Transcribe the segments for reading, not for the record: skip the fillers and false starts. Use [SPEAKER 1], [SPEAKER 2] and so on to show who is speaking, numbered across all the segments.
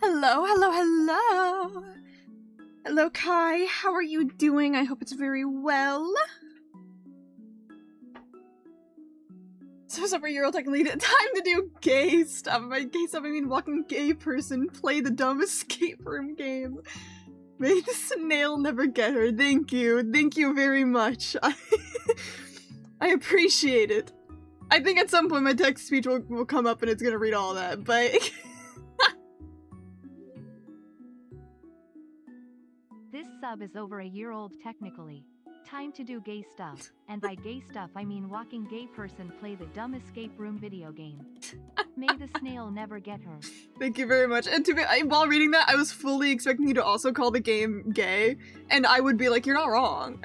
[SPEAKER 1] Hello, hello, hello! Hello, Kai. How are you doing? I hope it's very well. So super-hero tech lead. Time to do gay stuff. By gay stuff, I mean walking gay person. Play the dumb escape room game. May the snail never get her. Thank you. Thank you very much. I appreciate it. I think at some point my text speech will come up and it's gonna read all that, but...
[SPEAKER 2] This sub is over a year old technically. Time to do gay stuff. And by gay stuff I mean walking gay person play the dumb escape room video game. May the snail never get her.
[SPEAKER 1] Thank you very much. And while reading that, I was fully expecting you to also call the game gay, and I would be like, you're not wrong.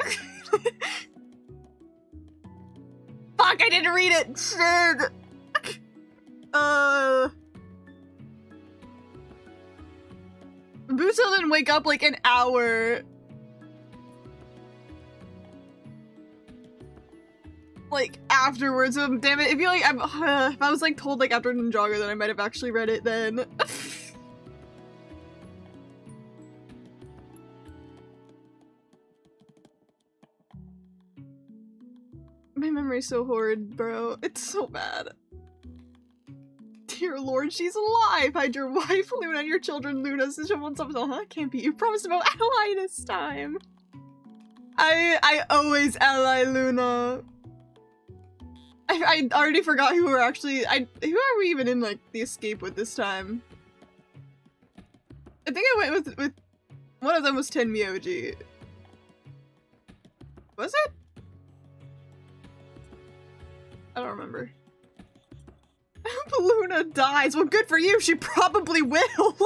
[SPEAKER 1] Fuck, I didn't read it! Shit! Buto didn't wake up like an hour. Like, afterwards, so damn it, if you like, if I was like told like after Ninjago, then I might have actually read it then. My memory's so horrid, bro. It's so bad. Dear Lord, she's alive! Hide your wife, Luna, and your children, Luna. Someone's up, huh? Can't be you. Promise about ally this time. I always ally Luna. I already forgot who we're actually- who are we even in, like, the escape with this time? I think I went with one of them was Tenmyoji. Was it? I don't remember. I hope Luna dies. Well, good for you. She probably will.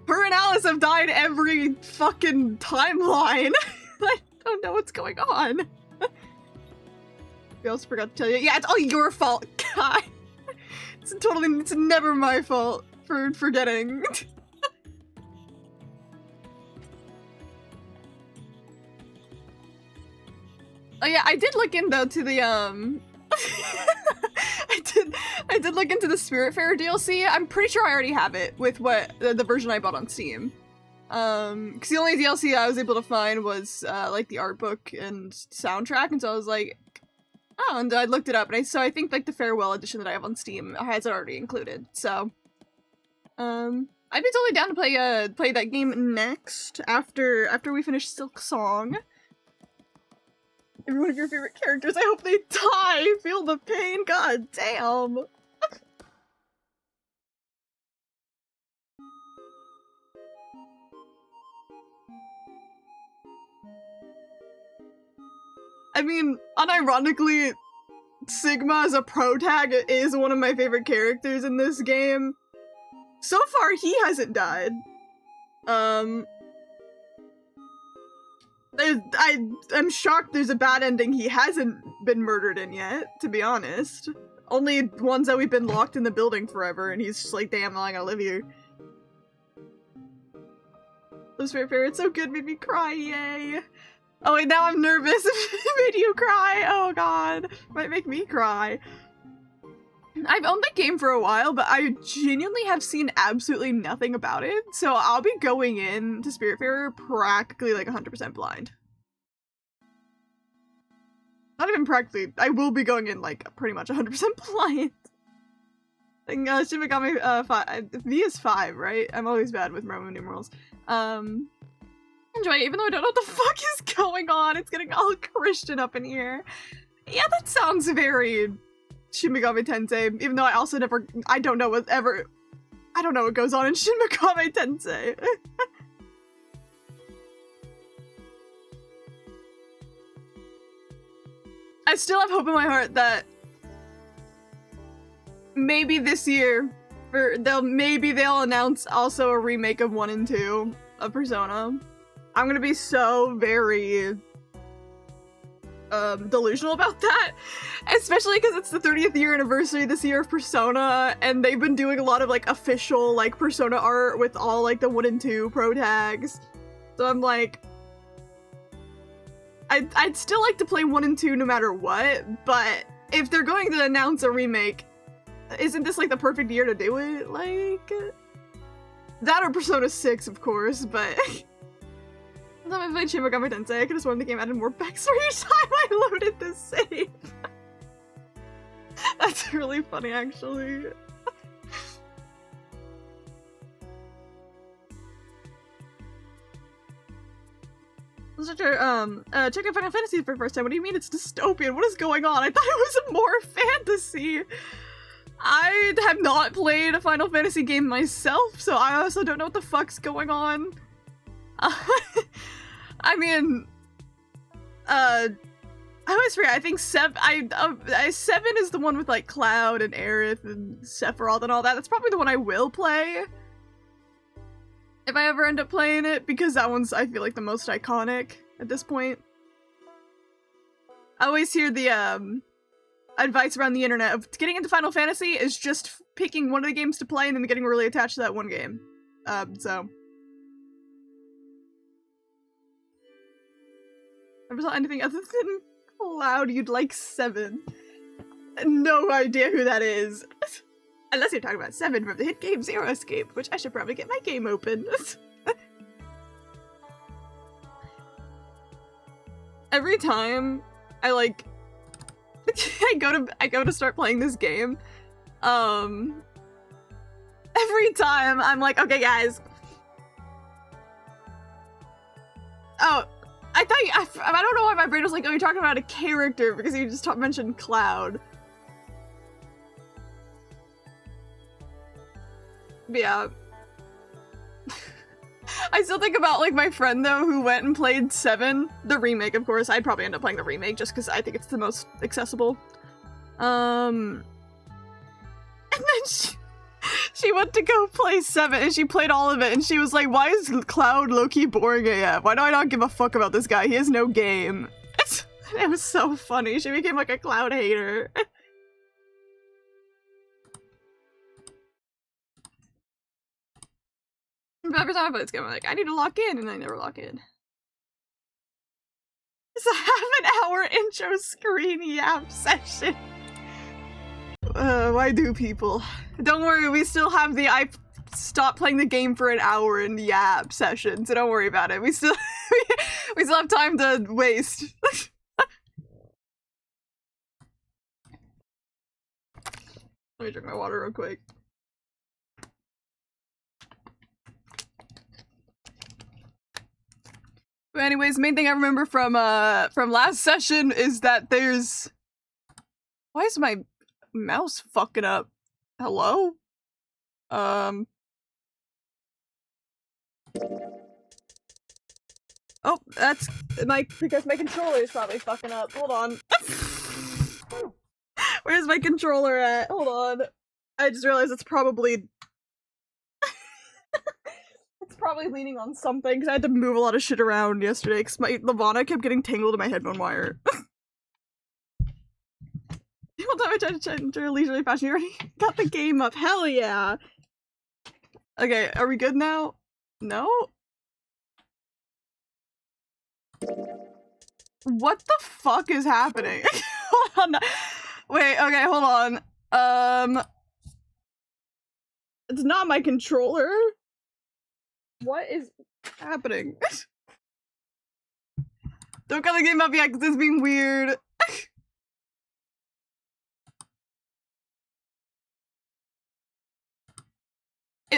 [SPEAKER 1] Her and Alice have died every fucking timeline. I don't know what's going on. We also forgot to tell you. Yeah, it's all your fault, Kai. It's never my fault for forgetting. Oh yeah, I did look in though to the I did look into the Spiritfarer DLC. I'm pretty sure I already have it with the version I bought on Steam. Because the only DLC I was able to find was like the art book and soundtrack, and so I was like, oh, and I looked it up, and so I think like the Farewell edition that I have on Steam has it already included. So, I'd be totally down to play that game next after we finish Silk Song. Every one of your favorite characters, I hope they die! Feel the pain, god damn! I mean, unironically, Sigma as a pro tag is one of my favorite characters in this game. So far, he hasn't died. I'm shocked there's a bad ending he hasn't been murdered in yet, to be honest. Only ones that we've been locked in the building forever, and he's just like, damn, I gotta live here. Those fair, it's so good, made me cry, yay! Oh wait, now I'm nervous. It made you cry, oh god. Might make me cry. I've owned the game for a while, but I genuinely have seen absolutely nothing about it, so I'll be going in to Spiritfarer practically like 100% blind. Not even practically, I will be going in like pretty much 100% blind. I think Shin Megami 5, V is 5, right? I'm always bad with Roman numerals. Enjoy it, even though I don't know what the fuck is going on. It's getting all Christian up in here. Yeah, that sounds very Shin Megami Tensei, even though I also I don't know what goes on in Shin Megami Tensei. I still have hope in my heart that maybe this year, maybe they'll announce also a remake of 1 and 2 of Persona. I'm gonna be so very delusional about that, especially because it's the 30th year anniversary this year of Persona, and they've been doing a lot of like official like Persona art with all like the 1 and 2 pro tags. So I'm like, I'd still like to play 1 and 2 no matter what, but if they're going to announce a remake, isn't this like the perfect year to do it? Like, That or Persona 6, of course, but... Last time I played Shin Megami Tensei, I could have sworn the game added more backstory each time I loaded the save. That's really funny, actually. Check out Final Fantasy for the first time. What do you mean it's dystopian? What is going on? I thought it was more fantasy. I have not played a Final Fantasy game myself, so I also don't know what the fuck's going on. I mean, I always forget. I think 7 is the one with like Cloud and Aerith and Sephiroth and all that. That's probably the one I will play if I ever end up playing it, because that one's, I feel like, the most iconic at this point. I always hear the advice around the internet of getting into Final Fantasy is just picking one of the games to play and then getting really attached to that one game. So. Never saw anything other than Cloud. You'd like 7. No idea who that is. Unless you're talking about 7 from the hit game Zero Escape, which I should probably get my game open. Every time I like I go to start playing this game, every time I'm like, okay guys. Oh, I don't know why my brain was like, oh, you're talking about a character because you just mentioned Cloud. Yeah. I still think about, like, my friend, though, who went and played 7. The remake, of course. I'd probably end up playing the remake just because I think it's the most accessible. And then she went to go play 7, and she played all of it, and she was like, why is Cloud low-key boring AF? Why do I not give a fuck about this guy? He has no game. It was so funny. She became, like, a Cloud hater. But every time I play this game, I'm like, I need to lock in, and I never lock in. It's a half-an-hour intro screen yap session. Why do people? Don't worry, we still have the I stopped playing the game for an hour in yap session, so don't worry about it. We still we still have time to waste. Let me drink my water real quick. But anyways, main thing I remember from last session is that there's... Why is my mouse fucking up? Hello? Oh, that's because my controller is probably fucking up. Hold on. Where's my controller at? Hold on. I just realized it's probably... It's probably leaning on something, because I had to move a lot of shit around yesterday, because my Lavana kept getting tangled in my headphone wire. People tell me to change your leisurely fashion. You already got the game up. Hell yeah! Okay, are we good now? No? What the fuck is happening? Hold on. Wait, okay, hold on. It's not my controller. What is happening? Don't cut the game up yet, because it's being weird.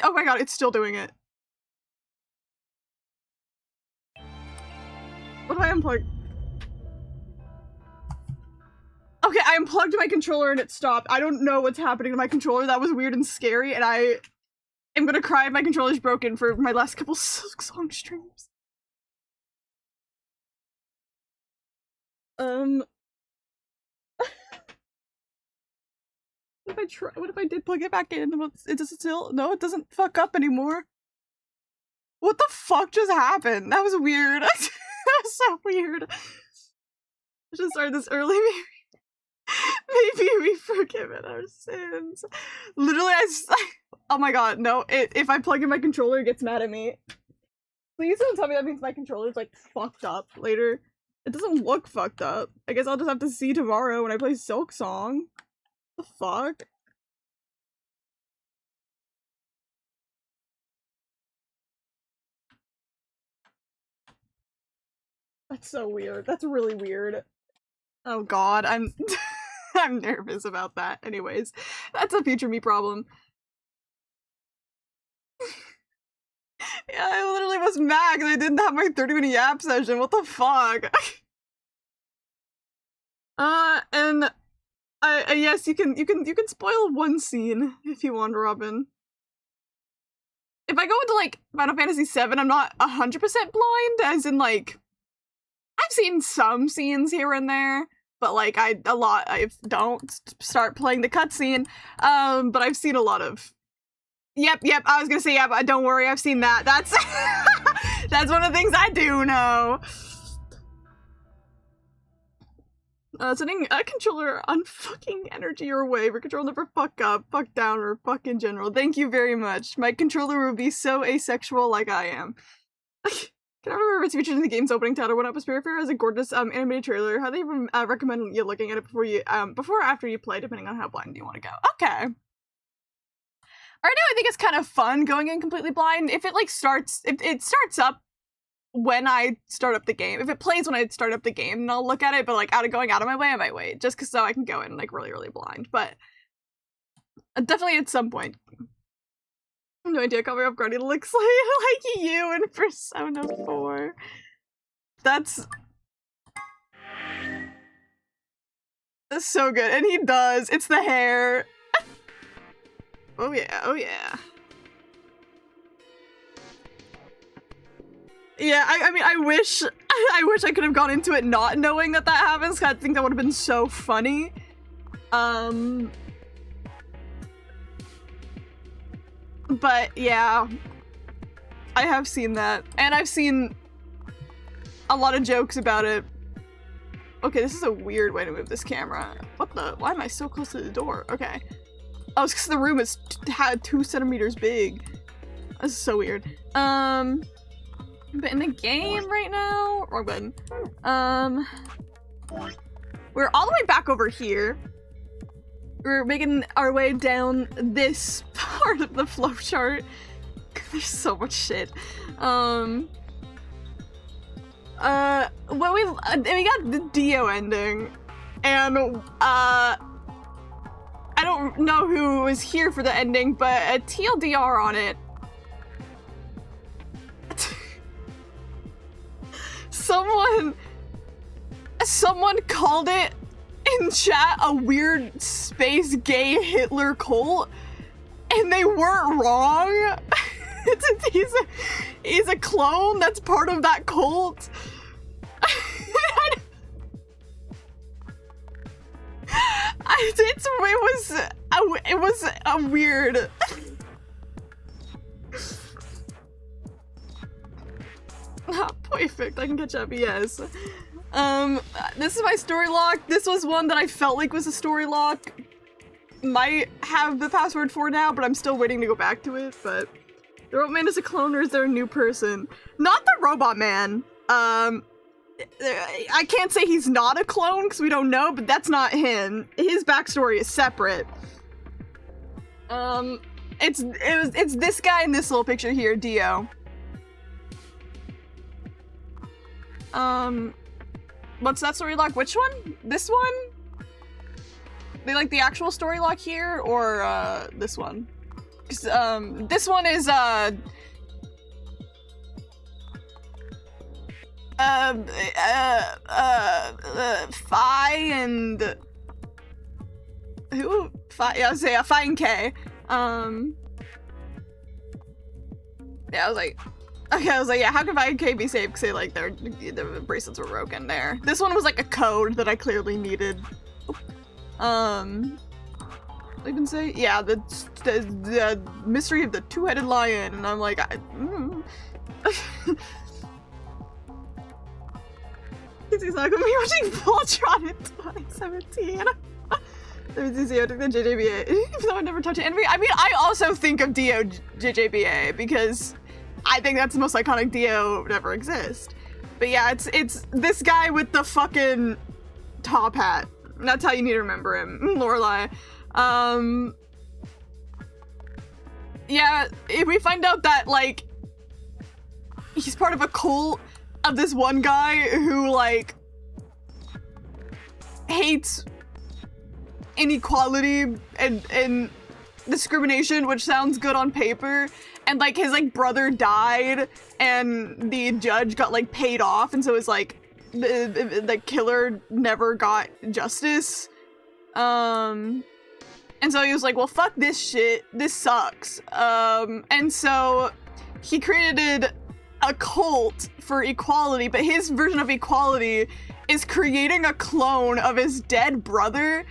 [SPEAKER 1] Oh my god, it's still doing it. What if I unplug? Okay, I unplugged my controller and it stopped. I don't know what's happening to my controller. That was weird and scary, and I am gonna cry if my controller's broken for my last couple Silk Song streams. What if I did plug it back in? It doesn't still- no, it doesn't fuck up anymore. What the fuck just happened? That was weird. That was so weird. I should start this early, maybe we've forgiven our sins. Literally, oh my god, no, if I plug in my controller, it gets mad at me. Please don't tell me that means my controller's, like, fucked up later. It doesn't look fucked up. I guess I'll just have to see tomorrow when I play Silk Song. The fuck? That's so weird. That's really weird. Oh god, I'm I'm nervous about that. Anyways, that's a future me problem. Yeah, I literally was mad because I didn't have my 30-minute yap session. What the fuck? And yes, you can spoil one scene if you want, Robin. If I go into like Final Fantasy VII, I'm not 100% blind, as in like I've seen some scenes here and there, but like I don't start playing the cutscene. But I've seen a lot of. Yep, I was gonna say, yeah, but don't worry, I've seen that. That's that's one of the things I do know. Sending a controller on fucking energy your way. Your controller never fuck up, fuck down, or fuck in general. Thank you very much. My controller would be so asexual like I am. Can I remember if it's featured in the game's opening title when Spirit Fair as a gorgeous animated trailer? How do you recommend you looking at it before or after you play, depending on how blind you want to go? Okay. Right now, I think it's kind of fun going in completely blind. If it like starts, if it starts up when I start up the game, if it plays when I start up the game, then I'll look at it. But like going out of my way, I might wait just so I can go in like really blind. But definitely at some point. No idea. Cover up Guardian looks like you in Persona 4. That's so good, and he does. It's the hair. Oh yeah, oh yeah. Yeah, I mean, I wish I could have gone into it not knowing that happens, because I think that would have been so funny. But yeah, I have seen that, and I've seen a lot of jokes about it. Okay, this is a weird way to move this camera. What the? Why am I so close to the door? Okay. Oh, it's because the room is 2 centimeters big. This is so weird. But in the game right now, wrong button. We're all the way back over here. We're making our way down this part of the flowchart. There's so much shit. Well, we got the Dio ending, and I don't know who was here for the ending, but a TLDR on it. Someone called it in chat a weird space gay Hitler cult, and they weren't wrong. He's a clone that's part of that cult. It was a weird. Perfect. I can catch up. Yes. This is my story lock. This was one that I felt like was a story lock. Might have the password for now, but I'm still waiting to go back to it. But the Robot Man is a clone, or is there a new person? Not the Robot Man. I can't say he's not a clone because we don't know, but that's not him. His backstory is separate. It's this guy in this little picture here, Dio. What's that story lock? Which one? This one? They like the actual story lock here, or this one? 'Cause this one is Phi and who? Phi? Yeah, I was saying Phi and K. Yeah, I was like, yeah, how can Phi and K be safe? Because like the bracelets were broken there. This one was like a code that I clearly needed. I can say, yeah, the mystery of the two-headed lion, and I'm like, He's not gonna be watching Voltron in 2017. There was Dio took the JJBA, even though I never touched it. I mean, I also think of Dio JJBA because I think that's the most iconic Dio to ever exist. But yeah, it's this guy with the fucking top hat. That's how you need to remember him, Lorelai. Yeah, if we find out that like he's part of a cult, of this one guy who, like, hates inequality and discrimination, which sounds good on paper, and, like, his, like, brother died, and the judge got, like, paid off, and so it's, like, the killer never got justice. And so he was like, well, fuck this shit, this sucks. And so he created a cult for equality, but his version of equality is creating a clone of his dead brother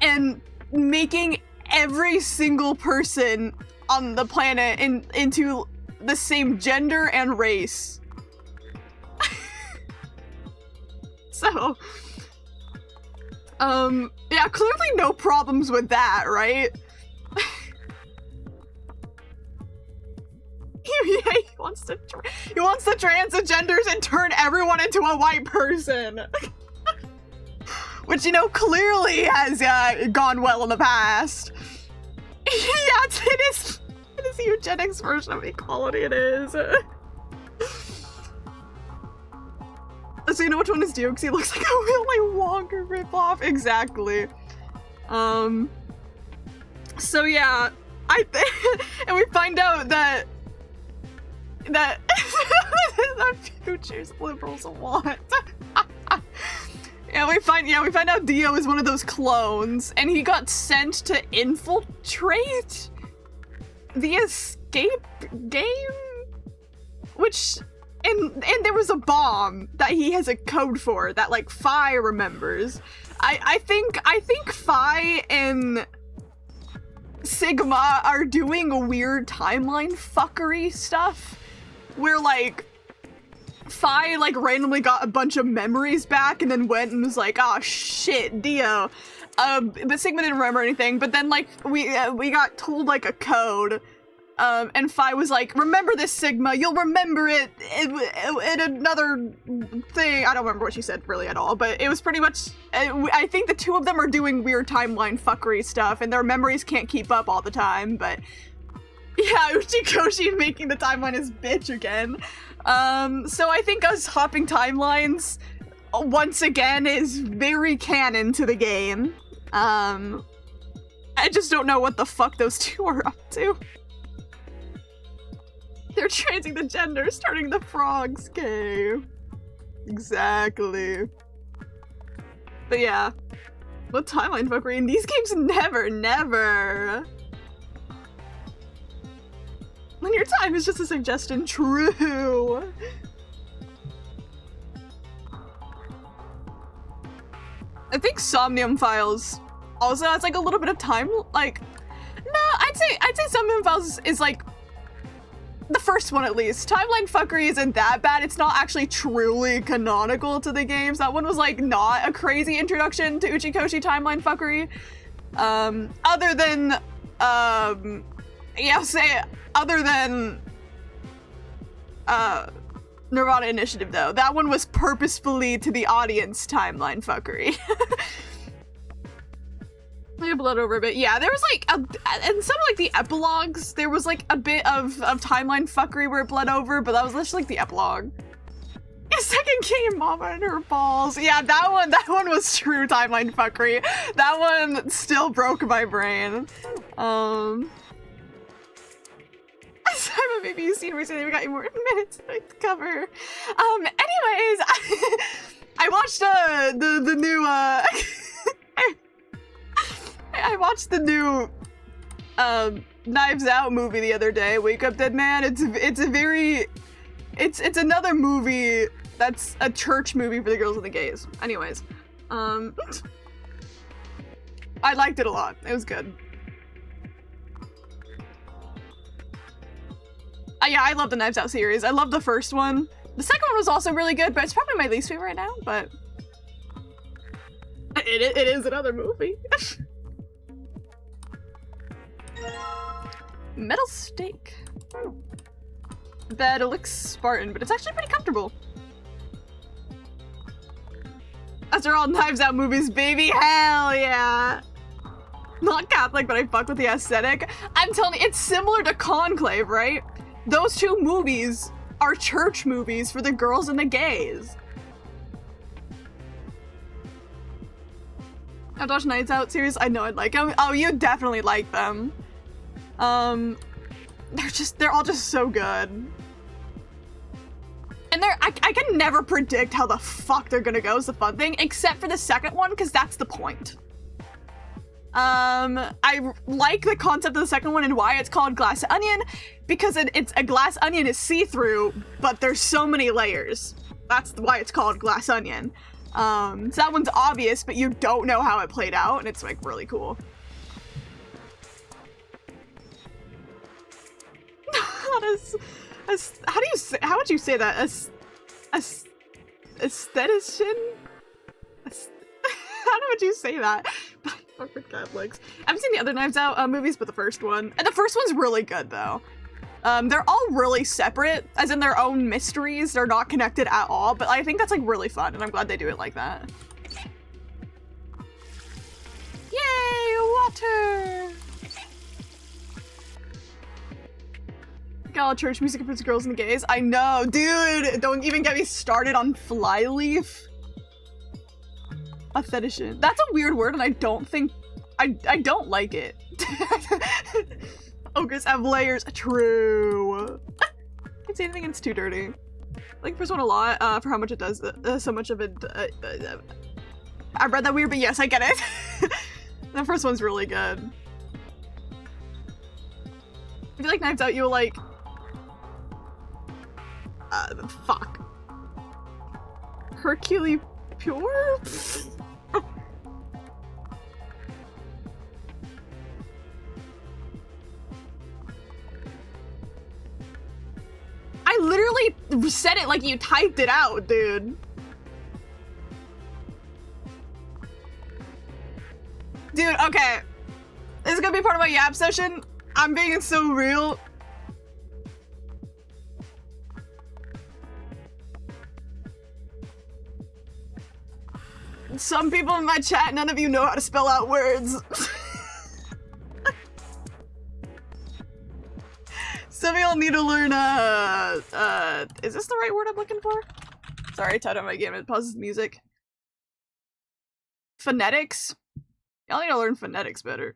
[SPEAKER 1] and making every single person on the planet into the same gender and race. So, yeah, clearly no problems with that, right? Yeah, he wants to transgenders and turn everyone into a white person. Which, you know, clearly has gone well in the past. Yeah, it is the eugenics version of equality, it is. So you know which one is Dio? Because he looks like a Willy Wonka ripoff. Exactly. So yeah, and we find out that the futures liberals want. Yeah, we find out Dio is one of those clones, and he got sent to infiltrate the escape game, which. And there was a bomb that he has a code for that, like, Fi remembers. I think Fi and Sigma are doing weird timeline fuckery stuff where, like, Fi, like, randomly got a bunch of memories back and then went and was like, oh shit, Dio. But Sigma didn't remember anything, but then, like, we got told, like, a code. And Fi was like, remember this, Sigma, you'll remember it in another thing. I don't remember what she said really at all, but it was pretty much, I think the two of them are doing weird timeline fuckery stuff, and their memories can't keep up all the time, but yeah, Uchikoshi making the timeline his bitch again. So I think us hopping timelines, once again, is very canon to the game. I just don't know what the fuck those two are up to. They're changing the gender, starting the frogs game. Exactly. But yeah. What timeline fuckery in these games? Never. Linear time is just a suggestion. True. I think Somnium Files also has like a little bit of time, like, no, I'd say Somnium Files is like the first one at least. Timeline fuckery isn't that bad. It's not actually truly canonical to the games. That one was like not a crazy introduction to Uchikoshi timeline fuckery. Other than Nirvana Initiative though. That one was purposefully to the audience timeline fuckery. I bled over a bit. Yeah, there was like, and some of like the epilogues, there was like a bit of timeline fuckery where it bled over, but that was literally like the epilogue. A second game, Mama and her balls. Yeah, that one was true timeline fuckery. That one still broke my brain. Simon, maybe you've seen recently. We got you more minutes to cover. Anyways, I watched the new I watched the new Knives Out movie the other day. Wake Up Dead Man. It's another movie that's a church movie for the girls and the gays. Anyways, I liked it a lot. It was good. Yeah, I love the Knives Out series. I love the first one. The second one was also really good, but it's probably my least favorite right now, but it is another movie. Metal Steak. Bed, it looks Spartan, but it's actually pretty comfortable. After all, Knives Out movies, baby, hell yeah! Not Catholic, but I fuck with the aesthetic. I'm telling you, it's similar to Conclave, right? Those two movies are church movies for the girls and the gays. I've watched Nights Out series. I know I'd like them. Oh, you definitely like them. They're all just so good. And I can never predict how the fuck they're gonna go is the fun thing, except for the second one, because that's the point. I like the concept of the second one and why it's called Glass Onion, because it's a glass onion is see-through, but there's so many layers. That's why it's called Glass Onion. So that one's obvious, but you don't know how it played out, and it's like really cool. How would you say that? Aesthetician? How would you say that? Fuck with Catholics. I haven't seen the other Knives Out movies, but the first one. And the first one's really good, though. They're all really separate, as in their own mysteries. They're not connected at all, but I think that's, like, really fun, and I'm glad they do it like that. Yay, water! Got church music for girls and gays. I know, dude! Don't even get me started on Flyleaf. A fetishant. That's a weird word, and I don't think... I don't like it. Ogres have layers. True. I can say anything, it's too dirty. I like the first one a lot, for how much it does, so much of it, I read that weird, but yes, I get it. The first one's really good. If you like Knives Out, you'll like... fuck. Hercule Pure? I literally said it like you typed it out, dude. Dude, okay. This is gonna be part of my Yap session. I'm being so real. Some people in my chat, none of you know how to spell out words. Some of y'all need to learn, is this the right word I'm looking for? Sorry, I tied up my game, it pauses music. Phonetics? Y'all need to learn phonetics better.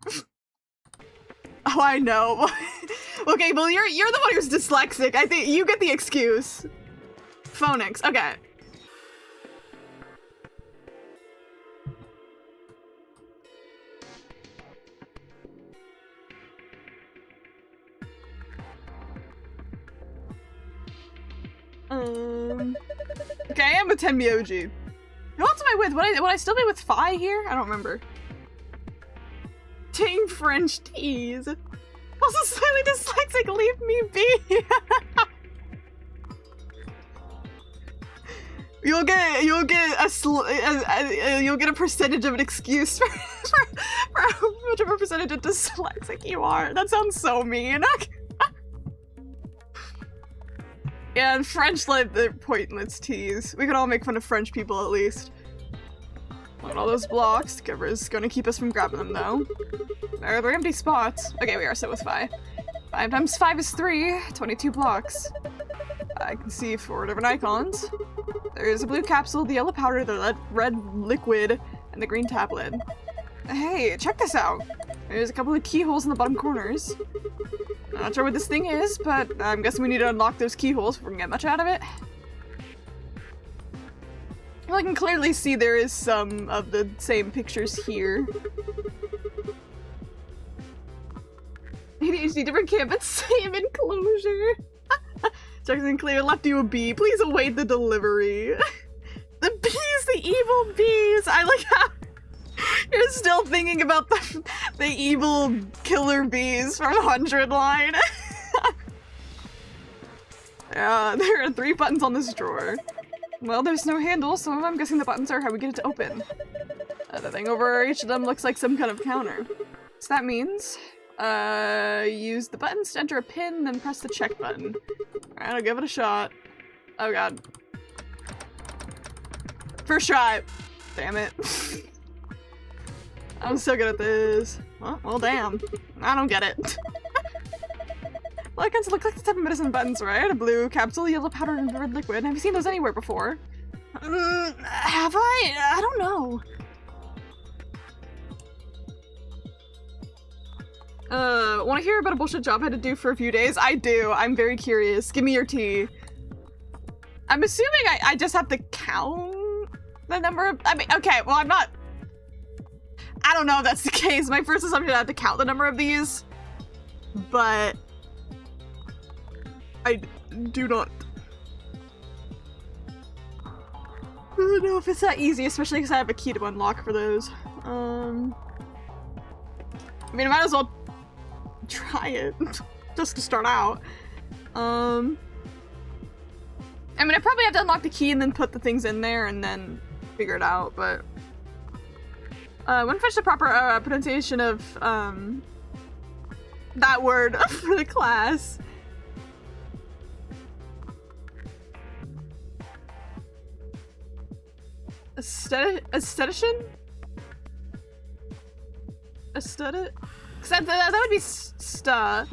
[SPEAKER 1] Oh, I know. Okay, well, you're the one who's dyslexic. I think you get the excuse. Phonics, okay. Okay, I am with Tenmyoji. Who else am I with? Would I still be with Phi here? I don't remember. Ting French teas. Also slightly dyslexic, leave me be. You'll get a percentage of an excuse for how much of a percentage of dyslexic you are. That sounds so mean. Yeah, and French like they're pointless teas. We can all make fun of French people at least. Look at all those blocks. Giver's gonna keep us from grabbing them though. There are empty spots. Okay, we are set with 5. 5 times 5 is 3. 22 blocks. I can see 4 different icons. There's a blue capsule, the yellow powder, the red liquid, and the green tablet. Hey, check this out. There's a couple of keyholes in the bottom corners. I'm not sure what this thing is, but I'm guessing we need to unlock those keyholes before we can get much out of it. Well, I can clearly see there is some of the same pictures here. ADHD, different campus, same enclosure. Jackson Clear left you a bee. Please await the delivery. The bees, the evil bees. I like how you're still thinking about the evil killer bees from 100 line. Yeah, there are 3 buttons on this drawer. Well, there's no handle, so I'm guessing the buttons are how we get it to open. The thing over each of them looks like some kind of counter. So that means, use the buttons to enter a pin, then press the check button. Alright, I'll give it a shot. Oh god. First try! Damn it. I'm so good at this. Well, damn. I don't get it. Like, icons look like the type of medicine buttons, right? A blue capsule, yellow powder, and red liquid. Have you seen those anywhere before? Have I? I don't know. Want to hear about a bullshit job I had to do for a few days? I do. I'm very curious. Give me your tea. I'm assuming I just have to count the number of- I mean, okay, well, I'm not- I don't know if that's the case. My first assumption I have to count the number of these, but I do not know if it's that easy, especially because I have a key to unlock for those. I mean, I might as well try it, just to start out. I mean, I probably have to unlock the key and then put the things in there and then figure it out, but... when fetch the proper pronunciation of, that word for the class. Aesthetician? Aesthetic? Cause that would be sta.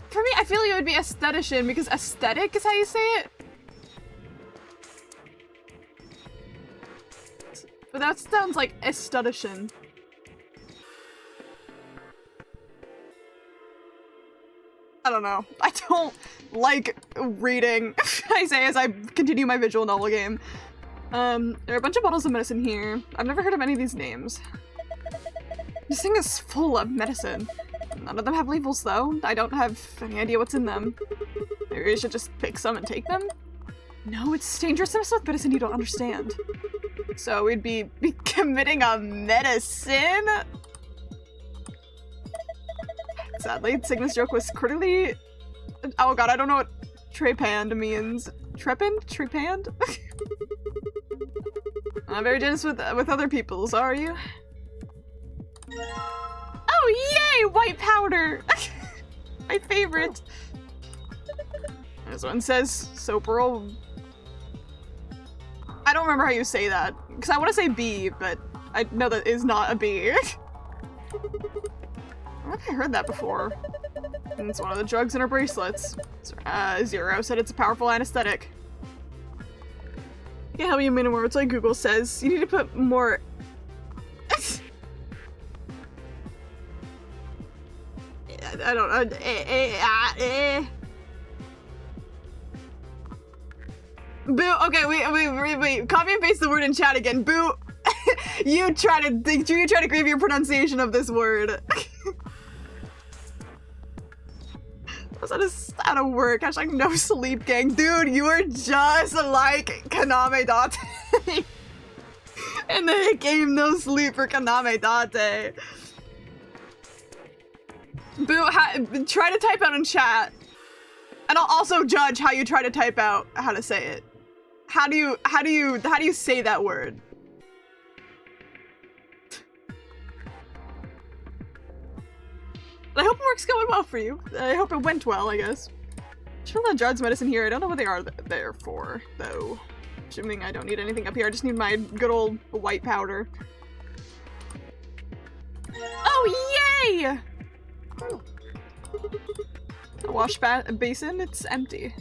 [SPEAKER 1] For me, I feel like it would be aesthetician because aesthetic is how you say it. But that sounds like aesthetician. I don't know. I don't like reading, I say as I continue my visual novel game. There are a bunch of bottles of medicine here. I've never heard of any of these names. This thing is full of medicine. None of them have labels though. I don't have any idea what's in them. Maybe we should just pick some and take them? No, it's dangerous to mess with medicine you don't understand. So we'd be committing a medicine? Sadly, Sigma's joke was critically... Oh god, I don't know what trepanned means. Trepanned? Trepanned? I'm very generous with other people's, are you? Oh yay! White powder! My favorite! This one says Soperl. I don't remember how you say that. Because I want to say B, but I know that is not a B. I don't think I heard that before. And it's one of the drugs in her bracelets. Zero said it's a powerful anesthetic. I can't help you anymore. It's like Google says. You need to put more... I don't know. Boo, okay, wait. Copy and paste the word in chat again. Boo, you try to grieve your pronunciation of this word. That's out of work. Hashtag no sleep gang. Dude, you are just like Kaname Date. And the game No Sleep for Kaname Date. Boo, try to type out in chat. And I'll also judge how you try to type out how to say it. How do you say that word? I hope work's going well for you. I hope it went well, I guess. Sure, a lot of drugs medicine here. I don't know what they are there for, though. Assuming I don't need anything up here. I just need my good old white powder. Oh, yay! The wash basin, it's empty.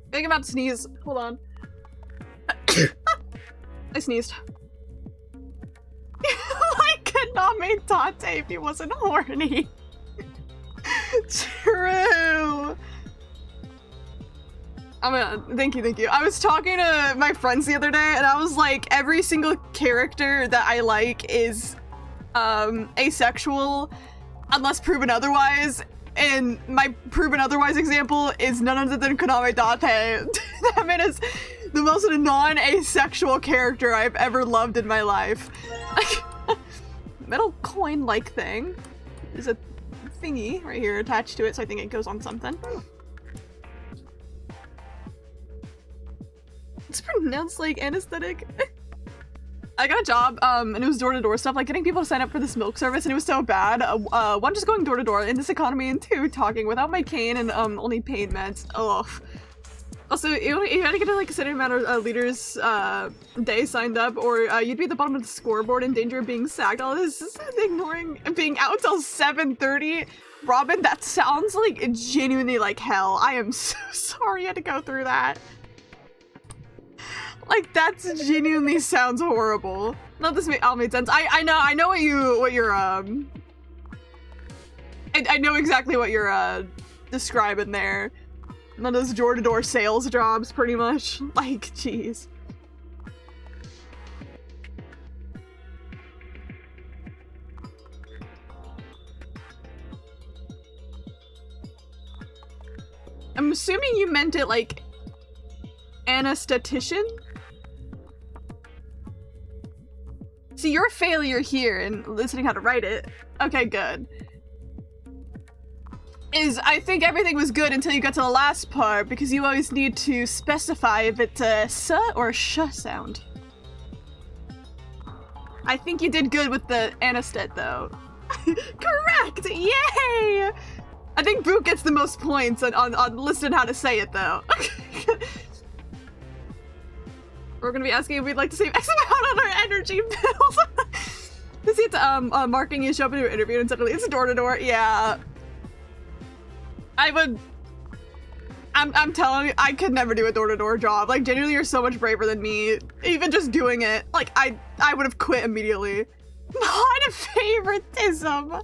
[SPEAKER 1] I think I'm about to sneeze. Hold on. I sneezed. Like Kaname Date if he wasn't horny. True. Thank you. I was talking to my friends the other day and I was like, every single character that I like is asexual unless proven otherwise. And my proven otherwise example is none other than Kaname Date. That man is the most non-asexual character I've ever loved in my life. Metal coin-like thing. There's a thingy right here attached to it, so I think it goes on something. It's pronounced like anesthetic. I got a job, and it was door-to-door stuff, like getting people to sign up for this milk service, and it was so bad. One, just going door-to-door in this economy, and two, talking without my cane and only pain meds. Ugh. Also, you had to get like a certain amount of leaders day signed up, or you'd be at the bottom of the scoreboard in danger of being sacked. All this is ignoring being out till 7:30. Robin, that sounds like genuinely like hell. I am so sorry you had to go through that. Like, that genuinely sounds horrible. Not this all made sense. I know what you're I know exactly what you're describing there. One of those door-to-door sales jobs, pretty much. Like, jeez. I'm assuming you meant it like anesthetician? See, you're a failure here in listening how to write it. Okay, good. I think everything was good until you got to the last part, because you always need to specify if it's a s or a sh sound. I think you did good with the anestet, though. Correct! Yay! I think Boot gets the most points on listing how to say it, though. We're gonna be asking if we'd like to save X amount on our energy bills. This is marking you show up into an interview and suddenly it's door-to-door. Yeah. I'm telling you, I could never do a door-to-door job. Like, genuinely, you're so much braver than me. Even just doing it, like, I would have quit immediately. Not a favoritism.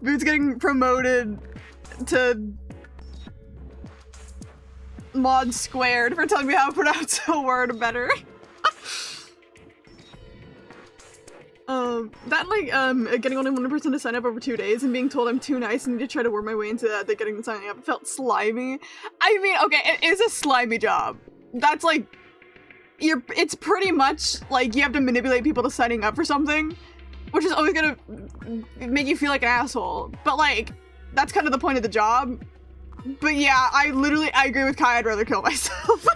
[SPEAKER 1] Boot's getting promoted to mod squared for telling me how to pronounce a word better. Getting only one person to sign up over 2 days and being told I'm too nice and need to try to work my way into that, getting the signing up felt slimy. I mean, okay, it is a slimy job. That's like, it's pretty much like you have to manipulate people to signing up for something, which is always gonna make you feel like an asshole. But like, that's kind of the point of the job. But yeah, I agree with Kai, I'd rather kill myself.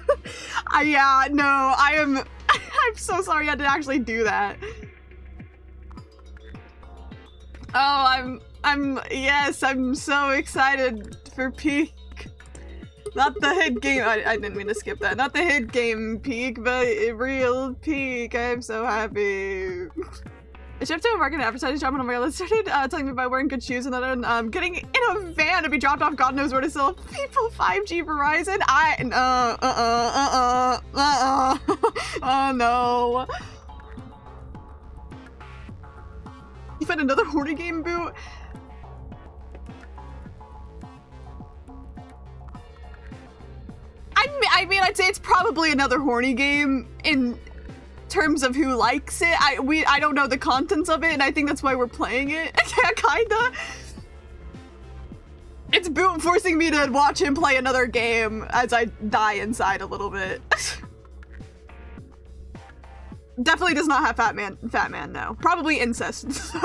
[SPEAKER 1] I'm so sorry you had to actually do that. Oh, yes, I'm so excited for Peak. Not the hit game, I didn't mean to skip that. Not the hit game Peak, but real Peak. I'm so happy. I shipped to a market advertising job and oh my god, it started telling me about wearing good shoes and then getting in a van to be dropped off God knows where to sell people 5G Verizon. Oh no. You found another horny game, Boot? I mean, I'd say it's probably another horny game in terms of who likes it. I don't know the contents of it, and I think that's why we're playing it. Kinda. It's Boot forcing me to watch him play another game as I die inside a little bit. Definitely does not have Fat Man, no. Probably incest, so.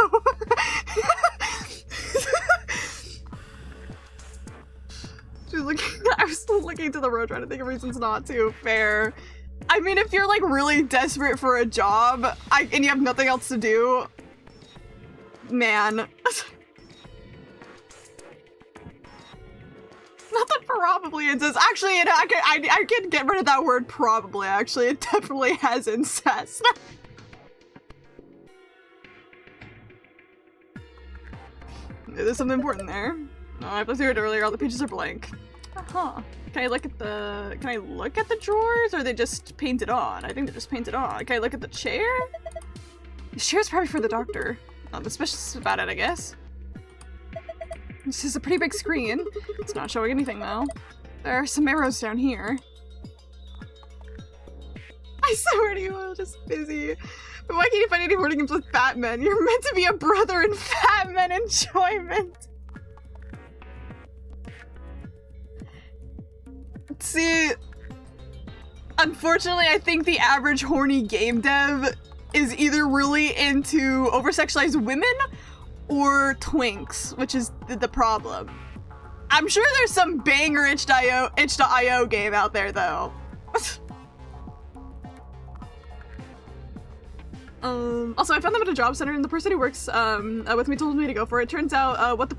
[SPEAKER 1] I was still looking to the road trying to think of reasons not to. Fair. I mean, if you're like really desperate for a job and you have nothing else to do, man. Not that probably incest. Actually, I can get rid of that word probably, actually. It definitely has incest. There's something important there. No, I looked through it earlier, all the pages are blank. Huh. Can I look at the drawers, or are they just painted on? I think they're just painted on. Can I look at the chair? The chair's probably for the doctor. Not suspicious about it, I guess. This is a pretty big screen. It's not showing anything, though. There are some arrows down here. I swear to you, I was just busy. But why can't you find any horny games with fat men? You're meant to be a brother in fat men enjoyment. See, unfortunately, I think the average horny game dev is either really into over-sexualized women or twinks, which is the problem. I'm sure there's some banger itch.io game out there, though. Also, I found them at a job center, and the person who works with me told me to go for it. Turns out what they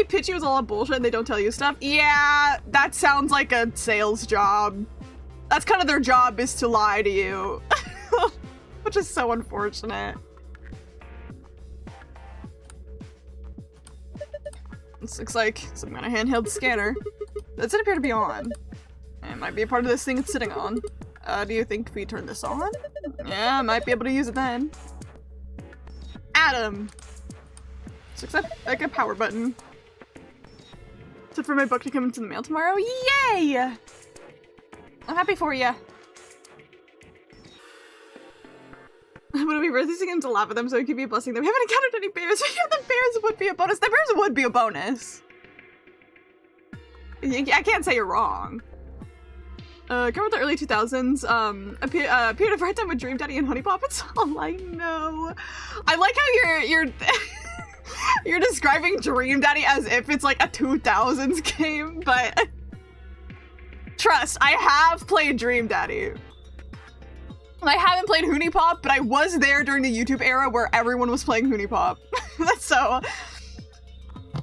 [SPEAKER 1] pitch you is all bullshit, and they don't tell you stuff. Yeah, that sounds like a sales job. That's kind of their job, is to lie to you. Which is so unfortunate. This looks like some kind of handheld scanner. That doesn't appear to be on. It might be a part of this thing it's sitting on. Do you think if we turn this on? Yeah, I might be able to use it then. Adam! This looks like a power button. Except for my book to come into the mail tomorrow. Yay! I'm happy for ya. Would it be releasing him to laugh at them so it could be a blessing? We haven't encountered any bears, but yeah, the bears would be a bonus. The bears would be a bonus. I can't say you're wrong. Girl with the early 2000s, appeared of hard time with Dream Daddy and Honey Pop. It's all I know. I like how you're you're describing Dream Daddy as if it's like a 2000s game, but trust, I have played Dream Daddy. I haven't played Hoonie Pop, but I was there during the YouTube era where everyone was playing Hoonie Pop. So,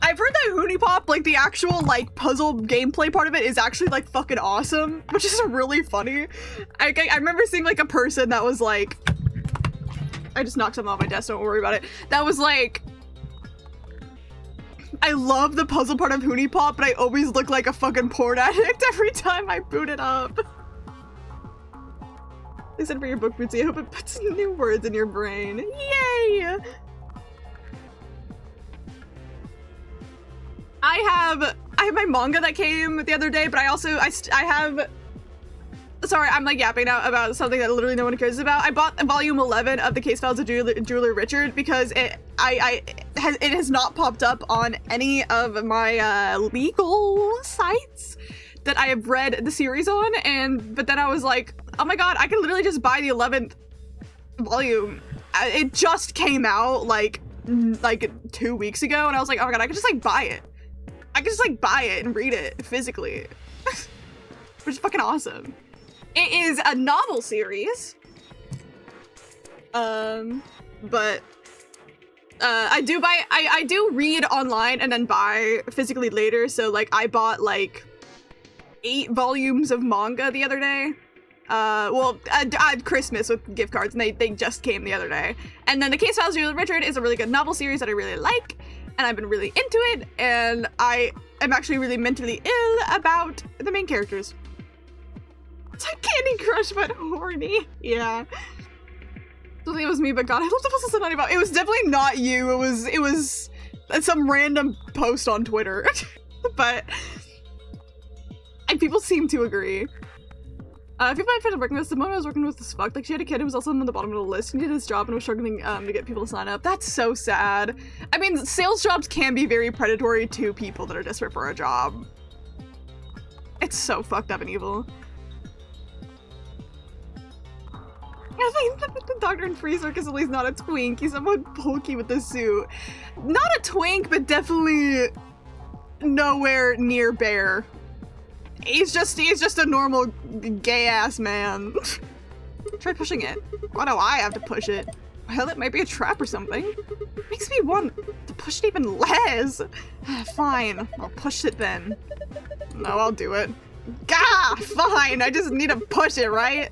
[SPEAKER 1] I've heard that Hoonie Pop, like the actual like puzzle gameplay part of it is actually like fucking awesome, which is really funny. I remember seeing like a person that was like, I just knocked something off my desk, don't worry about it. That was like, I love the puzzle part of Hoonie Pop, but I always look like a fucking porn addict every time I boot it up. They said for your book, Bootsy, I hope it puts new words in your brain. Yay! I have my manga that came the other day, but I have, sorry, I'm like yapping out about something that literally no one cares about. I bought volume 11 of the Case Files of Jeweler Richard because it has not popped up on any of my legal sites that I have read the series on, but then I was like, oh my god, I can literally just buy the 11th volume. It just came out like 2 weeks ago, and I was like, oh my god, I could just like buy it. I could just like buy it and read it physically. Which is fucking awesome. It is a novel series. But I do read online and then buy physically later, so like I bought like 8 volumes of manga the other day. At Christmas with gift cards, and they just came the other day. And then the Case Files of Julia Richard is a really good novel series that I really like, and I've been really into it, and I am actually really mentally ill about the main characters. It's like Candy Crush, but horny. Yeah. Don't think it was me, but god, I love the puzzle so about. It was definitely not you. It was some random post on Twitter. But people seem to agree. People I've been working with, Simone was working with as fuck. Like, she had a kid who was also on the bottom of the list. He did his job and was struggling to get people to sign up. That's so sad. I mean, sales jobs can be very predatory to people that are desperate for a job. It's so fucked up and evil. I think the doctor in Free Circus is not a twink. He's somewhat bulky with the suit. Not a twink, but definitely nowhere near bear. He's just a normal gay-ass man. Try pushing it. Why do I have to push it? Well, it might be a trap or something. Makes me want to push it even less. Fine, I'll push it then. No, I'll do it. Gah! Fine, I just need to push it, right?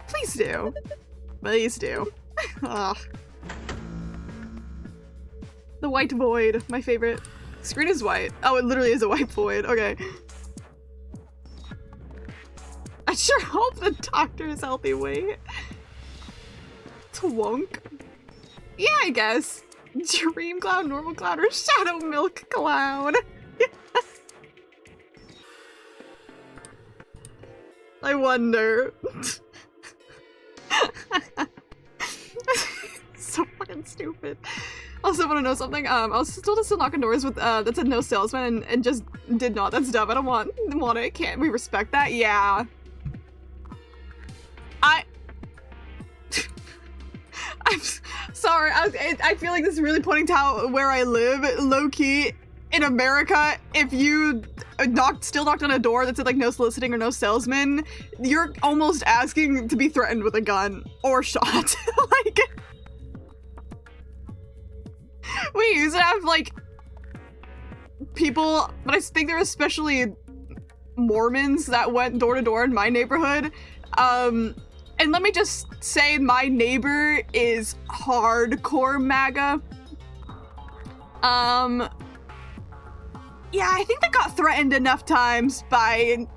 [SPEAKER 1] Please do. Please do. Ugh. The white void, my favorite. Screen is white. Oh, it literally is a white void. Okay. I sure hope the doctor is healthy. Wait. Twonk? Yeah, I guess. Dream Cloud, Normal Cloud, or Shadow Milk Cloud. I wonder. So fucking stupid. Also, want to know something? I was told to still knock on doors with that said no salesman and just did not. That's dumb. I don't want it. Can't we respect that? Yeah. I'm sorry. I feel like this is really pointing to where I live. Low key, in America, if you still knocked on a door that said like no soliciting or no salesman, you're almost asking to be threatened with a gun or shot. Like, we used to have like people, but I think there were especially Mormons that went door to door in my neighborhood. And let me just say, my neighbor is hardcore MAGA. Yeah, I think they got threatened enough times by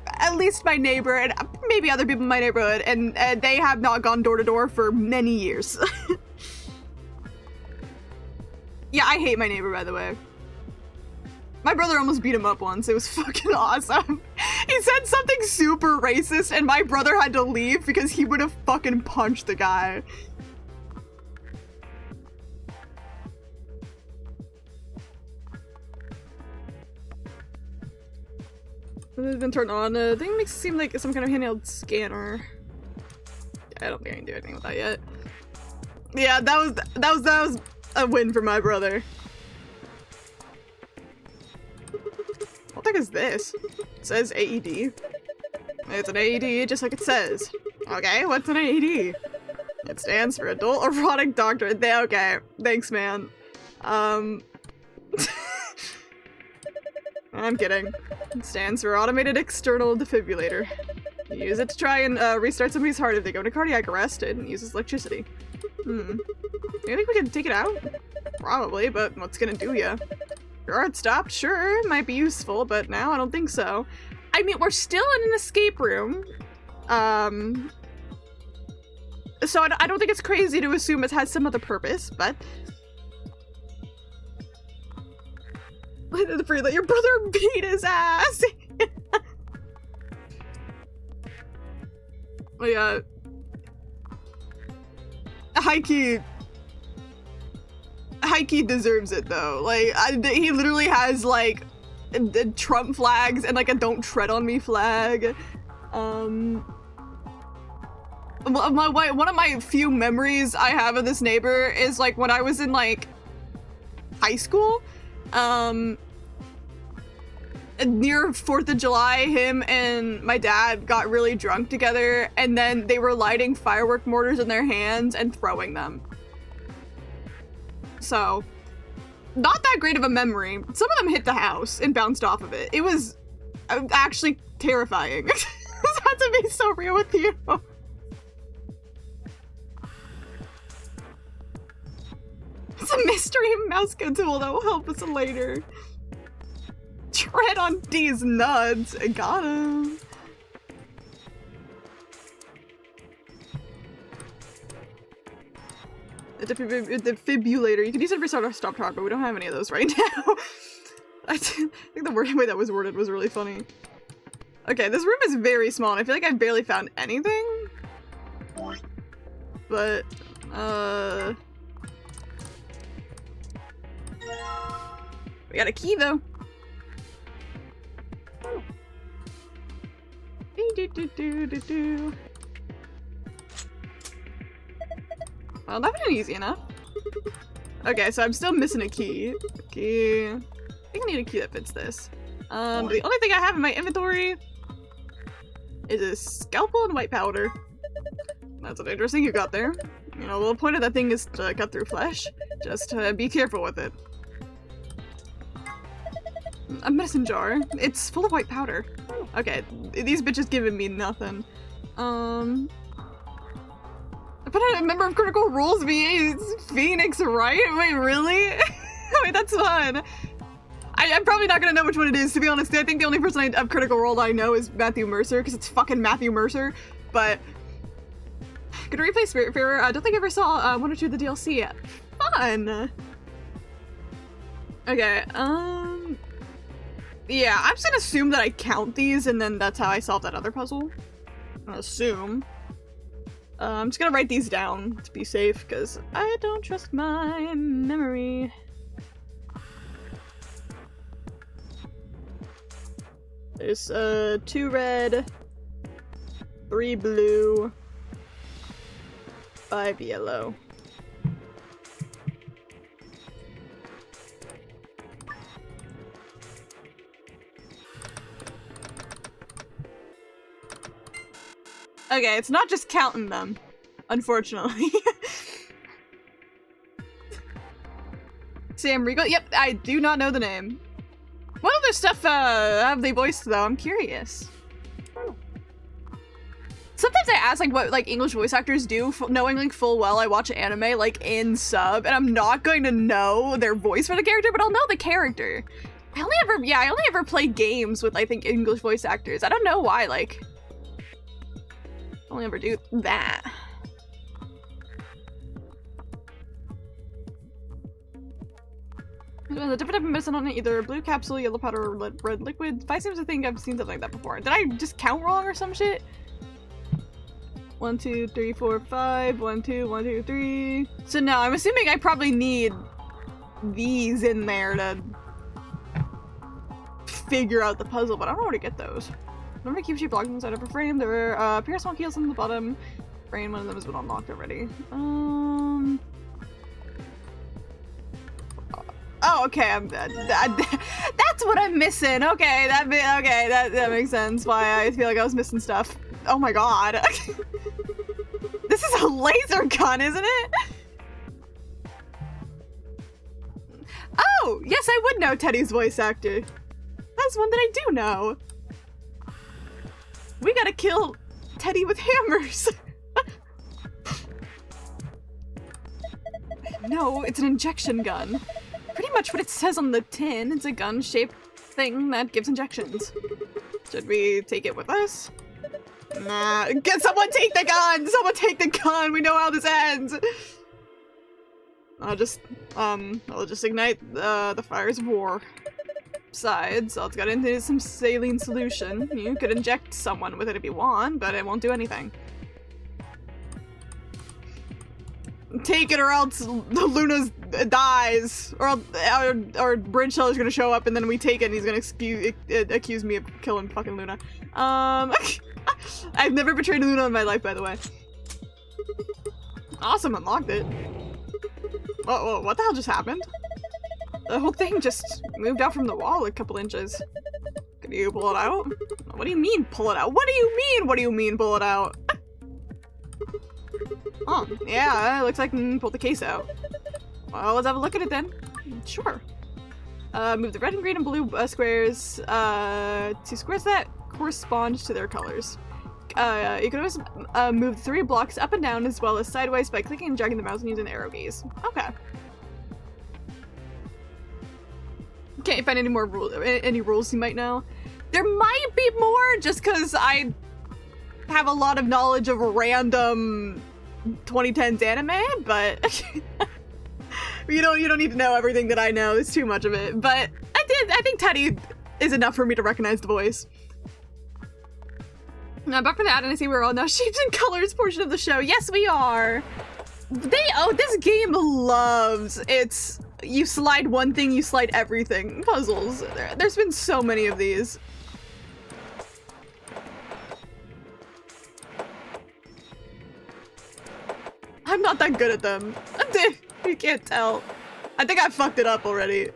[SPEAKER 1] at least my neighbor and maybe other people in my neighborhood, and they have not gone door to door for many years. Yeah, I hate my neighbor, by the way. My brother almost beat him up once. It was fucking awesome. He said something super racist, and my brother had to leave because he would have fucking punched the guy. It's been turned on. The thing makes it seem like some kind of handheld scanner. I don't think I can do anything with that yet. Yeah, that was a win for my brother. What the heck is this? It says AED. It's an AED just like it says. Okay, what's an AED? It stands for Adult Erotic Doctrine. Okay, thanks, man. I'm kidding. It stands for Automated External Defibrillator. You use it to try and restart somebody's heart if they go into cardiac arrest and uses electricity. You think we can take it out? Probably, but what's gonna do ya? Your heart stopped, sure, it might be useful, but now I don't think so. I mean, we're still in an escape room. So I don't think it's crazy to assume it has some other purpose, but... Your brother beat his ass! Oh yeah. Heike deserves it though. Like, he literally has like the Trump flags and like a "Don't Tread on Me" flag. One of my few memories I have of this neighbor is like when I was in like high school. Near 4th of July, him and my dad got really drunk together, and then they were lighting firework mortars in their hands and throwing them. So, not that great of a memory. Some of them hit the house and bounced off of it. It was actually terrifying. This had to be so real with you. It's a mystery mouse tool that will help us later. Tread on D's nuts. I got him. A defibrillator. You can use it for stop talk, but we don't have any of those right now. I think the way that was worded was really funny. Okay, this room is very small, and I feel like I've barely found anything. But, we got a key, though. Well, that was easy enough. Okay, so I'm still missing a key. Key. I think I need a key that fits this. The only thing I have in my inventory is a scalpel and white powder. That's an interesting you got there. You know, the whole point of that thing is to cut through flesh. Just be careful with it. A medicine jar. It's full of white powder. Okay, these bitches giving me nothing. I put out a member of Critical Role's VA Phoenix, right? Wait, really? Wait, that's fun. I'm probably not gonna know which one it is, to be honest. I think the only person of Critical Role I know is Matthew Mercer, because it's fucking Matthew Mercer. But gonna replay Spiritfarer. I don't think I ever saw 1 or 2 of the DLC yet. Fun. Okay, yeah, I'm just gonna assume that I count these, and then that's how I solve that other puzzle. I'm gonna assume. I'm just gonna write these down to be safe, because I don't trust my memory. There's 2 red, 3 blue, 5 yellow. Okay, it's not just counting them, unfortunately. Sam Riegel? Yep, I do not know the name. What other stuff have they voiced though? I'm curious. Sometimes I ask like what like English voice actors do, knowing like full well I watch anime like in sub, and I'm not going to know their voice for the character, but I'll know the character. I only ever play games with I think English voice actors. I don't know why, like I only ever do that. The different type of medicine on it, either blue capsule, yellow powder, or red liquid. If I seem to think I've seen something like that before. Did I just count wrong or some shit? 1, 2, 3, 4, 5. 1, 2, 1, 2, 3. So no, I'm assuming I probably need these in there to figure out the puzzle, but I don't know where to get those. Remember to keep sheep locked inside of a frame. There appear small keys on the bottom. Frame, one of them has been unlocked already. Oh, okay. That's what I'm missing. Okay, that makes sense. Why I feel like I was missing stuff. Oh my god. This is a laser gun, isn't it? Oh, yes, I would know Teddy's voice actor. That's one that I do know. We gotta kill Teddy with hammers. No, it's an injection gun. Pretty much what it says on the tin. It's a gun-shaped thing that gives injections. Should we take it with us? Nah. Someone take the gun! Someone take the gun! We know how this ends! I'll just ignite the fires of war. Besides, let's get into some saline solution. You could inject someone with it if you want, but it won't do anything. Take it or else Luna dies, or Bridgeshell is gonna show up and then we take it and he's gonna accuse me of killing fucking Luna. I've never betrayed Luna in my life, by the way. Awesome, unlocked it. Whoa, what the hell just happened? The whole thing just moved out from the wall a couple inches. Can you pull it out? What do you mean pull it out? What do you mean pull it out? Oh, yeah, it looks like pull the case out. Well, let's have a look at it then. Sure. Move the red and green and blue squares to squares that correspond to their colors. You can always move 3 blocks up and down as well as sideways by clicking and dragging the mouse and using the arrow keys. Okay. Can't find any more any rules you might know. There might be more just because I have a lot of knowledge of random 2010s anime, but you don't need to know everything that I know. It's too much of it. But I think Teddy is enough for me to recognize the voice. Now back for that, and I see we're all now shapes and colors portion of the show. Yes, we are. This game loves its you slide one thing, you slide everything puzzles. There's been so many of these. I'm not that good at them. You can't tell. I think I fucked it up already.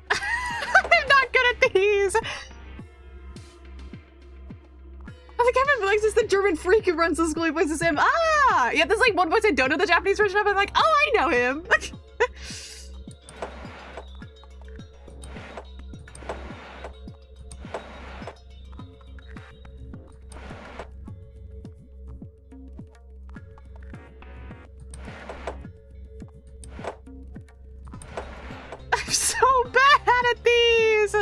[SPEAKER 1] I'm not good at these. I was like, Kevin Felix is the German freak who runs the school. He voices him. Ah! Yeah, there's like one voice I don't know the Japanese version of. I'm like, oh, I know him. I'm so bad at these.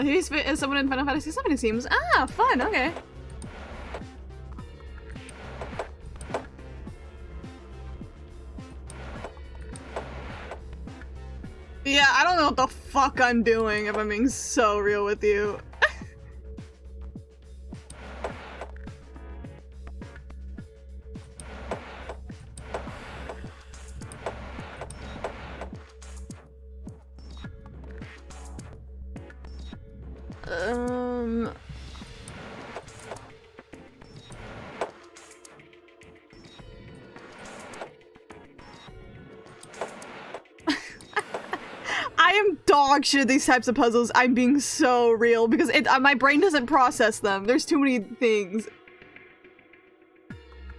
[SPEAKER 1] He's someone in Final Fantasy VII, it seems. Ah, fun, okay. Yeah, I don't know what the fuck I'm doing, if I'm being so real with you. I am dog shit at these types of puzzles. I'm being so real because my brain doesn't process them. There's too many things.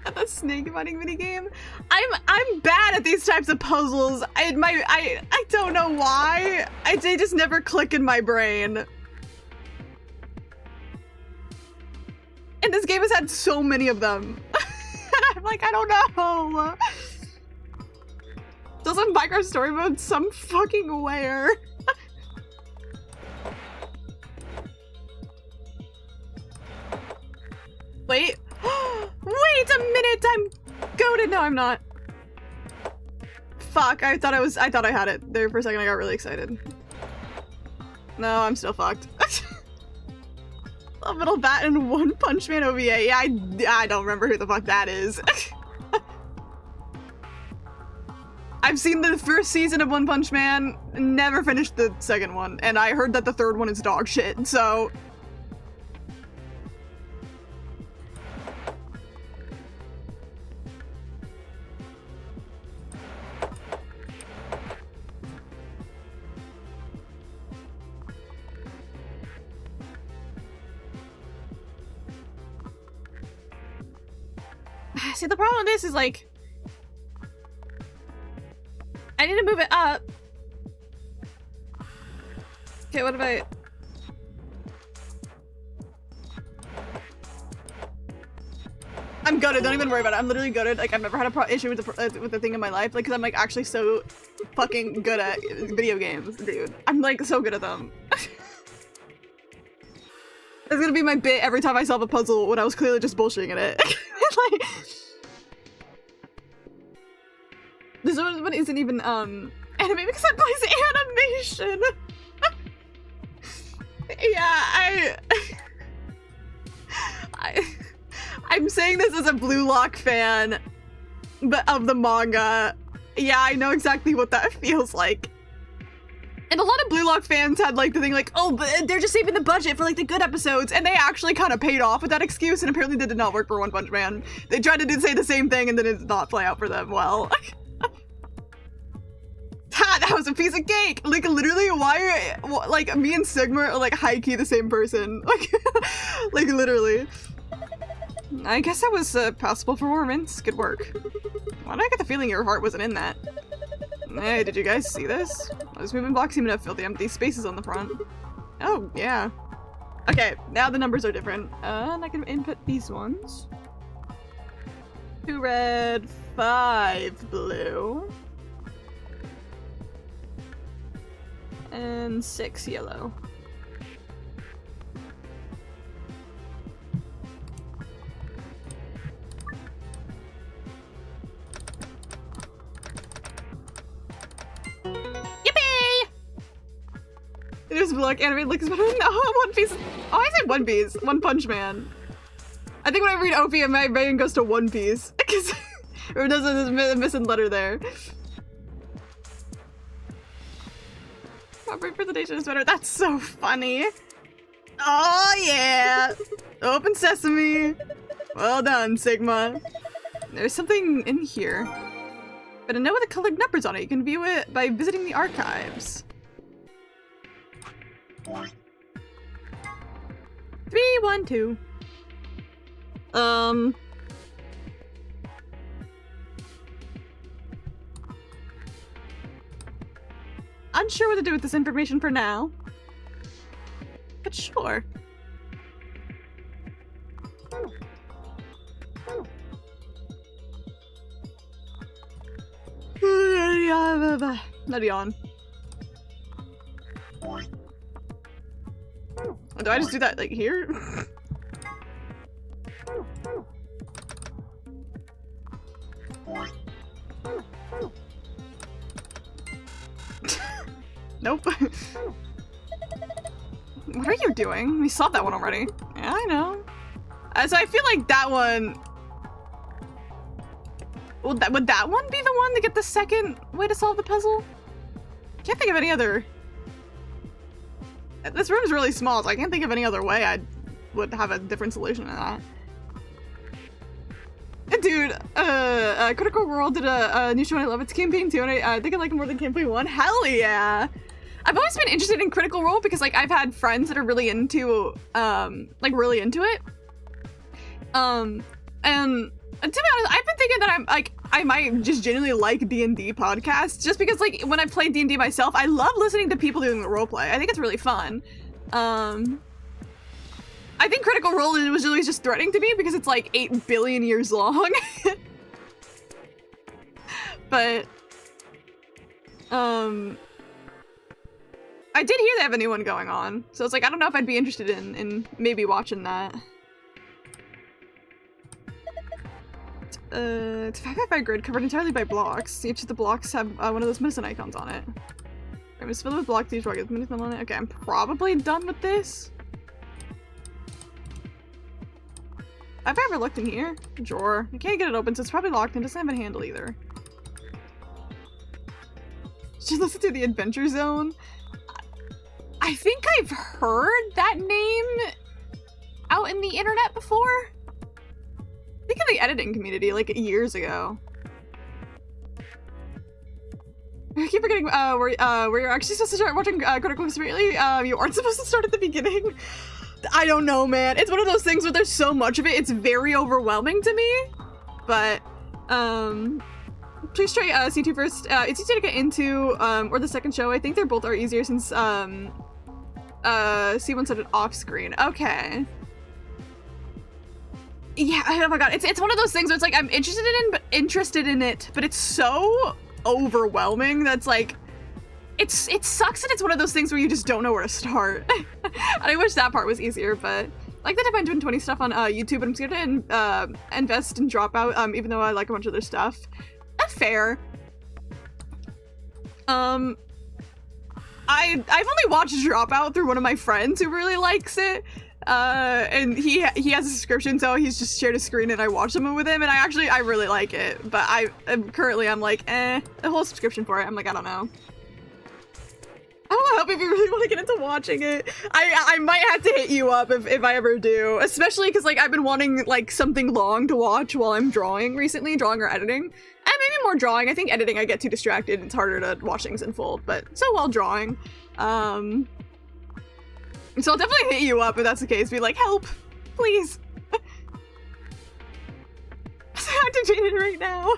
[SPEAKER 1] The snake fighting minigame. I'm bad at these types of puzzles. I don't know why. They just never click in my brain. And this game has had so many of them. And I'm like, I don't know. Doesn't Minecraft story mode some fucking where? Wait. Wait a minute, I'm goated. No, I'm not. Fuck, I thought I had it. There for a second I got really excited. No, I'm still fucked. A little bat and One Punch Man OVA. Yeah, I don't remember who the fuck that is. I've seen the first season of One Punch Man, never finished the second one, and I heard that the third one is dog shit, so... See, the problem with this is, like... I need to move it up. Okay, what if I... I'm gutted, don't even worry about it. I'm literally gutted. Like, I've never had a issue with the thing in my life. Like, because I'm, like, actually so fucking good at video games, dude. I'm, like, so good at them. It's gonna be my bit every time I solve a puzzle when I was clearly just bullshitting at it. Like... This one isn't even, anime because it plays animation! Yeah, I'm saying this as a Blue Lock fan, but of the manga. Yeah, I know exactly what that feels like. And a lot of Blue Lock fans had, like, the thing like, oh, but they're just saving the budget for, like, the good episodes, and they actually kind of paid off with that excuse, and apparently that did not work for One Punch Man. They tried to say the same thing, and then it did not play out for them well. Ha! That was a piece of cake! Like, literally, like, me and Sigma are, like, high-key the same person. Like, like, literally. I guess that was, passable performance. Good work. Why did I get the feeling your heart wasn't in that? Hey, did you guys see this? Those moving blocks seem to fill the empty spaces on the front. Oh, yeah. Okay, now the numbers are different. And I can input these ones. 2 red, 5 blue. And 6 yellow. Yippee! There's Block anime looks better than One Piece. Oh, I said One Piece. One Punch Man. I think when I read Opie, my brain goes to One Piece. Because there's a missing letter there. Corporate presentation is better. That's so funny. Oh yeah! Open sesame. Well done, Sigma. There's something in here. But I know with the colored numbers on it. You can view it by visiting the archives. 3, 1, 2. Unsure what to do with this information for now. But sure. Not yawn. Do I just do that like here? Nope. What are you doing? We solved that one already. Yeah, I know. So I feel like that one... Would that one be the one to get the second way to solve the puzzle? Can't think of any other This room is really small, so I can't think of any other way I would have a different solution to that. Dude, Critical Role did a new show and I love its campaign too, and I think I like it more than Campaign 1. Hell yeah! I've always been interested in Critical Role because, like, I've had friends that are really into, really into it. And to be honest, I've been thinking that I might just genuinely like D&D podcasts, just because, like, when I played D&D myself, I love listening to people doing the roleplay. I think it's really fun. I think Critical Role was always just threatening to me because it's like 8 billion years long. But, I did hear they have a new one going on, so it's like, I don't know if I'd be interested in maybe watching that. It's a 5x5 grid covered entirely by blocks. Each of the blocks have one of those medicine icons on it. I'm just filled with blocks, each block has medicine on it. Okay, I'm probably done with this. Have I ever looked in here? Drawer. I can't get it open, so it's probably locked and doesn't have a handle either. Just listen to the Adventure Zone. I think I've heard that name out in the internet before. I think in the editing community, like, years ago. I keep forgetting where you're actually supposed to start watching Critical immediately. You aren't supposed to start at the beginning. I don't know, man. It's one of those things where there's so much of it, it's very overwhelming to me. But, please try C2 first. It's easy to get into, or the second show. I think they both are easier since, C1 said it off screen. Okay. Yeah, oh my god, it's one of those things where it's like I'm interested in it, but it's so overwhelming that's like it sucks that it's one of those things where you just don't know where to start. And I wish that part was easier, but like that I've been doing stuff on YouTube, and I'm scared to invest in Dropout, even though I like a bunch of their stuff. That's fair. I've only watched Dropout through one of my friends who really likes it. And he has a subscription, so he's just shared a screen and I watch them with him, and I really like it, but I'm like, the whole subscription for it, I'm like, I don't know. I don't know if you really want to get into watching it. I might have to hit you up if I ever do, especially because, like, I've been wanting, like, something long to watch while I'm drawing recently, drawing or editing. And maybe more drawing. I think editing I get too distracted, it's harder to watch things in full, but so while drawing. So I'll definitely hit you up if that's the case. Be like, help, please. I'm activated right now.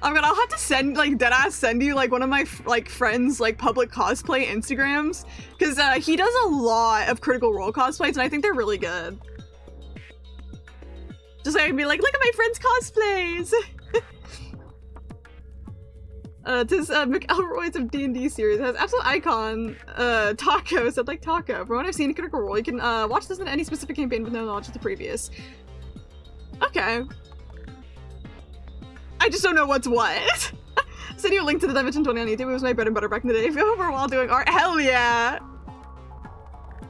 [SPEAKER 1] I'll have to send, like, deadass send you, like, one of my, like, friends, like, public cosplay Instagrams. Because, he does a lot of Critical Role cosplays, and I think they're really good. Just like, I'd be like, look at my friend's cosplays! This McElroy's of D&D series has absolute icon, Taco, said like Taco. From what I've seen in Critical Role, you can watch this in any specific campaign with no knowledge of the previous. Okay. I just don't know what's what. Send you a link to the Dimension 20 on YouTube. It was my bread and butter back in the day. If you ever while doing art, hell yeah!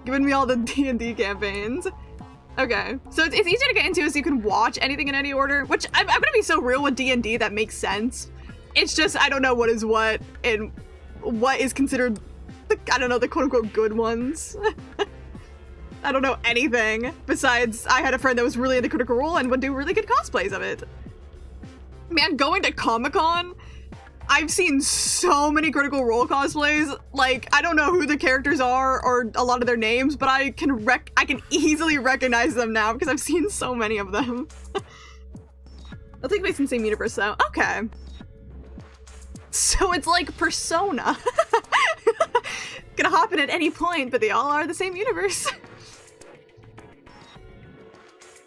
[SPEAKER 1] Giving me all the D&D campaigns. Okay, so it's easy to get into, so you can watch anything in any order, which I'm gonna be so real with D&D that makes sense. It's just, I don't know what is what, and what is considered, I don't know, the quote-unquote good ones. I don't know anything, besides I had a friend that was really into Critical Role and would do really good cosplays of it. Man, going to Comic-Con, I've seen so many Critical Role cosplays. Like, I don't know who the characters are or a lot of their names, but I can easily recognize them now because I've seen so many of them. They'll take place in the same universe though. Okay. So it's like Persona. Gonna hop in at any point, but they all are the same universe.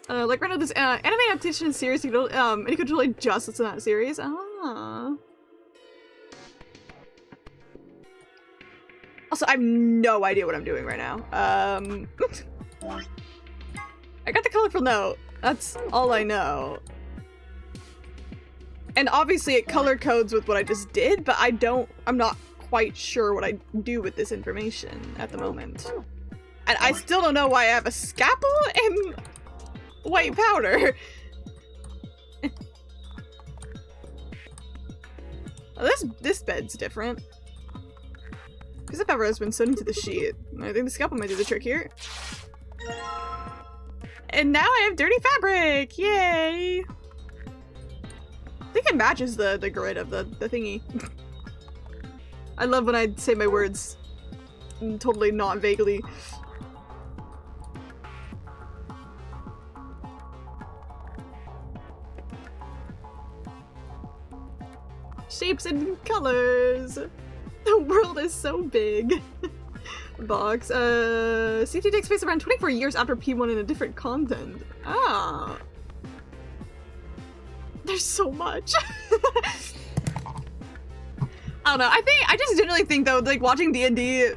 [SPEAKER 1] Like right now, this anime adaptation series, and you could totally just listen to that series. Ah. Also, I have no idea what I'm doing right now. I got the colorful note. That's all I know. And obviously it color codes with what I just did, but I'm not quite sure what I do with this information at the moment. And I still don't know why I have a scalpel and white powder. Oh, this bed's different. Piece of fabric has been sewn into the sheet. I think the scalpel might do the trick here. And now I have dirty fabric! Yay! I think it matches the grid of the thingy. I love when I say my words totally not vaguely. Shapes and colors! The world is so big. Box. CT takes place around 24 years after P1 in a different content. Ah. There's so much. I don't know. I just generally think though, like watching D&D,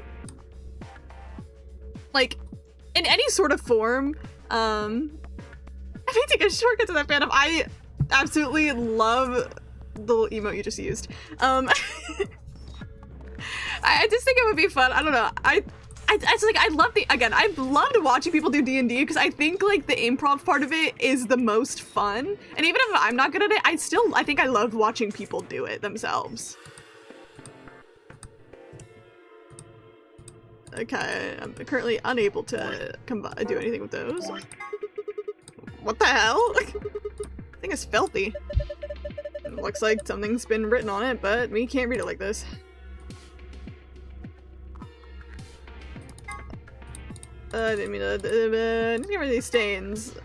[SPEAKER 1] like in any sort of form, I may take a shortcut to that fandom. I absolutely love the little emote you just used. I just think it would be fun. I don't know. I just like, I love I've loved watching people do D&D because I think like the improv part of it is the most fun. And even if I'm not good at it, I think I love watching people do it themselves. Okay, I'm currently unable to do anything with those. What the hell? This thing is filthy. It looks like something's been written on it, but we can't read it like this. I didn't mean to get rid of these stains.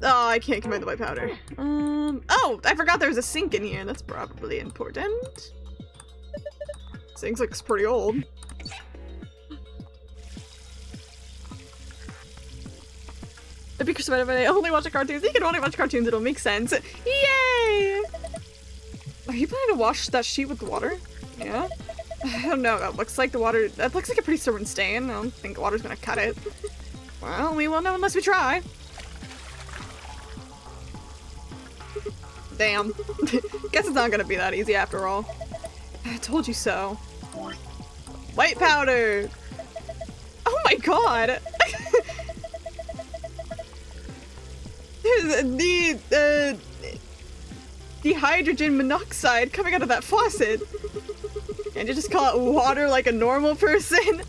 [SPEAKER 1] Oh, I can't combine the white powder. Oh, I forgot there's a sink in here. That's probably important. Sink looks pretty old. Because whenever I only watch cartoons, you can only watch cartoons, it'll make sense. Yay! Are you planning to wash that sheet with the water? Yeah? I don't know, that looks like the water, that looks like a pretty stubborn stain. I don't think the water's gonna cut it. Well, we won't know unless we try. Damn. Guess it's not gonna be that easy after all. I told you so. White powder! Oh my god! The hydrogen monoxide coming out of that faucet. And you just call it water like a normal person.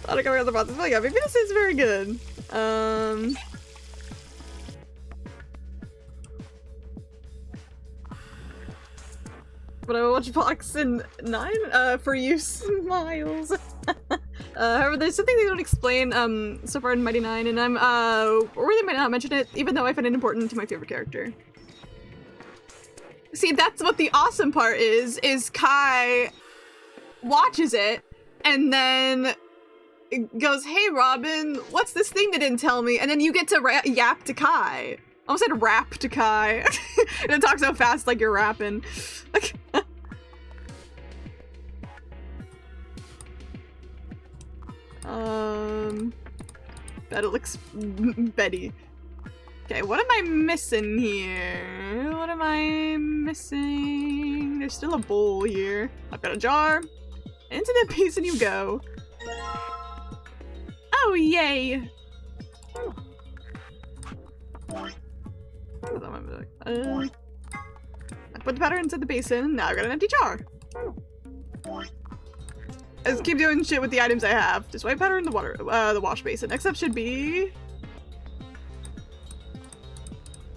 [SPEAKER 1] Water coming out of the faucet. Oh yeah, maybe this is very good. But I will watch Box in 9 for you smiles. However, there's something they don't explain so far in Mighty 9, and I'm or they might not mention it, even though I find it important to my favorite character. See, that's what the awesome part is Kai watches it, and then it goes, hey Robin, what's this thing they didn't tell me? And then you get to yap to Kai. I almost said rap to Kai. And it talks so fast like you're rapping. That looks Betty. Okay, what am I missing here? What am I missing? There's still a bowl here. I've got a jar. Into the basin you go. Oh, yay! I put the powder inside the basin. Now I've got an empty jar. I just keep doing shit with the items I have. Just white powder in the water, the wash basin. Next up should be...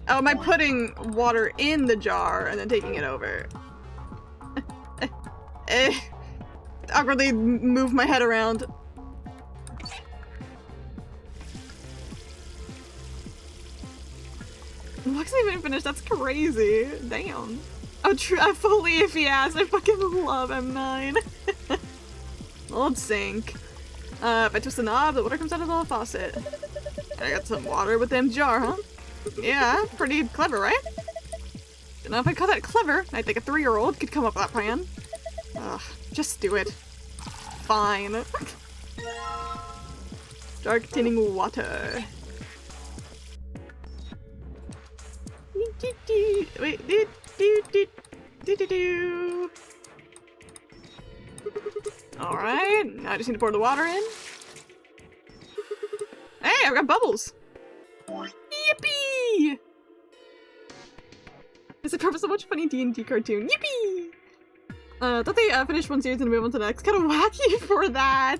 [SPEAKER 1] Oh, am I putting water in the jar and then taking it over? Awkwardly move my head around. Looks not even finished. That's crazy. Damn. Oh, fully if he asks. I fucking love M9. Old sink. If I twist the knob, the water comes out of the faucet. I got some water with the empty jar, huh? Yeah, pretty clever, right? Don't know if I'd call that clever. I think a 3-year-old could come up with that plan. Ugh, just do it. Fine. Jar containing water. Wait, Alright, now I just need to pour the water in. Hey, I've got bubbles! Yippee! It's a purpose of watch funny D&D cartoon. Yippee! Thought they finished one series and move on to the next. Kind of wacky for that.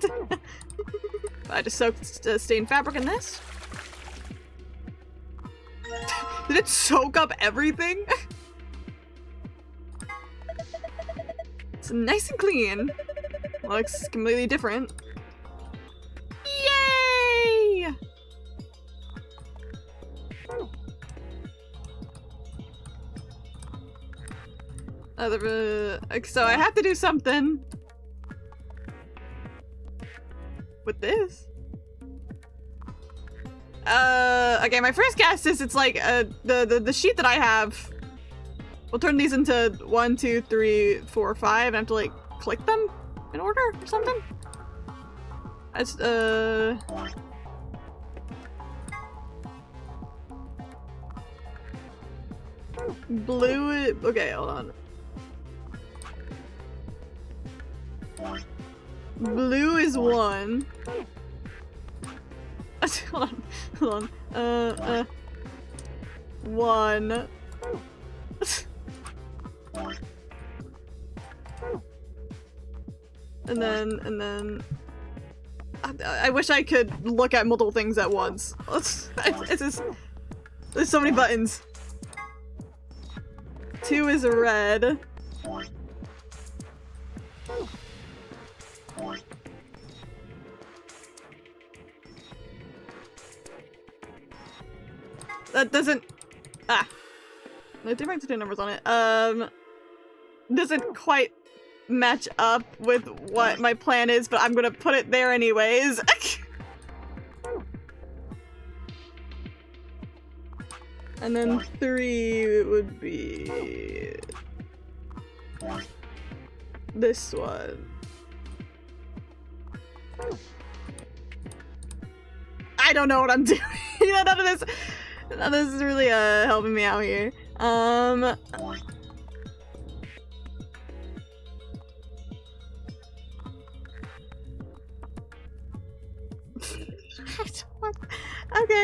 [SPEAKER 1] I just soaked stained fabric in this. Did it soak up everything? It's nice and clean. Looks completely different. Yay! So I have to do something with this. Okay, my first guess is it's like the sheet that I have. We'll turn these into 1, 2, 3, 4, 5, and I have to like click them in order or something. That's blue. Okay, hold on. Blue is 1. Hold on. 1. And then I wish I could look at multiple things at once. It's just, there's so many buttons. 2 is red. That doesn't... No, there might be 2 numbers on it. Doesn't quite match up with what my plan is, but I'm gonna put it there anyways. And then 3 would be... this one. I don't know what I'm doing. None of this is really helping me out here. Okay,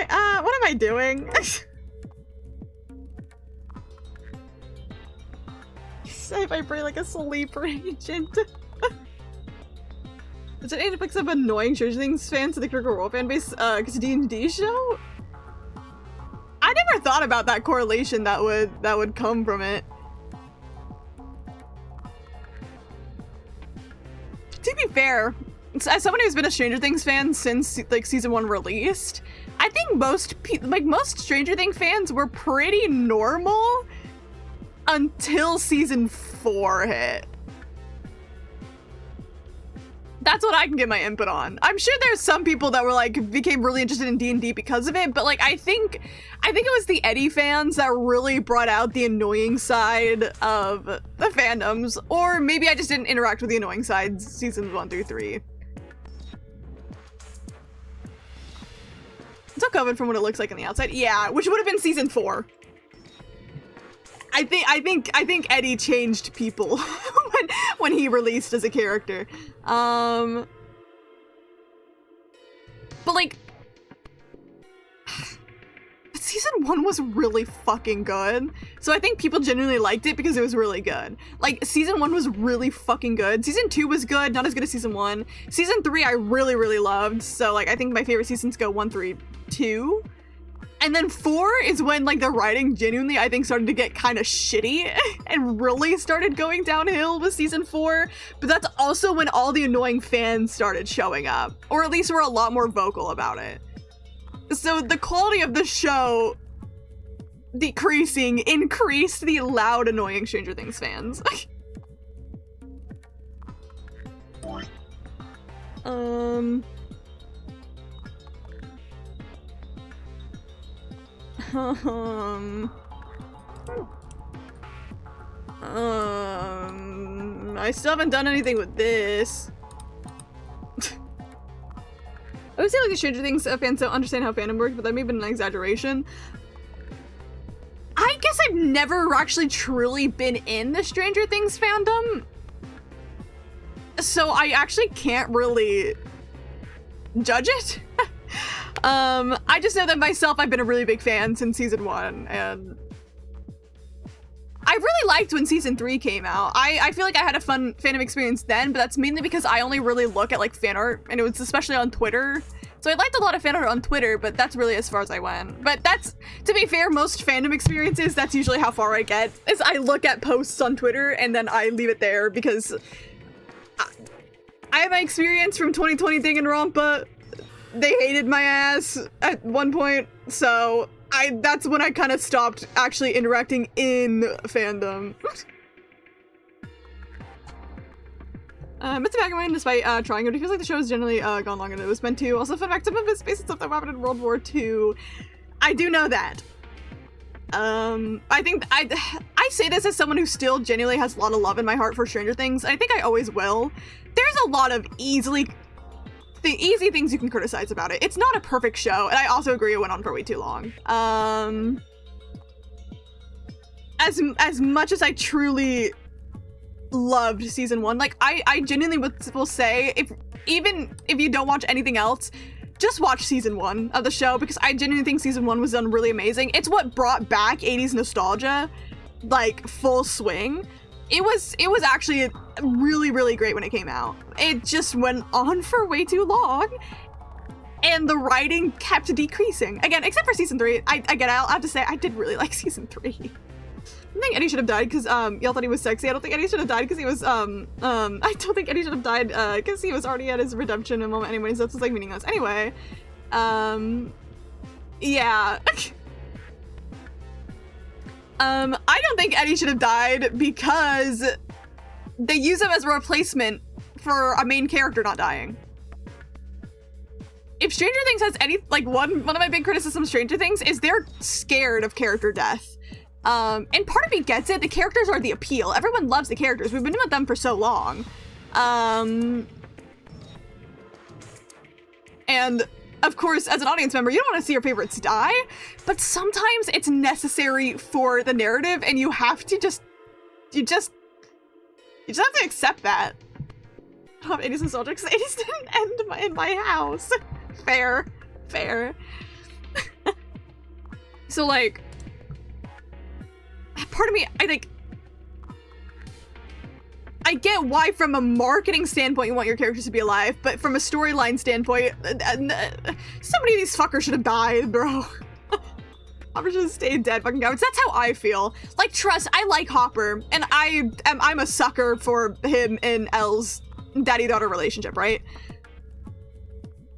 [SPEAKER 1] what am I doing? Say if I bring like a sleeper agent. Is it an influx of annoying Stranger Things fans to the Critical Role fan base? Cause D&D show? I never thought about that correlation that would come from it. To be fair, as someone who's been a Stranger Things fan since like season 1 released, I think most Stranger Things fans were pretty normal until season 4 hit. That's what I can get my input on. I'm sure there's some people that were like became really interested in D&D because of it, but like I think it was the Eddie fans that really brought out the annoying side of the fandoms, or maybe I just didn't interact with the annoying sides seasons 1 through 3. It's all covered from what it looks like on the outside. Yeah, which would have been season 4. I think Eddie changed people when he released as a character. But like season 1 was really fucking good. So I think people genuinely liked it because it was really good. Like season 1 was really fucking good. Season 2 was good, not as good as season 1. Season 3 I really, really loved. So like I think my favorite seasons go 1, 3, 2. And then 4 is when like the writing genuinely I think started to get kind of shitty and really started going downhill with season 4. But that's also when all the annoying fans started showing up, or at least were a lot more vocal about it. So the quality of the show decreasing increased the loud annoying Stranger Things fans. I still haven't done anything with this. I would say like the Stranger Things fans don't understand how fandom works, but that may have been an exaggeration. I guess I've never actually truly been in the Stranger Things fandom, so I actually can't really judge it. I just know that myself, I've been a really big fan since season 1, and I really liked when season 3 came out. I feel like I had a fun fandom experience then, but that's mainly because I only really look at like fan art, and it was especially on Twitter. So I liked a lot of fan art on Twitter, but that's really as far as I went. But that's, to be fair, most fandom experiences, that's usually how far I get, is I look at posts on Twitter and then I leave it there because I have my experience from 2020 Danganronpa. They hated my ass at one point, so that's when I kind of stopped actually interacting in fandom. It's a Backman despite trying it. It feels like the show has generally gone longer than it was meant to. Also, fun fact, some of his basic stuff that happened in World War II. I do know that. I think I say this as someone who still genuinely has a lot of love in my heart for Stranger Things. I think I always will. There's a lot of easy things you can criticize about it. It's not a perfect show, and I also agree it went on for way too long. As much as I truly loved season 1, like I genuinely will say, even if you don't watch anything else, just watch season 1 of the show, because I genuinely think season 1 was done really amazing. It's what brought back 80s nostalgia, like, full swing. It was actually really, really great when it came out. It just went on for way too long, and the writing kept decreasing. Again, except for season 3. I'll have to say, I did really like season 3. I think Eddie should have died because y'all thought he was sexy. I don't think Eddie should have died because he was I don't think Eddie should have died because he was already at his redemption in a moment anyway, so this was like meaningless. Anyway, yeah. I don't think Eddie should have died because they use him as a replacement for a main character not dying. If Stranger Things has any, like, one of my big criticisms of Stranger Things is they're scared of character death. And part of me gets it. The characters are the appeal. Everyone loves the characters. We've been with them for so long. And of course, as an audience member, you don't want to see your favorites die, but sometimes it's necessary for the narrative, and you have to you just have to accept that. I don't have 80s nostalgia because 80s didn't end in my house. Fair. So, like, part of me, I get why from a marketing standpoint you want your characters to be alive, but from a storyline standpoint, somebody of these fuckers should have died, bro. Hopper should have stayed dead, fucking cowards. That's how I feel. Like, trust, I like Hopper, and I'm a sucker for him and Elle's daddy-daughter relationship, right?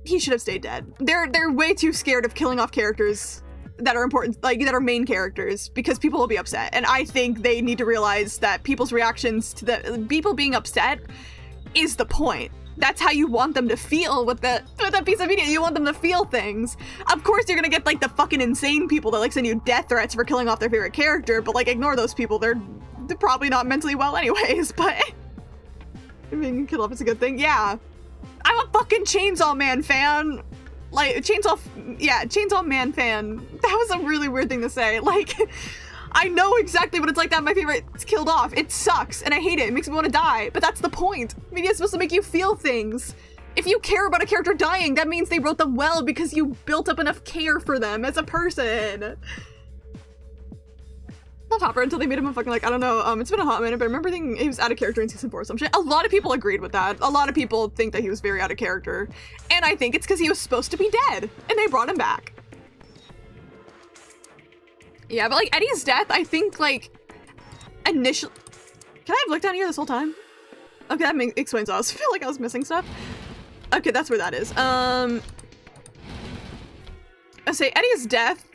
[SPEAKER 1] He should have stayed dead. They're way too scared of killing off characters that are important, like, that are main characters, because people will be upset. And I think they need to realize that people's reactions to the people being upset is the point. That's how you want them to feel with that piece of media. You want them to feel things. Of course, you're gonna get, like, the fucking insane people that, like, send you death threats for killing off their favorite character, but, like, ignore those people. They're probably not mentally well anyways, but being killed off is a good thing. Yeah. I'm a fucking Chainsaw Man fan. Like, Chainsaw Man fan. That was a really weird thing to say. Like, I know exactly what it's like to have my favorites killed off. It sucks, and I hate it. It makes me want to die, but that's the point. Media is supposed to make you feel things. If you care about a character dying, that means they wrote them well because you built up enough care for them as a person. Love Hopper until they made him a fucking, like, I don't know, it's been a hot minute, but I remember thinking he was out of character in season 4 or some shit. A lot of people agreed with that. A lot of people think that he was very out of character. And I think it's because he was supposed to be dead, and they brought him back. Yeah, but, like, Eddie's death, I think, like, initially... Can I have looked down here this whole time? Okay, that explains all. I feel like I was missing stuff. Okay, that's where that is. I say Eddie's death,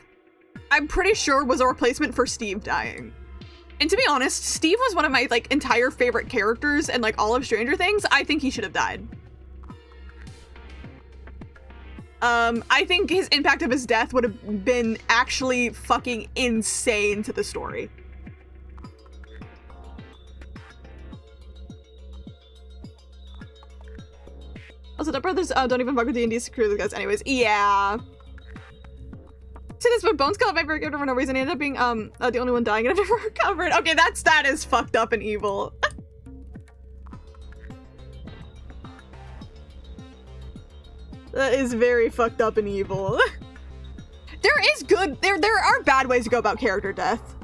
[SPEAKER 1] I'm pretty sure was a replacement for Steve dying. And to be honest, Steve was one of my, like, entire favorite characters in, like, all of Stranger Things. I think he should have died. I think his impact of his death would have been actually fucking insane to the story. Also, the brothers don't even fuck with D&D screw those guys anyways. Yeah. See this, but Bones killed my favorite character for no reason. He ended up being the only one dying and I've never recovered. Okay, that is fucked up and evil. That is very fucked up and evil. There are bad ways to go about character death.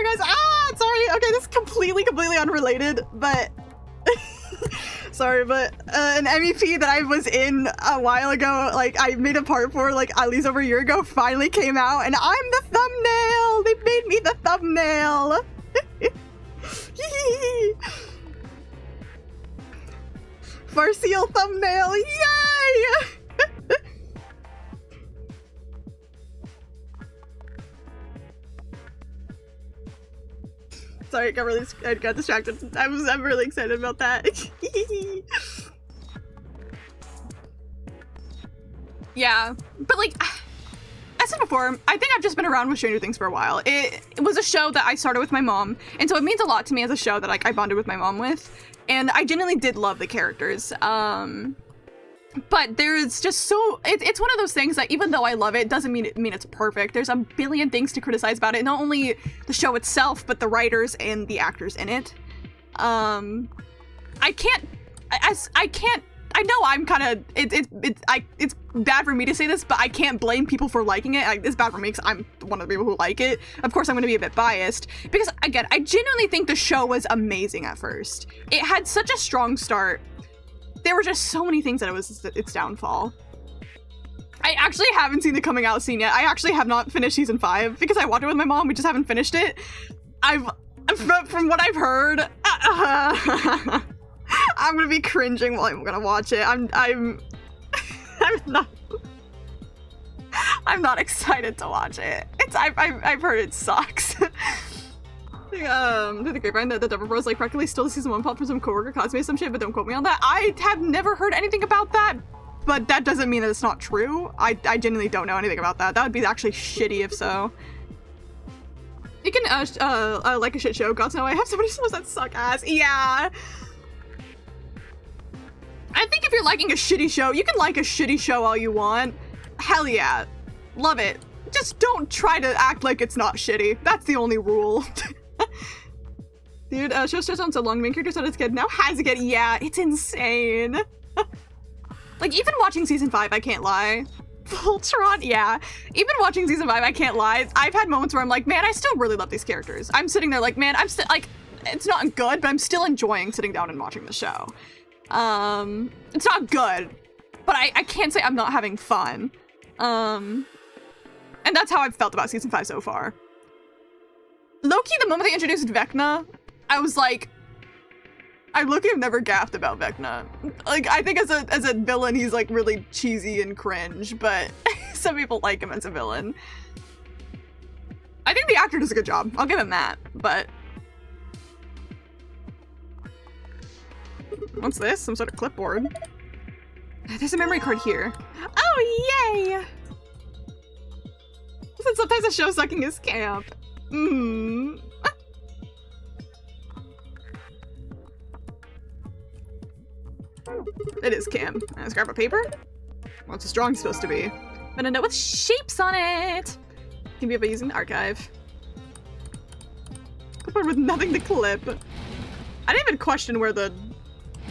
[SPEAKER 1] sorry guys. Sorry. Okay, this is completely unrelated, but sorry, but an MEP that I was in a while ago, like I made a part for like at least over a year ago, finally came out, and I'm the thumbnail. They made me the thumbnail. Farseal thumbnail, yay! Sorry, I got distracted. I'm really excited about that. Yeah, but like, I said before, I think I've just been around with Stranger Things for a while. It was a show that I started with my mom, and so it means a lot to me as a show that like I bonded with my mom with, and I genuinely did love the characters. But there's just so it's one of those things that even though I love it, doesn't mean it's perfect. There's a billion things to criticize about it. Not only the show itself, but the writers and the actors in it. I know I'm kind of it's bad for me to say this, but I can't blame people for liking it. It's bad for me because I'm one of the people who like it. Of course, I'm going to be a bit biased because again, I genuinely think the show was amazing at first. It had such a strong start. There were just so many things that it was its downfall. I actually haven't seen the coming out scene yet. I actually have not finished season 5 because I watched it with my mom. We just haven't finished it. From what I've heard, I'm gonna be cringing while I'm gonna watch it. I'm not excited to watch it. I've heard it sucks. Through the grapevine that the Duffer Bros like practically stole the season 1 plot from some coworker caused me some shit, but don't quote me on that. I have never heard anything about that, but that doesn't mean that it's not true. I genuinely don't know anything about that. That would be actually shitty if so. You can like a shit show. Gods know I have so many shows that suck ass. Yeah. I think if you're liking a shitty show, you can like a shitty show all you want. Hell yeah. Love it. Just don't try to act like it's not shitty. That's the only rule. Dude, show starts on so long. Main character said it's good. Now has it get? Yeah, it's insane. Like, even watching season 5, I can't lie. Voltron, yeah. Even watching season 5, I can't lie. I've had moments where I'm like, man, I still really love these characters. I'm sitting there like, man, I'm still, like, it's not good, but I'm still enjoying sitting down and watching the show. It's not good, but I can't say I'm not having fun. And that's how I've felt about season 5 so far. Low-key, the moment they introduced Vecna, I was like, I low-key have never gaffed about Vecna. Like, I think as a villain, he's like really cheesy and cringe, but some people like him as a villain. I think the actor does a good job. I'll give him that, but... What's this? Some sort of clipboard. There's a memory card here. Oh, yay! Sometimes a show sucking is camp. It is camp. Let's grab a paper. What's a strong supposed to be? And a note with shapes on it. Can be by using the archive. Clipboard with nothing to clip. I didn't even question where the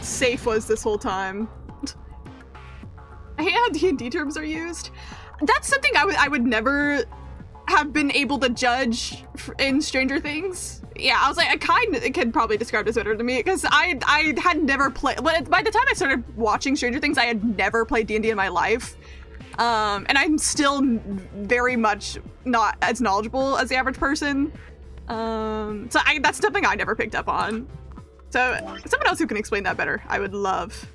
[SPEAKER 1] safe was this whole time. I hate how D&D terms are used. That's something I would never have been able to judge in Stranger Things. Yeah, I was like, it could probably describe this better to me because I had never played. By the time I started watching Stranger Things, I had never played D&D in my life, and I'm still very much not as knowledgeable as the average person. So that's something I never picked up on. So someone else who can explain that better, I would love.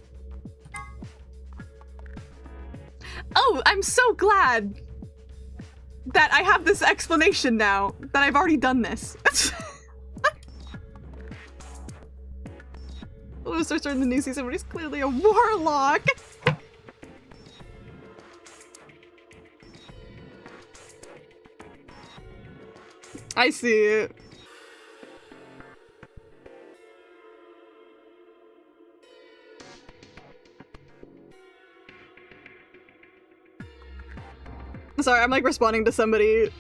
[SPEAKER 1] Oh, I'm so glad that I have this explanation now, that I've already done this. We'll start starting the new season, but he's clearly a warlock. I see it. Sorry, I'm like responding to somebody.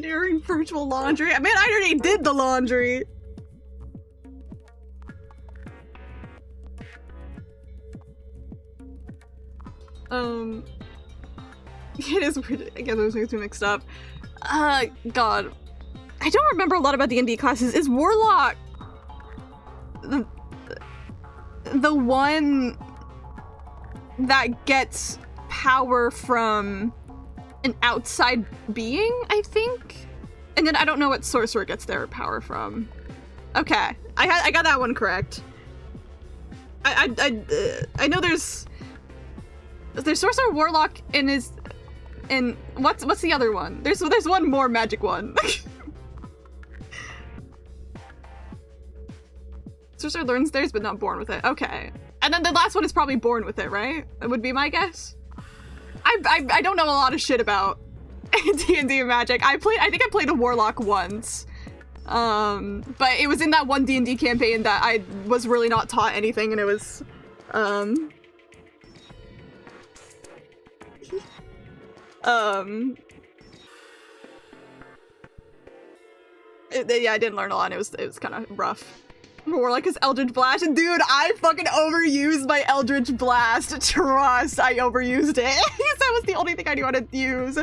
[SPEAKER 1] During virtual laundry. I mean, I already did the laundry. It is weird. I guess those things are mixed up. God. I don't remember a lot about D&D classes. Is Warlock the one that gets power from an outside being, I think? And then I don't know what sorcerer gets their power from. Okay. I got that one correct. I know there's sorcerer, warlock, and what's the other one? There's one more magic one. Sorcerer learns theirs but not born with it. Okay. And then the last one is probably born with it, right? That would be my guess. I don't know a lot of shit about D&D and magic. I think I played a warlock once. But it was in that one D&D campaign that I was really not taught anything, and it was yeah, I didn't learn a lot. It was kind of rough. Warlock is Eldritch Blast, and dude, I fucking overused my Eldritch Blast. Trust, I overused it. That was the only thing I knew how to use.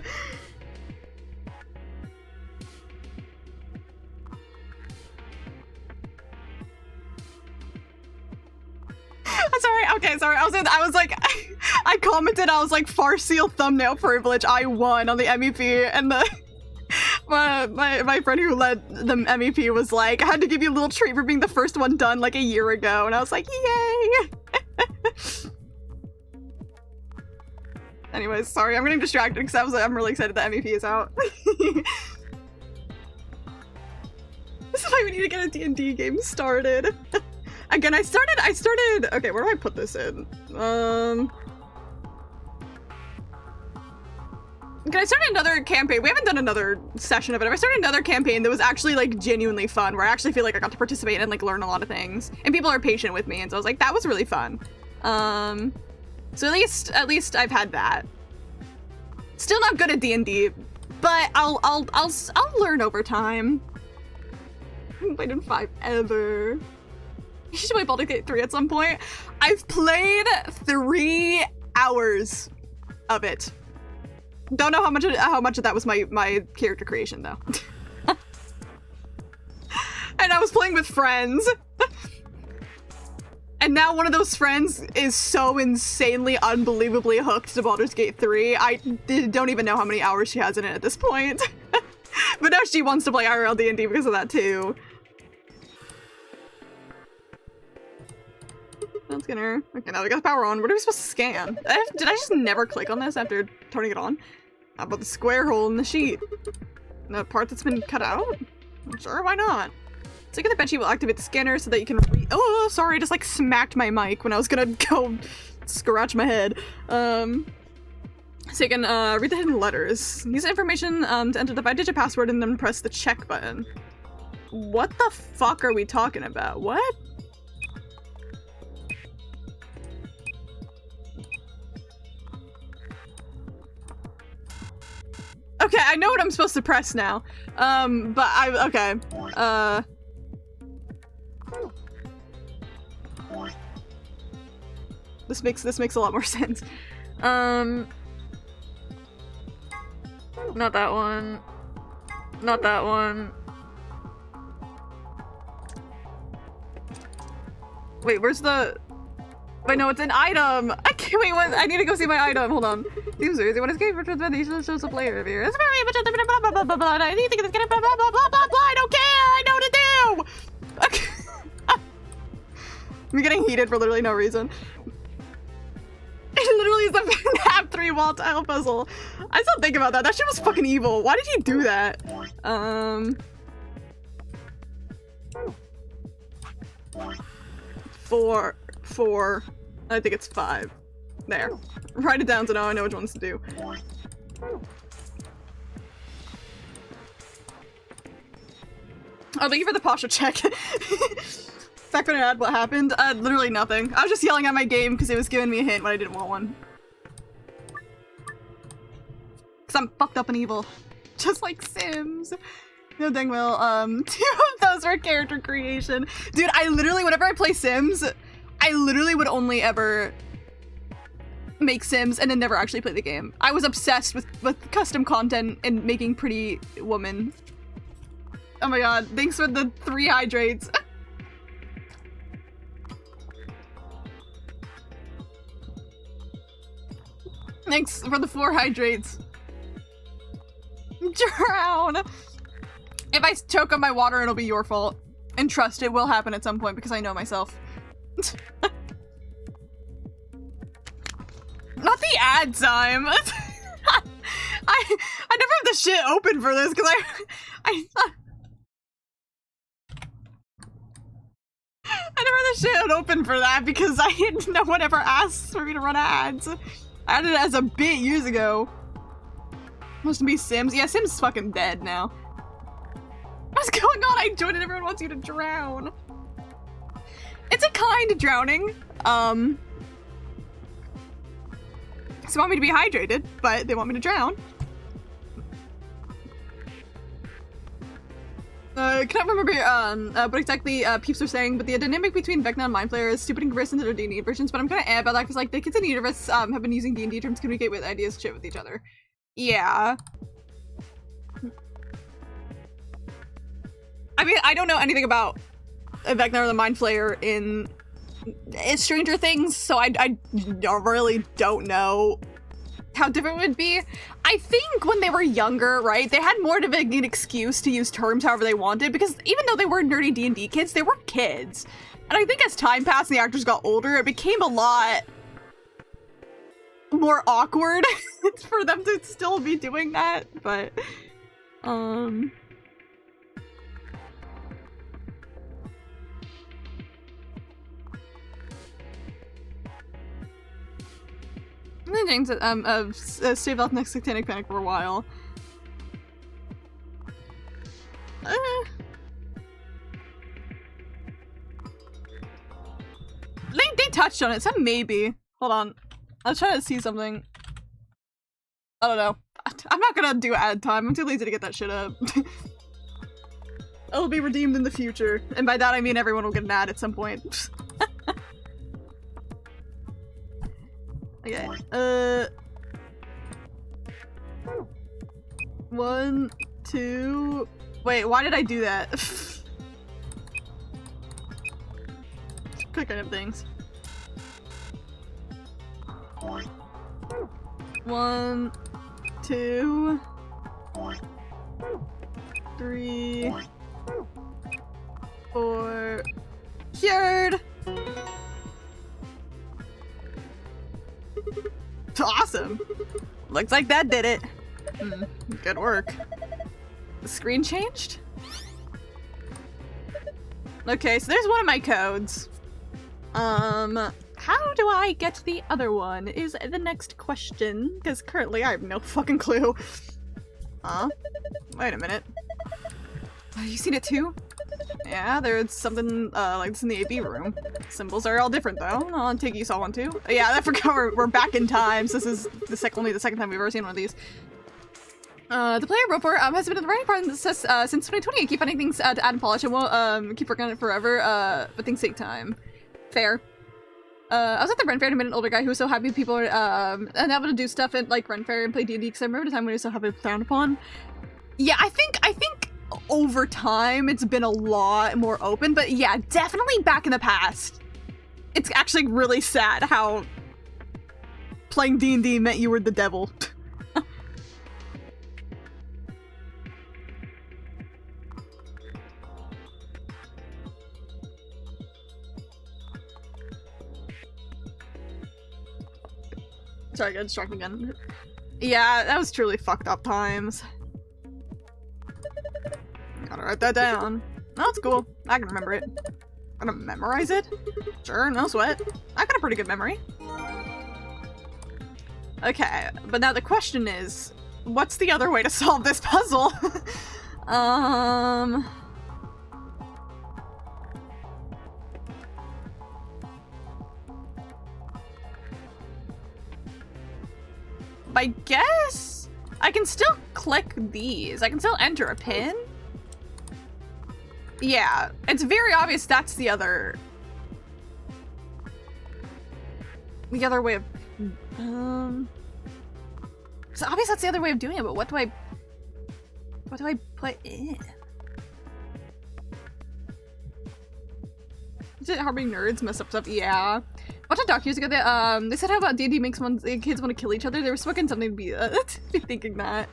[SPEAKER 1] Sorry, okay, sorry. I was like, I commented, I was like, Farseal thumbnail privilege, I won on the MEP, and my friend who led the MEP was like, I had to give you a little treat for being the first one done like a year ago, and I was like, yay! Anyways, sorry, I'm getting distracted because I'm really excited that MEP is out. This is why we need to get a D&D game started. Again, I started, okay, where do I put this in? Can I start another campaign? We haven't done another session of it. I started another campaign that was actually like genuinely fun, where I actually feel like I got to participate and like learn a lot of things. And people are patient with me, and so I was like, that was really fun. So at least I've had that. Still not good at D&D, but I'll learn over time. I haven't played in 5 ever. You should play Baldur's Gate 3 at some point. I've played 3 hours of it. Don't know how much of that was my character creation though. And I was playing with friends. And now one of those friends is so insanely, unbelievably hooked to Baldur's Gate 3. I don't even know how many hours she has in it at this point. But now she wants to play IRL D&D because of that too. That's gonna... Okay, now we got the power on. What are we supposed to scan? Did I just never click on this after turning it on? How about the square hole in the sheet? The part that's been cut out? Sure, why not? So you get the bedsheet will activate the scanner so that you can oh, sorry, I just like smacked my mic when I was gonna go scratch my head. So you can read the hidden letters. Use the information to enter the 5-digit password and then press the check button. What the fuck are we talking about? What? Okay, I know what I'm supposed to press now. But okay. This makes a lot more sense. Not that one. Not that one. Wait, where's the... Wait, no, it's an item! I can't wait, what? I need to go see my item, hold on. Users, what is game for transmission shows a player of here. It's very much blah blah blah blah blah. I need to get this blah blah blah blah blah blah. I don't care! I know what to do! Okay. I'm getting heated for literally no reason. It literally is a nap 3 wall tile puzzle. I still think about that. That shit was fucking evil. Why did he do that? 4. I think it's 5. There. Write it down so now I know which ones to do. Oh, thank you for the posture check. Back when I had what happened? Literally nothing. I was just yelling at my game because it was giving me a hint when I didn't want one. Because I'm fucked up and evil. Just like Sims. No dang well. 2 of those were character creation. Dude, I literally, whenever I play Sims, I literally would only ever make Sims and then never actually play the game. I was obsessed with custom content and making pretty woman. Oh my god, thanks for the 3 hydrates. Thanks for the 4 hydrates. Drown! If I choke on my water, it'll be your fault. And trust, it will happen at some point because I know myself. Not the ad time! I never have the shit open for this because I never had the shit open for that because no one ever asks for me to run ads. I had it as a bit years ago. Must be Sims. Yeah, Sims is fucking dead now. What's going on? I joined and everyone wants you to drown. It's a kind of drowning. They want me to be hydrated, but they want me to drown. Can't remember what exactly peeps are saying, but the dynamic between Vecna and Mindflayer is stupid in comparison to their D&D versions, but I'm kind of about that because like the kids in the universe have been using D&D terms to communicate with ideas and shit with each other. Yeah. I mean, I don't know anything about Vecna or the Mindflayer in Stranger Things, so I really don't know how different it would be. I think when they were younger, right, they had more of an excuse to use terms however they wanted, because even though they were nerdy D&D kids, they were kids. And I think as time passed and the actors got older, it became a lot more awkward for them to still be doing that, but, And then James stayed off next Satanic Panic for a while. They touched on it, so maybe. Hold on. I was trying to see something. I don't know. I'm not gonna do ad time. I'm too lazy to get that shit up. It'll be redeemed in the future. And by that I mean everyone will get an ad at some point. Okay, 1, 2... Wait, why did I do that? Clicking up things. 1, 2... 3... 4... Cured! Awesome! Looks like that did it. Good work. The screen changed? Okay, so there's one of my codes. How do I get the other one is the next question, because currently I have no fucking clue. Huh? Wait a minute. You seen it too? Yeah, there's something like this in the AB room. Symbols are all different though. Oh, Tiggy saw one too. Yeah, I forgot we're back in time, so this is only the second time we've ever seen one of these. The player Roper has been in the writing process since 2020. I keep finding things to add and polish. I won't keep working on it forever, but things take time. Fair. I was at the Ren Fair and met an older guy who was so happy people are able to do stuff at like Ren Fair and play D&D, because I remember the time when he was so happy frowned upon. Yeah, I think over time it's been a lot more open, but yeah, definitely back in the past. It's actually really sad how playing D&D meant you were the devil. Sorry, I got distracted again. Yeah, that was truly fucked up times. Gotta write that down. No, it's cool. I can remember it. Gonna memorize it? Sure, no sweat. I got a pretty good memory. Okay, but now the question is, what's the other way to solve this puzzle? I guess I can still click these. I can still enter a pin. Yeah, it's very obvious that's the other way of, it's obvious that's the other way of doing it, but what do I put in? Did Harboring Nerds mess up stuff? Yeah. Watch a doc years ago that they said how about D&D makes kids want to kill each other. They were smoking something to be thinking that.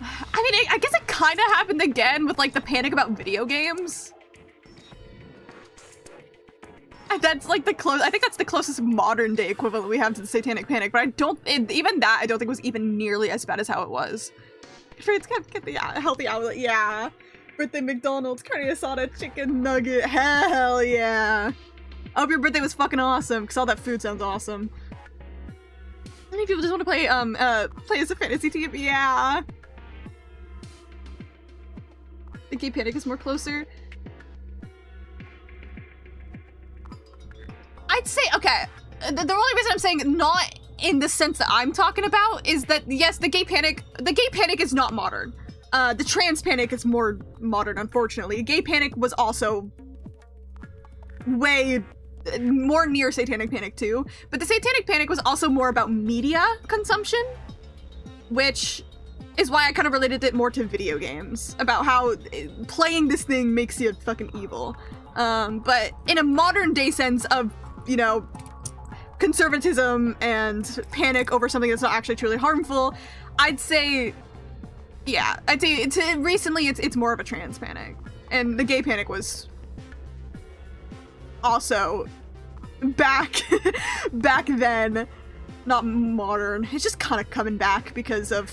[SPEAKER 1] I mean, I guess it kind of happened again with like the panic about video games. And that's like I think that's the closest modern day equivalent we have to the Satanic Panic, but even that I don't think was even nearly as bad as how it was. Friends get the healthy outlet, yeah. Birthday McDonald's, carne asada, chicken nugget, hell yeah. I hope your birthday was fucking awesome, because all that food sounds awesome. Many people just want to play as a fantasy team, yeah. The Gay Panic is more closer. I'd say, okay, the only reason I'm saying not in the sense that I'm talking about is that, yes, the Gay Panic is not modern. The Trans Panic is more modern, unfortunately. Gay Panic was also way more near Satanic Panic too, but the Satanic Panic was also more about media consumption, which is why I kind of related it more to video games, about how playing this thing makes you fucking evil. But in a modern day sense of, you know, conservatism and panic over something that's not actually truly harmful, I'd say, yeah, I'd say recently it's more of a trans panic. And the Gay Panic was also back then, not modern. It's just kind of coming back because of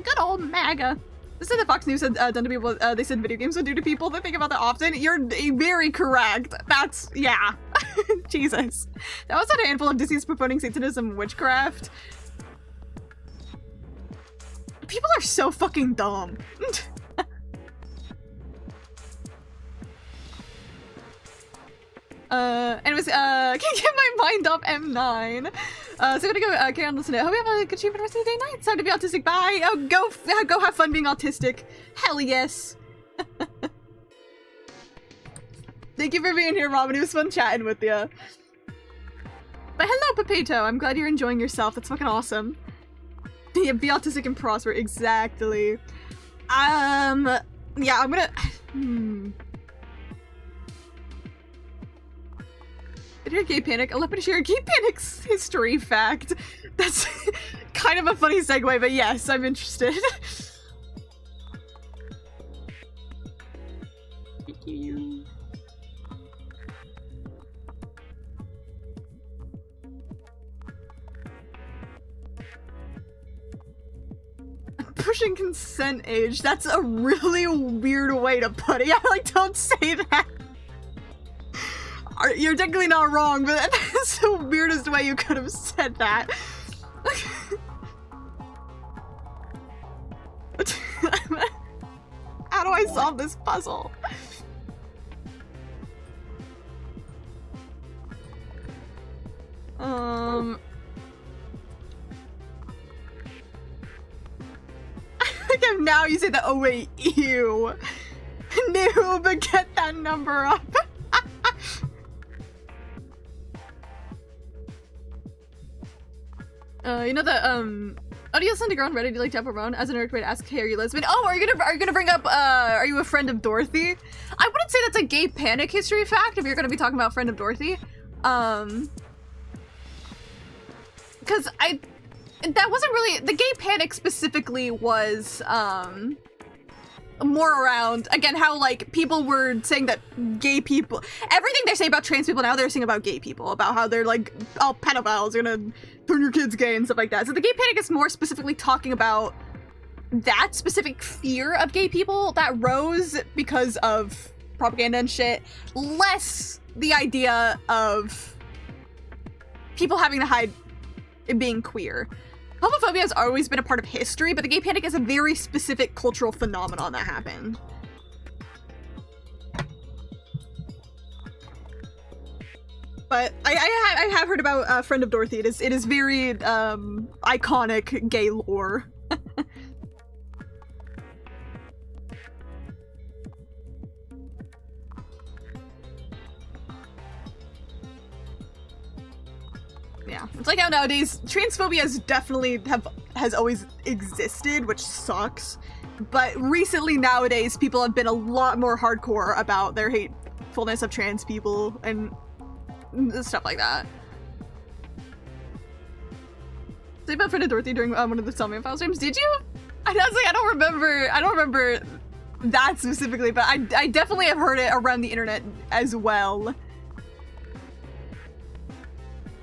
[SPEAKER 1] good old MAGA. This is the Fox News said done to people. They said video games would do to people. They think about that often. You're very correct. That's, yeah. Jesus. That was a handful of disease promoting Satanism and witchcraft. People are so fucking dumb. Anyways, can't get my mind off M9. So I'm gonna go carry on listening. Hope you have a good achievement rest of the day night. It's time to be autistic. Bye. Oh, go have fun being autistic. Hell yes. Thank you for being here, Robin. It was fun chatting with you. But hello, Pepito. I'm glad you're enjoying yourself. That's fucking awesome. Yeah, be autistic and prosper. Exactly. Yeah, I'm gonna... Did you hear Gay Panic? Allow me to share a Gay Panic's history fact. That's kind of a funny segue, but yes, I'm interested. Thank you. Pushing consent age. That's a really weird way to put it. Yeah, like, don't say that. You're technically not wrong, but that's the weirdest way you could have said that. How do I solve this puzzle? Okay, now you say that. Oh wait, ew. No, but get that number up. You know that, Audio Sunday Girl on Reddit, do you like Jump Around? As an nerd way to ask, hey, are you lesbian? Oh, are you gonna bring up, are you a friend of Dorothy? I wouldn't say that's a Gay Panic history fact if you're gonna be talking about Friend of Dorothy. Cause that wasn't really, the Gay Panic specifically was, more around, again, how, like, people were saying that gay people, everything they say about trans people now, they're saying about gay people, about how they're, like, all pedophiles, are gonna turn your kids gay and stuff like that. So the Gay Panic is more specifically talking about that specific fear of gay people that rose because of propaganda and shit, less the idea of people having to hide being queer. Homophobia has always been a part of history, but the Gay Panic is a very specific cultural phenomenon that happened. But I have heard about Friend of Dorothy. It is very iconic gay lore. Yeah, it's like how nowadays transphobia has always existed, which sucks. But recently nowadays, people have been a lot more hardcore about their hatefulness of trans people and stuff like that. Say about Friend of Dorothy during one of the Selma Files streams. Did you? I don't remember that specifically, but I definitely have heard it around the internet as well.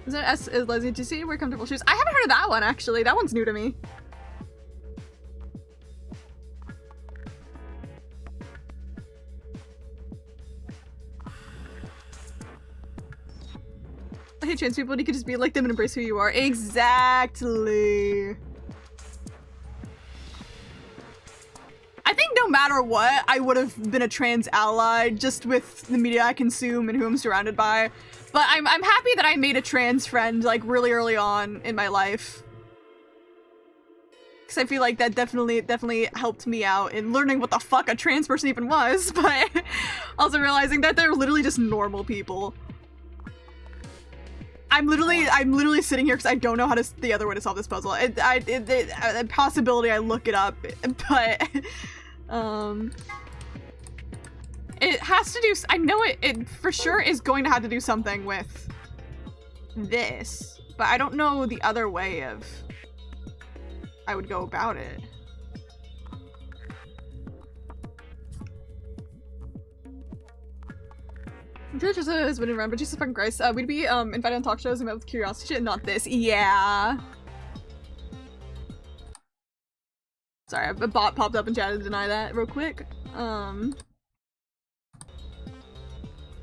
[SPEAKER 1] Is that S is Leslie? Did you see Wear Comfortable Shoes? I haven't heard of that one actually. That one's new to me. I hate trans people. You could just be like them and embrace who you are. Exactly. I think no matter what, I would have been a trans ally just with the media I consume and who I'm surrounded by. But I'm happy that I made a trans friend like really early on in my life. Because I feel like that definitely helped me out in learning what the fuck a trans person even was, but also realizing that they're literally just normal people. I'm literally sitting here because I don't know how the other way to solve this puzzle. A possibility I look it up, but it has to do. I know it for sure is going to have to do something with this, but I don't know the other way of I would go about it. George has been around, but Jesus fucking Christ. We'd be invited on talk shows and met with curiosity shit, not this. Yeah. Sorry, a bot popped up in chat to deny that real quick. Yeah,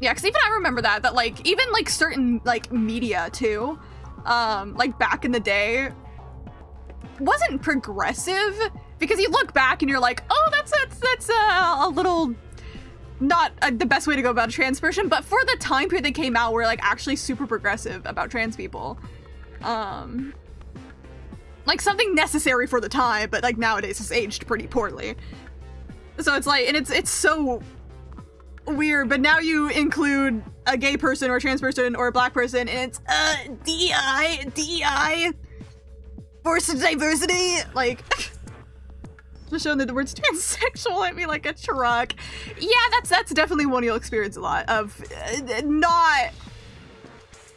[SPEAKER 1] because even I remember that like even like certain like media too, like back in the day, wasn't progressive, because you look back and you're like, oh, that's a little. Not the best way to go about a trans person, but for the time period they came out, we're like actually super progressive about trans people. Like something necessary for the time, but like nowadays it's aged pretty poorly. So it's like, and it's so weird, but now you include a gay person or a trans person or a black person and it's DEI, forced diversity, like just showing that the word's transsexual at me like a truck. Yeah, that's definitely one you'll experience a lot of. Not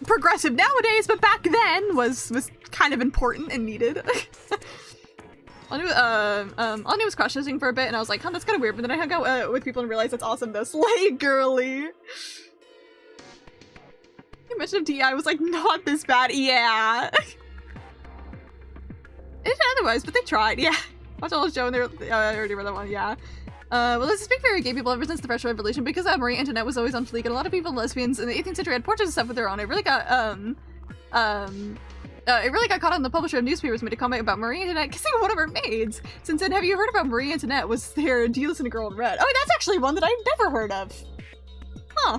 [SPEAKER 1] progressive nowadays, but back then was kind of important and needed. Anya was cross-dressing for a bit and I was like, huh, that's kind of weird, but then I hung out with people and realized that's awesome though. Slay girly. You mentioned DI, I was like, not this bad. Yeah. It's otherwise, but they tried, yeah. Watch all the show and they're I already read that one, yeah. Well, let's speak for gay people ever since the Fresh Revolution, because Marie Antoinette was always on fleek, and a lot of people, lesbians in the 18th century, had portraits and stuff with her on. It really got caught on the publisher of newspapers made a comment about Marie Antoinette kissing one of her maids. Since then, have you heard about Marie Antoinette? Was there Do You Listen to Girl in Red? Oh, that's actually one that I've never heard of. Huh.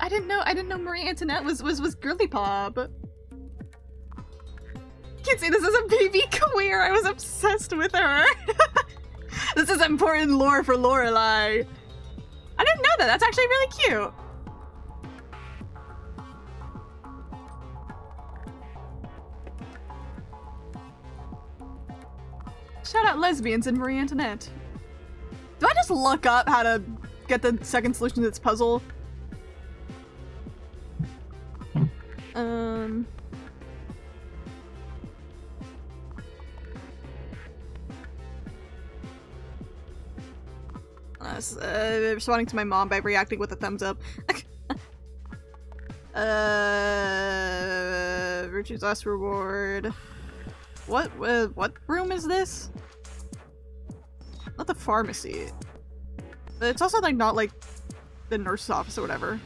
[SPEAKER 1] I didn't know Marie Antoinette was girly pop. Can't say this is a baby queer. I was obsessed with her. This is important lore for Lorelai. I didn't know that. That's actually really cute. Shout out lesbians and Marie Antoinette. Do I just look up how to get the second solution to this puzzle? Responding to my mom by reacting with a thumbs up. Virtue's last reward. What room is this? Not the pharmacy. It's also like not like the nurse's office or whatever.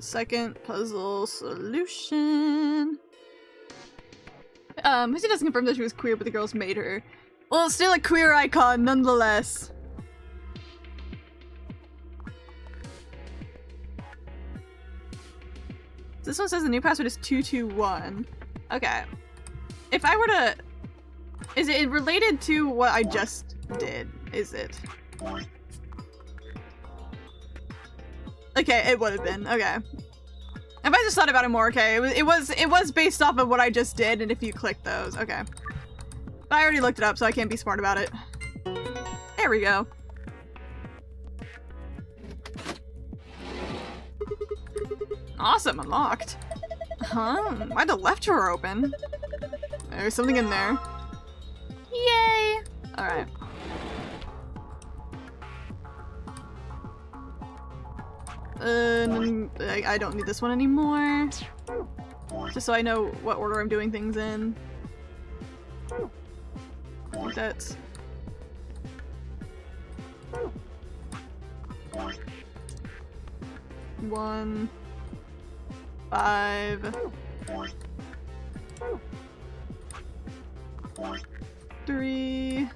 [SPEAKER 1] Second puzzle solution. Missy doesn't confirm that she was queer, but the girls made her. Well, still a queer icon, nonetheless. This one says the new password is 221. Okay. If I were to... Is it related to what I just did? Is it? Okay, it would have been. Okay. If I just thought about it more, okay. It was based off of what I just did, and if you click those, okay. But I already looked it up, so I can't be smart about it. There we go. Awesome, unlocked. Huh? Why'd the left drawer open? There's something in there. Yay! Alright. I don't need this one anymore. Just so I know what order I'm doing things in. I think that's... One... 5... 3...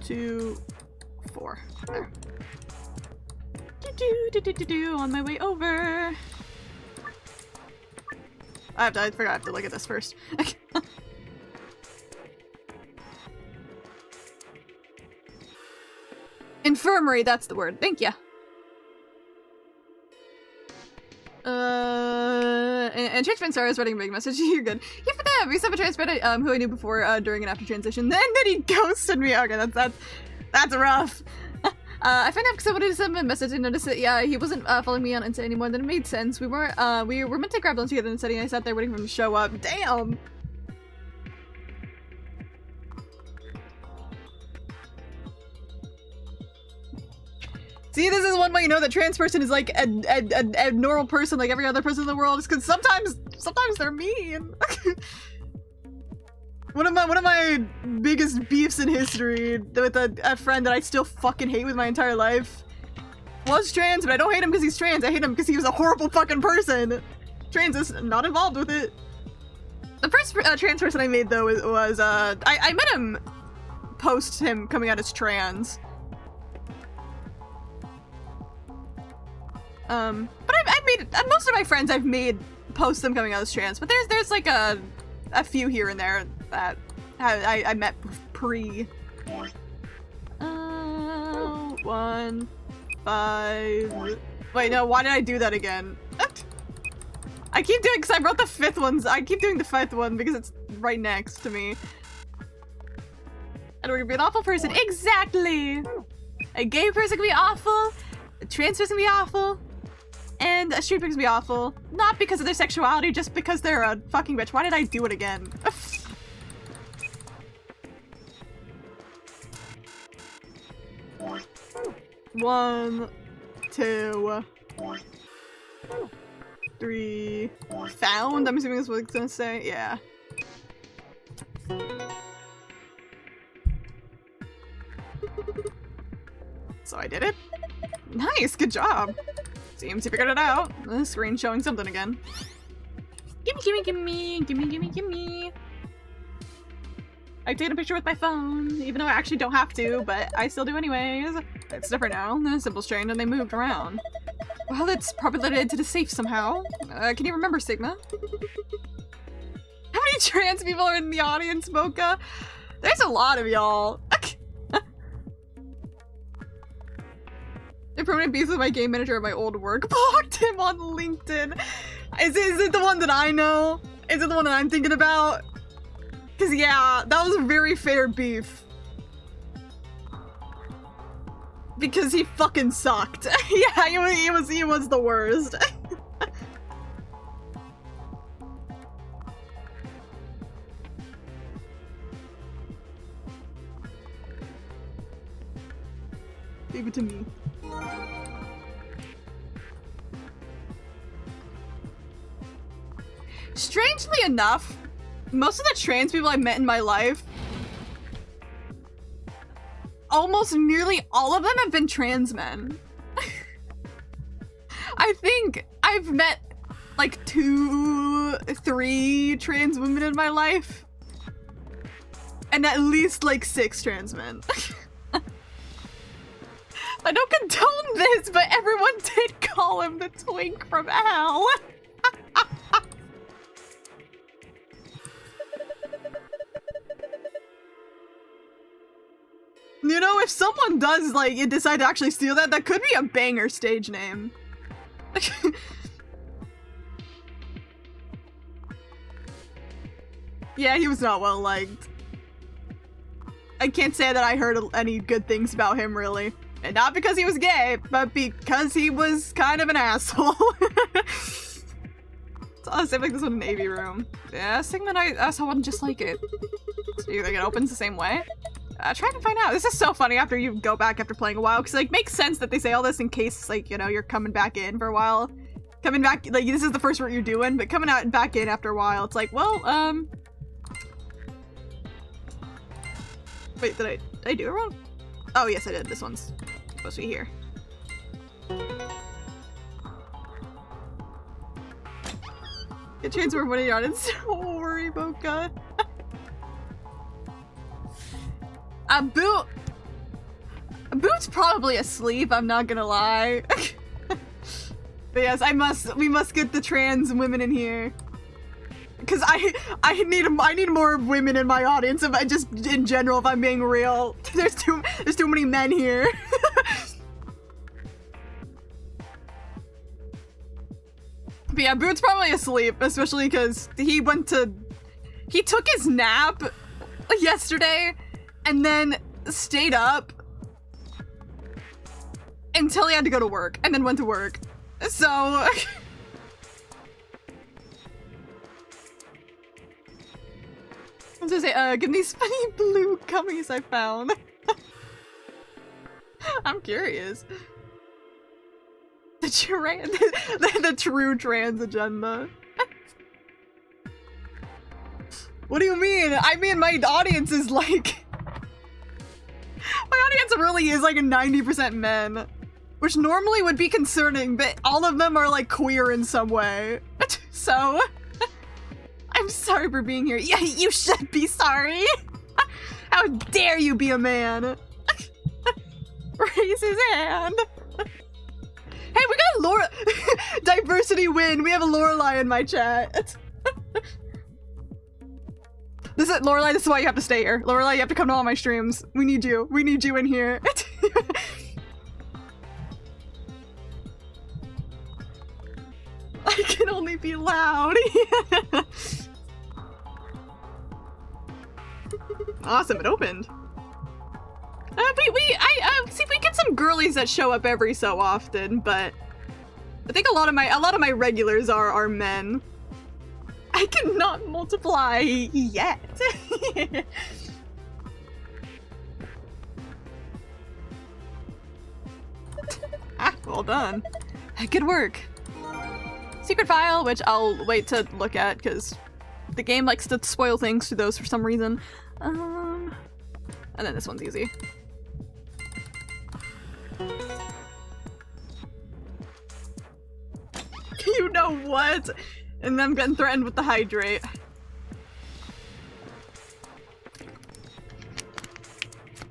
[SPEAKER 1] 2... 4. There. On my way over. I forgot I have to look at this first. Infirmary, that's the word. Thank you. And Transparent Star is writing a big message. You're good. Yeah, for that. We have a Transparent who I knew before during and after transition. Then he ghosted me. Okay, that's rough. I found out because I wanted to send him a message and noticed that yeah, he wasn't following me on Insta anymore. Then it made sense. We were meant to grab lunch together in the city, and I sat there waiting for him to show up. Damn. See, this is one way you know that trans person is like a normal person like every other person in the world, is because sometimes they're mean. One of my biggest beefs in history with a friend that I still fucking hate with my entire life was trans, but I don't hate him because he's trans. I hate him because he was a horrible fucking person. Trans is not involved with it. The first trans person I made though was I met him post him coming out as trans. But I've made most of my friends I've made post them coming out as trans, but there's like a few here and there that I met pre. 1, 5. Wait, no, why did I do that again? I keep doing, because I wrote the 5th ones. I keep doing the 5th one because it's right next to me. And we're gonna be an awful person. Exactly! A gay person can be awful, a trans person can be awful, and a straight person can be awful. Not because of their sexuality, just because they're a fucking bitch. Why did I do it again? 1, 2, 3. Found? I'm assuming that's what it's gonna say. Yeah. So I did it. Nice, good job. Seems you figured it out. The screen's showing something again. Gimme. I take a picture with my phone, even though I actually don't have to, but I still do anyways. It's different now. The symbols changed and they moved around. Well, it's probably related to the safe somehow. Can you remember Sigma? How many trans people are in the audience, Mocha? There's a lot of y'all. The permanent beef with my game manager at my old work. Blocked him on LinkedIn. Is it the one that I know? Is it the one that I'm thinking about? Cause yeah, that was a very fair beef. Because he fucking sucked. Yeah, he was the worst. Leave it to me. Strangely enough, most of the trans people I met in my life, almost nearly all of them have been trans men. I think I've met like 2, 3 trans women in my life. And at least like 6 trans men. I don't condone this, but everyone did call him the twink from hell. You know, if someone does, like, decide to actually steal that, that could be a banger stage name. Yeah, he was not well liked. I can't say that I heard any good things about him, really. And not because he was gay, but because he was kind of an asshole. Oh, same like this one in Navy room. Yeah, Sigma Knight, I saw one just like it. So you think it opens the same way? Trying to find out. This is so funny after you go back after playing a while, because like makes sense that they say all this in case like, you know, you're coming back in for a while. Coming back, like this is the first route you're doing, but coming out and back in after a while, it's like, well, wait, did I do it wrong? Oh yes, I did. This one's supposed to be here. Get transfer money on it. Don't worry, Boca. Boot's probably asleep, I'm not gonna lie. But yes, we must get the trans women in here. Cause I need more women in my audience, if I just in general, if I'm being real. There's too many men here. But yeah, Boot's probably asleep, especially because he took his nap yesterday and then stayed up until he had to go to work and then went to work. So I was gonna say, give me these funny blue gummies I found. I'm curious. The true trans agenda. What do you mean? I mean, my audience is like... My audience really is like a 90% men. Which normally would be concerning, but all of them are like queer in some way. So... I'm sorry for being here. Yeah, you should be sorry. How dare you be a man? Raise his hand. Hey, we got a Laura diversity win. We have a Lorelai in my chat. This is Lorelai. This is why you have to stay here. Lorelai, you have to come to all my streams. We need you. We need you in here. I can only be loud. Awesome, it opened. See, we get some girlies that show up every so often, but I think a lot of my regulars are men. I cannot multiply yet. Well done. Good work. Secret file, which I'll wait to look at because the game likes to spoil things to those for some reason. And then this one's easy. You know what? And I'm getting threatened with the hydrate.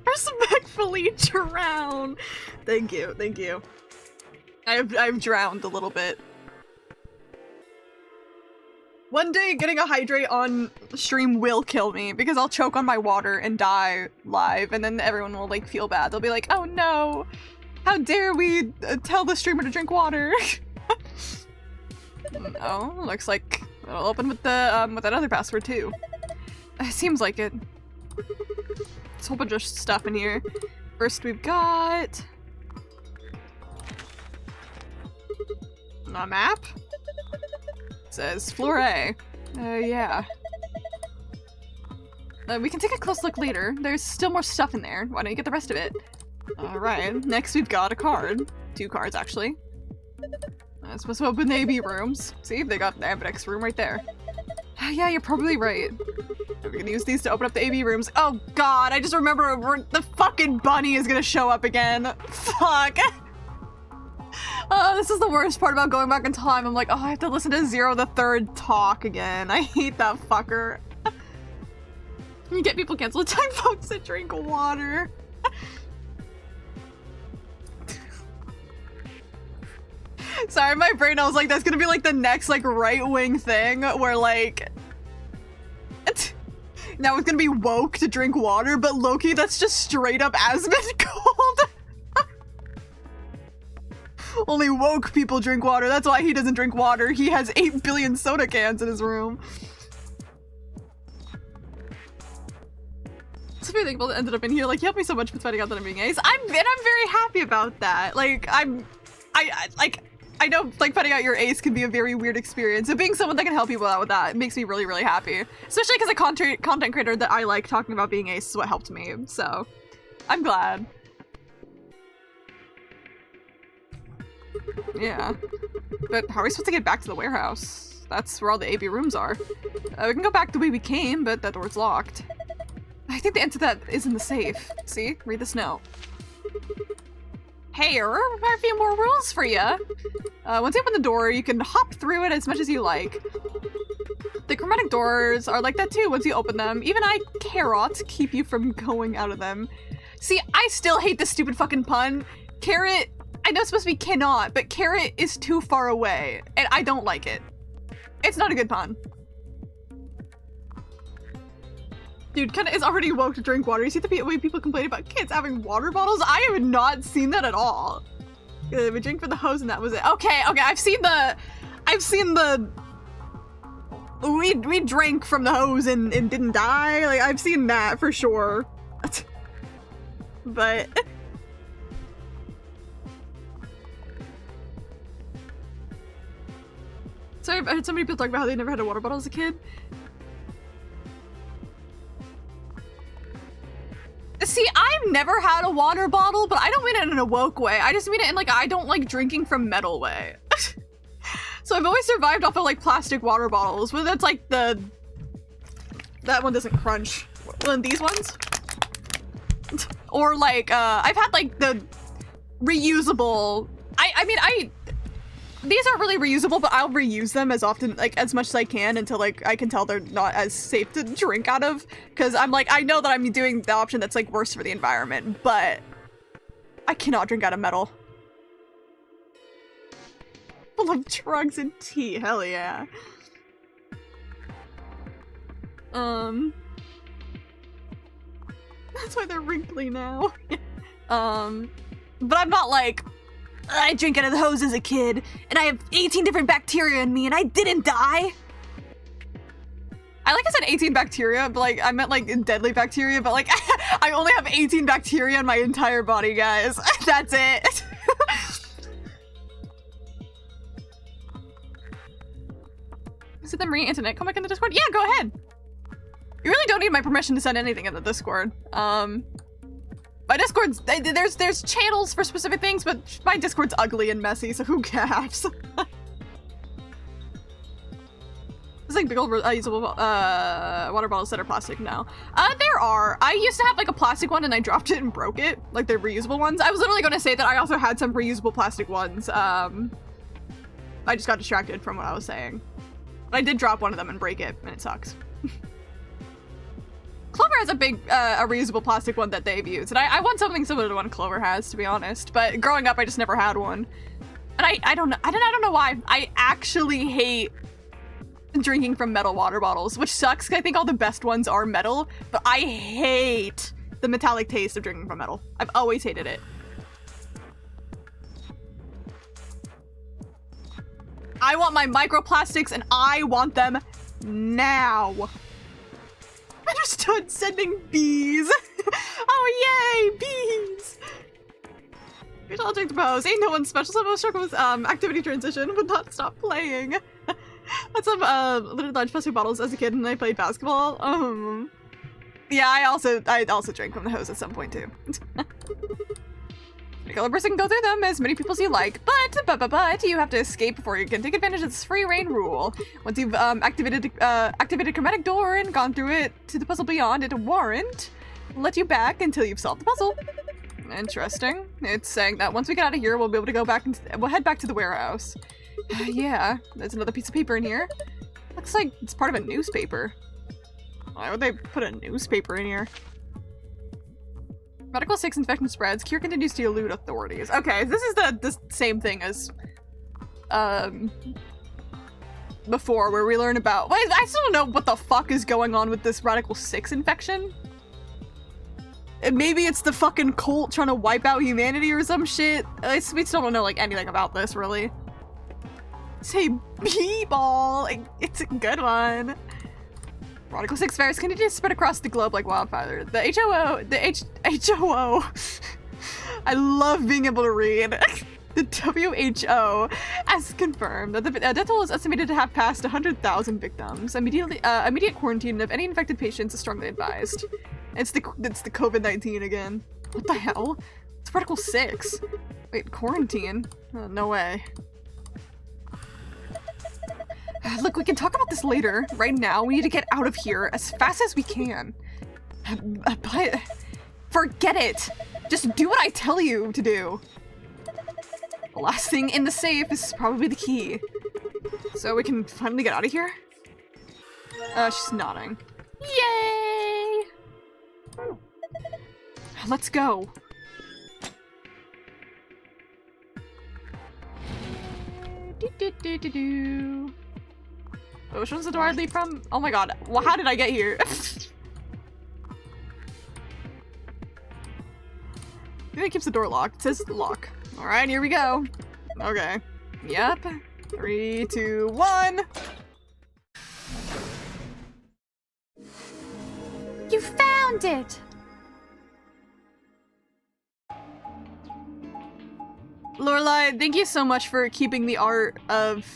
[SPEAKER 1] Respectfully drown. Thank you, thank you. I've drowned a little bit. One day getting a hydrate on stream will kill me because I'll choke on my water and die live, and then everyone will like feel bad. They'll be like, "Oh no, how dare we tell the streamer to drink water?" Oh, looks like it'll open with the with that other password too. Seems like it. There's a whole bunch of stuff in here. First, we've got a map. It says floor A. Yeah. We can take a close look later. There's still more stuff in there. Why don't you get the rest of it? Alright, next we've got a card. 2 cards, actually. Supposed to open the AB rooms. See, they got the Ambidex room right there. Yeah, you're probably right. We're gonna use these to open up the AV rooms. Oh god, I just remember the fucking bunny is gonna show up again. Fuck. This is the worst part about going back in time. I'm like, oh, I have to listen to Zero the Third talk again. I hate that fucker. You get people canceled time folks that drink water. Sorry, my brain, I was like, that's gonna be like the next like right-wing thing where like now it's gonna be woke to drink water, but Loki, that's just straight up Asmongold. Only woke people drink water. That's why he doesn't drink water. He has 8 billion soda cans in his room. So many people that ended up in here like, you helped me so much with finding out that I'm being ace. I'm very happy about that. Like, I know, like, finding out you're ace can be a very weird experience. So being someone that can help people out with that makes me really, really happy. Especially because a content creator that I like talking about being ace is what helped me. So, I'm glad. Yeah. But how are we supposed to get back to the warehouse? That's where all the AV rooms are. We can go back the way we came, but that door's locked. I think the answer to that is in the safe. See? Read this note. Hey, there are a few more rules for you. Once you open the door, you can hop through it as much as you like. The chromatic doors are like that too once you open them. Even I cannot keep you from going out of them. See, I still hate this stupid fucking pun. Carrot, I know it's supposed to be cannot, but carrot is too far away, and I don't like it. It's not a good pun. Dude, Kenna is already woke to drink water. You see the way people complain about kids having water bottles? I have not seen that at all. We drink from the hose and that was it. Okay, I've seen the we drank from the hose and didn't die. Like, I've seen that for sure. But sorry, I heard so many people talk about how they never had a water bottle as a kid. See, I've never had a water bottle, but I don't mean it in a woke way. I just mean it in like, I don't like drinking from metal way. So I've always survived off of like plastic water bottles, whether that's like that one doesn't crunch. One of these ones? Or like, I've had like the reusable, these aren't really reusable, but I'll reuse them as often, like, as much as I can until, like, I can tell they're not as safe to drink out of. Because I'm like, I know that I'm doing the option that's, like, worse for the environment, but I cannot drink out of metal. Full of drugs and tea, hell yeah. That's why they're wrinkly now. But I'm not like, I drink out of the hose as a kid, and I have 18 different bacteria in me, and I didn't die. I said 18 bacteria, but like, I meant like deadly bacteria, but like, I only have 18 bacteria in my entire body, guys. That's it. Is it the Marine internet? Come back in the Discord? Yeah, go ahead. You really don't need my permission to send anything in the Discord. My Discord's, there's channels for specific things, but my Discord's ugly and messy, so who cares? There's like big old usable water bottles that are plastic now. There are. I used to have like a plastic one and I dropped it and broke it. Like the reusable ones. I was literally gonna say that I also had some reusable plastic ones. I just got distracted from what I was saying. But I did drop one of them and break it, and it sucks. Clover has a big, a reusable plastic one that they've used, and I want something similar to one Clover has, to be honest. But growing up, I just never had one, and I don't know why. I actually hate drinking from metal water bottles, which sucks. 'Cause I think all the best ones are metal, but I hate the metallic taste of drinking from metal. I've always hated it. I want my microplastics, and I want them now. Understood, sending bees. Oh yay, bees. Here's all drink to pose. Ain't no one special, so most struggle with activity transition, but not stop playing. Had some limited large plastic bottles as a kid when I played basketball. Yeah, I also drank from the hose at some point too. Any color person can go through them, as many people as you like, but you have to escape before you can take advantage of this free reign rule. Once you've activated chromatic door and gone through it to the puzzle beyond, it won't let you back until you've solved the puzzle. Interesting. It's saying that once we get out of here, we'll be able to go back and we'll head back to the warehouse. Yeah, there's another piece of paper in here. Looks like it's part of a newspaper. Why would they put a newspaper in here? Radical 6 infection spreads. Cure continues to elude authorities. Okay, this is the same thing as before, where we learn about. Wait, I still don't know what the fuck is going on with this Radical 6 infection. And maybe it's the fucking cult trying to wipe out humanity or some shit. We still don't know like anything about this really. Say B-ball. It's a good one. Radical 6 virus continues to spread across the globe like wildfire. The HOO. I love being able to read. The WHO has confirmed that the death toll is estimated to have passed 100,000 victims. Immediate quarantine of any infected patients is strongly advised. It's the COVID-19 again. What the hell? It's Radical 6. Wait, quarantine? No way. Look, we can talk about this later. Right now, we need to get out of here as fast as we can. But forget it. Just do what I tell you to do. The last thing in the safe is probably the key. So we can finally get out of here? She's nodding. Yay! Let's go. Do. Which one's the door I leave from? Oh my god. Well, how did I get here? I think it keeps the door locked. It says lock. Alright, here we go. Okay. Yep. 3, 2, 1. You found it! Lorelai, thank you so much for keeping the art of...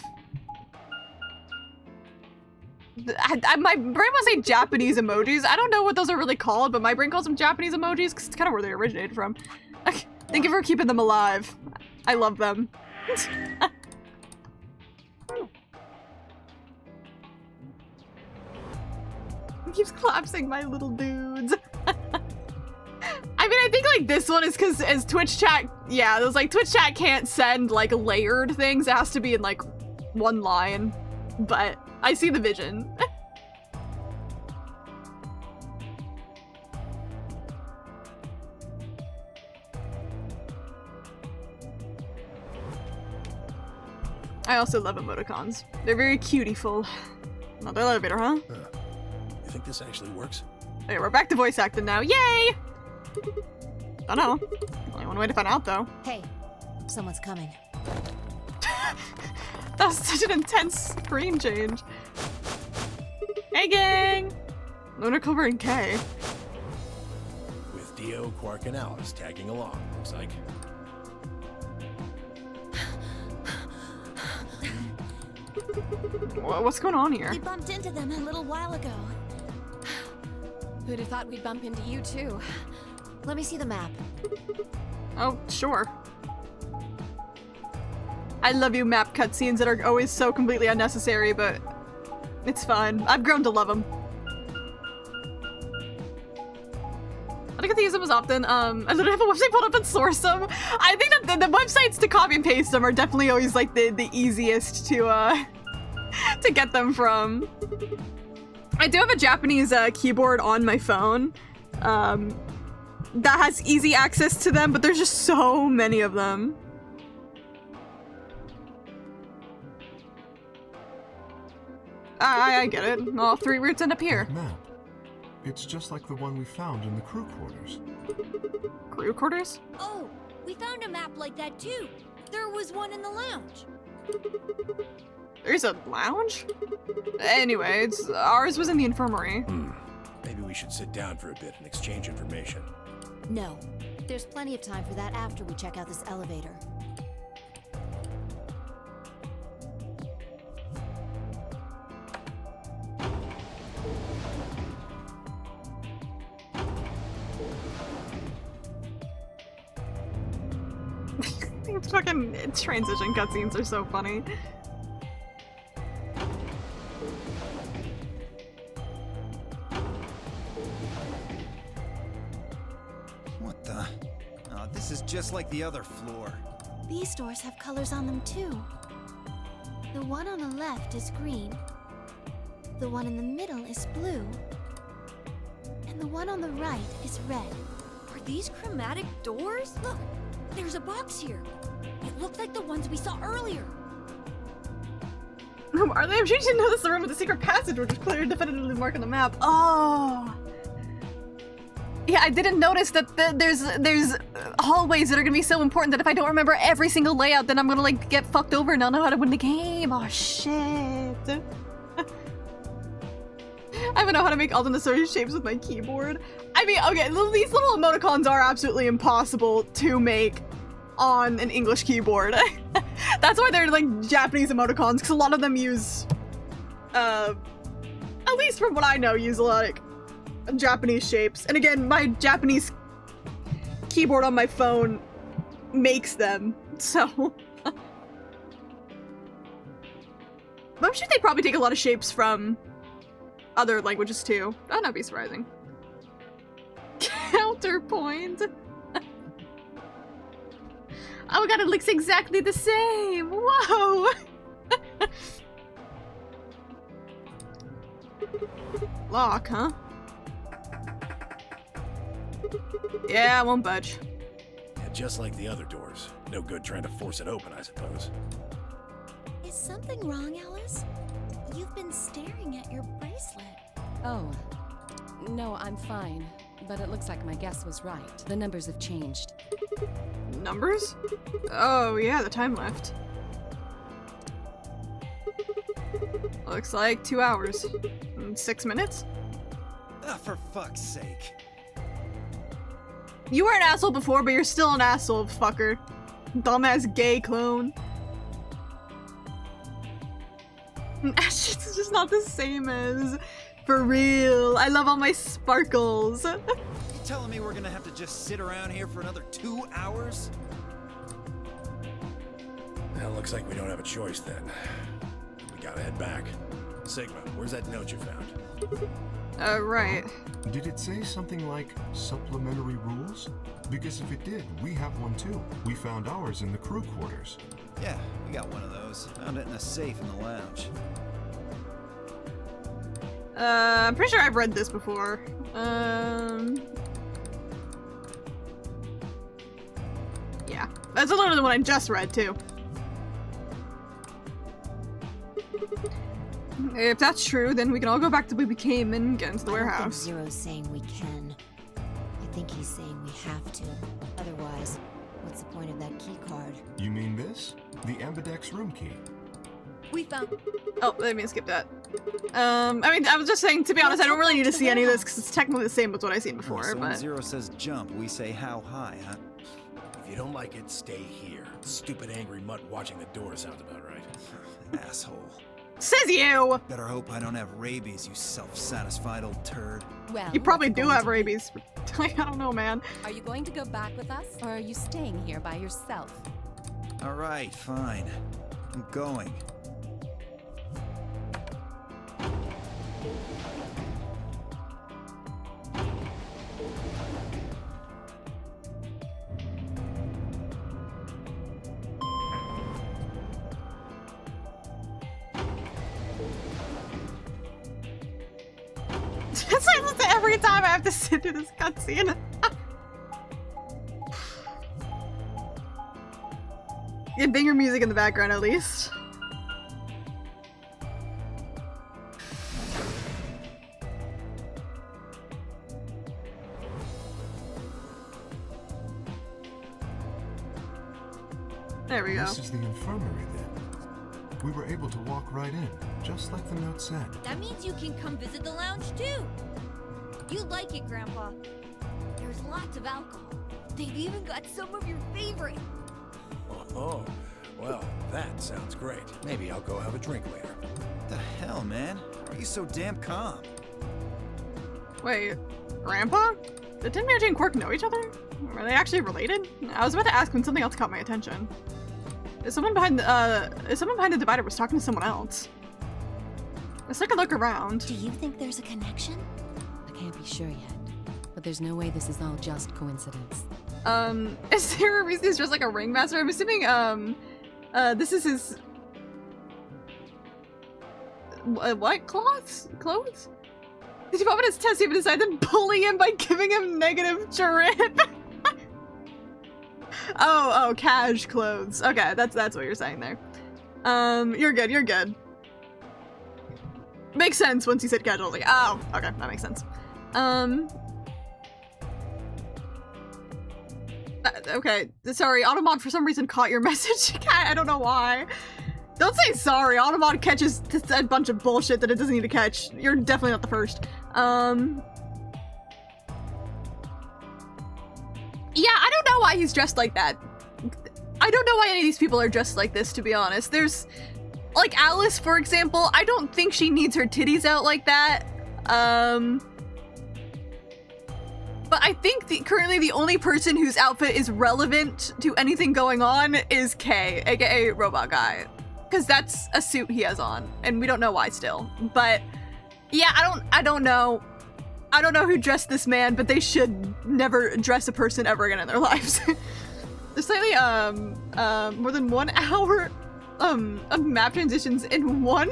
[SPEAKER 1] my brain will say Japanese emojis. I don't know what those are really called, but my brain calls them Japanese emojis because it's kind of where they originated from. Thank you for keeping them alive. I love them. He keeps collapsing my little dudes. I mean, I think like this one is because as Twitch chat, yeah, those like Twitch chat can't send like layered things. It has to be in like one line, but I see the vision. I also love emoticons. They're very cutieful. Another elevator, huh?
[SPEAKER 3] You think this actually works?
[SPEAKER 1] Okay, we're back to voice acting now. Yay! I don't know. Only one way to find out, though.
[SPEAKER 4] Hey, someone's coming.
[SPEAKER 1] That was such an intense screen change. Hey, gang! Lunar Clover and Kay.
[SPEAKER 3] With Dio, Quark, and Alice tagging along, looks like.
[SPEAKER 1] What's going on here?
[SPEAKER 4] We bumped into them a little while ago.
[SPEAKER 5] Who'd have thought we'd bump into you, too?
[SPEAKER 4] Let me see the map.
[SPEAKER 1] Oh, sure. I love you map cutscenes that are always so completely unnecessary, but it's fine. I've grown to love them. I don't get to use them as often. I literally have a website pulled up and source them. I think that the websites to copy and paste them are definitely always like the easiest to get them from. I do have a Japanese keyboard on my phone that has easy access to them, but there's just so many of them. I get it. All 3 routes end up here.
[SPEAKER 6] Map. It's just like the one we found in the crew quarters.
[SPEAKER 1] Crew quarters?
[SPEAKER 7] Oh, we found a map like that too. There was one in the lounge.
[SPEAKER 1] There's a lounge? Anyway, ours was in the infirmary.
[SPEAKER 3] Maybe we should sit down for a bit and exchange information.
[SPEAKER 4] No. There's plenty of time for that after we check out this elevator.
[SPEAKER 1] These fucking transition cutscenes are so funny.
[SPEAKER 8] What the? Oh, this is just like the other floor.
[SPEAKER 7] These doors have colors on them too. The one on the left is green. The one in the middle is blue. And the one on the right is red.
[SPEAKER 5] Are these chromatic doors? Look, there's a box here. It looked like the ones we saw earlier.
[SPEAKER 1] Are they? I'm sure you didn't notice the room with the secret passage, which is clearly definitively marked on the map. Oh. Yeah, I didn't notice that there's hallways that are gonna be so important that if I don't remember every single layout, then I'm gonna like get fucked over and not know how to win the game. Oh shit. I don't know how to make alternate shapes with my keyboard. I mean, okay, these little emoticons are absolutely impossible to make on an English keyboard. That's why they're like Japanese emoticons, because a lot of them use, at least from what I know, use a lot of Japanese shapes. And again, my Japanese keyboard on my phone makes them, so. I'm sure they probably take a lot of shapes from other languages too. That would not be surprising. Counterpoint. Oh my god, it looks exactly the same! Whoa! Lock, huh? Yeah, I won't budge.
[SPEAKER 3] Yeah, just like the other doors. No good trying to force it open, I suppose.
[SPEAKER 7] Is something wrong, Alice? You've been staring at your bracelet.
[SPEAKER 9] Oh. No, I'm fine. But it looks like my guess was right. The numbers have changed.
[SPEAKER 1] Numbers? Oh, yeah, the time left. Looks like 2 hours. And 6 minutes?
[SPEAKER 8] Ah, for fuck's sake.
[SPEAKER 1] You were an asshole before, but you're still an asshole, fucker. Dumbass gay clone. It's just not the same as... For real. I love all my sparkles.
[SPEAKER 8] You telling me we're gonna have to just sit around here for another 2 hours?
[SPEAKER 3] Well, looks like we don't have a choice then. We gotta head back. Sigma, where's that note you found?
[SPEAKER 1] Right.
[SPEAKER 6] Did it say something like supplementary rules? Because if it did, we have one too. We found ours in the crew quarters.
[SPEAKER 8] Yeah, we got one of those. Found it in a safe in the lounge.
[SPEAKER 1] I'm pretty sure I've read this before. Yeah. That's literally the one I just read, too. If that's true, then we can all go back to where we came and get into the
[SPEAKER 4] I don't think
[SPEAKER 1] warehouse.
[SPEAKER 4] Zero's saying we can. I think he's saying we have to. Otherwise, what's the point of that key card?
[SPEAKER 6] You mean this? The Ambidex room key.
[SPEAKER 5] We found.
[SPEAKER 1] Oh, let me skip that. I mean, I was just saying, to be honest, I don't really need to see any of this because it's technically the same with what I've seen before,
[SPEAKER 8] So when
[SPEAKER 1] but...
[SPEAKER 8] Zero says jump, we say how high, huh?
[SPEAKER 3] If you don't like it, stay here. Stupid angry mutt watching the door sounds about right.
[SPEAKER 8] Asshole.
[SPEAKER 1] Says you!
[SPEAKER 8] Better hope I don't have rabies, you self-satisfied old turd.
[SPEAKER 9] Well,
[SPEAKER 1] You probably
[SPEAKER 9] what's
[SPEAKER 1] do
[SPEAKER 9] going
[SPEAKER 1] have
[SPEAKER 9] to be?
[SPEAKER 1] rabies. I don't know, man.
[SPEAKER 9] Are you going to go back with us, or are you staying here by yourself?
[SPEAKER 8] Alright, fine. I'm going.
[SPEAKER 1] It's like every time I have to sit through this cutscene. Get banger music in the background at least. There we go.
[SPEAKER 6] This is the infirmary then. We were able to walk right in, just like the note said.
[SPEAKER 7] That means you can come visit the lounge too. You'd like it, Grandpa. There's lots of alcohol. They've even got some of your favorite.
[SPEAKER 3] Oh, well, that sounds great. Maybe I'll go have a drink later.
[SPEAKER 8] What the hell, man? Why are you so damn calm?
[SPEAKER 1] Wait, Grandpa? Didn't Mary Jane and Quark know each other? Were they actually related? I was about to ask when something else caught my attention. Is someone behind the divider was talking to someone else? Let's take a look around.
[SPEAKER 7] Do you think there's a connection?
[SPEAKER 9] I can't be sure yet, but there's no way this is all just coincidence.
[SPEAKER 1] Is there a reason he's just like a ringmaster? I'm assuming, this is his... What? Clothes? Did you pop in his test even decide to bully him by giving him negative drip? oh, cash clothes. Okay, that's what you're saying there. You're good. Makes sense once you said casual. Like, oh, okay, that makes sense. Okay, sorry, Automod for some reason caught your message. I don't know why. Don't say sorry, Automod catches a bunch of bullshit that it doesn't need to catch. You're definitely not the first. Yeah, I don't know why he's dressed like that. I don't know why any of these people are dressed like this, to be honest. There's, like, Alice, for example, I don't think she needs her titties out like that. But I think currently the only person whose outfit is relevant to anything going on is Kay, aka Robot Guy. Because that's a suit he has on, and we don't know why still. But yeah, I don't know. I don't know who dressed this man, but they should never dress a person ever again in their lives. There's slightly more than 1 hour of map transitions in one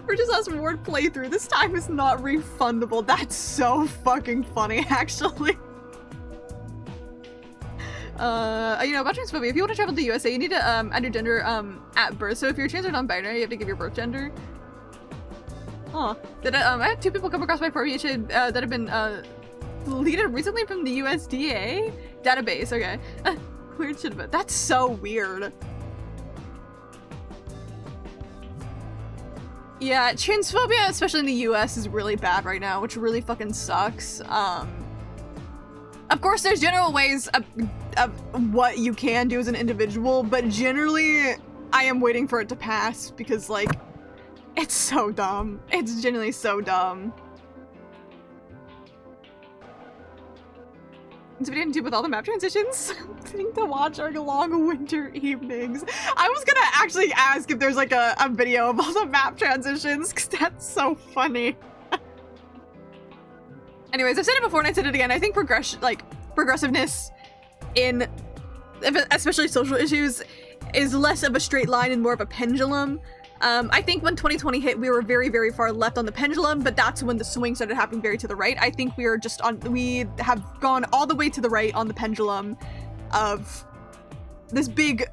[SPEAKER 1] Bridges Last Reward playthrough. This time is not refundable. That's so fucking funny, actually. You know, about transphobia, if you want to travel to the USA, you need to add your gender at birth. So if you're trans or non-binary, you have to give your birth gender. Huh. I had 2 people come across my page that have been deleted recently from the USDA database. Okay. Weird shit about that's so weird. Yeah, transphobia, especially in the US, is really bad right now, which really fucking sucks. Of course, there's general ways of what you can do as an individual, but generally, I am waiting for it to pass because, like, it's so dumb. It's genuinely so dumb. It's what I didn't do with all the map transitions. Sitting to watch our long winter evenings. I was gonna actually ask if there's like a video of all the map transitions, because that's so funny. Anyways, I've said it before and I said it again. I think progressiveness in especially social issues is less of a straight line and more of a pendulum. I think when 2020 hit, we were very, very far left on the pendulum, but that's when the swing started happening very to the right. I think we have gone all the way to the right on the pendulum of this big,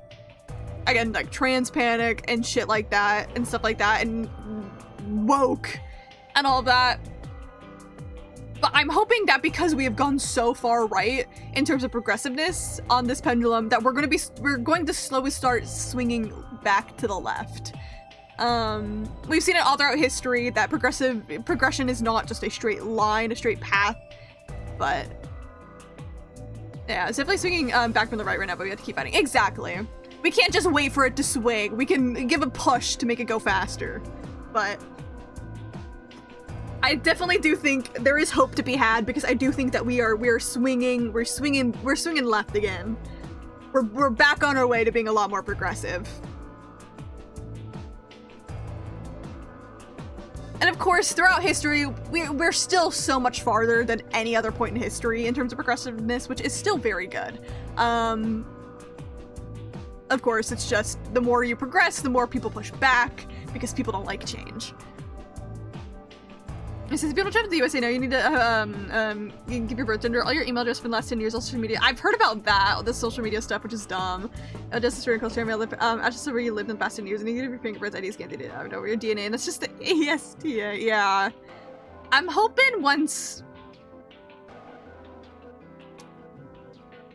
[SPEAKER 1] again, like trans panic and shit like that and stuff like that and woke and all that. But I'm hoping that because we have gone so far right in terms of progressiveness on this pendulum that we're going to slowly start swinging back to the left. We've seen it all throughout history that progression is not just a straight line, a straight path, but yeah, it's definitely swinging back from the right now, but we have to keep fighting. Exactly. We can't just wait for it to swing. We can give a push to make it go faster, but I definitely do think there is hope to be had because I do think that we're swinging left again. We're back on our way to being a lot more progressive. And of course, throughout history, we're still so much farther than any other point in history in terms of progressiveness, which is still very good. Of course, it's just the more you progress, the more people push back because people don't like change. It says, if you don't travel to the USA now, you need to you can give your birth gender, all your email address for the last 10 years on social media. I've heard about that, the social media stuff, which is dumb. Justice for your culture, address where you lived in the past 10 years, and you give your fingerprints, IDs, can't do it over your DNA, and that's just the ASTA, yeah. I'm hoping once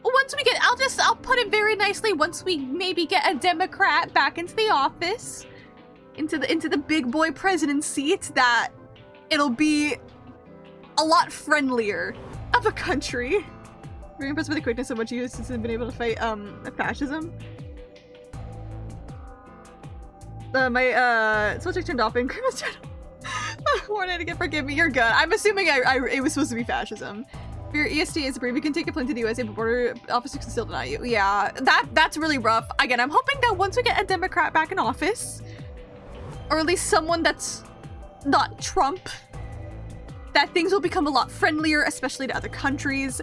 [SPEAKER 1] we get, I'll put it very nicely, once we maybe get a Democrat back into the office, into the big boy president seat, that it'll be a lot friendlier of a country. Very impressed with the quickness of what you have been able to fight fascism. My subject turned off and Grimace turned off. Warning again, forgive me, you're good. I'm assuming it was supposed to be fascism. If your ESD is approved, you can take a plane to the USA, but border officers can still deny you. Yeah, that's really rough. Again, I'm hoping that once we get a Democrat back in office, or at least someone that's not Trump, that things will become a lot friendlier, especially to other countries.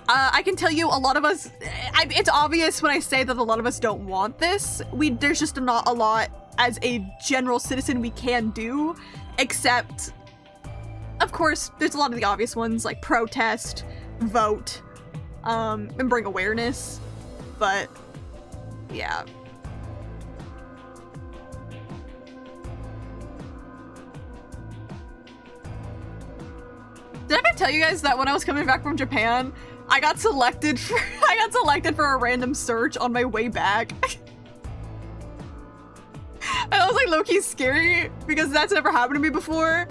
[SPEAKER 1] I can tell you, a lot of us, it's obvious when I say that a lot of us don't want this. There's just not a lot as a general citizen we can do, except, of course, there's a lot of the obvious ones, like protest, vote, and bring awareness, but, yeah. Did I ever tell you guys that when I was coming back from Japan, I got selected for a random search on my way back? And I was like low-key scary because that's never happened to me before.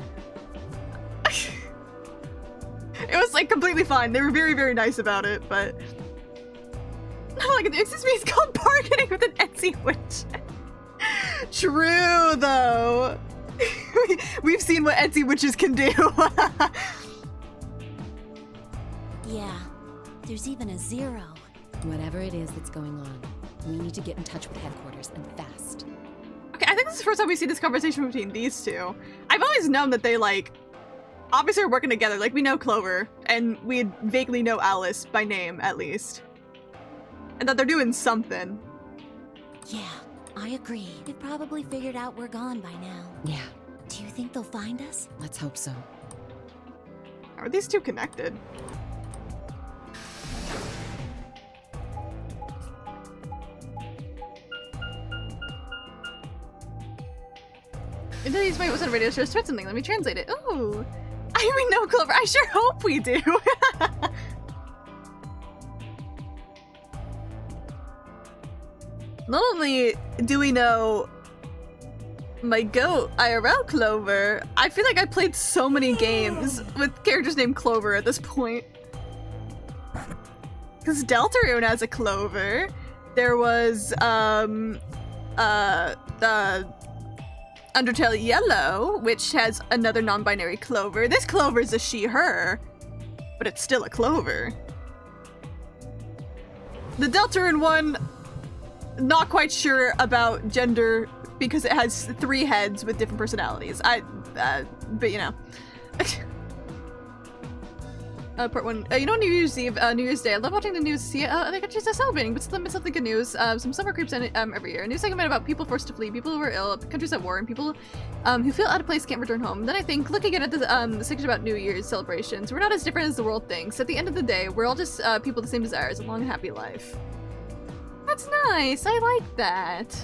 [SPEAKER 1] It was like completely fine. They were very, very nice about it, but I'm like, excuse me, it's called bargaining with an Etsy witch. True though. We've seen what Etsy witches can do.
[SPEAKER 4] Yeah, there's even a 0.
[SPEAKER 9] Whatever it is that's going on, we need to get in touch with headquarters and fast.
[SPEAKER 1] Okay, I think this is the first time we see this conversation between these two. I've always known that they, like, obviously are working together. Like, we know Clover, and we vaguely know Alice, by name, at least. And that they're doing something.
[SPEAKER 4] Yeah, I agree. They've probably figured out we're gone by now.
[SPEAKER 9] Yeah,
[SPEAKER 4] Do you think they'll find us?
[SPEAKER 9] let's hope so.
[SPEAKER 1] Are these two connected? Use my was on radio show. Start something. Let me translate it. Ooh, we know Clover. I sure hope we do. Not only do we know my goat IRL Clover, I feel like I played so many games with characters named Clover at this point. Because Deltarune has a Clover. There was Undertale Yellow, which has another non-binary Clover. This Clover is a she/her, but it's still a Clover. The Deltarune one, not quite sure about gender because it has 3 heads with different personalities. But you know. Part 1. You know, New Year's Eve, New Year's Day. I love watching the news to see other countries are celebrating, but still miss out the good news. Some summer creeps in every year. A new segment about people forced to flee, people who are ill, countries at war, and people who feel out of place can't return home. Then I think, looking at the section about New Year's celebrations, we're not as different as the world thinks. At the end of the day, we're all just people with the same desires, a long and happy life. That's nice. I like that.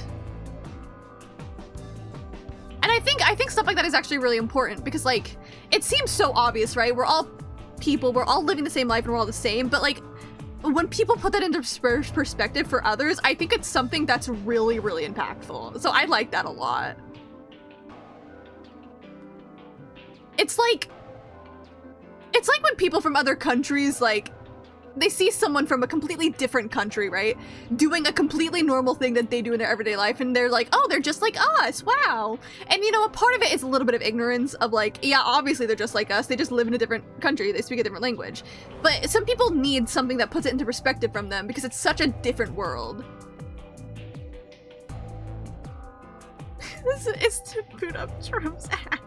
[SPEAKER 1] And I think stuff like that is actually really important because, like, it seems so obvious, right? We're all people, we're all living the same life and we're all the same, but like when people put that into perspective for others, I think it's something that's really, really impactful. So I like that a lot. It's like when people from other countries, like, they see someone from a completely different country, right, doing a completely normal thing that they do in their everyday life, and they're like, oh, they're just like us, wow. And you know, a part of it is a little bit of ignorance of like, yeah, obviously they're just like us, they just live in a different country, they speak a different language. But some people need something that puts it into perspective from them because it's such a different world. This is to boot up Trump's ass.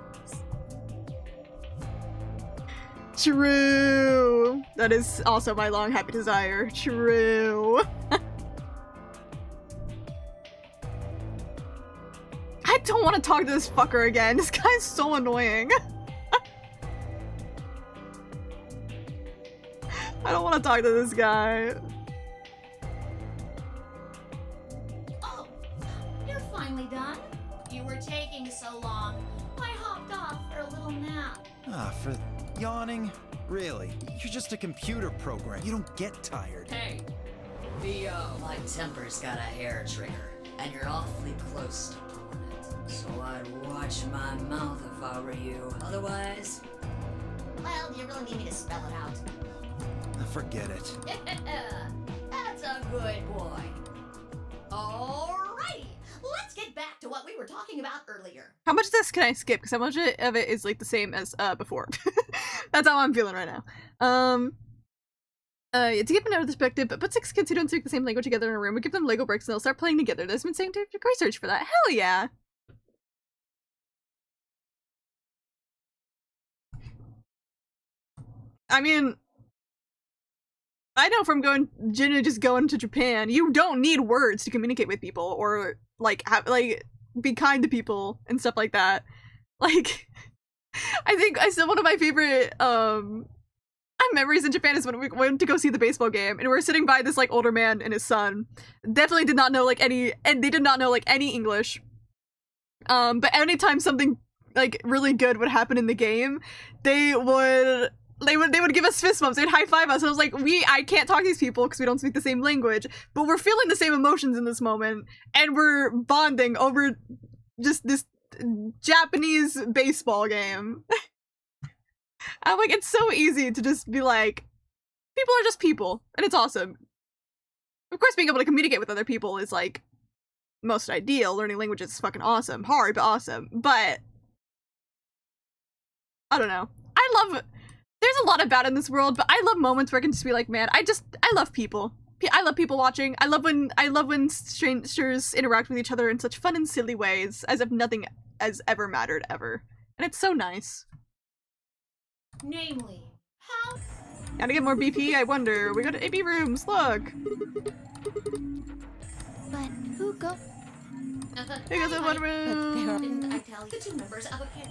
[SPEAKER 1] True. That is also my long happy desire. True. I don't want to talk to this fucker again. This guy's so annoying. I don't want to talk to this guy.
[SPEAKER 10] Oh, you're finally done. You were taking so long. I hopped off for a little nap.
[SPEAKER 8] For yawning? Really? You're just a computer program. You don't get tired.
[SPEAKER 11] Hey, my temper's got a hair trigger, and you're awfully close to pulling it. So I'd watch my mouth if I were you. Otherwise...
[SPEAKER 10] Well, do you really need me to spell it out?
[SPEAKER 8] Forget it.
[SPEAKER 10] That's a good boy. Alrighty, let's get back to what we were talking about earlier.
[SPEAKER 1] How much of this can I skip? Because how much of it is like the same as before? That's how I'm feeling right now. To give another perspective, but put 6 kids who don't speak the same language together in a room, we give them Lego bricks and they'll start playing together. There's been scientific research for that. Hell yeah! I mean, I know from generally just going to Japan, you don't need words to communicate with people or like be kind to people and stuff like that. Like, I think one of my favorite memories in Japan is when we went to go see the baseball game and we were sitting by this like older man and his son. Definitely did not know like any English. But anytime something like really good would happen in the game, they would give us fist bumps. They'd high five us. I was like, I can't talk to these people because we don't speak the same language, but we're feeling the same emotions in this moment, and we're bonding over just this Japanese baseball game. I'm like, it's so easy to just be like, people are just people, and it's awesome. Of course, being able to communicate with other people is like most ideal. Learning languages is fucking awesome. Hard, but awesome. But I don't know. There's a lot of bad in this world, but I love moments where I can just be like, man, I love people. I love people watching. I love when strangers interact with each other in such fun and silly ways, as if nothing has ever mattered ever. And it's so nice.
[SPEAKER 10] Namely, how?
[SPEAKER 1] Gotta get more BP, I wonder. We go to AB rooms, look!
[SPEAKER 7] But who go?
[SPEAKER 1] Here goes in one room!
[SPEAKER 10] Didn't I tell you? The 2 members of a kid.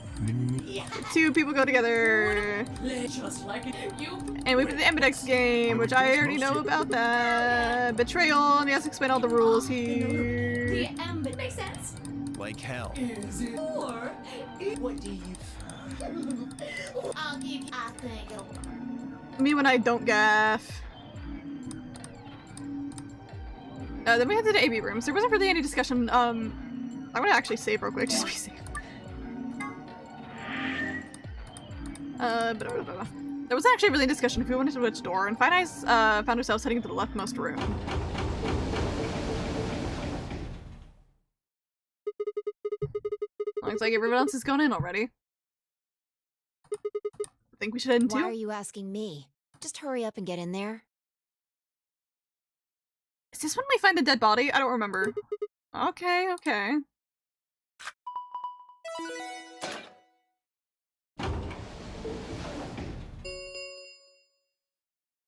[SPEAKER 10] Yeah.
[SPEAKER 1] 2 people go together.
[SPEAKER 10] Just like you.
[SPEAKER 1] And we play the Ambidex game, which I already know about that. Betrayal, and he has to explain all the rules here.
[SPEAKER 10] The Ambit makes sense.
[SPEAKER 8] Like hell.
[SPEAKER 10] Is it? Or what do you? I'll give you a thing.
[SPEAKER 1] Me when I don't gaff. Then we head to the AB rooms. There wasn't really any discussion. I'm gonna actually save real quick, just be safe. There wasn't actually really a discussion if we went into which door, and Fine Eyes found ourselves heading to the leftmost room. Looks like everyone else is going in already. I think we should head in too.
[SPEAKER 4] Why are you asking me? Just hurry up and get in there.
[SPEAKER 1] Is this when we find the dead body? I don't remember. Okay, okay.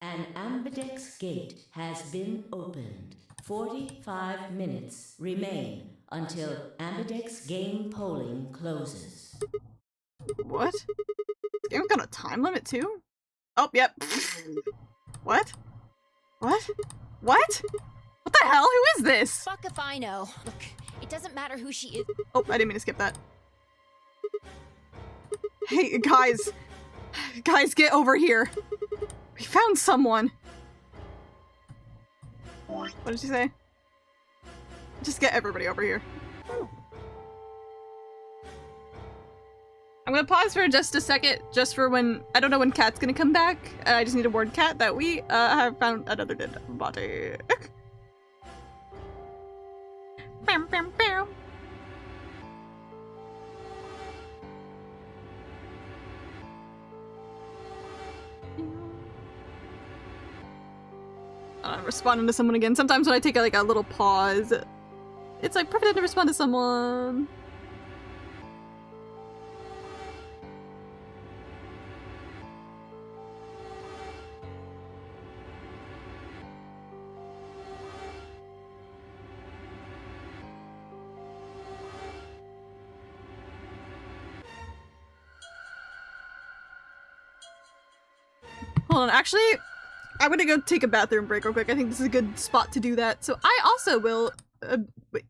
[SPEAKER 12] An Ambidex gate has been opened. 45 minutes remain until Ambidex game polling closes.
[SPEAKER 1] What? This game got a time limit too? Oh, yep. What? What? What? What the hell? Who is this?
[SPEAKER 4] Fuck if I know. Look, it doesn't matter who she is.
[SPEAKER 1] Oh, I didn't mean to skip that. Hey, guys. Guys, get over here. We found someone. What did she say? Just get everybody over here. I'm gonna pause for just a second, just for when— I don't know when Kat's gonna come back. I just need to warn Kat that we have found another dead body. Bam, bam, bam. I'm responding to someone again. Sometimes when I take like a little pause, it's like perfect to respond to someone. Hold on, actually, I'm gonna go take a bathroom break real quick. I think this is a good spot to do that. So I also will, wait.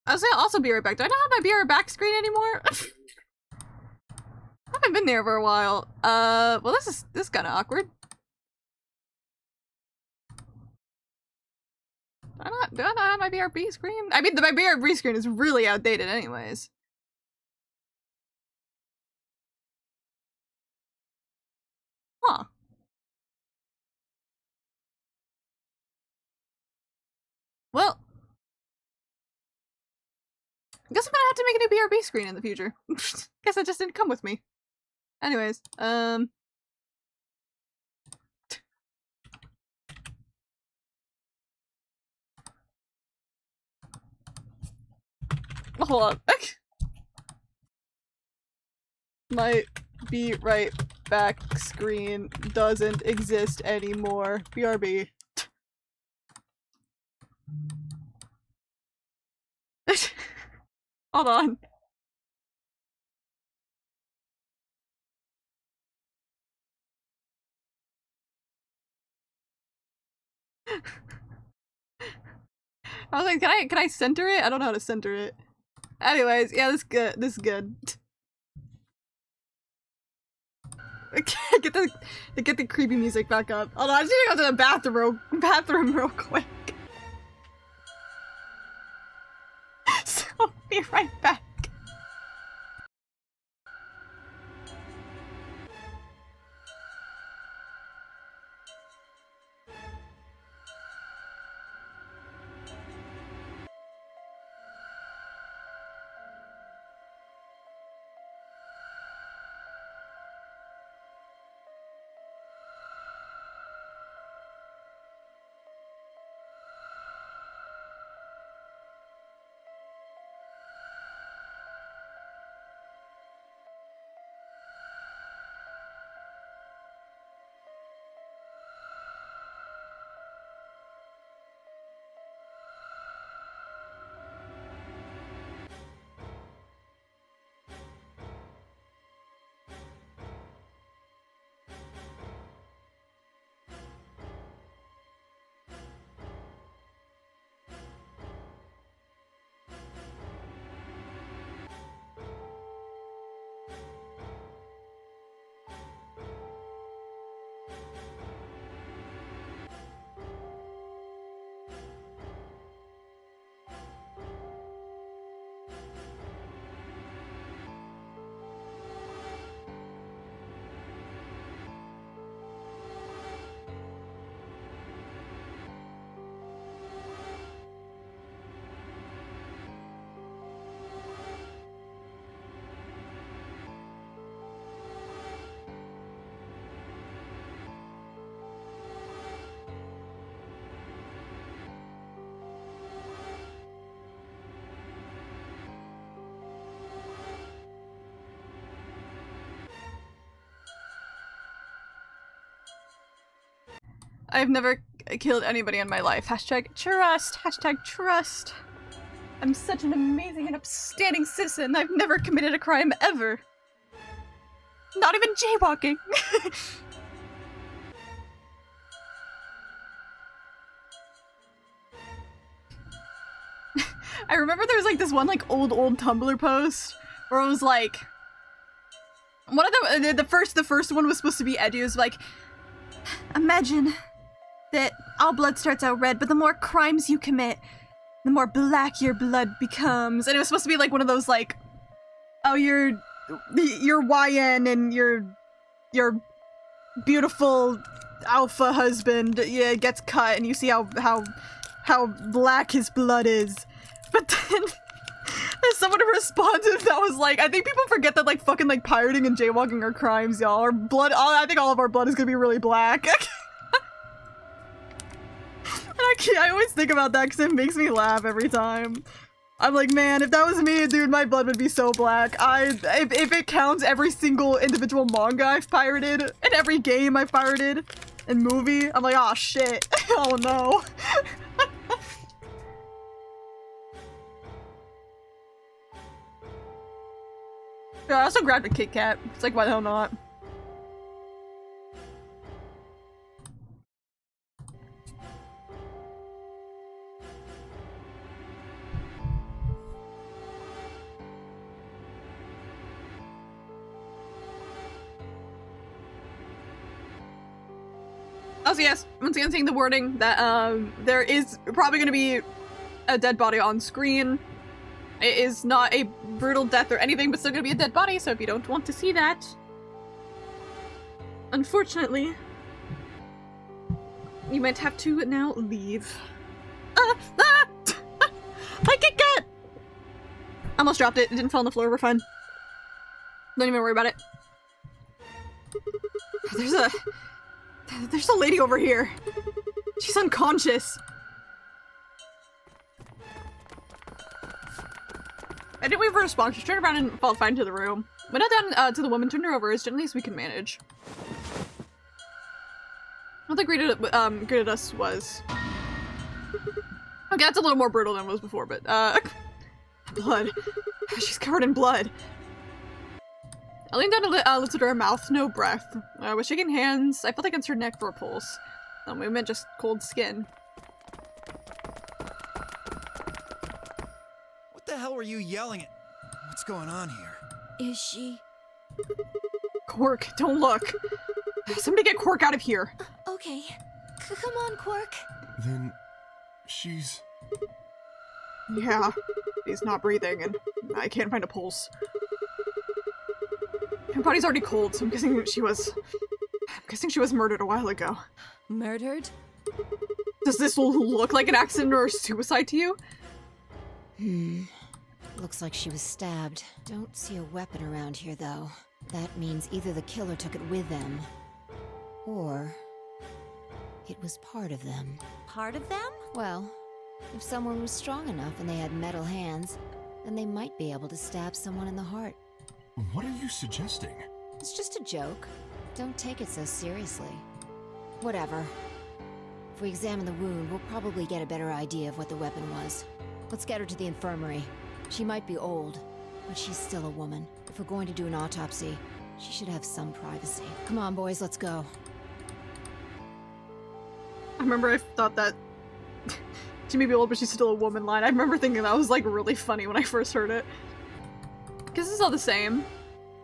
[SPEAKER 1] I was gonna also be right back. Do I not have my be right back screen anymore? I haven't been there for a while. Well, this is kind of awkward. Do I not have my BRB screen? I mean, my BRB screen is really outdated anyways. Huh. Well, I guess I'm gonna have to make a new BRB screen in the future. Guess that just didn't come with me. Anyways, hold on. Might be right back screen doesn't exist anymore. BRB. Hold on. I was like, can I center it? I don't know how to center it. Anyways, yeah, this is good. This is good. Get the creepy music back up. Hold on, I just need to go to the bathroom real quick. So I'll be right back. I've never killed anybody in my life. Hashtag trust. Hashtag trust. I'm such an amazing and upstanding citizen. I've never committed a crime ever. Not even jaywalking. I remember there was like this one like old Tumblr post where it was like one of the first one was supposed to be Edu. It was like, imagine that all blood starts out red, but the more crimes you commit, the more black your blood becomes. And it was supposed to be like one of those like, oh, your YN and your beautiful alpha husband, yeah, gets cut and you see how black his blood is. But then there's someone who responded that was like, I think people forget that like fucking like pirating and jaywalking are crimes, y'all. Our blood, I think all of our blood is gonna be really black. I always think about that because it makes me laugh every time. I'm like, man, if that was me, dude, my blood would be so black. If it counts every single individual manga I've pirated, and every game I've pirated, and movie, I'm like, oh shit. Oh no. Yeah, I also grabbed a Kit Kat. It's like, why the hell not? Also, yes, once again seeing the wording that there is probably going to be a dead body on screen. It is not a brutal death or anything, but still going to be a dead body, so if you don't want to see that, unfortunately, you might have to now leave. My Kit Kat! Almost dropped it. It didn't fall on the floor. We're fine. Don't even worry about it. There's a lady over here. She's unconscious. I didn't wait for a response. Just turned around and followed fine to the room. Went down to the woman, turned her over as gently as we could manage. I don't think greeted us was. Okay, that's a little more brutal than it was before, but blood. She's covered in blood. I leaned down and lifted her mouth, no breath. I was shaking hands. I felt against her neck for a pulse. No movement, just cold skin.
[SPEAKER 8] What the hell were you yelling at? What's going on here?
[SPEAKER 5] Is she?
[SPEAKER 1] Quark, don't look. Somebody get Quark out of here.
[SPEAKER 7] Okay. Come on, Quark.
[SPEAKER 6] Then she's...
[SPEAKER 1] Yeah, he's not breathing, and I can't find a pulse. Her body's already cold, so I'm guessing she was murdered a while ago.
[SPEAKER 5] Murdered?
[SPEAKER 1] Does this look like an accident or suicide to you?
[SPEAKER 4] Looks like she was stabbed. Don't see a weapon around here, though. That means either the killer took it with them, or it was part of them.
[SPEAKER 5] Part of them?
[SPEAKER 4] Well, if someone was strong enough and they had metal hands, then they might be able to stab someone in the heart.
[SPEAKER 6] What are you suggesting?
[SPEAKER 4] It's just a joke. Don't take it so seriously. Whatever. If we examine the wound, we'll probably get a better idea of what the weapon was. Let's get her to the infirmary. She might be old, but she's still a woman. If we're going to do an autopsy, she should have some privacy. Come on, boys, let's go.
[SPEAKER 1] I remember I thought that she may be old, but she's still a woman line. I remember thinking that was like really funny when I first heard it. Because it's all the same.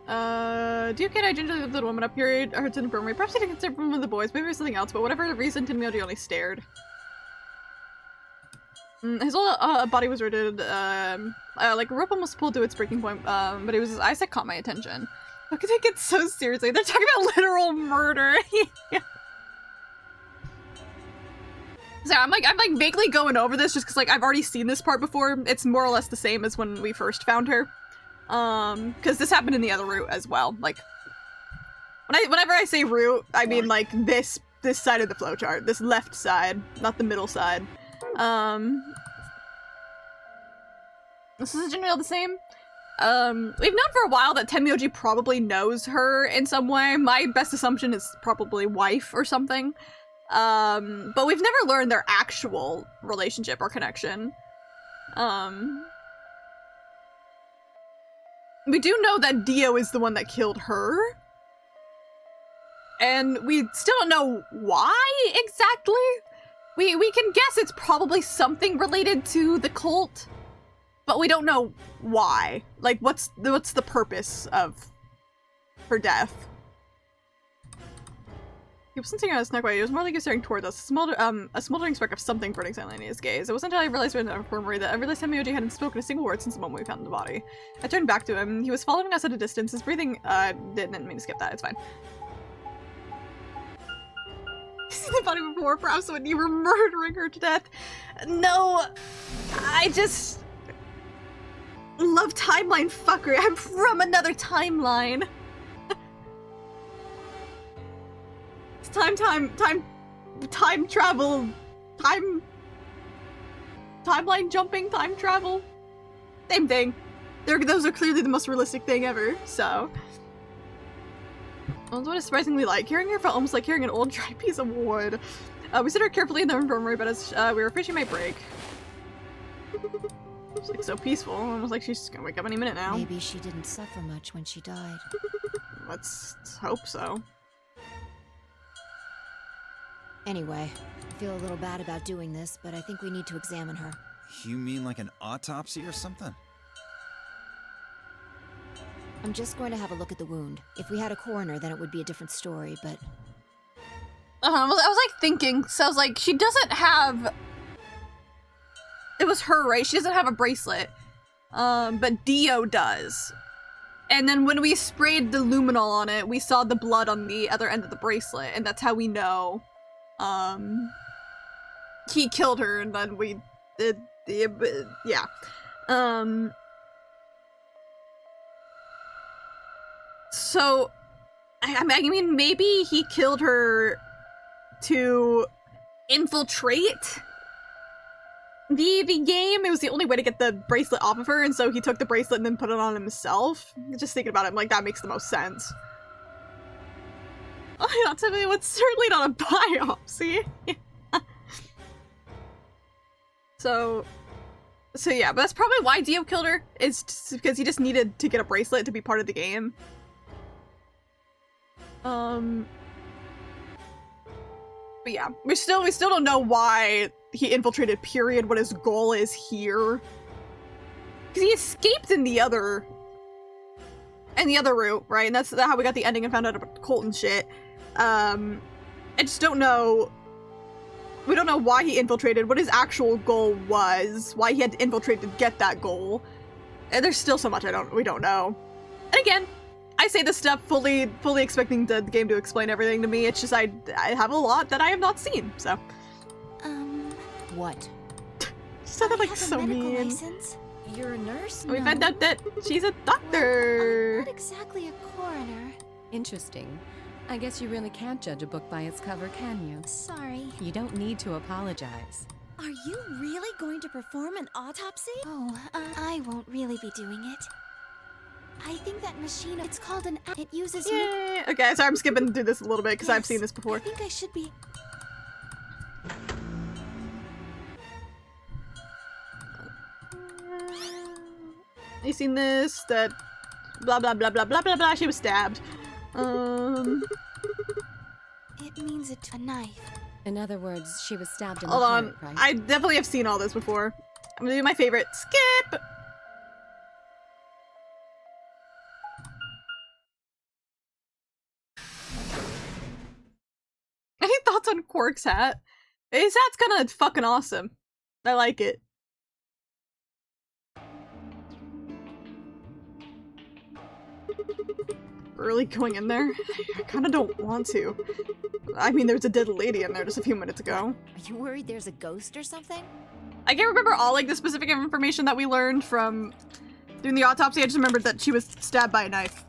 [SPEAKER 1] Do you I gingerly lifted the woman up here, her to the infirmary. Perhaps I didn't consider one of the boys, maybe it was something else, but whatever the reason, Tenmyoji only stared. His whole body was rigid, like a rope almost pulled to its breaking point, but it was his eyes that caught my attention. Look at it get so seriously. They're talking about literal murder. So I'm like vaguely going over this just because like I've already seen this part before. It's more or less the same as when we first found her. Because this happened in the other route as well. Like, whenever I say route, I mean like this side of the flowchart, this left side, not the middle side. This is generally all the same. We've known for a while that Tenmyoji probably knows her in some way. My best assumption is probably wife or something. But we've never learned their actual relationship or connection. We do know that Dio is the one that killed her. And we still don't know why exactly. We can guess it's probably something related to the cult, but we don't know why. Like, what's the purpose of her death? He wasn't staring at us neckbite. It was more like he was staring towards us. A smoldering spark of something burning silently in his gaze. It wasn't until I realized we were in the infirmary that I realized Tenmyoji hadn't spoken a single word since the moment we found the body. I turned back to him. He was following us at a distance. His breathing, didn't mean to skip that. It's fine. You seen the body before, perhaps when you were murdering her to death? No, I just love timeline fuckery. I'm from another timeline. It's time travel, timeline jumping, time travel. Same thing. Those are clearly the most realistic thing ever, so. What is surprisingly like. Hearing her felt almost like hearing an old dry piece of wood. We stood her carefully in the infirmary, but as we were afraid she might break. It's like so peaceful, almost like she's gonna wake up any minute now.
[SPEAKER 4] Maybe she didn't suffer much when she died.
[SPEAKER 1] Let's hope so.
[SPEAKER 4] Anyway, I feel a little bad about doing this, but I think we need to examine her.
[SPEAKER 8] You mean like an autopsy or something?
[SPEAKER 4] I'm just going to have a look at the wound. If we had a coroner, then it would be a different story, but...
[SPEAKER 1] I was like thinking, so I was like, she doesn't have... It was her, right? She doesn't have a bracelet. But Dio does. And then when we sprayed the luminol on it, we saw the blood on the other end of the bracelet, and that's how we know, he killed her, and then we did the, yeah. So, I mean, maybe he killed her to infiltrate the game. It was the only way to get the bracelet off of her, and so he took the bracelet and then put it on himself. Just thinking about it, I'm like, that makes the most sense. Oh, not to me, what's certainly not a biopsy. So yeah, but that's probably why Dio killed her, is because he just needed to get a bracelet to be part of the game. But yeah, we still don't know why he infiltrated, period, what his goal is here. Because he escaped in the other route, right? And that's how we got the ending and found out about Colt and shit. I just don't know. We don't know why he infiltrated, what his actual goal was, why he had to infiltrate to get that goal. And there's still so much we don't know. And again, I say this stuff fully expecting the game to explain everything to me. It's just I have a lot that I have not seen, so.
[SPEAKER 4] What?
[SPEAKER 1] She said that like so mean.
[SPEAKER 7] License? You're a nurse?
[SPEAKER 1] We found out that she's a doctor.
[SPEAKER 7] I'm not exactly a coroner.
[SPEAKER 9] Interesting. I guess you really can't judge a book by its cover, can you?
[SPEAKER 7] Sorry.
[SPEAKER 9] You don't need to apologize.
[SPEAKER 5] Are you really going to perform an autopsy?
[SPEAKER 7] Oh, I won't really be doing it. I think that machine, it's called an... It uses...
[SPEAKER 1] Yay! Okay, sorry, I'm skipping through this a little bit because I've seen this before.
[SPEAKER 7] I think I should be...
[SPEAKER 1] You seen this? That blah blah blah blah blah blah blah. She was stabbed.
[SPEAKER 7] It means it's a knife.
[SPEAKER 9] In other words, she was stabbed in
[SPEAKER 1] Hold
[SPEAKER 9] the
[SPEAKER 1] on.
[SPEAKER 9] heart, right?
[SPEAKER 1] I definitely have seen all this before. I'm gonna do my favorite. Skip! Any thoughts on Quark's hat? His hat's kind of fucking awesome. I like it. Really going in there? I kind of don't want to. I mean, there's a dead lady in there just a few minutes ago.
[SPEAKER 4] Are you worried there's a ghost or something?
[SPEAKER 1] I can't remember all like the specific information that we learned from doing the autopsy. I just remembered that she was stabbed by a knife.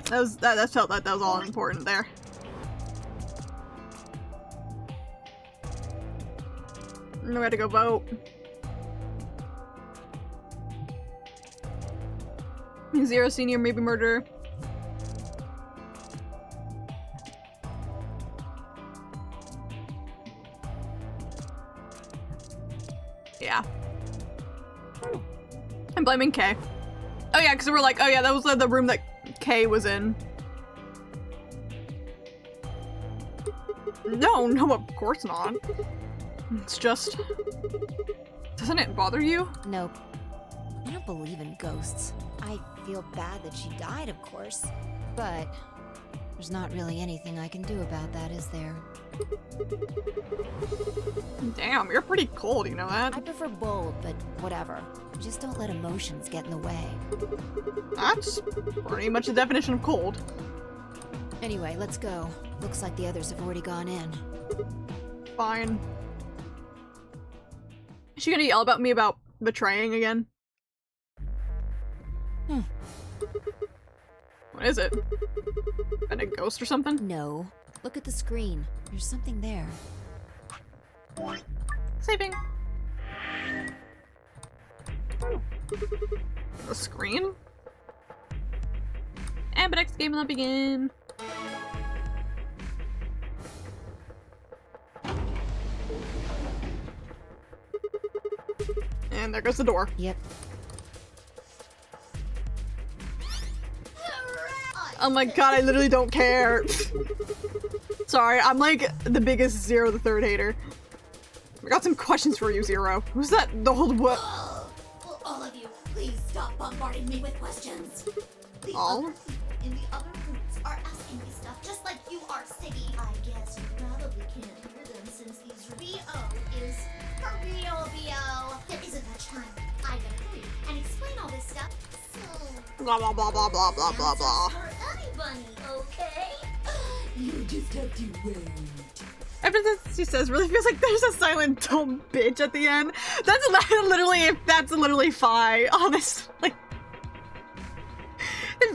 [SPEAKER 1] That felt like that was all important there. We had to go vote. Zero senior, maybe murder. Yeah. I'm blaming Kay. Oh yeah, because we're like, oh yeah, that was the room that Kay was in. No, of course not. It's just... Doesn't it bother you?
[SPEAKER 4] Nope. I don't believe in ghosts. I feel bad that she died, of course. But there's not really anything I can do about that, is there?
[SPEAKER 1] Damn, you're pretty cold, you know that?
[SPEAKER 4] I prefer bold, but whatever. Just don't let emotions get in the way.
[SPEAKER 1] That's pretty much the definition of cold.
[SPEAKER 4] Anyway, let's go. Looks like the others have already gone in.
[SPEAKER 1] Fine. Is she gonna yell about me about betraying again? What is it? Been a ghost or something?
[SPEAKER 4] No. Look at the screen. There's something there.
[SPEAKER 1] Saving. The screen? Ambidex game will begin. And there goes the door.
[SPEAKER 4] Yep.
[SPEAKER 1] Oh my god, I literally don't care. Sorry, I'm like the biggest Zero the Third hater. I got some questions for you, Zero. Who's that? The whole what?
[SPEAKER 10] Will all of you please stop bombarding me with questions? The
[SPEAKER 1] All?
[SPEAKER 10] other people in the other rooms are asking me stuff just like you are, Siggy. I guess you probably can't hear them since these VO is for real VO. There isn't much time. I gotta hurry and explain all this stuff. So
[SPEAKER 1] Blah blah blah blah blah blah blah blah.
[SPEAKER 10] for anybody, okay? You just have to wait.
[SPEAKER 1] Everything she says really feels like there's a silent dumb bitch at the end. That's literally Fi, honestly. It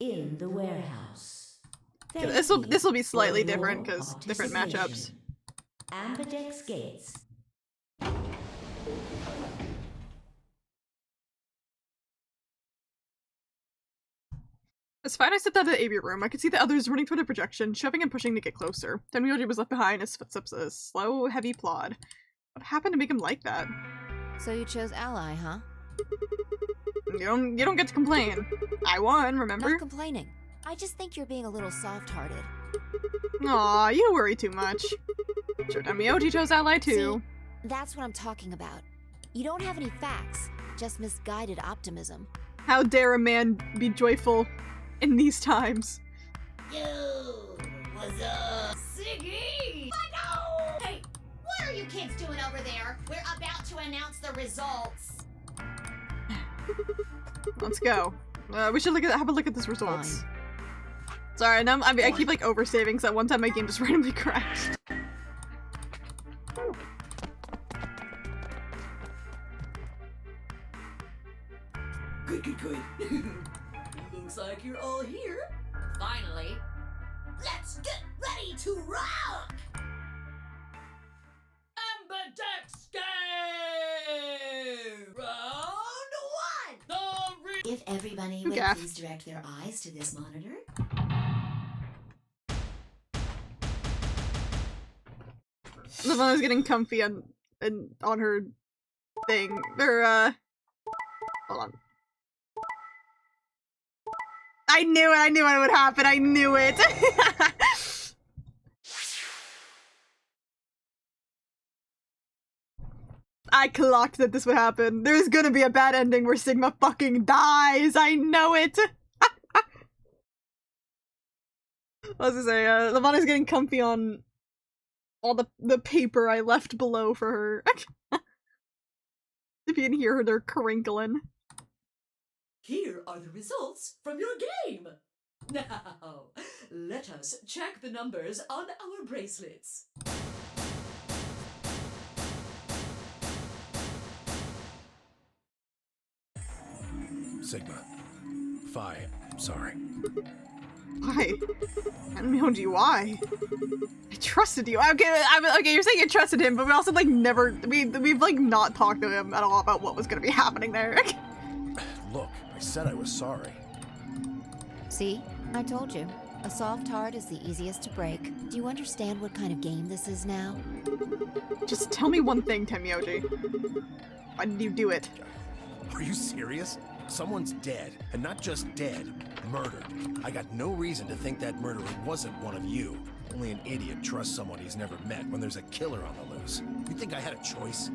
[SPEAKER 12] in the warehouse.
[SPEAKER 1] This will be slightly different because different matchups.
[SPEAKER 12] Amberdex Gates.
[SPEAKER 1] It's fine. I stepped out of the AV room. I could see the others running toward the projection, shoving and pushing to get closer. Tenmyoji was left behind, his footsteps a slow, heavy plod. What happened to make him like that?
[SPEAKER 4] So you chose Ally, huh?
[SPEAKER 1] You don't get to complain. I won, remember?
[SPEAKER 4] Not complaining. I just think you're being a little soft-hearted.
[SPEAKER 1] Aw, you worry too much. Sure, Tenmyoji chose Ally too.
[SPEAKER 4] See, that's what I'm talking about. You don't have any facts, just misguided optimism.
[SPEAKER 1] How dare a man be joyful in these times?
[SPEAKER 10] Yo, what's up? Siggy! No! Hey, what are you kids doing over there? We're about to announce the results.
[SPEAKER 1] Let's go. We should have a look at these results.
[SPEAKER 4] Fine.
[SPEAKER 1] Sorry, now I keep like oversaving because at one time my game just randomly crashed.
[SPEAKER 11] Good. Looks like you're all here. Finally.
[SPEAKER 10] Let's get ready to rock!
[SPEAKER 11] Amberdex game! Round 1!
[SPEAKER 12] If everybody would please direct their eyes to this monitor.
[SPEAKER 1] Lavana's getting comfy on her thing. Or hold on. I knew it would happen. I knew it. I clocked that this would happen. There's gonna be a bad ending where Sigma fucking dies. I know it. What was I say? Lavana's getting comfy on all the paper I left below for her. If you can hear her, they're crinkling.
[SPEAKER 11] Here are the results from your game. Now, let us check the numbers on our bracelets.
[SPEAKER 3] Sigma. Phi, I'm sorry.
[SPEAKER 1] Why? I don't know why. I trusted you. Okay, okay, you're saying you trusted him, but we also like never we've like not talked to him at all about what was gonna be happening there.
[SPEAKER 3] Look, I said I was sorry.
[SPEAKER 4] See? I told you. A soft heart is the easiest to break. Do you understand what kind of game this is now?
[SPEAKER 1] Just tell me one thing, Tenmyoji. Why did you do it?
[SPEAKER 3] Are you serious? Someone's dead, and not just dead, murdered. I got no reason to think that murderer wasn't one of you. Only an idiot trusts someone he's never met when there's a killer on the loose. You think I had a choice?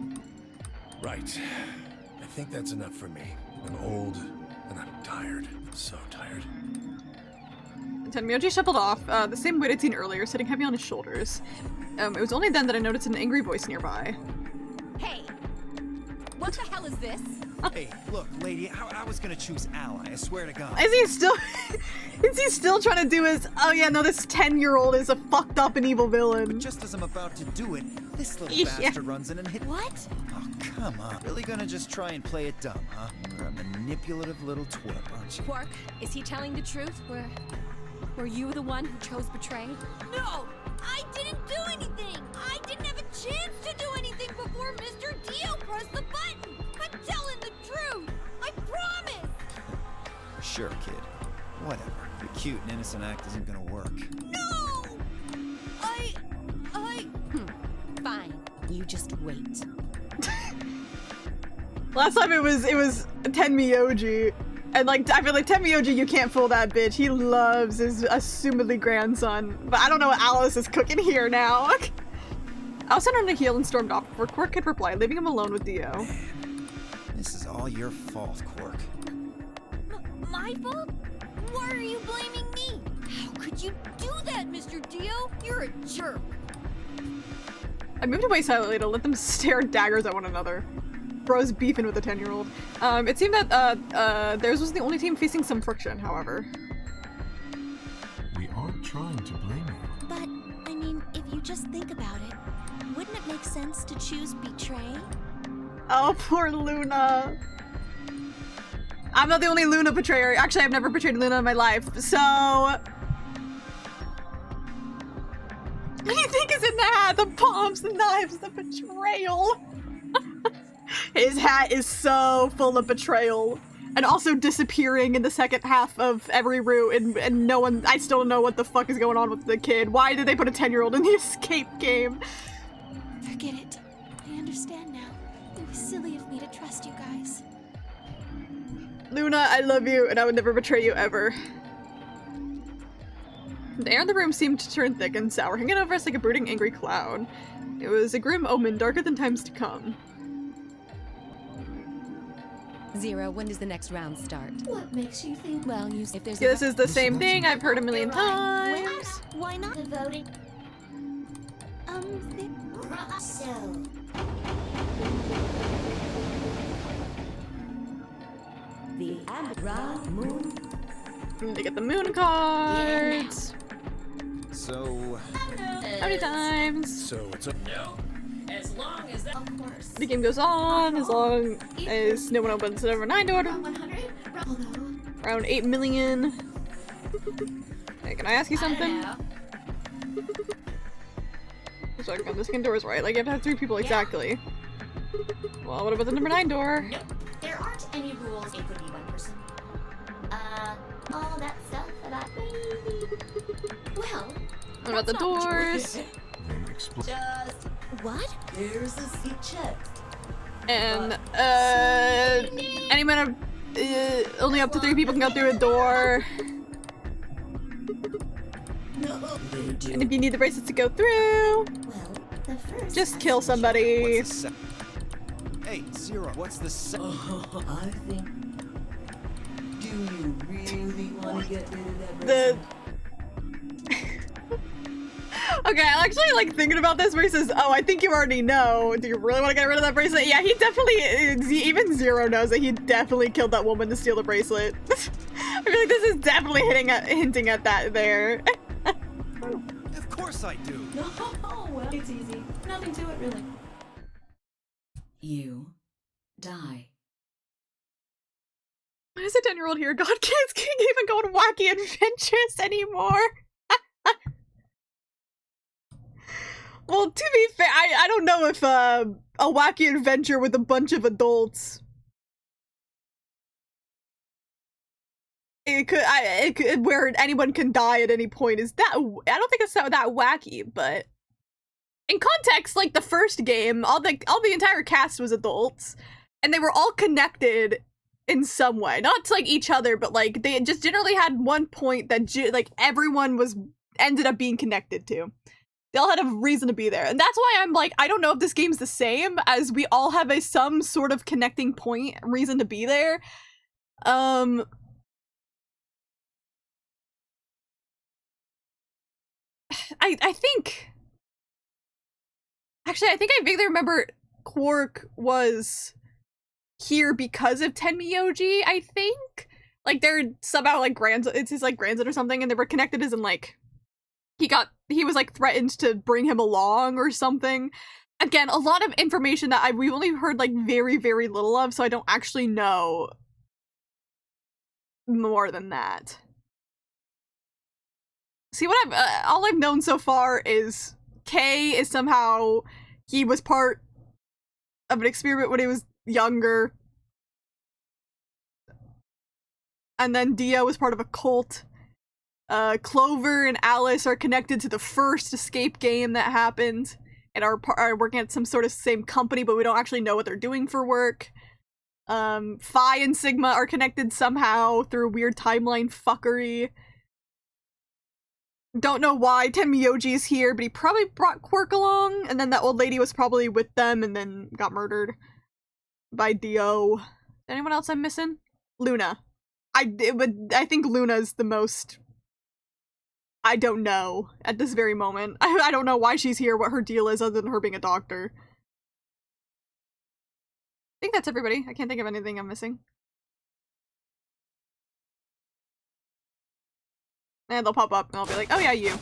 [SPEAKER 3] Right. I think that's enough for me. I'm old, and I'm tired. So tired.
[SPEAKER 1] Tenmyoji shuffled off, the same weight I'd seen earlier, sitting heavy on his shoulders. It was only then that I noticed an angry voice nearby.
[SPEAKER 5] Hey! What the hell is this?
[SPEAKER 8] Hey, look, lady, I was gonna choose Ally, I swear to God.
[SPEAKER 1] Is he still trying to do his, oh yeah, no, this 10-year-old is a fucked up and evil villain.
[SPEAKER 8] But just as I'm about to do it, this little bastard runs in and hit—
[SPEAKER 5] What?
[SPEAKER 8] Oh, come on. Really gonna just try and play it dumb, huh? You're a manipulative little twerp, aren't you?
[SPEAKER 5] Quark, is he telling the truth? Were you the one who chose Betray? No! I didn't do anything! I didn't have a chance to do anything before Mr. Dio pressed the button! I'm telling the truth! I promise!
[SPEAKER 8] Sure, kid. Whatever. Your cute and innocent act isn't gonna work.
[SPEAKER 5] No! Fine. You just wait.
[SPEAKER 1] Last time it was Tenmyoji. And like, I feel like Tenmyoji, you can't fool that bitch. He loves his assumedly grandson. But I don't know what Alice is cooking here now. Alice turned on a heel and stormed off before Quark could reply, leaving him alone with Dio.
[SPEAKER 8] Man, this is all your fault, Quark.
[SPEAKER 5] My fault? Why are you blaming me? How could you do that, Mr. Dio? You're a jerk.
[SPEAKER 1] I moved away silently to let them stare daggers at one another. Bros beefing with a 10-year-old. It seemed that theirs was the only team facing some friction, however.
[SPEAKER 6] We aren't trying to blame you.
[SPEAKER 7] But, I mean, if you just think about it, wouldn't it make sense to choose Betray?
[SPEAKER 1] Oh, poor Luna. I'm not the only Luna betrayer. Actually, I've never betrayed Luna in my life, so... What do you think is in the hat? The bombs, the knives, the betrayal. His hat is so full of betrayal. And also disappearing in the second half of every route, and no one- I still don't know what the fuck is going on with the kid. Why did they put a 10-year-old in the escape game?
[SPEAKER 7] Forget it. I understand now. It was silly of me to trust you guys.
[SPEAKER 1] Luna, I love you, and I would never betray you ever. The air in the room seemed to turn thick and sour, hanging over us like a brooding, angry cloud. It was a grim omen, darker than times to come.
[SPEAKER 9] Zero, when does the next round start?
[SPEAKER 10] What makes you think?
[SPEAKER 9] Well, if there's
[SPEAKER 1] This is the same thing I've heard a million times.
[SPEAKER 10] Why not the voting? So.
[SPEAKER 12] The round moon.
[SPEAKER 1] They get the moon cards.
[SPEAKER 8] So.
[SPEAKER 1] How many times?
[SPEAKER 3] So it's a
[SPEAKER 11] No. As long as that.
[SPEAKER 10] Of course.
[SPEAKER 1] The game goes on as long as no one opens the number 9 door. Around 8 million. Hey, can I ask you something? So I can this door's right. Like you have to have 3 people exactly. Well, what about the number 9 door?
[SPEAKER 10] Nope. There aren't any rules. It could be one person. All that stuff about maybe. Well.
[SPEAKER 1] What about the doors?
[SPEAKER 10] Just
[SPEAKER 12] What? There's a seat check.
[SPEAKER 1] And anyone only up to 3 people can go through a door. And if you need the bracelets to go through,
[SPEAKER 10] the first.
[SPEAKER 1] just kill somebody.
[SPEAKER 8] What's the Hey, Zero, what's the
[SPEAKER 12] I think. Do you really want to get rid of that?
[SPEAKER 1] The Okay, I actually like thinking about this where he says, oh, I think you already know. Do you really want to get rid of that bracelet? Yeah, he definitely, even Zero knows that he definitely killed that woman to steal the bracelet. I feel like this is definitely hinting at that there.
[SPEAKER 8] Of course I do.
[SPEAKER 12] No, well, it's easy. Nothing to it, really.
[SPEAKER 11] You die.
[SPEAKER 1] Why is a 10-year-old here? God, kids can't even go on wacky adventures anymore. Well, to be fair, I don't know if a wacky adventure with a bunch of adults. It could where anyone can die at any point is that. I don't think it's that wacky, but in context, like the first game, all the entire cast was adults, and they were all connected in some way, not to like each other, but like they just generally had one point that like everyone ended up being connected to. They all had a reason to be there, and that's why I'm like, I don't know if this game's the same, as we all have some sort of connecting point, reason to be there. I think... Actually, I think I vaguely remember Quark was here because of Tenmyoji, I think? Like, they're somehow, like, it's his, like, grandson or something, and they were connected as in, like, he was, like, threatened to bring him along or something. Again, a lot of information that we've only heard, like, very, very little of, so I don't actually know more than that. See, what all I've known so far is Kay is somehow, he was part of an experiment when he was younger. And then Dio was part of a cult. Clover and Alice are connected to the first escape game that happened and are working at some sort of same company, but we don't actually know what they're doing for work. Phi and Sigma are connected somehow through weird timeline fuckery. Don't know why Tenmyoji is here, but he probably brought Quark along, and then that old lady was probably with them and then got murdered by Dio. Anyone else I'm missing? Luna. I think Luna's the most... I don't know at this very moment. I don't know why she's here, what her deal is other than her being a doctor. I think that's everybody. I can't think of anything I'm missing. And they'll pop up and I'll be like, oh yeah, you.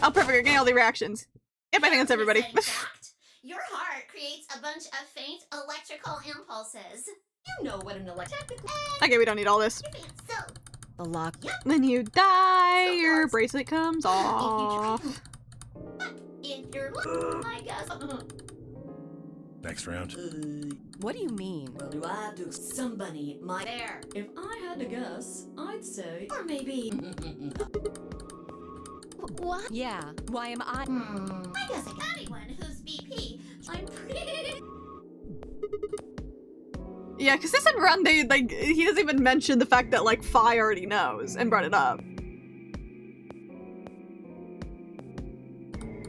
[SPEAKER 1] Oh, perfect, you're getting all the reactions. Yep, I think that's everybody.
[SPEAKER 10] In fact, your heart creates a bunch of faint electrical impulses.
[SPEAKER 5] You know what an electric.
[SPEAKER 1] Okay, we don't need all this.
[SPEAKER 10] So,
[SPEAKER 4] The lock.
[SPEAKER 1] Then you die, your bracelet comes off.
[SPEAKER 10] if you're, I guess.
[SPEAKER 3] Next round.
[SPEAKER 9] What do you mean?
[SPEAKER 11] Well, do I have to? Somebody might.
[SPEAKER 10] There.
[SPEAKER 11] If I had to guess, I'd say.
[SPEAKER 10] Or maybe.
[SPEAKER 7] What?
[SPEAKER 9] Yeah, why am I?
[SPEAKER 10] I guess anyone who's VP. I'm pretty.
[SPEAKER 1] Yeah, because this run, he doesn't even mention the fact that, like, Phi already knows and brought it up.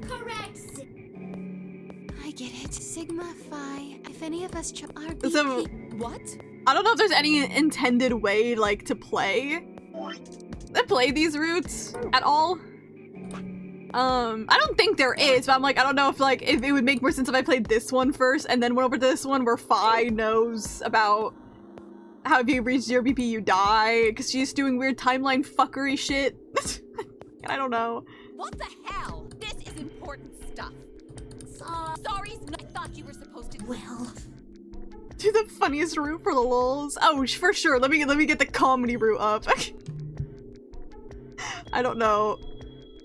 [SPEAKER 10] Correct.
[SPEAKER 7] I get it. Sigma, Phi. If any of us are
[SPEAKER 1] So,
[SPEAKER 9] What?
[SPEAKER 1] I don't know if there's any intended way, like, to play these routes at all. I don't think there is, but I'm like, I don't know if it would make more sense if I played this one first and then went over to this one where Phi knows about how if you reach 0 BP you die, because she's doing weird timeline fuckery shit. I don't know.
[SPEAKER 5] What the hell? This is important stuff. Sorry, I thought you were supposed to.
[SPEAKER 10] Well.
[SPEAKER 1] Do the funniest route for the lulz. Oh, for sure. Let me get the comedy route up. I don't know.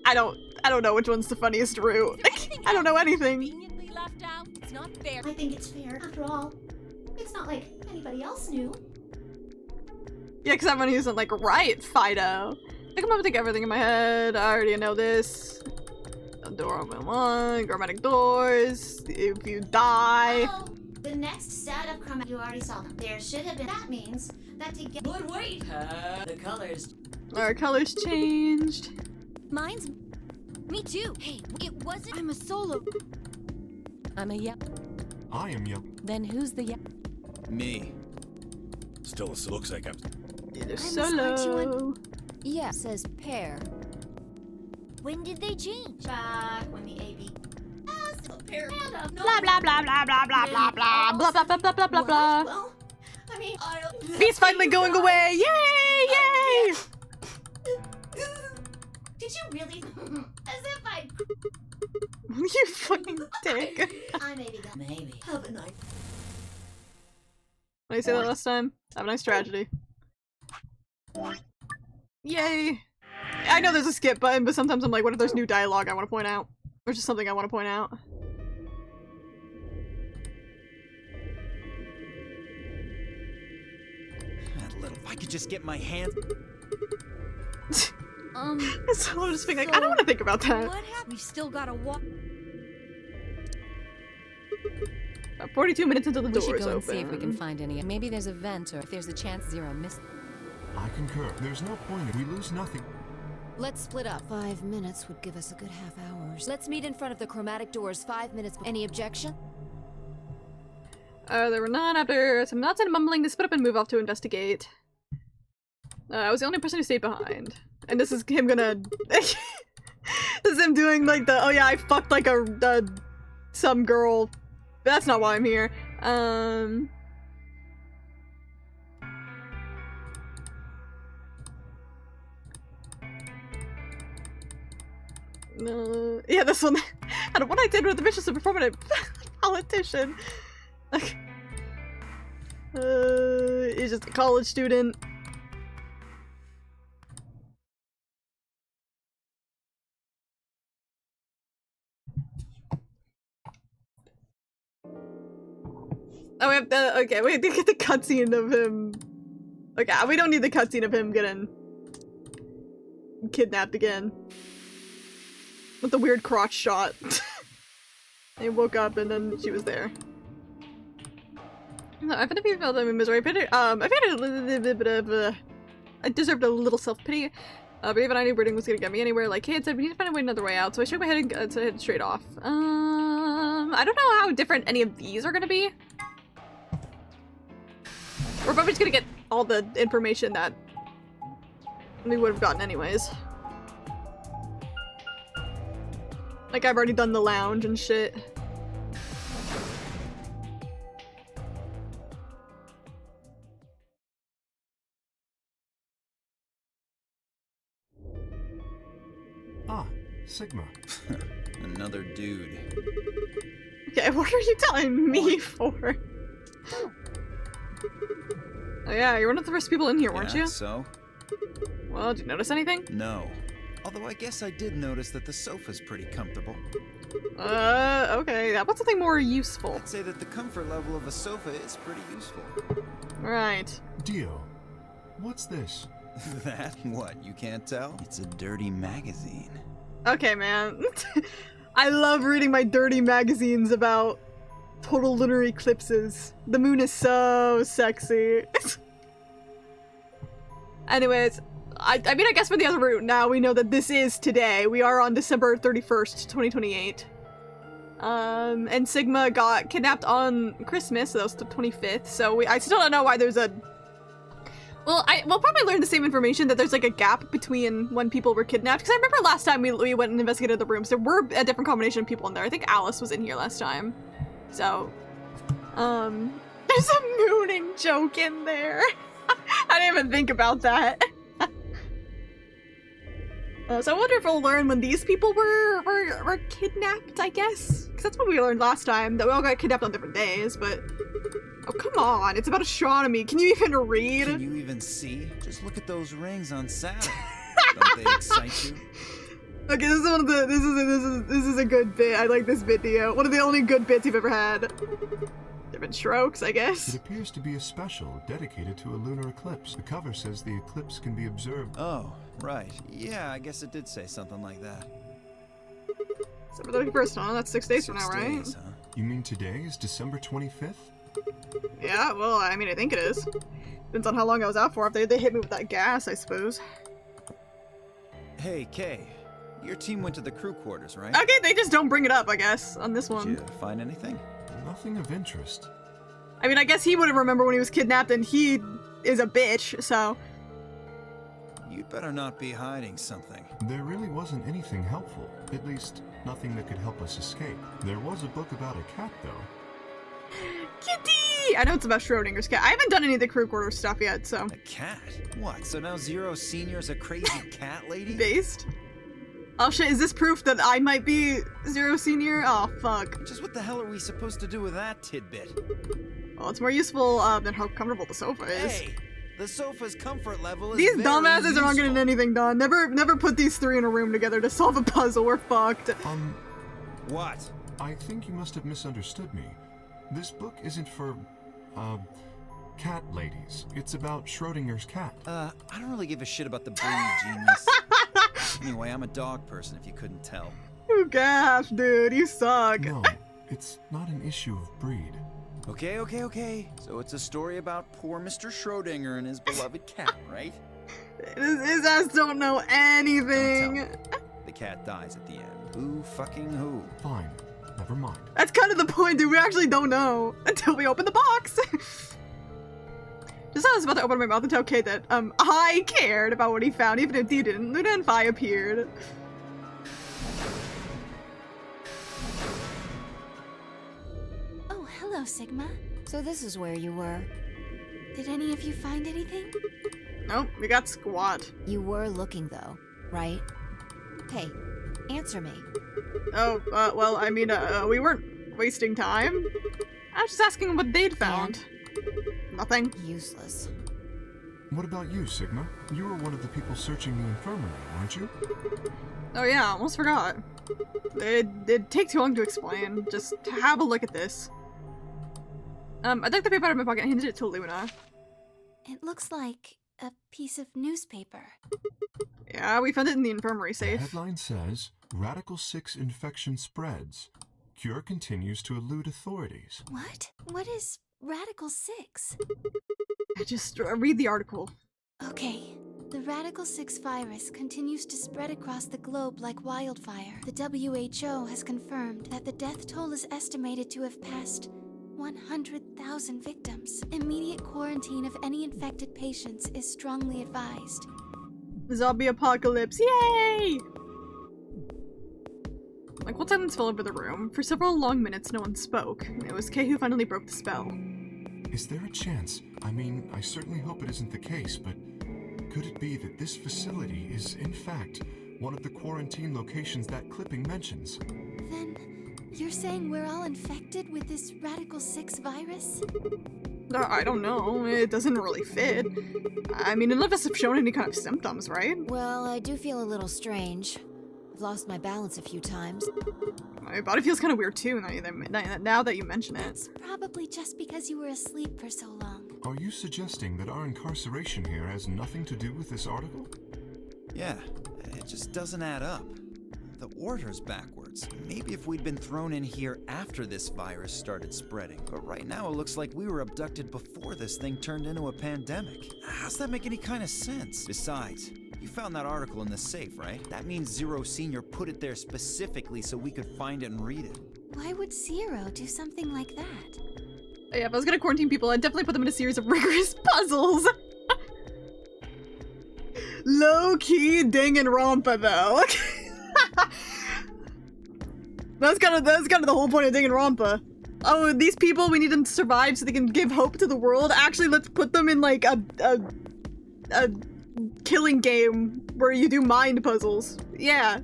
[SPEAKER 1] I don't know which one's the funniest route. I don't know anything.
[SPEAKER 5] Conveniently left out. It's not fair.
[SPEAKER 10] I think it's fair. After all, it's not like anybody else knew.
[SPEAKER 1] Yeah, because everyone isn't like, right, Fido. I come up with everything in my head. I already know this. A door open one, chromatic doors. If you die.
[SPEAKER 10] Oh, the next set of chromatic. You already saw them. There should have been. That means that to get.
[SPEAKER 11] But wait, the colors.
[SPEAKER 1] Our colors changed.
[SPEAKER 5] Mine's. Me too. Hey, it wasn't. I'm a solo.
[SPEAKER 9] I'm a yep.
[SPEAKER 6] I am yep.
[SPEAKER 9] Then who's the yep?
[SPEAKER 8] Me.
[SPEAKER 3] Still looks like I'm.
[SPEAKER 1] Either solo.
[SPEAKER 4] Yeah, says pair.
[SPEAKER 10] When did they change? Back when the AB.
[SPEAKER 1] Blah blah blah blah blah blah blah blah blah blah blah blah blah blah blah.
[SPEAKER 10] Well, I mean,
[SPEAKER 1] He's finally going away! Yay! Yay!
[SPEAKER 10] Did you really? As if I.
[SPEAKER 1] You fucking dick.
[SPEAKER 10] I maybe got.
[SPEAKER 11] Maybe.
[SPEAKER 10] Have a night.
[SPEAKER 1] What did I say that last time? Have a nice tragedy. Yay! I know there's a skip button, but sometimes I'm like, what if there's new dialogue I want to point out? Or just something I want to point out?
[SPEAKER 8] That little. If I could just get my hands.
[SPEAKER 1] So I'm just being like, I don't want to think about that.
[SPEAKER 5] What happened? We still gotta walk.
[SPEAKER 1] About 42 minutes until the
[SPEAKER 9] We
[SPEAKER 1] door
[SPEAKER 9] should
[SPEAKER 1] is
[SPEAKER 9] go and
[SPEAKER 1] open.
[SPEAKER 9] see if we can find any. Maybe there's a vent, or if there's a chance Zero missed.
[SPEAKER 6] I concur. There's no point. We lose nothing.
[SPEAKER 4] Let's split up. 5 minutes would give us a good half hour. Let's meet in front of the chromatic doors. 5 minutes. Any objection?
[SPEAKER 1] There were none after some knots and mumbling to split up and move off to investigate. I was the only person who stayed behind. And this is him gonna... This is him doing like the, oh yeah, I fucked like some girl. But that's not why I'm here. No, yeah, this one. And what I did with the vicious and performative politician. Like, he's just a college student. Oh, we have to. Okay, we have to get the cutscene of him. Okay, we don't need the cutscene of him getting kidnapped again. With the weird crotch shot. He woke up and then she was there. No, I've been a few felt I'm in misery. I deserved a little self-pity. But even I knew breeding was gonna get me anywhere. Like Kate said, we need to find another way out. So I shook my head and headed straight off. I don't know how different any of these are gonna be. We're probably just gonna get all the information that we would have gotten anyways. Like, I've already done the lounge and shit.
[SPEAKER 6] Ah, Sigma.
[SPEAKER 8] Another dude.
[SPEAKER 1] Okay, what are you telling me for? Oh yeah, you're one of the first people in here, weren't you?
[SPEAKER 8] So?
[SPEAKER 1] Well, did you notice anything?
[SPEAKER 8] No. Although I guess I did notice that the sofa's pretty comfortable.
[SPEAKER 1] Okay. How about something more useful?
[SPEAKER 8] I'd say that the comfort level of a sofa is pretty useful.
[SPEAKER 1] Right.
[SPEAKER 6] Dio, what's this?
[SPEAKER 8] That? What, you can't tell? It's a dirty magazine.
[SPEAKER 1] Okay, man. I love reading my dirty magazines about total lunar eclipses. The moon is so sexy. Anyways, I mean, I guess for the other route now, we know that this is today. We are on December 31st, 2028. And Sigma got kidnapped on Christmas, so that was the 25th, so I still don't know why there's a... Well, we'll probably learn the same information, that there's like a gap between when people were kidnapped, because I remember last time we went and investigated the rooms, there were a different combination of people in there. I think Alice was in here last time. So, there's a mooning joke in there. I didn't even think about that. So I wonder if we'll learn when these people were kidnapped, I guess? Because that's what we learned last time, that we all got kidnapped on different days, but... Oh, come on, it's about astronomy. Can you even read?
[SPEAKER 8] Can you even see? Just look at those rings on Saturn. Don't they excite you?
[SPEAKER 1] Okay, this is one of the, this is a good bit. I like this bit, Dio. One of the only good bits you've ever had. Different strokes, I guess.
[SPEAKER 6] It appears to be a special dedicated to a lunar eclipse. The cover says the eclipse can be observed.
[SPEAKER 8] Oh, right. Yeah, I guess it did say something like that.
[SPEAKER 1] December 31st, huh? That's 6 days from now,
[SPEAKER 8] 6
[SPEAKER 1] right?
[SPEAKER 8] days, huh?
[SPEAKER 6] You mean today is December 25th?
[SPEAKER 1] Yeah, well, I mean, I think it is. Depends on how long I was out for. If they hit me with that gas, I suppose.
[SPEAKER 8] Hey, Kay. Your team went to the crew quarters, right?
[SPEAKER 1] Okay, they just don't bring it up, I guess, on this one.
[SPEAKER 8] Did you find anything?
[SPEAKER 6] Nothing of interest.
[SPEAKER 1] I mean, I guess he wouldn't remember when he was kidnapped, and he is a bitch, so...
[SPEAKER 8] You'd better not be hiding something.
[SPEAKER 6] There really wasn't anything helpful. At least, nothing that could help us escape. There was a book about a cat, though.
[SPEAKER 1] Kitty! I know it's about Schrodinger's cat. I haven't done any of the crew quarter stuff yet, so...
[SPEAKER 8] A cat? What, so now Zero Senior's a crazy cat lady?
[SPEAKER 1] Based? Oh shit, is this proof that I might be Zero Senior? Oh, fuck.
[SPEAKER 8] Just what the hell are we supposed to do with that tidbit?
[SPEAKER 1] Well, it's more useful than how comfortable the sofa is.
[SPEAKER 8] Hey! The sofa's comfort level is
[SPEAKER 1] These
[SPEAKER 8] very
[SPEAKER 1] dumbasses
[SPEAKER 8] useful.
[SPEAKER 1] are not getting anything done. Never put these three in a room together to solve a puzzle. We're fucked.
[SPEAKER 8] What?
[SPEAKER 6] I think you must have misunderstood me. This book isn't for, cat ladies. It's about Schrodinger's cat.
[SPEAKER 8] I don't really give a shit about the breed, genius. Anyway, I'm a dog person, if you couldn't tell.
[SPEAKER 1] You gaff, dude. You suck.
[SPEAKER 6] No, it's not an issue of breed.
[SPEAKER 8] Okay. So it's a story about poor Mr. Schrodinger and his beloved cat, right?
[SPEAKER 1] His ass don't know anything.
[SPEAKER 8] Don't tell me. The cat dies at the end. Who fucking who?
[SPEAKER 6] Fine. Never mind.
[SPEAKER 1] That's kind of the point, dude. We actually don't know until we open the box. Just as I was about to open my mouth and tell Kate that, I cared about what he found, even if he didn't. Luna and Phi appeared.
[SPEAKER 7] Oh, hello, Sigma.
[SPEAKER 4] So this is where you were.
[SPEAKER 7] Did any of you find anything?
[SPEAKER 1] Nope, we got squat.
[SPEAKER 4] You were looking, though, right? Hey, answer me.
[SPEAKER 1] Oh, well, I mean, we weren't wasting time. I was just asking what they'd found. Nothing.
[SPEAKER 4] Useless.
[SPEAKER 6] What about you, Sigma? You were one of the people searching the infirmary, weren't you?
[SPEAKER 1] Oh yeah, almost forgot. It'd take too long to explain. Just have a look at this. I took the paper out of my pocket and handed it to Luna.
[SPEAKER 7] It looks like a piece of newspaper.
[SPEAKER 1] Yeah, we found it in the infirmary safe.
[SPEAKER 6] The headline says, Radical 6 infection spreads. Cure continues to elude authorities.
[SPEAKER 7] What? What is Radical 6?
[SPEAKER 1] Just read the article.
[SPEAKER 7] Okay. The Radical 6 virus continues to spread across the globe like wildfire. The WHO has confirmed that the death toll is estimated to have passed 100,000 victims. Immediate quarantine of any infected patients is strongly advised.
[SPEAKER 1] Zombie apocalypse, yay! Like, what silence fell over the room. For several long minutes, no one spoke. It was Kay who finally broke the spell.
[SPEAKER 6] Is there a chance? I mean, I certainly hope it isn't the case, but could it be that this facility is, in fact, one of the quarantine locations that clipping mentions?
[SPEAKER 7] Then, you're saying we're all infected with this Radical 6 virus?
[SPEAKER 1] I don't know. It doesn't really fit. I mean, none of us have shown any kind of symptoms, right?
[SPEAKER 4] Well, I do feel a little strange. I've lost my balance a few times.
[SPEAKER 1] My body feels kind of weird too now that you mention it.
[SPEAKER 7] It's probably just because you were asleep for so long.
[SPEAKER 6] Are you suggesting that our incarceration here has nothing to do with this article?
[SPEAKER 8] Yeah, it just doesn't add up. The order's backwards. Maybe if we'd been thrown in here after this virus started spreading. But right now it looks like we were abducted before this thing turned into a pandemic. How's that make any kind of sense? Besides, you found that article in the safe, right? That means Zero Senior put it there specifically so we could find it and read it.
[SPEAKER 7] Why would Zero do something like that?
[SPEAKER 1] Yeah, if I was gonna quarantine people, I'd definitely put them in a series of rigorous puzzles. Low-key Danganronpa, though. That's kind of the whole point of Danganronpa. Oh, these people, we need them to survive so they can give hope to the world. Actually, let's put them in like a killing game where you do mind puzzles. Yeah.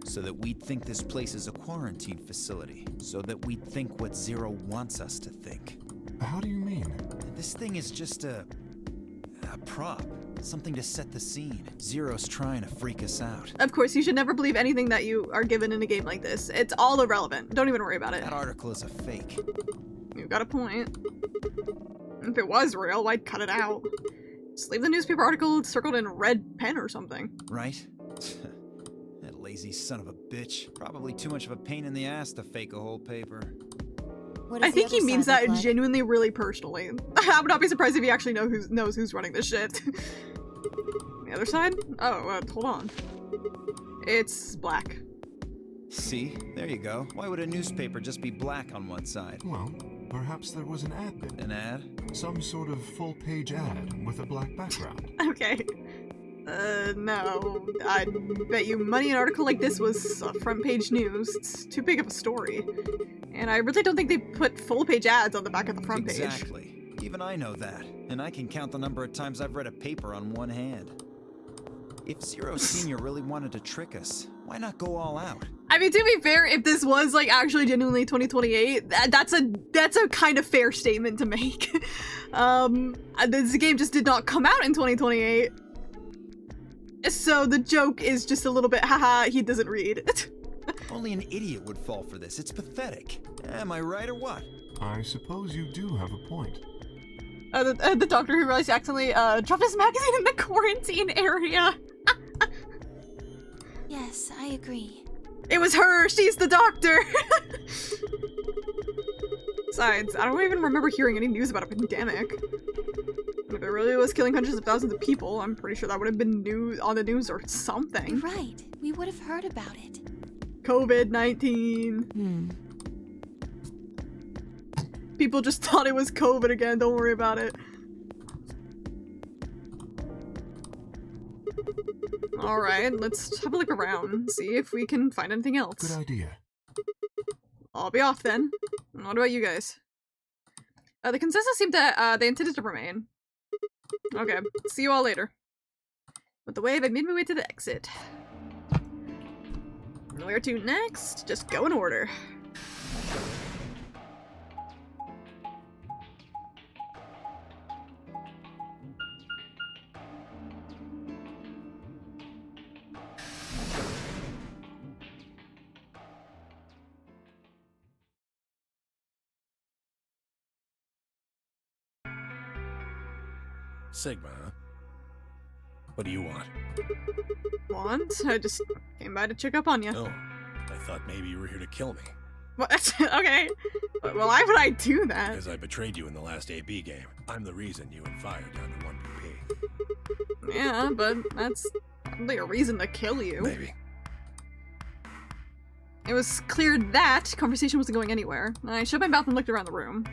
[SPEAKER 8] So that we'd think this place is a quarantine facility. So that we'd think what Zero wants us to think.
[SPEAKER 6] How do you mean?
[SPEAKER 8] This thing is just a prop. Something to set the scene. Zero's trying to freak us out.
[SPEAKER 1] Of course, you should never believe anything that you are given in a game like this. It's all irrelevant. Don't even worry about it.
[SPEAKER 8] That article is a fake.
[SPEAKER 1] You've got a point. If it was real, why'd cut it out? Just leave the newspaper article circled in red pen or something.
[SPEAKER 8] Right? That lazy son of a bitch. Probably too much of a pain in the ass to fake a whole paper.
[SPEAKER 1] I think he means that genuinely really personally. I would not be surprised if he actually knows who's running this shit. The other side? Oh, hold on. It's black.
[SPEAKER 8] See? There you go. Why would a newspaper just be black on one side?
[SPEAKER 6] Well, perhaps there was an ad then.
[SPEAKER 8] An ad?
[SPEAKER 6] Some sort of full-page ad with a black background.
[SPEAKER 1] Okay. No. I bet you money an article like this was front-page news. It's too big of a story. And I really don't think they put full-page ads on the back of the front page.
[SPEAKER 8] Exactly. Even I know that. And I can count the number of times I've read a paper on one hand. If Zero Senior really wanted to trick us, why not go all out?
[SPEAKER 1] I mean, to be fair, if this was like actually genuinely 2028, that's a kind of fair statement to make. This game just did not come out in 2028. So the joke is just a little bit, haha, he doesn't read.
[SPEAKER 8] Only an idiot would fall for this. It's pathetic. Am I right or what?
[SPEAKER 6] I suppose you do have a point.
[SPEAKER 1] The doctor who realized he accidentally dropped his magazine in the quarantine area.
[SPEAKER 7] Yes, I agree.
[SPEAKER 1] It was her! She's the doctor! Besides, I don't even remember hearing any news about a pandemic. If it really was killing hundreds of thousands of people, I'm pretty sure that would have been on the news or something.
[SPEAKER 7] Right. We would have heard about it.
[SPEAKER 1] COVID-19. People just thought it was COVID again, don't worry about it. Alright, let's have a look around, see if we can find anything else.
[SPEAKER 6] Good idea.
[SPEAKER 1] I'll be off then. What about you guys? The consensus seemed that they intended to remain. Okay, see you all later. With the wave, I made my way to the exit. Where to next? Just go in order.
[SPEAKER 3] Sigma, huh? What do you want?
[SPEAKER 1] Want? I just came by to check up on you.
[SPEAKER 3] Oh, I thought maybe you were here to kill me.
[SPEAKER 1] What? Okay. Well, why would I do that?
[SPEAKER 3] Because I betrayed you in the last AB game. I'm the reason you and Fire down to 1PP.
[SPEAKER 1] Yeah, but that's probably a reason to kill you.
[SPEAKER 3] Maybe.
[SPEAKER 1] It was clear that conversation wasn't going anywhere. I shut my mouth and looked around the room.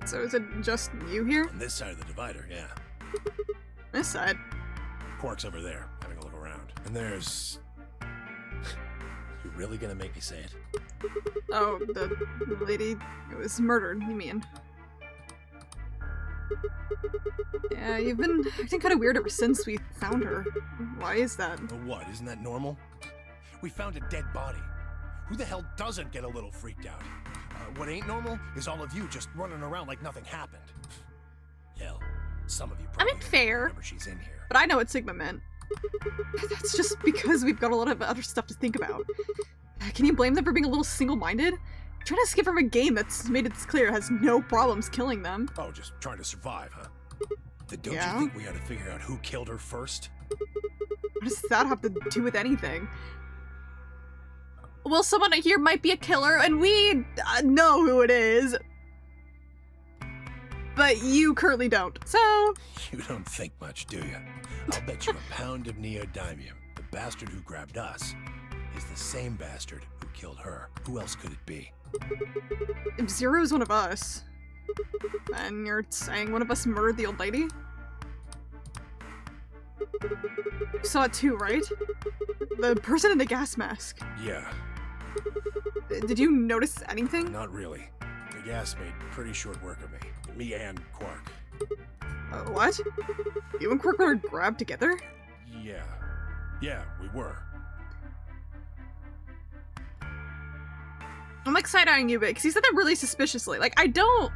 [SPEAKER 1] So is it just you here?
[SPEAKER 3] On this side of the divider, yeah.
[SPEAKER 1] This side?
[SPEAKER 3] Quark's over there, having a look around. And there's... You really gonna make me say it?
[SPEAKER 1] Oh, the lady who was murdered, you mean? Yeah, you've been acting kind of weird ever since we found her. Why is that?
[SPEAKER 3] But what, isn't that normal? We found a dead body. Who the hell doesn't get a little freaked out? What ain't normal is all of you just running around like nothing happened. Hell, some of you
[SPEAKER 1] I
[SPEAKER 3] probably
[SPEAKER 1] mean, fair.
[SPEAKER 3] remember she's in here.
[SPEAKER 1] But I know what Sigma meant. That's just because we've got a lot of other stuff to think about. Can you blame them for being a little single-minded? Trying to skip from a game that's made it clear it has no problems killing them.
[SPEAKER 3] Oh, just trying to survive, huh? Then don't
[SPEAKER 1] Yeah.
[SPEAKER 3] you think we ought to figure out who killed her first?
[SPEAKER 1] What does that have to do with anything? Well, someone here might be a killer, and we know who it is. But you currently don't, so...
[SPEAKER 3] You don't think much, do you? I'll bet you a pound of neodymium. The bastard who grabbed us is the same bastard who killed her. Who else could it be?
[SPEAKER 1] If Zero's one of us, and you're saying one of us murdered the old lady? You saw it too, right? The person in the gas mask.
[SPEAKER 3] Yeah,
[SPEAKER 1] Did you notice anything?
[SPEAKER 3] not really. The gas made pretty short work of me. Me and Quark.
[SPEAKER 1] What? You and Quark were grabbed together?
[SPEAKER 3] Yeah. Yeah, we were.
[SPEAKER 1] I'm like side-eyeing you a bit, because he said that really suspiciously. Like, I don't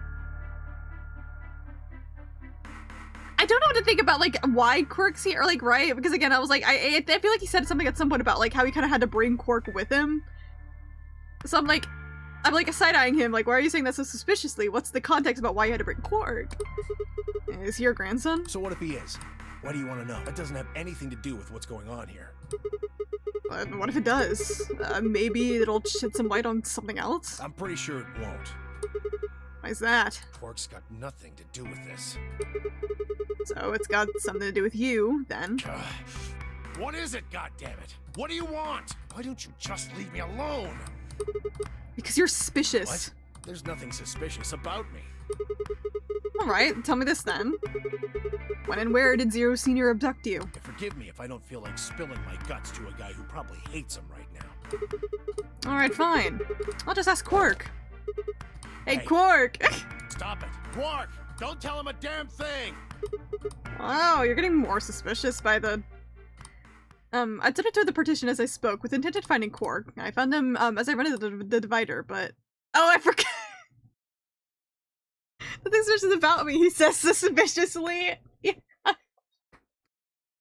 [SPEAKER 1] know what to think about, like, why Quark's here, or, like, right? Because, again, I was like, I feel like he said something at some point about, like, how he kind of had to bring Quark with him. So I'm like side-eyeing him, like, why are you saying that so suspiciously? What's the context about why you had to bring Quark? Is he your grandson?
[SPEAKER 3] So what if he is? Why do you want to know? That doesn't have anything to do with what's going on here.
[SPEAKER 1] What if it does? Maybe it'll shed some light on something else?
[SPEAKER 3] I'm pretty sure it won't.
[SPEAKER 1] Why's that?
[SPEAKER 3] Quark's got nothing to do with this.
[SPEAKER 1] So it's got something to do with you, then.
[SPEAKER 3] What is it, goddammit? What do you want? Why don't you just leave me alone?
[SPEAKER 1] Because you're suspicious.
[SPEAKER 3] What? There's nothing suspicious about me.
[SPEAKER 1] Alright, tell me this then. When and where did Zero Senior abduct you?
[SPEAKER 3] Forgive me if I don't feel like spilling my guts to a guy who probably hates him right now.
[SPEAKER 1] Alright, fine. I'll just ask Quark. Hey,
[SPEAKER 3] Hey.
[SPEAKER 1] Quark!
[SPEAKER 3] Stop it. Quark! Don't tell him a damn thing!
[SPEAKER 1] Wow, you're getting more suspicious by the... I dipped into the partition as I spoke, with intent of finding Quark. I found him, as I rented the divider, but... Oh, I forgot! The thing's just about me, he says suspiciously. Yeah.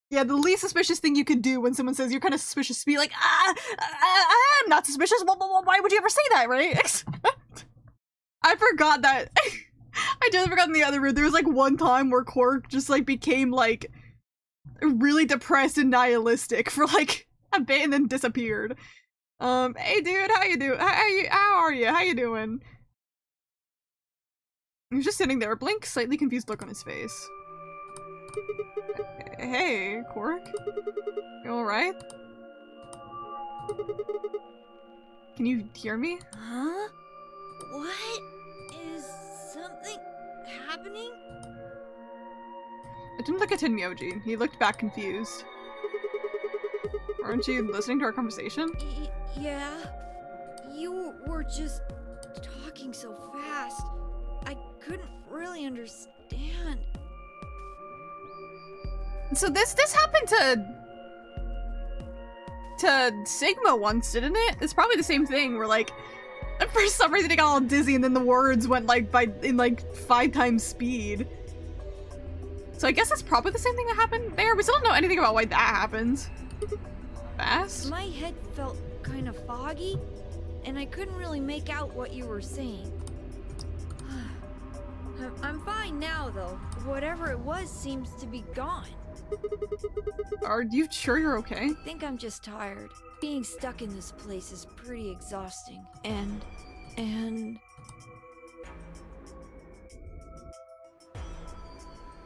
[SPEAKER 1] Yeah, the least suspicious thing you could do when someone says you're kind of suspicious, be like, I'm not suspicious, why would you ever say that, right? I forgot that. I totally forgot in the other room, there was like one time where Quark just like became like really depressed and nihilistic for like a bit and then disappeared. Hey dude, how you doing? How are you? How you doing? He was just sitting there, a blank, slightly confused look on his face. Hey, Quark? You alright? Can you hear me?
[SPEAKER 5] Huh? What? Is something happening?
[SPEAKER 1] I didn't look at Tenmyoji. He looked back confused. Aren't you listening to our conversation?
[SPEAKER 5] Yeah. You were just talking so fast. I couldn't really understand.
[SPEAKER 1] So this happened to Sigma once, didn't it? It's probably the same thing where like for some reason he got all dizzy and then the words went like in 5 times speed. So I guess that's probably the same thing that happened there. We still don't know anything about why that happens. Fast?
[SPEAKER 5] My head felt kind of foggy, and I couldn't really make out what you were saying. I'm fine now, though. Whatever it was seems to be gone.
[SPEAKER 1] Are you sure you're okay?
[SPEAKER 5] I think I'm just tired. Being stuck in this place is pretty exhausting. And...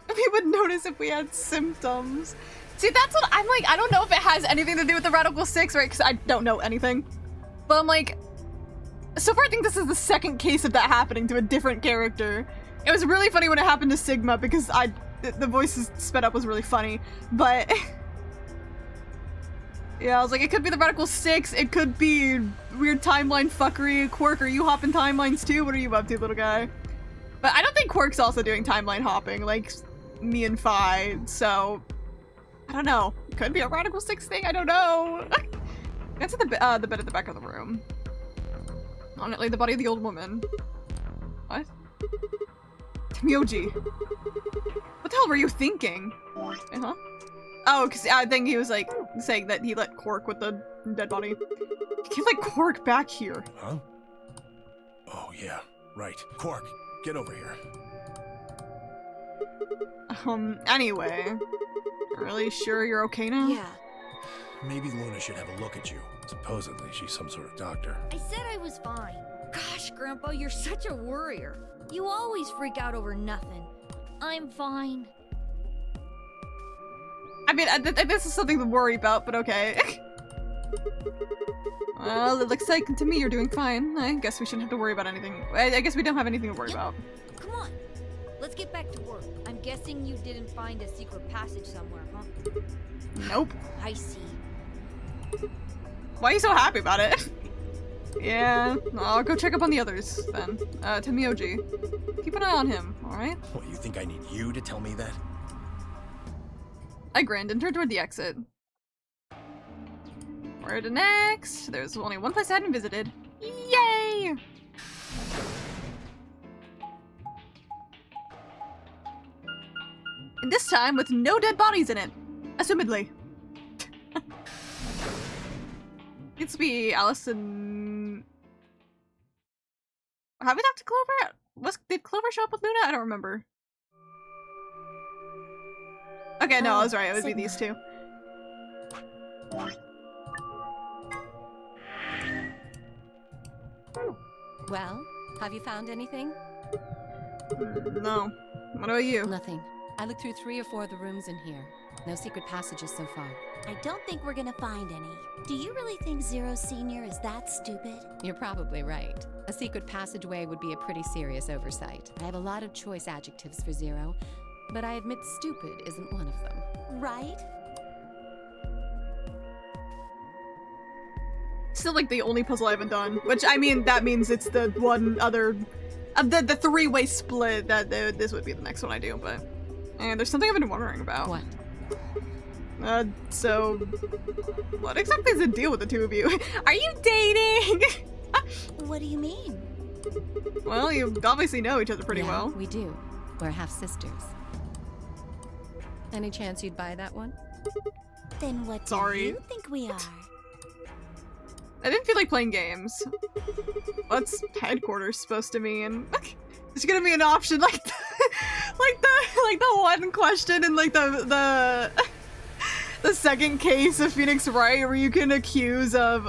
[SPEAKER 1] We would notice if we had symptoms. See, that's what I'm like, I don't know if it has anything to do with the Radical 6, right? Because I don't know anything. But I'm like, so far I think this is the second case of that happening to a different character. It was really funny when it happened to Sigma because the voices sped up was really funny. But yeah, I was like, it could be the Radical 6, it could be weird timeline fuckery. Quark, are you hopping timelines too? What are you up to, little guy? But I don't think Quark's also doing timeline hopping like me and Phi, so I don't know. Could be a Radical 6 thing, I don't know. That's at the bed at the back of the room. On it, like the body of the old woman. What? Myoji. What the hell were you thinking? Uh-huh. Oh, because I think he was like saying that he let Cork with the dead body. You can't let Cork back here.
[SPEAKER 3] Huh? Oh, yeah. Right. Quark, get over here.
[SPEAKER 1] Anyway. Really sure you're okay now?
[SPEAKER 10] Yeah.
[SPEAKER 3] Maybe Luna should have a look at you. Supposedly, she's some sort of doctor.
[SPEAKER 5] I said I was fine. Gosh, Grandpa, you're such a worrier. You always freak out over nothing. I'm fine.
[SPEAKER 1] I mean, this is something to worry about, but okay. Well, it looks like to me you're doing fine. I guess we shouldn't have to worry about anything. I guess we don't have anything to worry about.
[SPEAKER 5] Come on. Let's get back to work. I'm guessing you didn't find a secret passage somewhere, huh?
[SPEAKER 1] Nope.
[SPEAKER 5] I see.
[SPEAKER 1] Why are you so happy about it? Yeah, I'll go check up on the others, then. To Myoji. Keep an eye on him, alright?
[SPEAKER 3] What, you think I need you to tell me that?
[SPEAKER 1] I grinned and turned toward the exit. Where to next? There's only one place I hadn't visited. Yay! And this time with no dead bodies in it. Assumedly. It's be Allison. Have we talked to Clover? Did Clover show up with Luna? I don't remember. Okay, no, I was right. It would be these two.
[SPEAKER 9] Well, have you found anything?
[SPEAKER 1] No. What about you?
[SPEAKER 9] Nothing. I looked through 3 or 4 of the rooms in here. No secret passages so far.
[SPEAKER 7] I don't think we're gonna find any. Do you really think Zero Senior is that stupid?
[SPEAKER 9] You're probably right. A secret passageway would be a pretty serious oversight. I have a lot of choice adjectives for Zero, but I admit stupid isn't one of them.
[SPEAKER 7] Right?
[SPEAKER 1] Still like the only puzzle I haven't done, which I mean that means it's the one other the three-way split that this would be the next one I do, but there's something I've been wondering about.
[SPEAKER 9] What?
[SPEAKER 1] So what exactly is the deal with the two of you? Are you dating?
[SPEAKER 7] What do you mean?
[SPEAKER 1] Well, you obviously know each other pretty
[SPEAKER 9] Yeah,
[SPEAKER 1] well.
[SPEAKER 9] we do. We're half sisters. Any chance you'd buy that one?
[SPEAKER 7] Then what
[SPEAKER 1] Sorry.
[SPEAKER 7] do you think we are?
[SPEAKER 1] I didn't feel like playing games. What's headquarters supposed to mean? There's gonna be an option like the one question in like the second case of Phoenix Wright where you can accuse of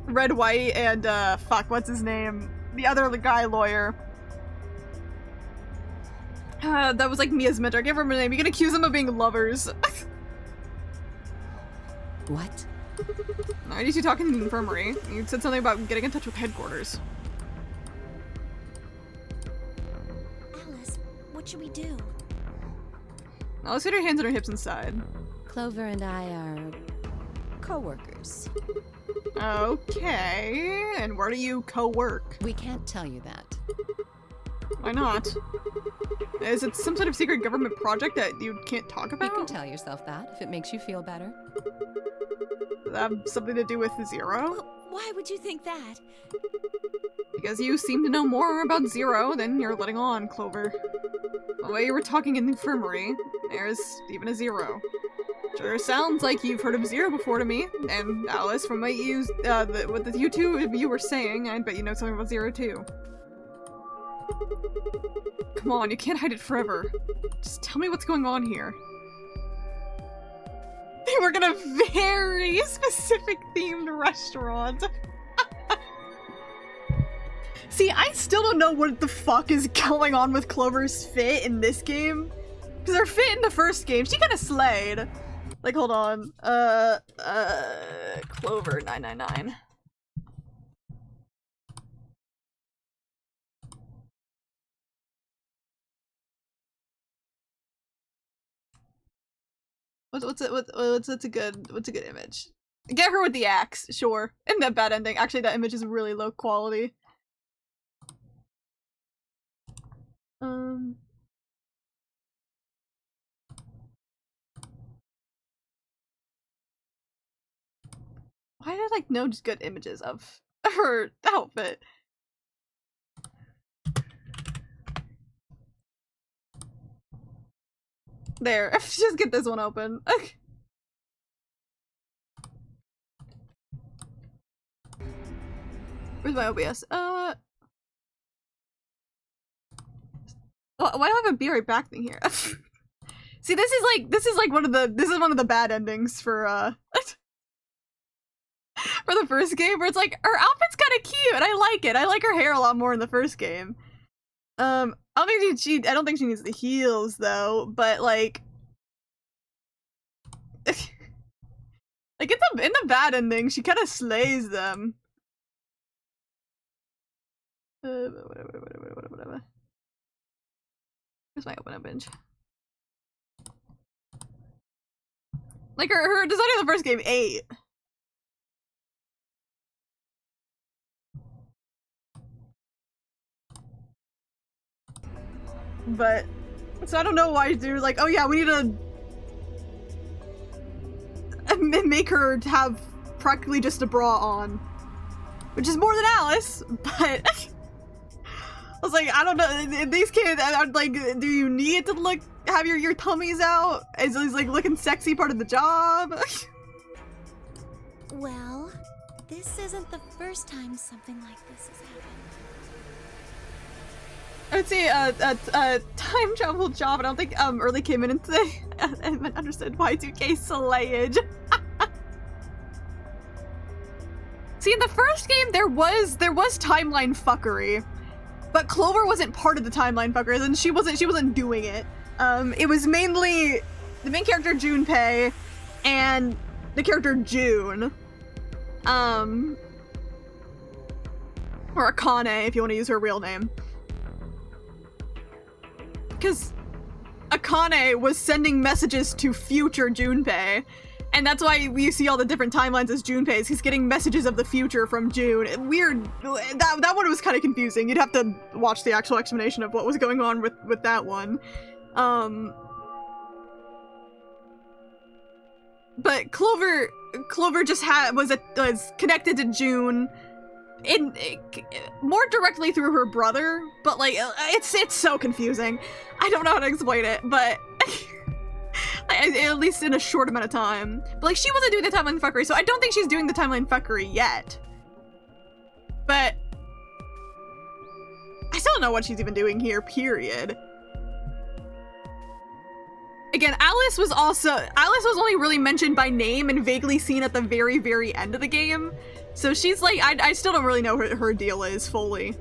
[SPEAKER 1] Red White and fuck, what's his name? The other guy lawyer. That was like Mia's mentor. I can't remember the name. You can accuse them of being lovers.
[SPEAKER 9] What?
[SPEAKER 1] I need you talking in the infirmary. You said something about getting in touch with headquarters.
[SPEAKER 7] Alice, what should we do?
[SPEAKER 1] Now let's get her hands on her hips inside.
[SPEAKER 9] Clover and I are co-workers.
[SPEAKER 1] Okay, and where do you co-work?
[SPEAKER 9] We can't tell you that.
[SPEAKER 1] Why not? Is it some sort of secret government project that you can't talk about?
[SPEAKER 9] You can tell yourself that if it makes you feel better.
[SPEAKER 1] Does that have something to do with Zero?
[SPEAKER 7] Well, why would you think that?
[SPEAKER 1] Because you seem to know more about Zero than you're letting on, Clover. The way you were talking in the infirmary, there's even a Zero. Sure sounds like you've heard of Zero before to me, and Alice, from what you two were saying, I bet you know something about Zero too. Come on, you can't hide it forever. Just tell me what's going on here. They work in a very specific themed restaurant. See, I still don't know what the fuck is going on with Clover's fit in this game. Because her fit in the first game, she kind of slayed. Like, hold on. Clover 999. What's a good image? Get her with the axe, sure. And that bad ending. Actually, that image is really low quality. Why did I like no just good images of her outfit? There, just get this one open. Okay. Where's my OBS? Why do I have a be right back thing here? See, this is like one of the bad endings for for the first game, where it's like her outfit's kind of cute and I like it. I like her hair a lot more in the first game. I don't think she needs the heels though, but like like in the bad ending, she kind of slays them. Whatever. Where's my open binge? Like her design in the first game, 8. But so I don't know why they're like, oh yeah, we need to make her have practically just a bra on, which is more than Alice, but I was like, I don't know, these kids, I'm like, do you need to have your tummies out? Is like looking sexy part of the job?
[SPEAKER 7] Well, this isn't the first time something like this has happened.
[SPEAKER 1] I would say a time travel job. I don't think early came in today and understood Y2K slayage. See, in the first game there was timeline fuckery, but Clover wasn't part of the timeline fuckers, and she wasn't doing it. It was mainly the main character Junpei and the character June, or Akane if you want to use her real name. Because Akane was sending messages to future Junpei, and that's why we see all the different timelines as Junpei's. He's getting messages of the future from June. Weird. That one was kind of confusing. You'd have to watch the actual explanation of what was going on with that one. But Clover just was connected to June more directly through her brother, but like it's so confusing. I don't know how to explain it, but at least in a short amount of time. But like she wasn't doing the timeline fuckery, so I don't think she's doing the timeline fuckery yet. But I still don't know what she's even doing here, period. Again, Alice was only really mentioned by name and vaguely seen at the very, very end of the game. So she's like, I still don't really know what her deal is fully.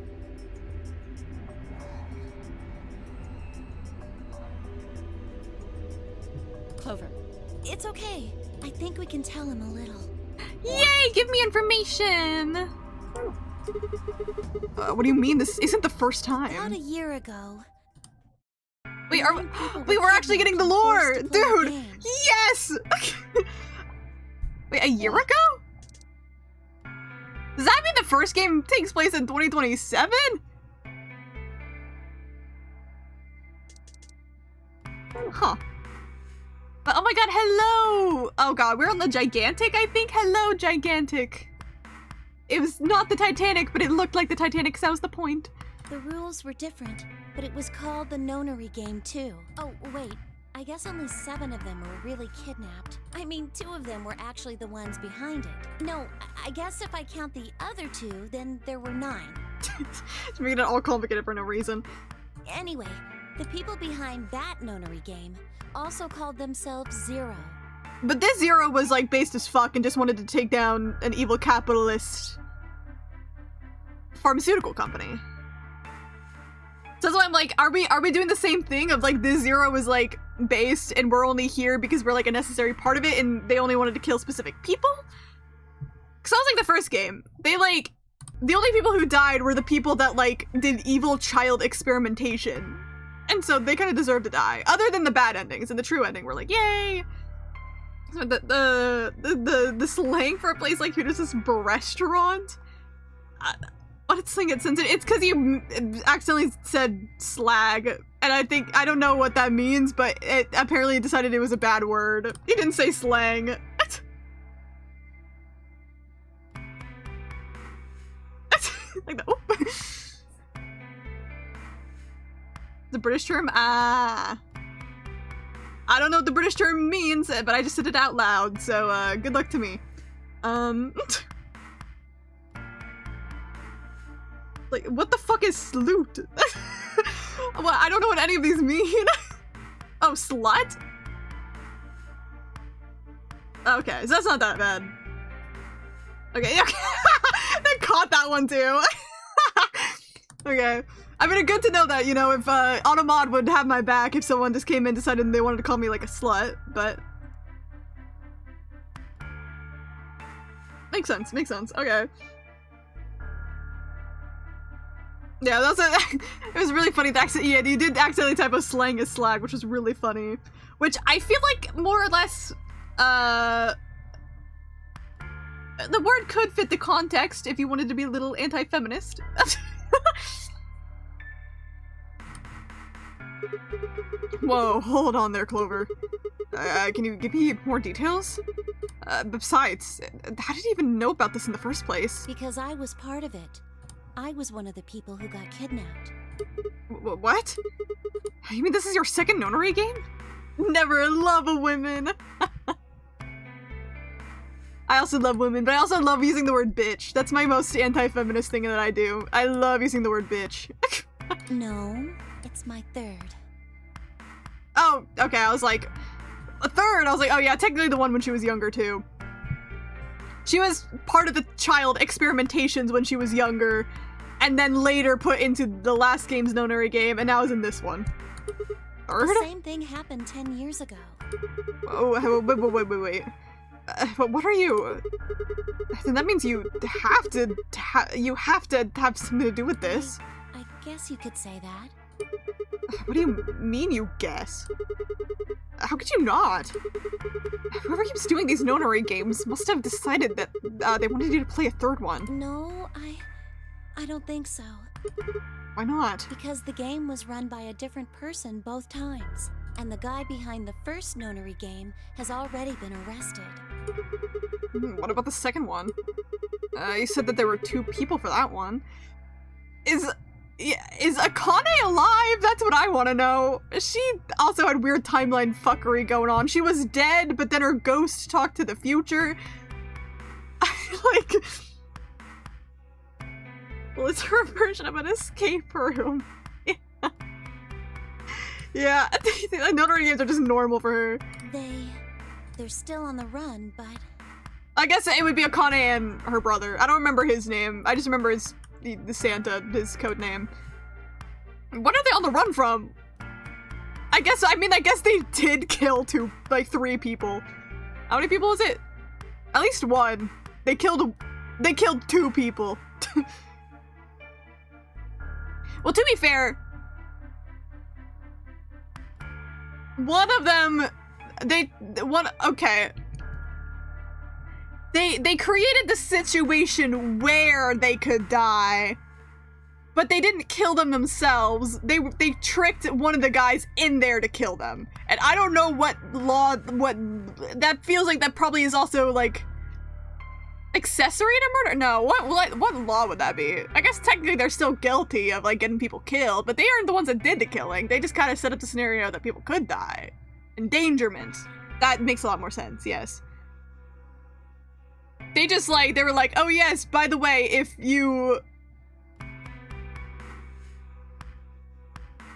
[SPEAKER 7] Clover. It's okay. I think we can tell him a little.
[SPEAKER 1] Yay! Give me information! What do you mean? This isn't the first time.
[SPEAKER 7] About a year ago.
[SPEAKER 1] Wait, we're actually getting the lore! Dude! Yes! Wait, a year ago? Does that mean the first game takes place in 2027? Huh. But oh my god, hello! Oh god, we're on the Gigantic, I think? Hello, Gigantic. It was not the Titanic, but it looked like the Titanic, so that was the point.
[SPEAKER 7] The rules were different, but it was called the Nonary game too. Oh, wait. I guess only 7 of them were really kidnapped. I mean, 2 of them were actually the ones behind it. No, I guess if I count the other 2, then there were 9.
[SPEAKER 1] It's making it all complicated for no reason.
[SPEAKER 7] Anyway, the people behind that Nonary game also called themselves Zero.
[SPEAKER 1] But this Zero was like based as fuck and just wanted to take down an evil capitalist pharmaceutical company. So that's why I'm like, are we doing the same thing of like this Zero was like based and we're only here because we're like a necessary part of it and they only wanted to kill specific people? Cause that was like the first game. They like, the only people who died were the people that like did evil child experimentation. And so they kind of deserve to die. Other than the bad endings and the true ending were like, yay! So the slang for a place like Hooters' restaurant? Honestly, it's because you accidentally said slag, and I don't know what that means, but it apparently decided it was a bad word. You didn't say slang. The British term? Ah. I don't know what the British term means, but I just said it out loud, so good luck to me. Like, what the fuck is sloot? Well, I don't know what any of these mean. Oh, slut? Okay, so that's not that bad. Okay, okay. They caught that one too. Okay. I mean, good to know that, you know, if Automod would have my back if someone just came in and decided they wanted to call me like a slut, but... Makes sense, okay. Yeah, that's it was really funny. Yeah, you did accidentally type of slang as slag, which was really funny. Which I feel like more or less, the word could fit the context if you wanted to be a little anti-feminist. Whoa, hold on there, Clover. Can you give me more details? Besides, how did you even know about this in the first place?
[SPEAKER 7] Because I was part of it. I was one of the people who got kidnapped.
[SPEAKER 1] What? You mean this is your second nonary game? Never love a women. I also love women, but I also love using the word bitch. That's my most anti-feminist thing that I do. I love using the word bitch.
[SPEAKER 7] No, it's my third.
[SPEAKER 1] Oh, okay, I was like, a third? I was like, oh yeah, technically the one when she was younger too. She was part of the child experimentations when she was younger, and then later put into the last game's nonary game, and now is in this one. Third?
[SPEAKER 7] The same thing happened 10 years ago.
[SPEAKER 1] Oh, wait. But what are you? Then that means you have to have something to do with this.
[SPEAKER 7] I guess you could say that.
[SPEAKER 1] What do you mean, you guess? How could you not? Whoever keeps doing these nonary games must have decided that they wanted you to play a third one.
[SPEAKER 7] No, I don't think so.
[SPEAKER 1] Why not?
[SPEAKER 7] Because the game was run by a different person both times, and the guy behind the first nonary game has already been arrested.
[SPEAKER 1] What about the second one? You said that there were 2 people for that one. Is Akane alive? That's what I want to know. She also had weird timeline fuckery going on. She was dead, but then her ghost talked to the future. Like... Well, it's her version of an escape room. Yeah, notary games are just normal for her.
[SPEAKER 7] They're still on the run, but...
[SPEAKER 1] I guess it would be Akane and her brother. I don't remember his name. I just remember the Santa, his code name. What are they on the run from? I guess they did kill 3 people. How many people is it? At least 1. They killed 2 people. Well, to be fair, one of them, they created the situation where they could die, but they didn't kill them themselves. They tricked one of the guys in there to kill them. And I don't know what that feels like. That probably is also like accessory to murder? No, what law would that be? I guess technically they're still guilty of like getting people killed, but they aren't the ones that did the killing. They just kind of set up the scenario that people could die. Endangerment. That makes a lot more sense, yes. They just they were like, oh yes, by the way, if you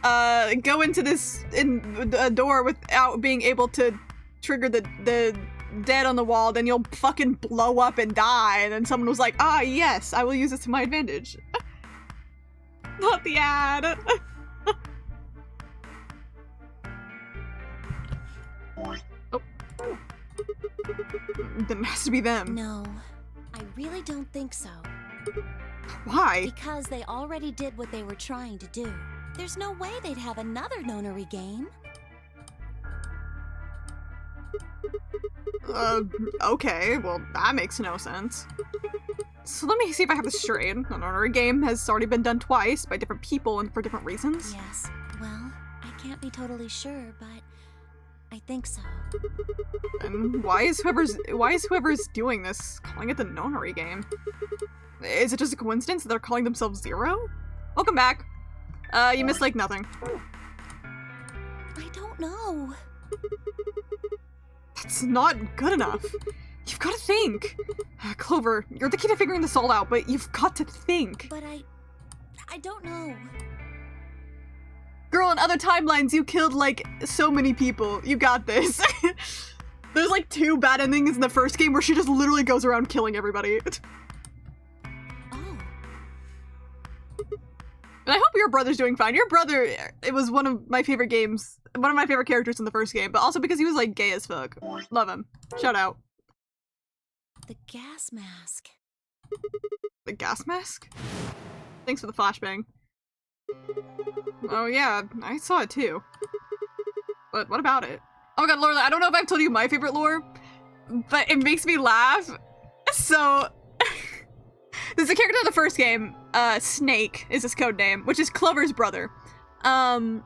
[SPEAKER 1] go into this a door without being able to trigger the dead on the wall, then you'll fucking blow up and die. And then someone was like, ah yes, I will use this to my advantage. Not the ad. Oh. Then it has to be them.
[SPEAKER 7] No, I really don't think so.
[SPEAKER 1] Why?
[SPEAKER 7] Because they already did what they were trying to do. There's no way they'd have another nonary game.
[SPEAKER 1] Okay, well, that makes no sense. So let me see if I have this straight. The nonary game has already been done twice by different people and for different reasons.
[SPEAKER 7] Yes, well, I can't be totally sure, but I think so.
[SPEAKER 1] And why is whoever's doing this calling it the nonary game? Is it just a coincidence that they're calling themselves Zero? Welcome back. You missed like nothing.
[SPEAKER 7] don't know.
[SPEAKER 1] That's not good enough. You've got to think. Clover, you're the key to figuring this all out, but you've got to think.
[SPEAKER 7] But I don't know.
[SPEAKER 1] Girl, in other timelines, you killed, like, so many people. You got this. There's, like, 2 bad endings in the first game where she just literally goes around killing everybody.
[SPEAKER 7] Oh.
[SPEAKER 1] And I hope your brother's doing fine. Your brother, it was one of my favorite games, one of my favorite characters in the first game, but also because he was, like, gay as fuck. Love him. Shout out.
[SPEAKER 7] The gas mask.
[SPEAKER 1] The gas mask? Thanks for the flashbang. Oh yeah, I saw it too. But what about it? Oh my god, Laura, I don't know if I've told you my favorite lore, but it makes me laugh. So, there's a character in the first game, Snake is his code name, which is Clover's brother. And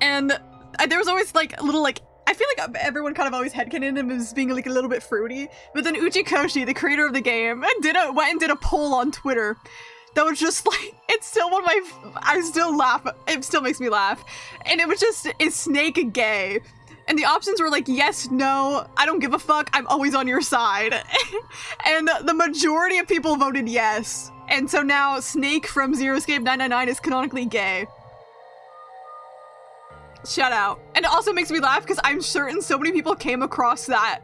[SPEAKER 1] there was always like a little like, I feel like everyone kind of always headcanoned him as being like a little bit fruity, but then Uchikoshi, the creator of the game, went and did a poll on Twitter that was just like, it's still one of my, I still laugh, it still makes me laugh. And it was just, is Snake gay? And the options were like, yes, no, I don't give a fuck, I'm always on your side. And the majority of people voted yes. And so now Snake from Zero Escape 999 is canonically gay. Shout out. And it also makes me laugh because I'm certain so many people came across that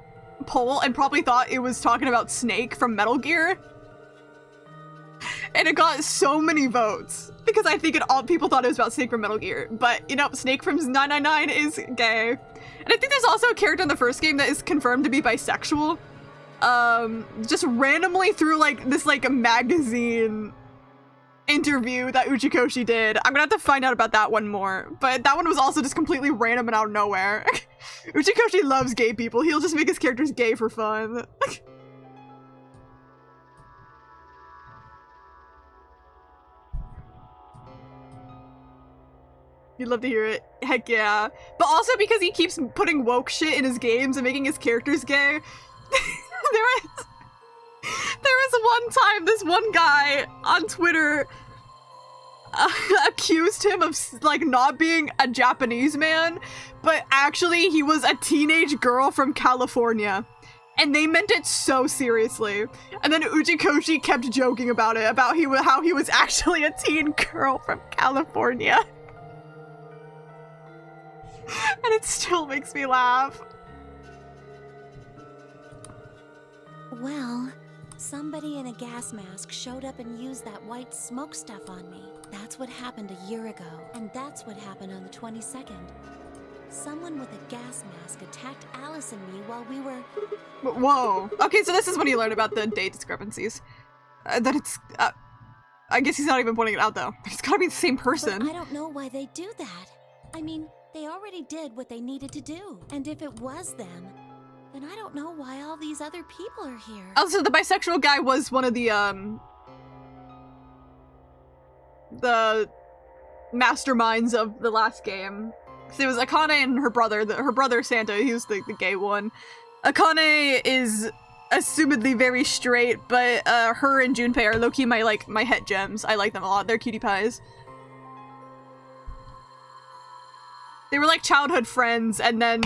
[SPEAKER 1] poll and probably thought it was talking about Snake from Metal Gear. And it got so many votes because I think people thought it was about Snake from Metal Gear. But, you know, Snake from 999 is gay. And I think there's also a character in the first game that is confirmed to be bisexual. Just randomly through, like, this, like, magazine interview that Uchikoshi did. I'm gonna have to find out about that one more. But that one was also just completely random and out of nowhere. Uchikoshi loves gay people. He'll just make his characters gay for fun. You'd love to hear it. Heck yeah. But also because he keeps putting woke shit in his games and making his characters gay. There was one time this one guy on Twitter accused him of like not being a Japanese man, but actually he was a teenage girl from California. And they meant it so seriously. And then Uchikoshi kept joking about it, about how he was actually a teen girl from California. And it still makes me laugh.
[SPEAKER 7] Well, somebody in a gas mask showed up and used that white smoke stuff on me. That's what happened a year ago, and that's what happened on the 22nd. Someone with a gas mask attacked Alice and me while we were...
[SPEAKER 1] Whoa. Okay, so this is when you learn about the date discrepancies. That it's... I guess he's not even pointing it out, though. It's gotta be the same person.
[SPEAKER 7] But I don't know why they do that. I mean, they already did what they needed to do. And if it was them, then I don't know why all these other people are here.
[SPEAKER 1] Also, the bisexual guy was one of the masterminds of the last game. So it was Akane and her brother. Her brother, Santa, he was the gay one. Akane is assumedly very straight, but her and Junpei are low-key my het gems. I like them a lot. They're cutie pies. They were like childhood friends, and then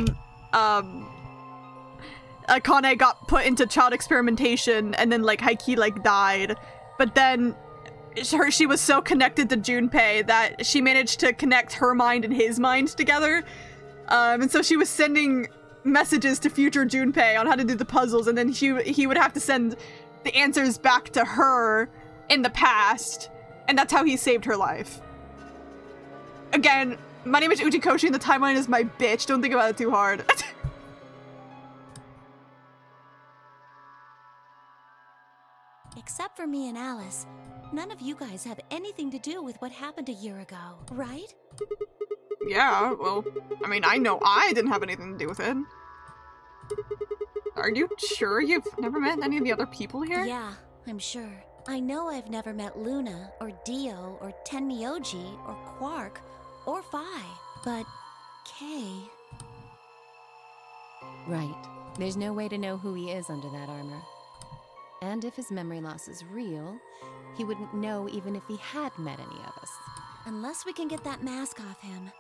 [SPEAKER 1] Akane got put into child experimentation, and then like Haiki like died. But then she was so connected to Junpei that she managed to connect her mind and his mind together. And so she was sending messages to future Junpei on how to do the puzzles, and then he would have to send the answers back to her in the past, and that's how he saved her life. Again, my name is Uchikoshi and the timeline is my bitch. Don't think about it too hard.
[SPEAKER 7] Except for me and Alice, none of you guys have anything to do with what happened a year ago, right?
[SPEAKER 1] Yeah, well, I mean, I know I didn't have anything to do with it. Are you sure you've never met any of the other people here?
[SPEAKER 7] Yeah, I'm sure. I know I've never met Luna, or Dio, or Tenmyoji, or Quark, or Phi, but Kay...
[SPEAKER 9] Right. There's no way to know who he is under that armor. And if his memory loss is real, he wouldn't know even if he had met any of us.
[SPEAKER 7] Unless we can get that mask off him,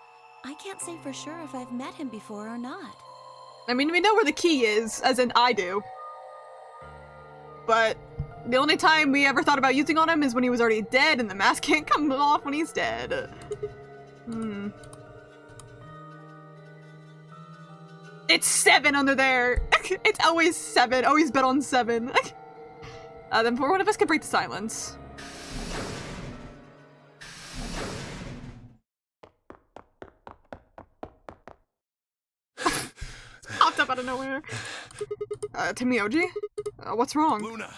[SPEAKER 5] I can't say for sure if I've met him before or not.
[SPEAKER 1] I mean, we know where the key is, as in I do. But the only time we ever thought about using on him is when he was already dead and the mask can't come off when he's dead. It's 7 under there. It's always 7. Always bet on 7. Then before one of us can break the silence. Popped up out of nowhere. Timioji? What's wrong?
[SPEAKER 3] Luna!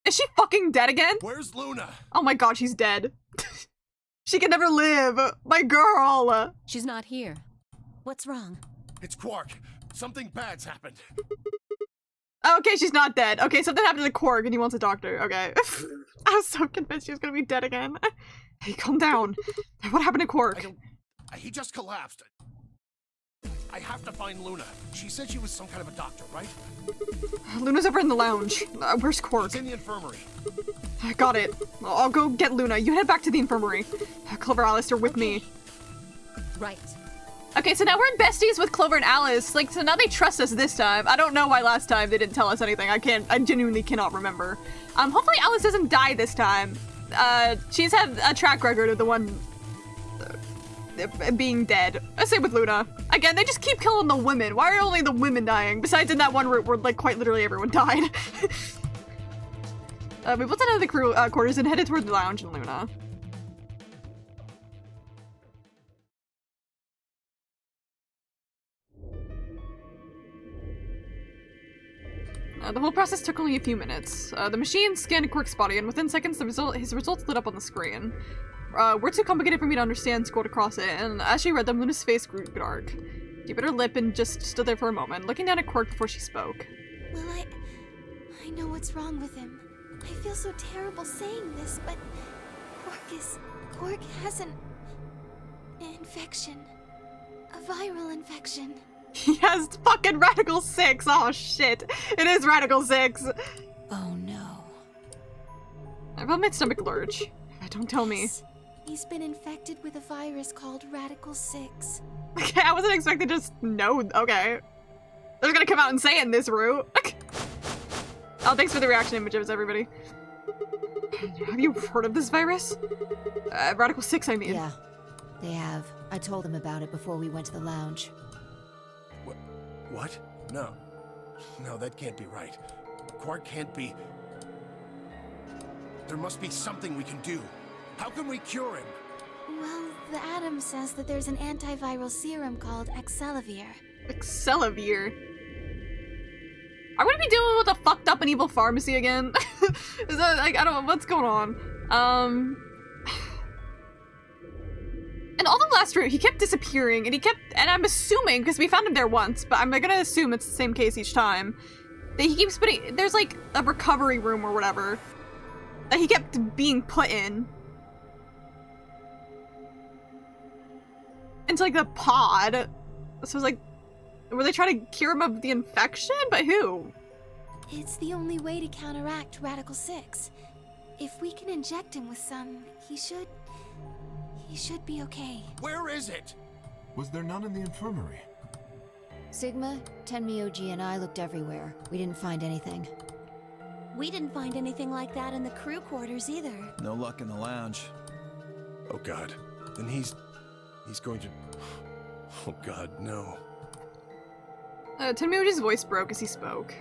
[SPEAKER 1] Is she fucking dead again?
[SPEAKER 3] Where's Luna?
[SPEAKER 1] Oh my god, she's dead. She can never live. My girl.
[SPEAKER 9] She's not here.
[SPEAKER 5] What's wrong?
[SPEAKER 3] It's Quark. Something bad's happened.
[SPEAKER 1] Okay, she's not dead. Okay, something happened to Quark and he wants a doctor. Okay. I was so convinced she was gonna be dead again. Hey, calm down. What happened to Quark?
[SPEAKER 3] He just collapsed. I have to find Luna. She said she was some kind of a doctor, right?
[SPEAKER 1] Luna's over in the lounge. Where's Quark?
[SPEAKER 3] It's in the infirmary.
[SPEAKER 1] Got it. I'll go get Luna. You head back to the infirmary. Clover, Alice are with me.
[SPEAKER 9] Right.
[SPEAKER 1] Okay, so now we're in besties with Clover and Alice. Like, so now they trust us this time. I don't know why last time they didn't tell us anything. I genuinely cannot remember. Hopefully Alice doesn't die this time. She's had a track record of the one being dead. Same with Luna. Again, they just keep killing the women. Why are only the women dying? Besides in that one route where, like, quite literally everyone died. We built out of the crew quarters and headed toward the lounge in Luna. The whole process took only a few minutes. The machine scanned Quark's body, and within seconds, his results lit up on the screen. Were too complicated for me to understand, scrolled across it, and as she read them, Luna's face grew dark. She bit her lip and just stood there for a moment, looking down at Quark before she spoke.
[SPEAKER 7] Well, I know what's wrong with him. I feel so terrible saying this, but Quark has an infection. A viral infection.
[SPEAKER 1] He has fucking Radical 6! Oh shit! It is Radical 6!
[SPEAKER 5] Oh no.
[SPEAKER 1] I felt my stomach lurch. Don't tell me.
[SPEAKER 7] He's been infected with a virus called Radical 6.
[SPEAKER 1] Okay, I wasn't expecting to just know. Okay. They're gonna come out and say it in this route. Oh, thanks for the reaction images, everybody. Have you heard of this virus? Radical 6, I mean.
[SPEAKER 4] Yeah, they have. I told them about it before we went to the lounge.
[SPEAKER 3] What? No. No, that can't be right. Quark can't be... There must be something we can do. How can we cure him?
[SPEAKER 7] Well, the Atom says that there's an antiviral serum called Excelavir.
[SPEAKER 1] Excelavir? Are we gonna be dealing with a fucked up and evil pharmacy again? Is that, like, I don't know, what's going on? In all the last route, he kept disappearing, and I'm assuming, because we found him there once, but I'm gonna assume it's the same case each time, that he keeps putting, there's like a recovery room or whatever, that he kept being put in. Into like the pod. So it's like, were they trying to cure him of the infection? But who?
[SPEAKER 7] It's the only way to counteract Radical 6. If we can inject him with some, he should be okay.
[SPEAKER 3] Where is it?
[SPEAKER 6] Was there none in the infirmary?
[SPEAKER 4] Sigma, Tenmyoji, and I looked everywhere. We didn't find anything.
[SPEAKER 5] We didn't find anything like that in the crew quarters either.
[SPEAKER 8] No luck in the lounge.
[SPEAKER 3] Oh god. Then he's going to... Oh god, no.
[SPEAKER 1] Tenmyoji's voice broke as he spoke.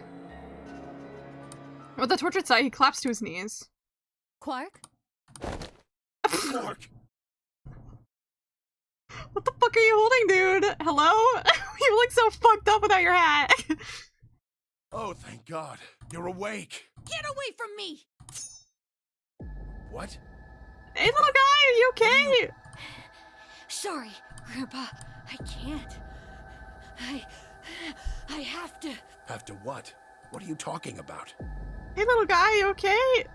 [SPEAKER 1] With a tortured sigh, he collapsed to his knees.
[SPEAKER 5] Quark?
[SPEAKER 3] Quark!
[SPEAKER 1] What the fuck are you holding, dude? Hello? You look so fucked up without your hat.
[SPEAKER 3] Oh, thank God. You're awake.
[SPEAKER 5] Get away from me!
[SPEAKER 3] What?
[SPEAKER 1] Hey, little guy, are you okay?
[SPEAKER 5] Sorry, Grandpa. I can't. I have to.
[SPEAKER 3] Have to what? What are you talking about?
[SPEAKER 1] Hey, little guy, you okay?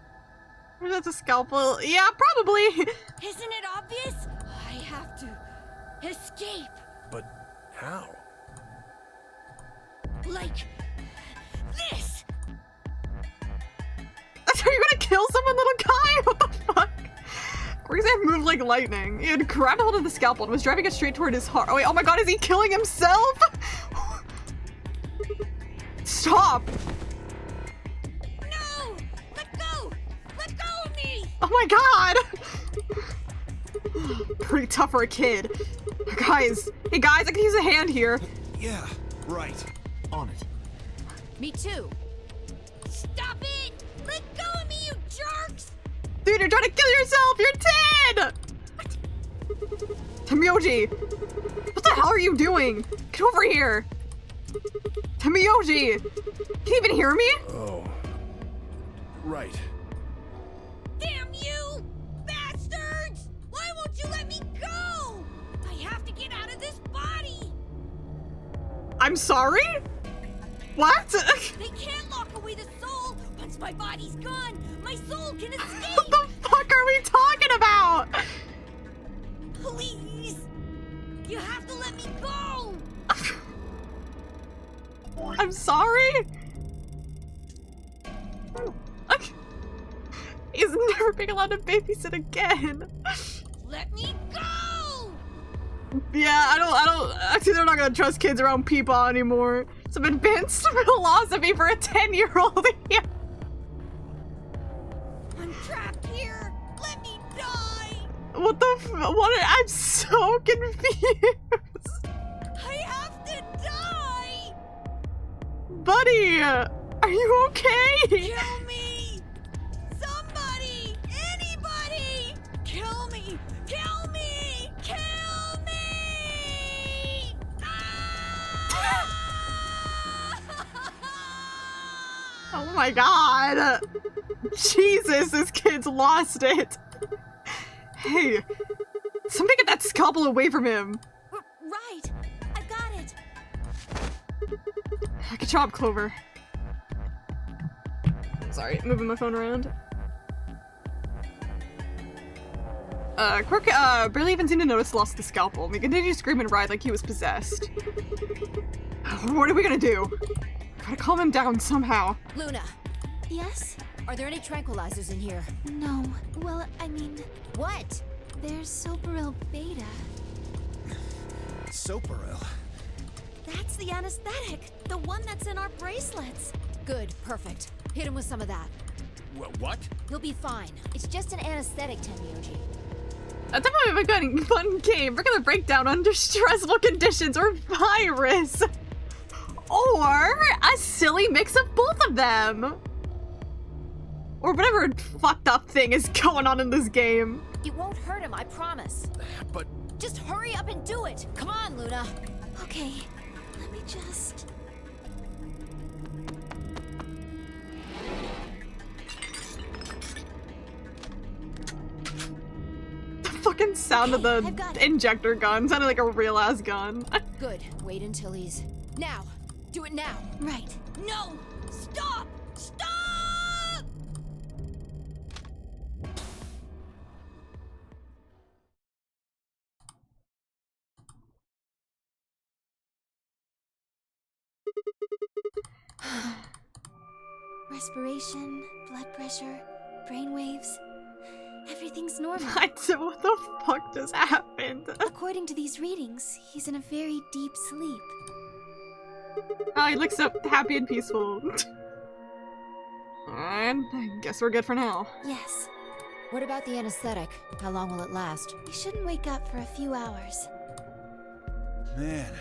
[SPEAKER 1] That's a scalpel. Yeah, probably.
[SPEAKER 5] Isn't it obvious? I have to escape.
[SPEAKER 3] But how?
[SPEAKER 5] Like this.
[SPEAKER 1] That's how you're gonna kill someone, little guy? What the fuck? Quicksand moved like lightning. He had grabbed hold of the scalpel and was driving it straight toward his heart. Oh wait, oh my god, is he killing himself? Stop!
[SPEAKER 5] No! Let go! Let go of me!
[SPEAKER 1] Oh my god! Pretty tough for a kid. Guys, hey guys, I can use a hand here.
[SPEAKER 8] Yeah, right.
[SPEAKER 6] On it.
[SPEAKER 9] Me too.
[SPEAKER 5] Stop it! Let go of me, you jerks!
[SPEAKER 1] Dude, you're trying to kill yourself! You're dead! Tamioji! What the hell are you doing? Get over here! Tamioji! Can you even hear me?
[SPEAKER 3] Oh. Right.
[SPEAKER 5] Damn you! Bastards! Why won't you let me go? I have to get out of this body!
[SPEAKER 1] I'm sorry? What?
[SPEAKER 5] They can't lock away the soul! Once my body's gone, my soul can escape!
[SPEAKER 1] What the fuck are we talking about?
[SPEAKER 5] Please! You have to let me go!
[SPEAKER 1] I'm sorry? He's never being allowed to babysit again.
[SPEAKER 5] Let me go!
[SPEAKER 1] Yeah, I don't, actually they're not gonna trust kids around Peepaw anymore. Some advanced philosophy for a 10-year-old here.
[SPEAKER 5] I'm trapped here! Let me die!
[SPEAKER 1] What the what? I'm so confused.
[SPEAKER 5] I have to die!
[SPEAKER 1] Buddy, are you okay?
[SPEAKER 5] Kill me! Somebody! Anybody! Kill me! Kill me! Kill me!
[SPEAKER 1] Oh my god. Jesus, this kid's lost it. Hey, somebody get that scalpel away from him.
[SPEAKER 5] Right! I got it!
[SPEAKER 1] Good job, Clover. Sorry, moving my phone around. Quirk, barely even seemed to notice lost the scalpel. We continued to scream and writhe like he was possessed. What are we gonna do? Gotta calm him down somehow.
[SPEAKER 4] Luna,
[SPEAKER 7] Yes?
[SPEAKER 4] are there any tranquilizers in here?
[SPEAKER 7] No. Well, I mean,
[SPEAKER 4] What?
[SPEAKER 7] there's Soparil Beta.
[SPEAKER 8] Soparil.
[SPEAKER 4] That's the anesthetic. The one that's in our bracelets. Good, perfect. Hit him with some of that.
[SPEAKER 3] What?
[SPEAKER 4] You'll be fine. It's just an anesthetic, Tenmyoji.
[SPEAKER 1] That's definitely a good fun game. Regular breakdown under stressful conditions or virus. Or a silly mix of both of them. Or whatever fucked up thing is going on in this game.
[SPEAKER 4] It won't hurt him, I promise.
[SPEAKER 3] But
[SPEAKER 4] Just hurry up and do it. Come on, Luna.
[SPEAKER 7] Okay, let me just...
[SPEAKER 1] The fucking sound of
[SPEAKER 4] I've
[SPEAKER 1] the
[SPEAKER 4] got it.
[SPEAKER 1] injector gun sounded like a real ass gun.
[SPEAKER 4] Good. Wait until he's... Now. Do it now.
[SPEAKER 7] Right.
[SPEAKER 5] No! Stop! Stop!
[SPEAKER 7] Respiration, blood pressure, brain waves. Everything's normal.
[SPEAKER 1] What the fuck just happened?
[SPEAKER 7] According to these readings, he's in a very deep sleep.
[SPEAKER 1] Oh, he looks so happy and peaceful. And I guess we're good for now.
[SPEAKER 7] Yes.
[SPEAKER 4] What about the anesthetic? How long will it last?
[SPEAKER 7] He shouldn't wake up for a few hours.
[SPEAKER 8] Man,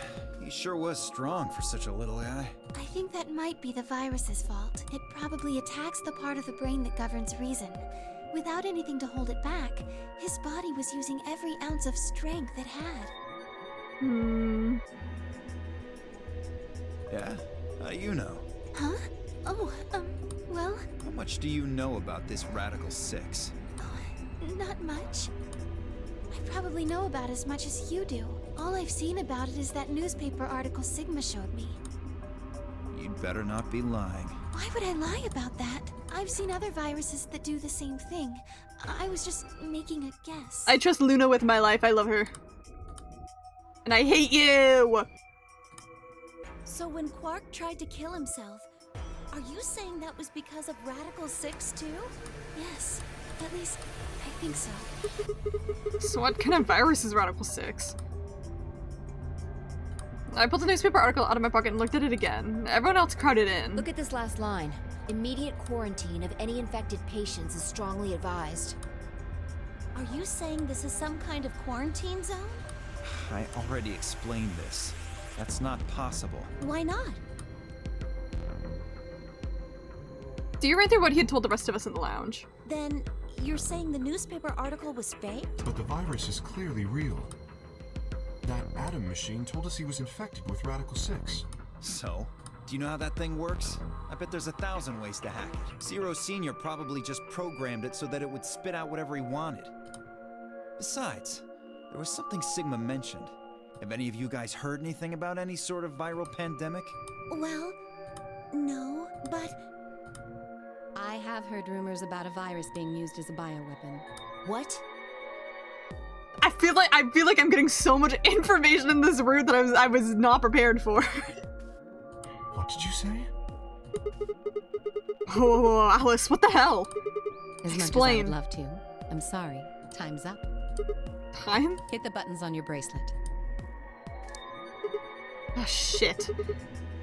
[SPEAKER 8] he sure was strong for such a little guy.
[SPEAKER 7] I think that might be the virus's fault. It probably attacks the part of the brain that governs reason. Without anything to hold it back, his body was using every ounce of strength it had.
[SPEAKER 8] Yeah? How do you know?
[SPEAKER 7] Huh? Oh, well,
[SPEAKER 8] How much do you know about this Radical 6?
[SPEAKER 7] not much. I probably know about as much as you do. All I've seen about it is that newspaper article Sigma showed me.
[SPEAKER 8] You'd better not be lying.
[SPEAKER 7] Why would I lie about that? I've seen other viruses that do the same thing. I was just making a guess.
[SPEAKER 1] I trust Luna with my life. I love her. And I hate you!
[SPEAKER 7] So when Quark tried to kill himself, are you saying that was because of Radical 6 too? Yes. At least, I think so.
[SPEAKER 1] So what kind of virus is Radical 6? I pulled a newspaper article out of my pocket and looked at it again. Everyone else crowded in.
[SPEAKER 4] Look at this last line. Immediate quarantine of any infected patients is strongly advised.
[SPEAKER 7] Are you saying this is some kind of quarantine zone?
[SPEAKER 8] I already explained this. That's not possible.
[SPEAKER 7] Why not?
[SPEAKER 1] Do you read through what he had told the rest of us in the lounge?
[SPEAKER 7] Then you're saying the newspaper article was faked?
[SPEAKER 6] But the virus is clearly real. That Adam machine told us he was infected with Radical 6.
[SPEAKER 8] So, do you know how that thing works? I bet there's 1,000 ways to hack it. Zero Senior probably just programmed it so that it would spit out whatever he wanted. Besides, there was something Sigma mentioned. Have any of you guys heard anything about any sort of viral pandemic?
[SPEAKER 7] Well, no, but...
[SPEAKER 9] I have heard rumors about a virus being used as a bioweapon.
[SPEAKER 4] What?
[SPEAKER 1] I feel like I'm getting so much information in this room that I was not prepared for.
[SPEAKER 6] What did you say?
[SPEAKER 1] Oh, Alice, what the hell?
[SPEAKER 9] As
[SPEAKER 1] Explain.
[SPEAKER 9] much as I would love to. I'm sorry. Time's up.
[SPEAKER 1] Time?
[SPEAKER 9] Hit the buttons on your bracelet.
[SPEAKER 1] Oh, shit.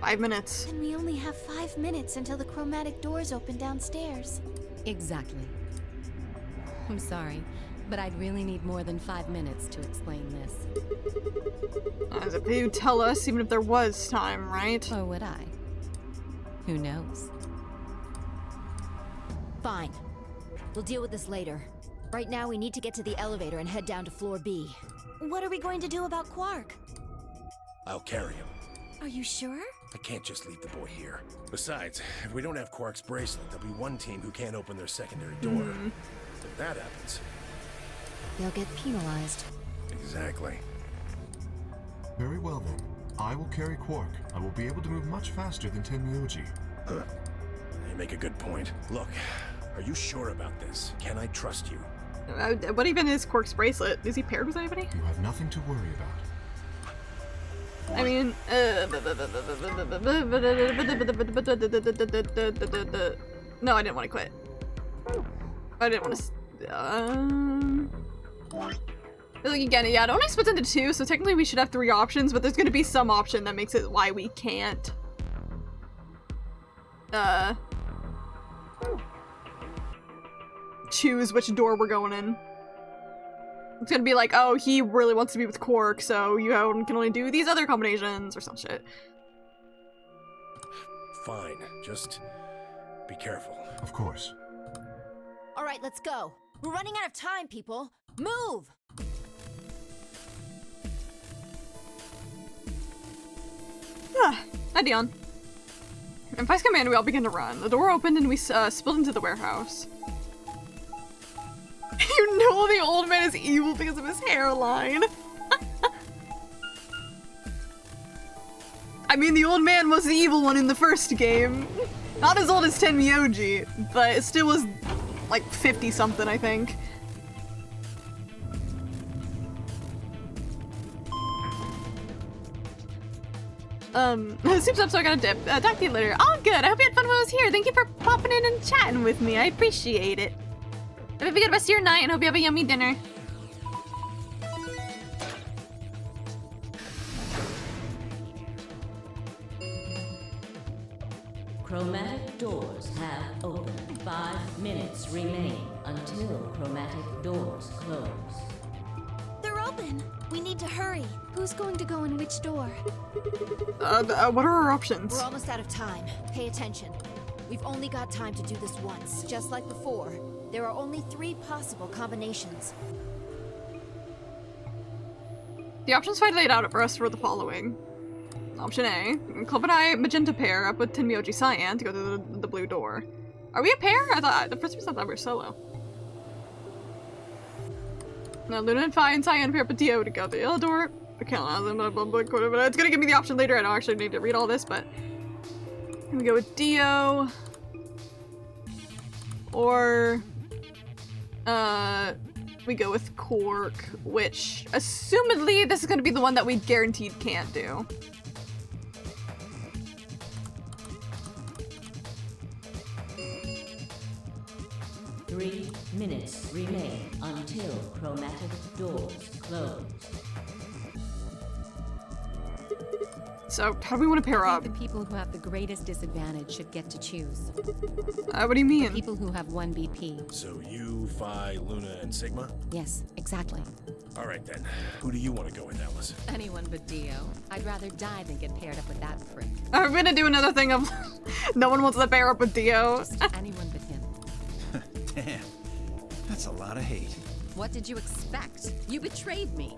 [SPEAKER 1] 5 minutes.
[SPEAKER 7] And we only have 5 minutes until the chromatic doors open downstairs.
[SPEAKER 9] Exactly. I'm sorry, but I'd really need more than 5 minutes to explain this.
[SPEAKER 1] As if you'd tell us, even if there was time, right?
[SPEAKER 9] Or would I? Who knows?
[SPEAKER 4] Fine. We'll deal with this later. Right now, we need to get to the elevator and head down to floor B.
[SPEAKER 7] What are we going to do about Quark?
[SPEAKER 3] I'll carry him.
[SPEAKER 7] Are you sure?
[SPEAKER 3] I can't just leave the boy here. Besides, if we don't have Quark's bracelet, there'll be one team who can't open their secondary door. If that happens...
[SPEAKER 4] They'll get penalized.
[SPEAKER 3] Exactly.
[SPEAKER 6] Very well then. I will carry Quark. I will be able to move much faster than Tenmyoji.
[SPEAKER 3] Huh. You make a good point. Look, are you sure about this? Can I trust you?
[SPEAKER 1] What even is Quark's bracelet? Is he paired with anybody?
[SPEAKER 6] You have nothing to worry about.
[SPEAKER 1] I mean, no, I didn't want to quit. I didn't want to. Like again, yeah, it only splits into 2, so technically we should have 3 options, but there's going to be some option that makes it why we can't. Choose which door we're going in. It's gonna be like, oh, he really wants to be with Quark, so you can only do these other combinations or some shit.
[SPEAKER 3] Fine, just be careful.
[SPEAKER 6] Of course.
[SPEAKER 4] All right, let's go. We're running out of time, people. Move!
[SPEAKER 1] Hi, Dion. In Vice Command, we all begin to run. The door opened and we spilled into the warehouse. You know the old man is evil because of his hairline. I mean, the old man was the evil one in the first game. Not as old as Tenmyoji, but it still was like 50-something, I think. Soup's up, so I gotta dip. Talk to you later. All good. I hope you had fun while I was here. Thank you for popping in and chatting with me. I appreciate it. Have a good rest of your night and hope you have a yummy dinner.
[SPEAKER 13] Chromatic doors have opened. 5 minutes remain until chromatic doors close.
[SPEAKER 7] They're open. We need to hurry. Who's going to go in which door?
[SPEAKER 1] What are our options?
[SPEAKER 4] We're almost out of time. Pay attention. We've only got time to do this once. Just like before, there are only 3 possible combinations.
[SPEAKER 1] The options Fight laid out for us were the following. Option A, Club and I magenta pair up with Tenmyoji Cyan to go to the blue door. Are we a pair? I thought, the first person thought we were solo. Now Luna and Phi and Cyan pair up with Dio to go to the other door. I can't allow them, but it's gonna give me the option later. I don't actually need to read all this, but we go with Dio. Or we go with Quark, which assumedly this is gonna be the one that we guaranteed can't do.
[SPEAKER 13] 3 minutes remain until chromatic doors close.
[SPEAKER 1] So, how do we want to pair
[SPEAKER 9] I
[SPEAKER 1] up?
[SPEAKER 9] think the people who have the greatest disadvantage should get to choose.
[SPEAKER 1] What do you mean?
[SPEAKER 9] People who have 1 BP.
[SPEAKER 3] So you, Phi, Luna, and Sigma?
[SPEAKER 9] Yes, exactly.
[SPEAKER 3] All right then. Who do you want to go with, Alice?
[SPEAKER 9] Anyone but Dio. I'd rather die than get paired up with that prick.
[SPEAKER 1] I'm gonna do another thing of no one wants to pair up with Dio.
[SPEAKER 9] Anyone but him.
[SPEAKER 8] Damn. That's a lot of hate.
[SPEAKER 9] What did you expect? You betrayed me.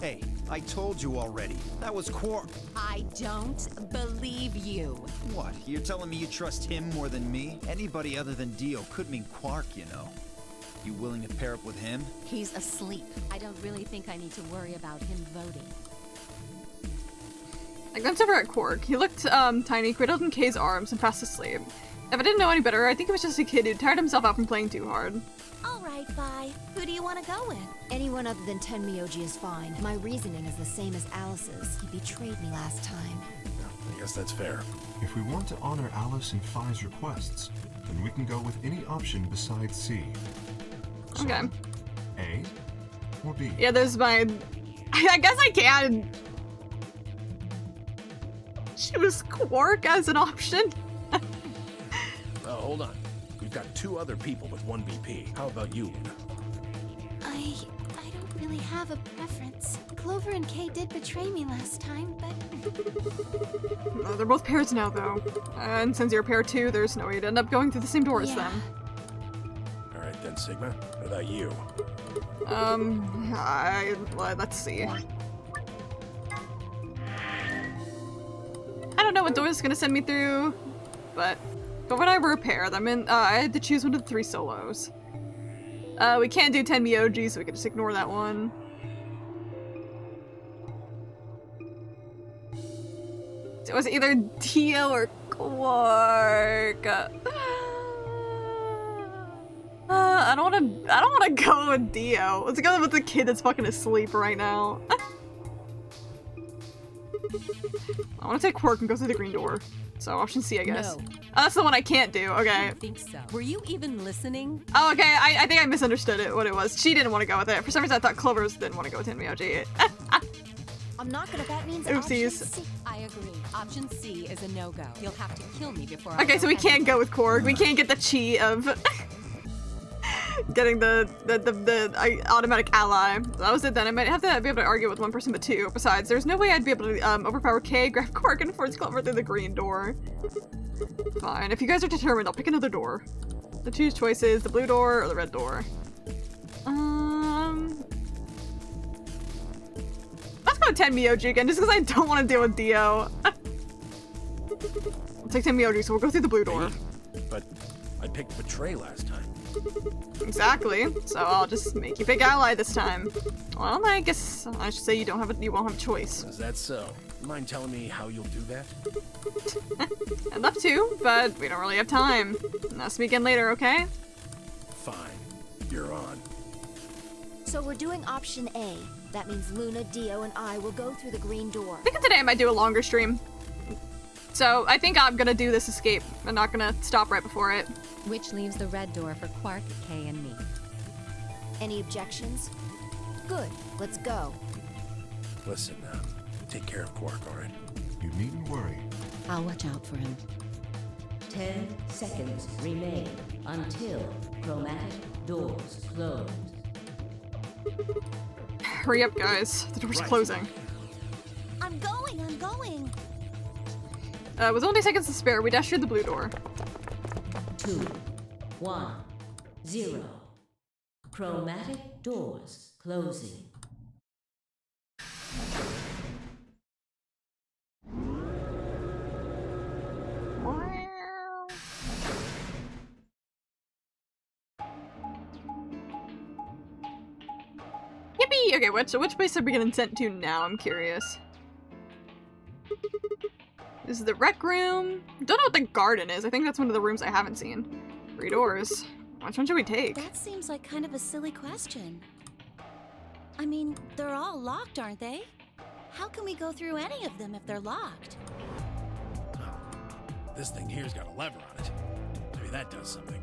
[SPEAKER 8] Hey, I told you already. That was Quark.
[SPEAKER 9] I don't believe you.
[SPEAKER 8] What? You're telling me you trust him more than me? Anybody other than Dio could mean Quark, you know. You willing to pair up with him?
[SPEAKER 9] He's asleep. I don't really think I need to worry about him voting.
[SPEAKER 1] I glanced over at Quark. He looked tiny, cradled in Kay's arms, and fast asleep. If I didn't know any better, I think he was just a kid who tired himself out from playing too hard.
[SPEAKER 7] Alright, Phi. Who do you want to go with?
[SPEAKER 4] Anyone other than Tenmyoji is fine. My reasoning is the same as Alice's. He betrayed me last time.
[SPEAKER 3] I guess that's fair.
[SPEAKER 6] If we want to honor Alice and Phi's requests, then we can go with any option besides C. So,
[SPEAKER 1] Okay.
[SPEAKER 6] A or B?
[SPEAKER 1] Yeah, there's my... I guess I can... choose Quark as an option.
[SPEAKER 3] Hold on. We've got 2 other people with 1 BP. How about you, Luna?
[SPEAKER 7] I don't really have a preference. Clover and Kay did betray me last time, but...
[SPEAKER 1] They're both pairs now, though. And since you're a pair too, there's no way to end up going through the same door as them.
[SPEAKER 3] All right then, Sigma. What about you?
[SPEAKER 1] Let's see. I don't know what door is gonna send me through, but when I were a pair, I had to choose one of the 3 solos. We can't do Tenmyoji, so we can just ignore that one. So it was either Dio or Quark. I don't want to go with Dio. Let's go with the kid that's fucking asleep right now. I want to take Quark and go through the green door. So option C, I guess.
[SPEAKER 9] No.
[SPEAKER 1] Oh, that's the one I can't do. Okay.
[SPEAKER 9] I don't think so. Were you even listening?
[SPEAKER 1] Oh, okay. I think I misunderstood it. What it was. She didn't want to go with it. For some reason, I thought Clover's didn't want to go with Tenmyoji.
[SPEAKER 7] I'm not gonna. That means
[SPEAKER 1] Oopsies.
[SPEAKER 7] option C.
[SPEAKER 9] I agree. Option C is a no-go. You'll have to kill me before
[SPEAKER 1] Okay,
[SPEAKER 9] I
[SPEAKER 1] so we can't go with Quark. We can't get the cheat of getting the automatic ally. That was it then. I might have to be able to argue with one person but 2. Besides, there's no way I'd be able to overpower Kay, grab Quark, and force Clover through the green door. Fine. If you guys are determined, I'll pick another door. The 2 choices, the blue door or the red door. Let's go with Tenmyoji again, just because I don't want to deal with Dio. I'll take Tenmyoji, so we'll go through the blue door.
[SPEAKER 3] But I picked Betray last time.
[SPEAKER 1] Exactly. So I'll just make you pick ally this time. Well, I guess I should say you won't have a choice.
[SPEAKER 3] Is that so? Mind telling me how you'll do that?
[SPEAKER 1] I'd love to, but we don't really have time. Let's begin later, okay?
[SPEAKER 3] Fine. You're on.
[SPEAKER 4] So we're doing option A. That means Luna, Dio, and I will go through the green door.
[SPEAKER 1] I think today I might do a longer stream. So I think I'm gonna do this escape. I'm not gonna stop right before it.
[SPEAKER 9] Which leaves the red door for Quark, Kay, and me.
[SPEAKER 4] Any objections? Good. Let's go.
[SPEAKER 3] Listen, take care of Quark, alright?
[SPEAKER 6] You needn't worry.
[SPEAKER 9] I'll watch out for him.
[SPEAKER 13] 10 seconds remain until chromatic doors close.
[SPEAKER 1] Hurry up, guys. The door's closing.
[SPEAKER 7] I'm going.
[SPEAKER 1] With only seconds to spare, we dash through the blue door.
[SPEAKER 13] 2, 1, 0. Chromatic doors closing.
[SPEAKER 1] Yippee! Okay, which place are we getting sent to now? I'm curious. This is the rec room. Don't know what the garden is. I think that's one of the rooms I haven't seen. 3 doors. Which one should we take?
[SPEAKER 5] That seems like kind of a silly question. I mean, they're all locked, aren't they? How can we go through any of them if they're locked?
[SPEAKER 3] This thing here's got a lever on it. Maybe that does something.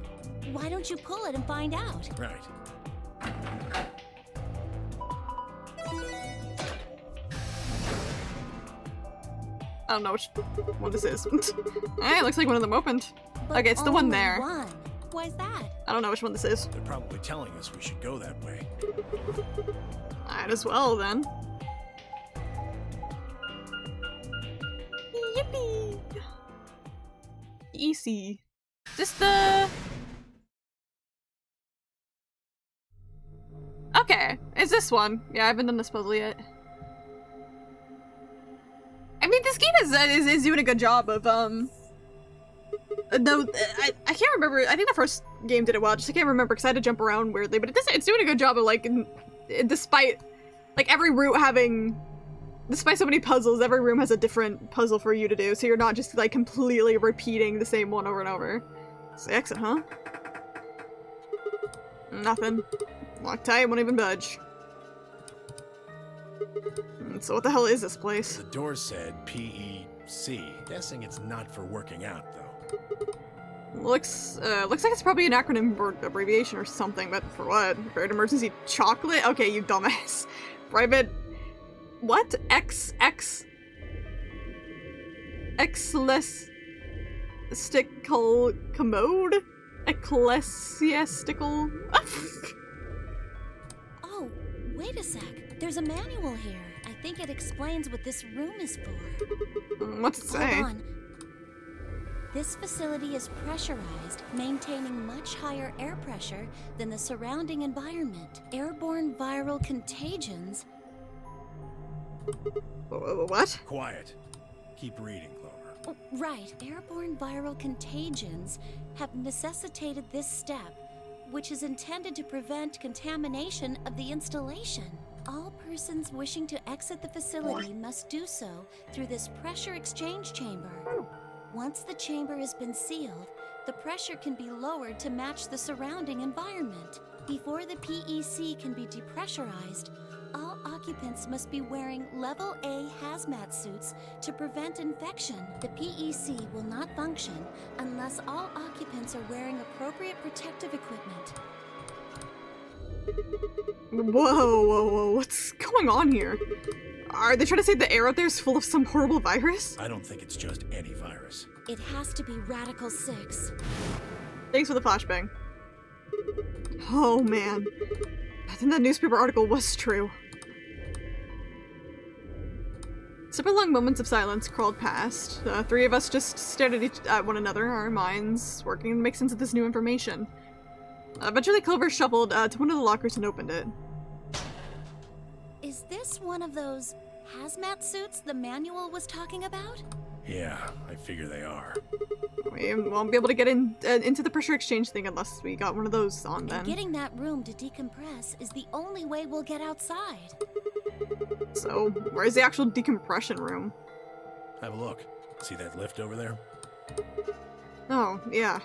[SPEAKER 5] Why don't you pull it and find out?
[SPEAKER 3] Right.
[SPEAKER 1] I don't know which one this is. Hey, it looks like one of them opened.
[SPEAKER 5] But
[SPEAKER 1] Okay, it's the one
[SPEAKER 5] only
[SPEAKER 1] there.
[SPEAKER 5] One. Why's that?
[SPEAKER 1] I don't know which one this is.
[SPEAKER 3] They're probably telling us we should go that way.
[SPEAKER 1] Might as well, then. Yippee! Easy. Just the... Okay, it's this one. Yeah, I haven't done this puzzle yet. I mean, this game is doing a good job of, no, I can't remember. I think the first game did it well. Just I can't remember because I had to jump around weirdly. But it's doing a good job of, like, despite, like, every route having, despite so many puzzles, every room has a different puzzle for you to do. So you're not just, like, completely repeating the same one over and over. It's the exit, huh? Nothing. Locked tight, won't even budge. So what the hell is this place?
[SPEAKER 3] The door said PEC. Guessing it's not for working out, though.
[SPEAKER 1] Looks like it's probably an acronym or abbreviation or something, but for what? Private Emergency Chocolate? Okay, you dumbass. Private... What? Ecclesiastical Commode? Ecclesiastical...
[SPEAKER 5] Oh, wait a sec. There's a manual here. I think it explains what this room is for.
[SPEAKER 1] What's it say?
[SPEAKER 5] Hold on. This facility is pressurized, maintaining much higher air pressure than the surrounding environment. Airborne viral contagions.
[SPEAKER 1] What?
[SPEAKER 3] Quiet. Keep reading, Clover.
[SPEAKER 5] Oh, right. Airborne viral contagions have necessitated this step, which is intended to prevent contamination of the installation. All persons wishing to exit the facility must do so through this pressure exchange chamber. Once the chamber has been sealed, the pressure can be lowered to match the surrounding environment. Before the PEC can be depressurized, all occupants must be wearing Level A hazmat suits to prevent infection. The PEC will not function unless all occupants are wearing appropriate protective equipment.
[SPEAKER 1] Whoa, what's going on here? Are they trying to say the air out there is full of some horrible virus?
[SPEAKER 3] I don't think it's just any virus.
[SPEAKER 5] It has to be Radical 6.
[SPEAKER 1] Thanks for the flashbang. Oh man. I think that newspaper article was true. Several long moments of silence crawled past. Three of us just stared at one another, our minds working to make sense of this new information. Eventually Clover shuffled to one of the lockers and opened it.
[SPEAKER 5] Is this one of those hazmat suits the manual was talking about?
[SPEAKER 3] Yeah, I figure they are.
[SPEAKER 1] We won't be able to get into the pressure exchange thing unless we got one of those on then.
[SPEAKER 5] And getting that room to decompress is the only way we'll get outside.
[SPEAKER 1] So, where's the actual decompression room?
[SPEAKER 3] Have a look. See that lift over there?
[SPEAKER 1] Oh, yeah.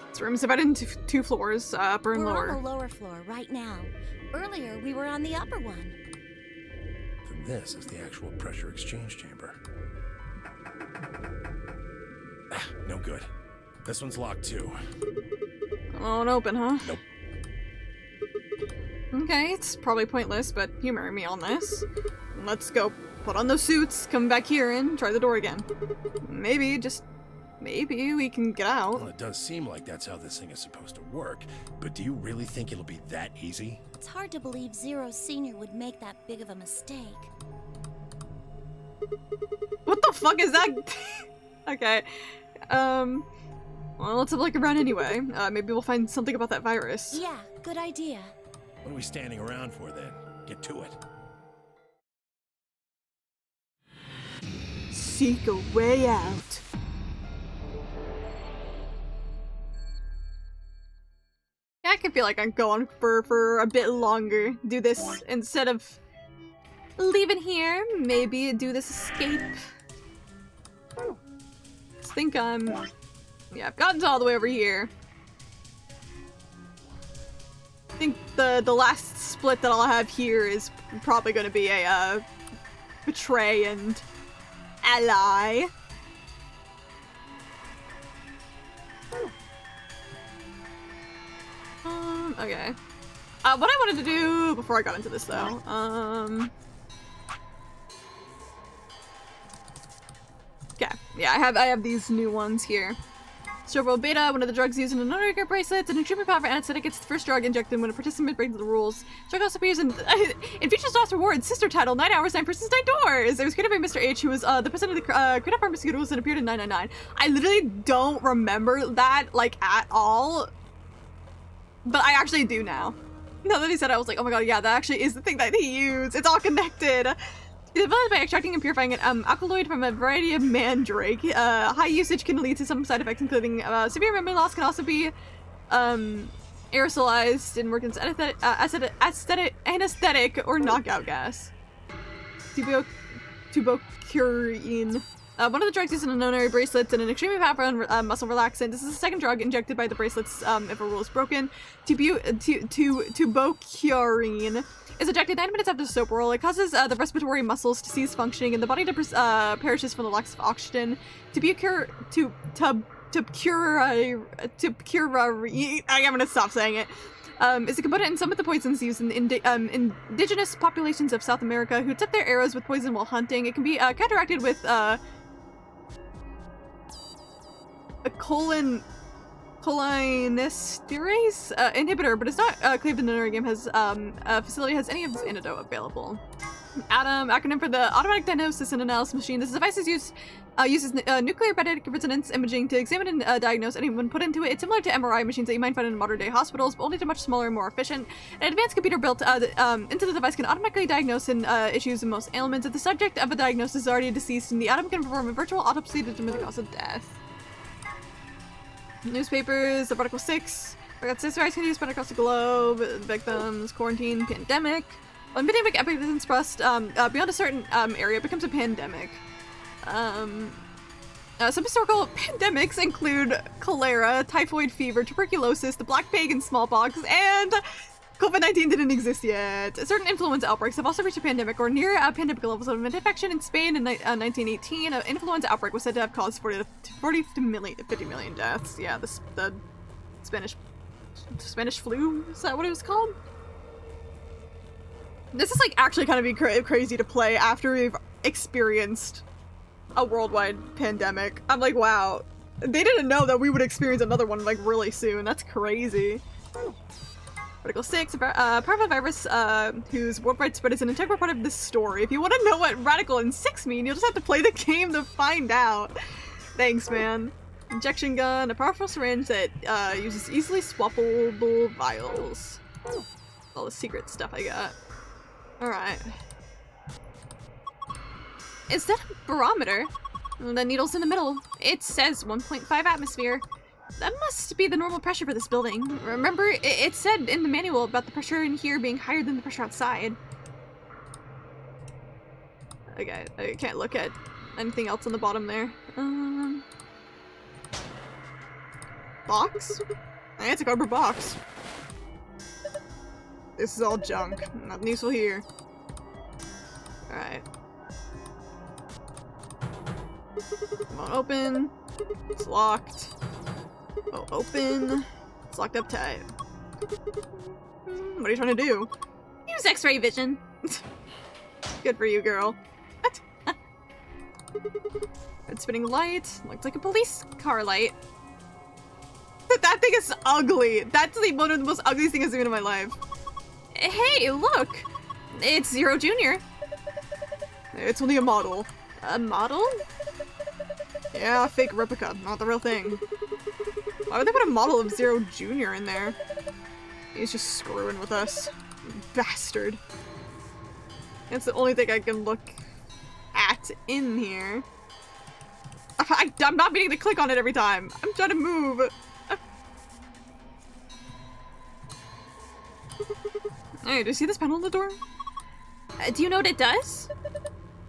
[SPEAKER 1] This room's divided into two floors, upper and lower.
[SPEAKER 5] We're on the lower floor right now. Earlier, we were on the upper one.
[SPEAKER 3] Then this is the actual pressure exchange chamber. No good. This one's locked too.
[SPEAKER 1] Won't open, huh?
[SPEAKER 3] Nope.
[SPEAKER 1] Okay, it's probably pointless, but humor me on this. Let's go put on those suits, come back here, and try the door again. Maybe, just maybe we can get out.
[SPEAKER 3] Well, it does seem like that's how this thing is supposed to work, but do you really think it'll be that easy?
[SPEAKER 5] It's hard to believe Zero Senior would make that big of a mistake.
[SPEAKER 1] What the fuck is that? Okay. Well, let's have a look around anyway. Maybe we'll find something about that virus.
[SPEAKER 5] Yeah, good idea.
[SPEAKER 3] What are we standing around for then? Get to it.
[SPEAKER 1] Seek a way out. Yeah, I can feel like I'm going for a bit longer. Do this instead of leaving here. Maybe do this escape. I think yeah, I've gotten to all the way over here. think the last split that I'll have here is probably going to be a Betray and Ally. Okay. What I wanted to do before I got into this though, okay, yeah, I have these new ones here. Strobo Beta, one of the drugs used in an Underwear bracelet, an extremely powerful anesthetic. It's the first drug injected when a participant breaks the rules. Drug also appears in features lost rewards, sister title, 9 Hours, 9 Persons, 9 Doors. It was created by Mr. H, who was the president of the Creative Pharmaceuticals and appeared in 999. I literally don't remember that, like, at all. But I actually do now. Now that he said it, I was like, oh my god, yeah, that actually is the thing that he used. It's all connected. It's developed by extracting and purifying an alkaloid from a variety of mandrake. High usage can lead to some side effects, including severe memory loss. Can also be aerosolized and work as anesthetic or knockout gas. Tubocurine. One of the drugs used in unknown bracelets and an extremely powerful muscle relaxant. This is the second drug injected by the bracelets if a rule is broken. Tubocurine is ejected 9 minutes after the soap roll. It causes the respiratory muscles to cease functioning and the body perishes from the loss of oxygen. Tubocurine. I'm gonna stop saying it. Is a component in some of the poisons used in indigenous populations of South America who tip their arrows with poison while hunting. It can be counteracted with a cholinesterase inhibitor, but it's not claimed in the Nerd game has facility has any of this antidote available. ADAM, acronym for the Automatic Diagnosis and Analysis Machine. This device is uses nuclear magnetic resonance imaging to examine and diagnose anyone put into it. It's similar to MRI machines that you might find in modern day hospitals, but only to much smaller and more efficient. An advanced computer built into the device can automatically diagnose issues and most ailments. If the subject of a diagnosis is already deceased, and the ADAM can perform a virtual autopsy to determine the cause of death. Newspapers of Article 6. I got 6 can use spread across the globe. Victims, quarantine, pandemic. When pandemic epidemics spread beyond a certain area, it becomes a pandemic. Some historical pandemics include cholera, typhoid fever, tuberculosis, the Black Plague, and smallpox, and COVID-19 didn't exist yet. Certain influenza outbreaks have also reached a pandemic or near pandemic levels of infection. In Spain in 1918. An influenza outbreak was said to have caused 50 million deaths. Yeah, the Spanish flu? Is that what it was called? This is like actually kind of be crazy to play after we've experienced a worldwide pandemic. I'm like, wow. They didn't know that we would experience another one like really soon. That's crazy. Article 6, powerful virus whose worldwide spread is an integral part of this story. If you want to know what Radical and 6 mean, you'll just have to play the game to find out. Thanks, man. Injection gun, a powerful syringe that uses easily swappable vials. All the secret stuff I got. Alright. Is that a barometer? The needle's in the middle. It says 1.5 atmosphere. That must be the normal pressure for this building. Remember, it said in the manual about the pressure in here being higher than the pressure outside. Okay, I can't look at anything else on the bottom there. Box? I it's a cardboard box. This is all junk. Nothing useful here. Alright. Won't open. It's locked. Oh, open. It's locked up tight. What are you trying to do? Use X-ray vision. Good for you, girl. What? Red spinning light. Looks like a police car light. That thing is ugly. That's one of the most ugliest things I've seen in my life. Hey, look! It's Zero Jr. It's only a model. A model? Yeah, fake replica, not the real thing. Why would they put a model of Zero Jr. in there? He's just screwing with us. Bastard. That's the only thing I can look at in here. I'm not meaning to click on it every time. I'm trying to move. Hey, do you see this panel on the door? Do you know what it does?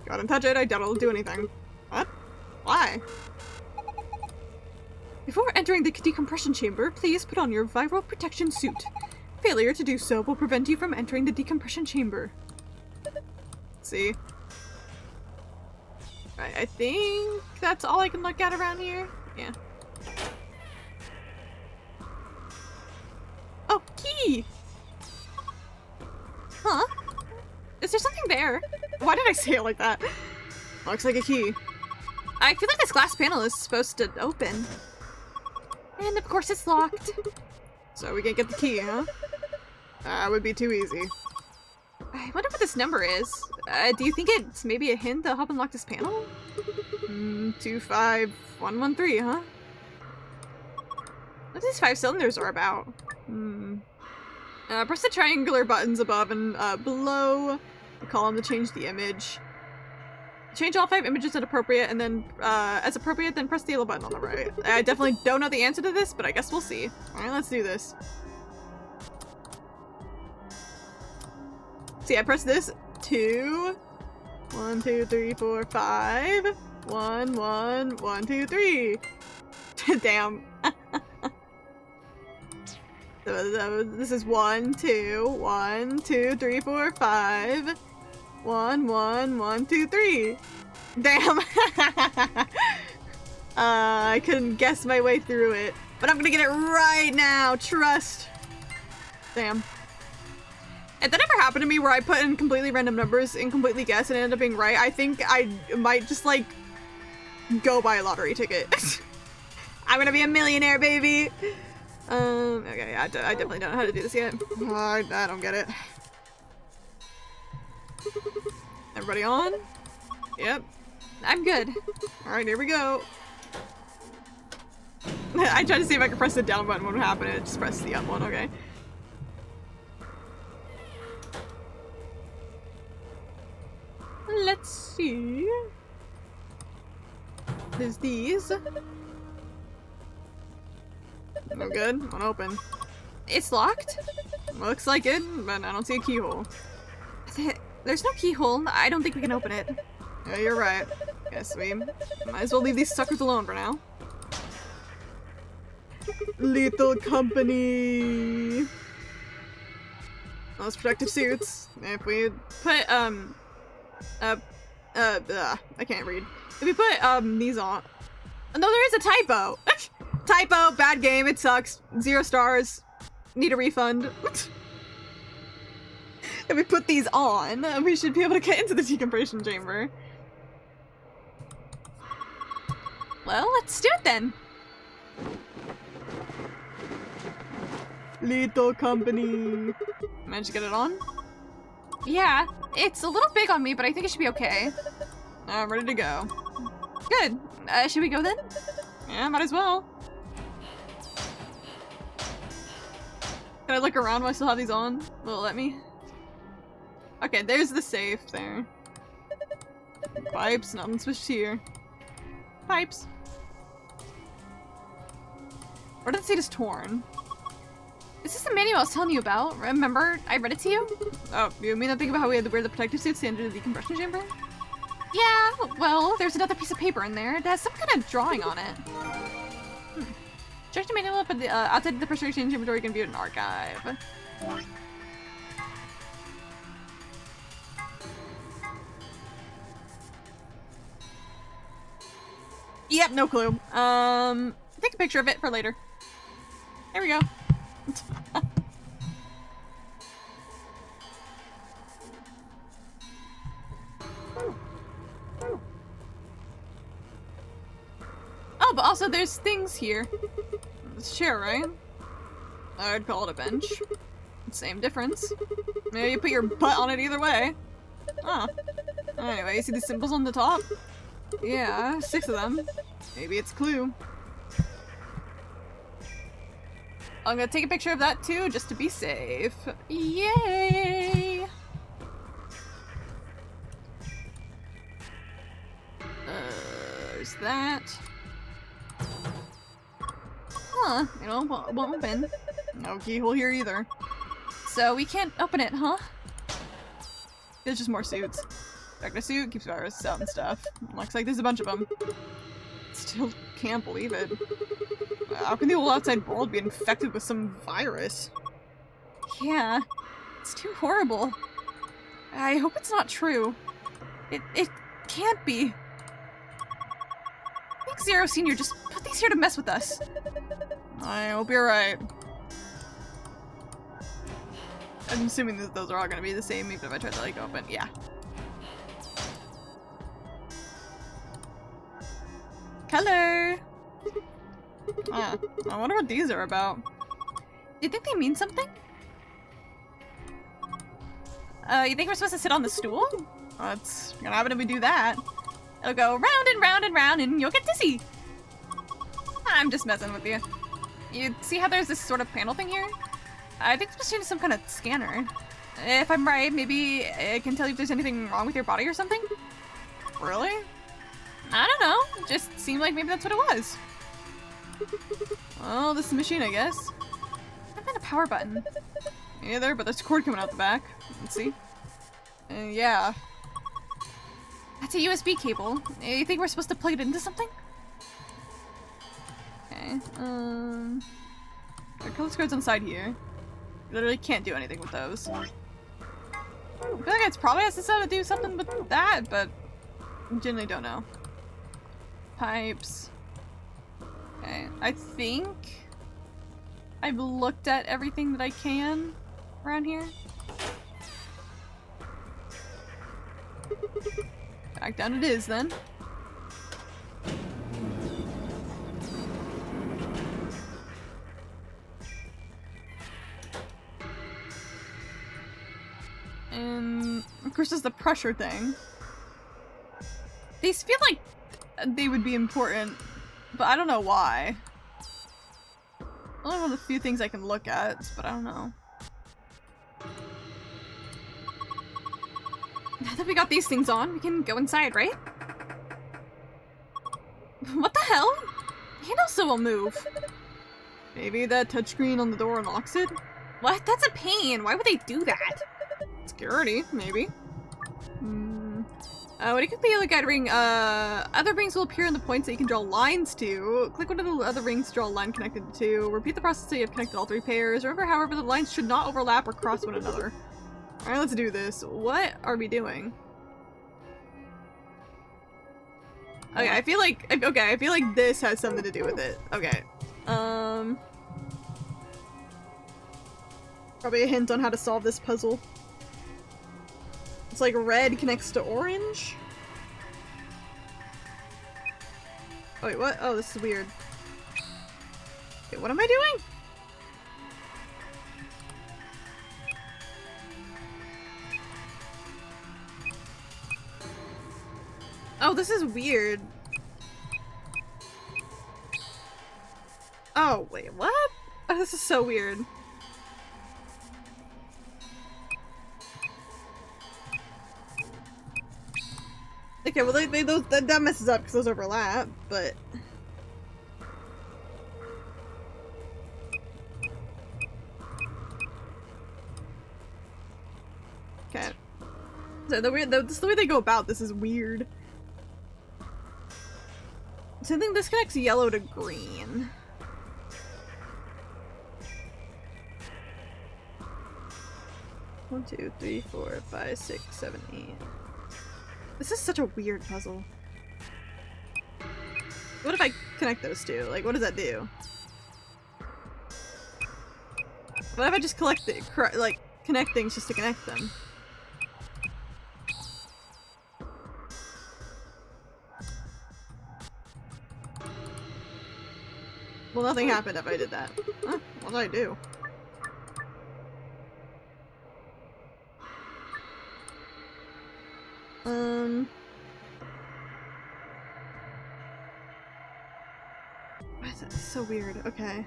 [SPEAKER 1] Go ahead and touch it. I doubt it'll do anything. What? Why? Before entering the decompression chamber, please put on your viral protection suit. Failure to do so will prevent you from entering the decompression chamber. See? Right, I think that's all I can look at around here. Yeah. Oh, key! Huh? Is there something there? Why did I say it like that? Looks like a key. I feel like this glass panel is supposed to open. And of course it's locked. So we can't get the key, huh? That would be too easy. I wonder what this number is. Do you think it's maybe a hint to help unlock this panel? 25113, huh? What these 5 cylinders are about? Press the triangular buttons above and below the column to change the image. Change all 5 images as appropriate, and then, as appropriate, then press the yellow button on the right. I definitely don't know the answer to this, but I guess we'll see. Alright, let's do this. See, I press this. 2, 1, 2, 3, 4, 5. 1, 1, 1, 2, 3. Damn. So this is 1, 2, 1, 2, 3, 4, 5. 1, 1, 1, 2, 3. Damn. I couldn't guess my way through it, but I'm gonna get it right now. Trust. Damn. If that ever happened to me where I put in completely random numbers and completely guess and ended up being right, I think I might just like go buy a lottery ticket. I'm gonna be a millionaire, baby. Okay, I definitely don't know how to do this yet. I don't get it. Everybody on? Yep. I'm good. Alright, here we go. I tried to see if I could press the down button, what would happen, and just press the up one, okay. Let's see. There's these. No good. Won't open. It's locked? Looks like it, but I don't see a keyhole. There's no keyhole. I don't think we can open it. Yeah, you're right. Guess we might as well leave these suckers alone for now. Lethal Company. Those protective suits. If we put, I can't read. If we put, these on. No, there is a typo! Typo, bad game, it sucks. 0 stars. Need a refund. If we put these on, we should be able to get into the decompression chamber. Well, let's do it then. Lethal Company. Managed to get it on? Yeah, it's a little big on me, but I think it should be okay. I'm ready to go. Good. Should we go then? Yeah, might as well. Can I look around while I still have these on? Will it let me? Okay, there's the safe there. Pipes, nothing switched here. Pipes. Where did it say it's torn? Is this the manual I was telling you about? Remember, I read it to you? Oh, you mean that thing about how we had to wear the protective suits to enter the decompression chamber? Yeah, well, there's another piece of paper in there. It has some kind of drawing on it. Check the manual up at the, outside the pressure exchange chamber door. You can view it in archive. Yep, no clue. Take a picture of it for later. There we go. Oh, but also there's things here. It's a chair, right? I'd call it a bench. Same difference. Maybe you put your butt on it either way. Huh. Anyway, you see these symbols on the top? Yeah, 6 of them. Maybe it's a clue. I'm gonna take a picture of that too, just to be safe. Yay! There's that. Huh, you know, won't open. No keyhole here either. So we can't open it, huh? There's just more suits. Techno suit keeps viruses out and stuff. Looks like there's a bunch of them. Still can't believe it. How can the whole outside world be infected with some virus? Yeah, it's too horrible. I hope it's not true. It can't be. I think Zero Senior just put these here to mess with us. I hope you're right. I'm assuming that those are all gonna be the same, even if I try to like open. Yeah. Color. I wonder what these are about. Do you think they mean something? You think we're supposed to sit on the stool? What's gonna happen if we do that? It'll go round and round and round and you'll get dizzy. I'm just messing with you. You see how there's this sort of panel thing here? I think it's supposed to be some kind of scanner. If I'm right, maybe it can tell you if there's anything wrong with your body or something? Really? I don't know. It just seemed like maybe that's what it was. Well, this is a machine, I guess. I've got a power button. Either, but there's a cord coming out the back. Let's see. Yeah. That's a USB cable. You think we're supposed to plug it into something? Okay. There are color codes on the side here. Literally can't do anything with those. I feel like it's probably has to do something with that, but generally don't know. Pipes. Okay, I think I've looked at everything that I can around here. Back down it is then. And of course there's the pressure thing. These feel like they would be important, but I don't know why. Only one of the few things I can look at, but I don't know. Now that we got these things on, we can go inside, right? What the hell? The handle still won't move. Maybe that touchscreen on the door unlocks it? What? That's a pain. Why would they do that? Security, maybe. What do you think the other guide ring? Other rings will appear in the points that you can draw lines to. Click one of the other rings to draw a line connected to. Repeat the process until you have connected all three pairs. Remember, however, the lines should not overlap or cross one another. Alright, let's do this. What are we doing? Okay, I feel like this has something to do with it. Okay. Probably a hint on how to solve this puzzle. It's like red connects to orange. Oh wait, what? Oh, this is weird. Okay, what am I doing? Oh, this is weird. Oh, wait, what? Oh, this is so weird. Okay, well, that messes up because those overlap, but... Okay. So the way they go about this is weird. So I think this connects yellow to green. One, two, three, 4, 5, 6, 7, 8. This is such a weird puzzle. What if I connect those two? Like, what does that do? What if I just connect things just to connect them? Well, nothing happened if I did that. Huh? What did I do? That's so weird. Okay.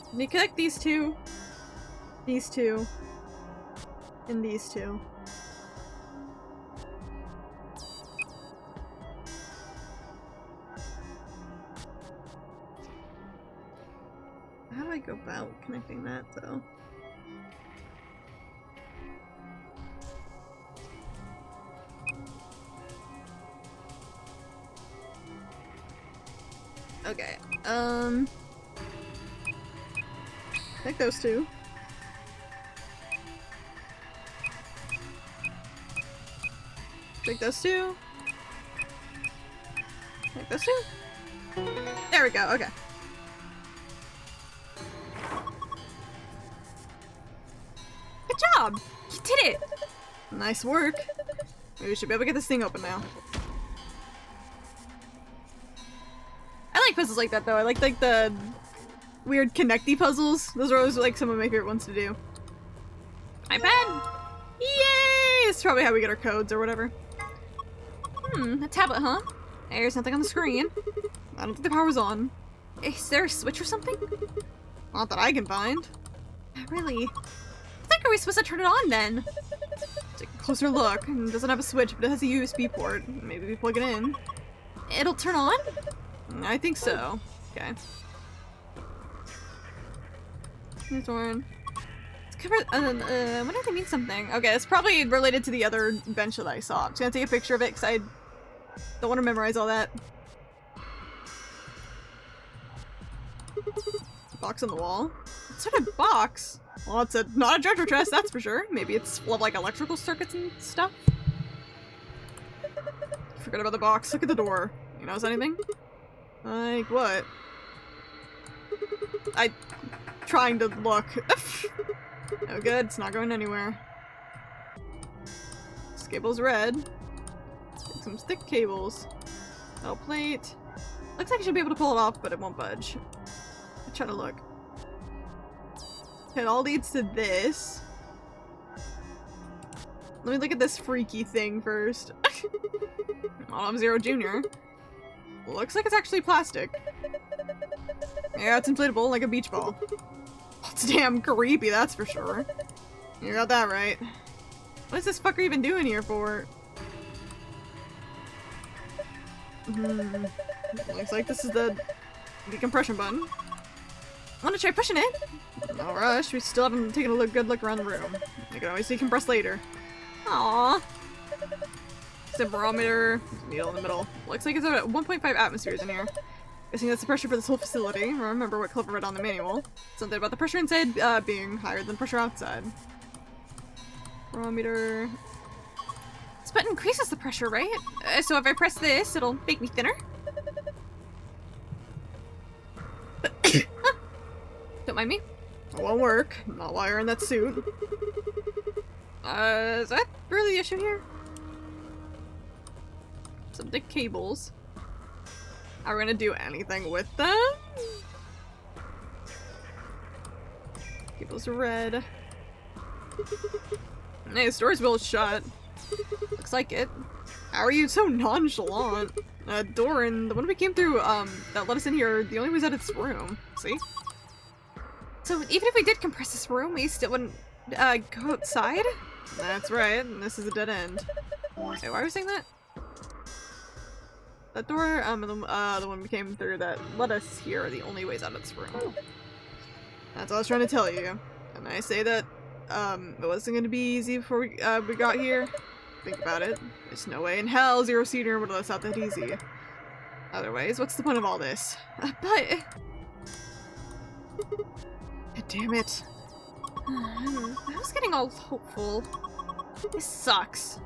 [SPEAKER 1] Let me connect these two, and these two. How do I go about connecting that, though? Okay, connect those two. Take those two. Take those two. There we go, okay. Good job! You did it! Nice work. Maybe we should be able to get this thing open now. I like puzzles like that though. I like the weird connecty puzzles. Those are always like some of my favorite ones to do. iPad! Yay! It's probably how we get our codes or whatever. A tablet, huh? There's nothing on the screen. I don't think the power's on. Is there a switch or something? Not that I can find. Really? I think are we supposed to turn it on then? Take a closer look. It doesn't have a switch, but it has a USB port. Maybe we plug it in. It'll turn on? I think so. Okay. Here's one. It's covered. I wonder if they mean something. Okay, it's probably related to the other bench that I saw. I'm just gonna take a picture of it because I don't want to memorize all that. Box on the wall. What sort of box? Well, it's not a treasure chest, that's for sure. Maybe it's full of like electrical circuits and stuff. Forget about the box. Look at the door. You notice anything? Like what? Trying to look. No good. It's not going anywhere. This cable's red. Get some thick cables. Metal plate. Looks like I should be able to pull it off, but it won't budge. I'm trying to look. It all leads to this. Let me look at this freaky thing first. Autumn Zero Jr. Looks like it's actually plastic. Yeah, it's inflatable like a beach ball. It's damn creepy, that's for sure. You got that right. What is this fucker even doing here for? Looks like this is the decompression button. Wanna try pushing it? No rush, we still haven't taken a good look around the room. You can always decompress later. Aww. Barometer, needle in the middle. Looks like it's at 1.5 atmospheres in here. Guessing that's the pressure for this whole facility. Remember what Clover read on the manual. Something about the pressure inside being higher than pressure outside. Barometer. This button increases the pressure, right? So if I press this, it'll make me thinner? Don't mind me. It won't work. Not while you're in that suit. Is that really the issue here? Some thick cables. Are we gonna do anything with them? Cables are red. Hey, the store's wheel is shut. Looks like it. How are you so nonchalant? Door and the one we came through, that let us in here, the only way is out of this room. See? So even if we did compress this room, we still wouldn't, go outside? That's right, and this is a dead end. Okay, why are we saying that? That door, the one we came through that let us here are the only ways out of this room. That's all I was trying to tell you. And I say that, it wasn't gonna be easy before we got here. Think about it. There's no way in hell Zero Senior would let us out that easy. Otherwise, what's the point of all this? But... God damn it. I was getting all hopeful. This sucks.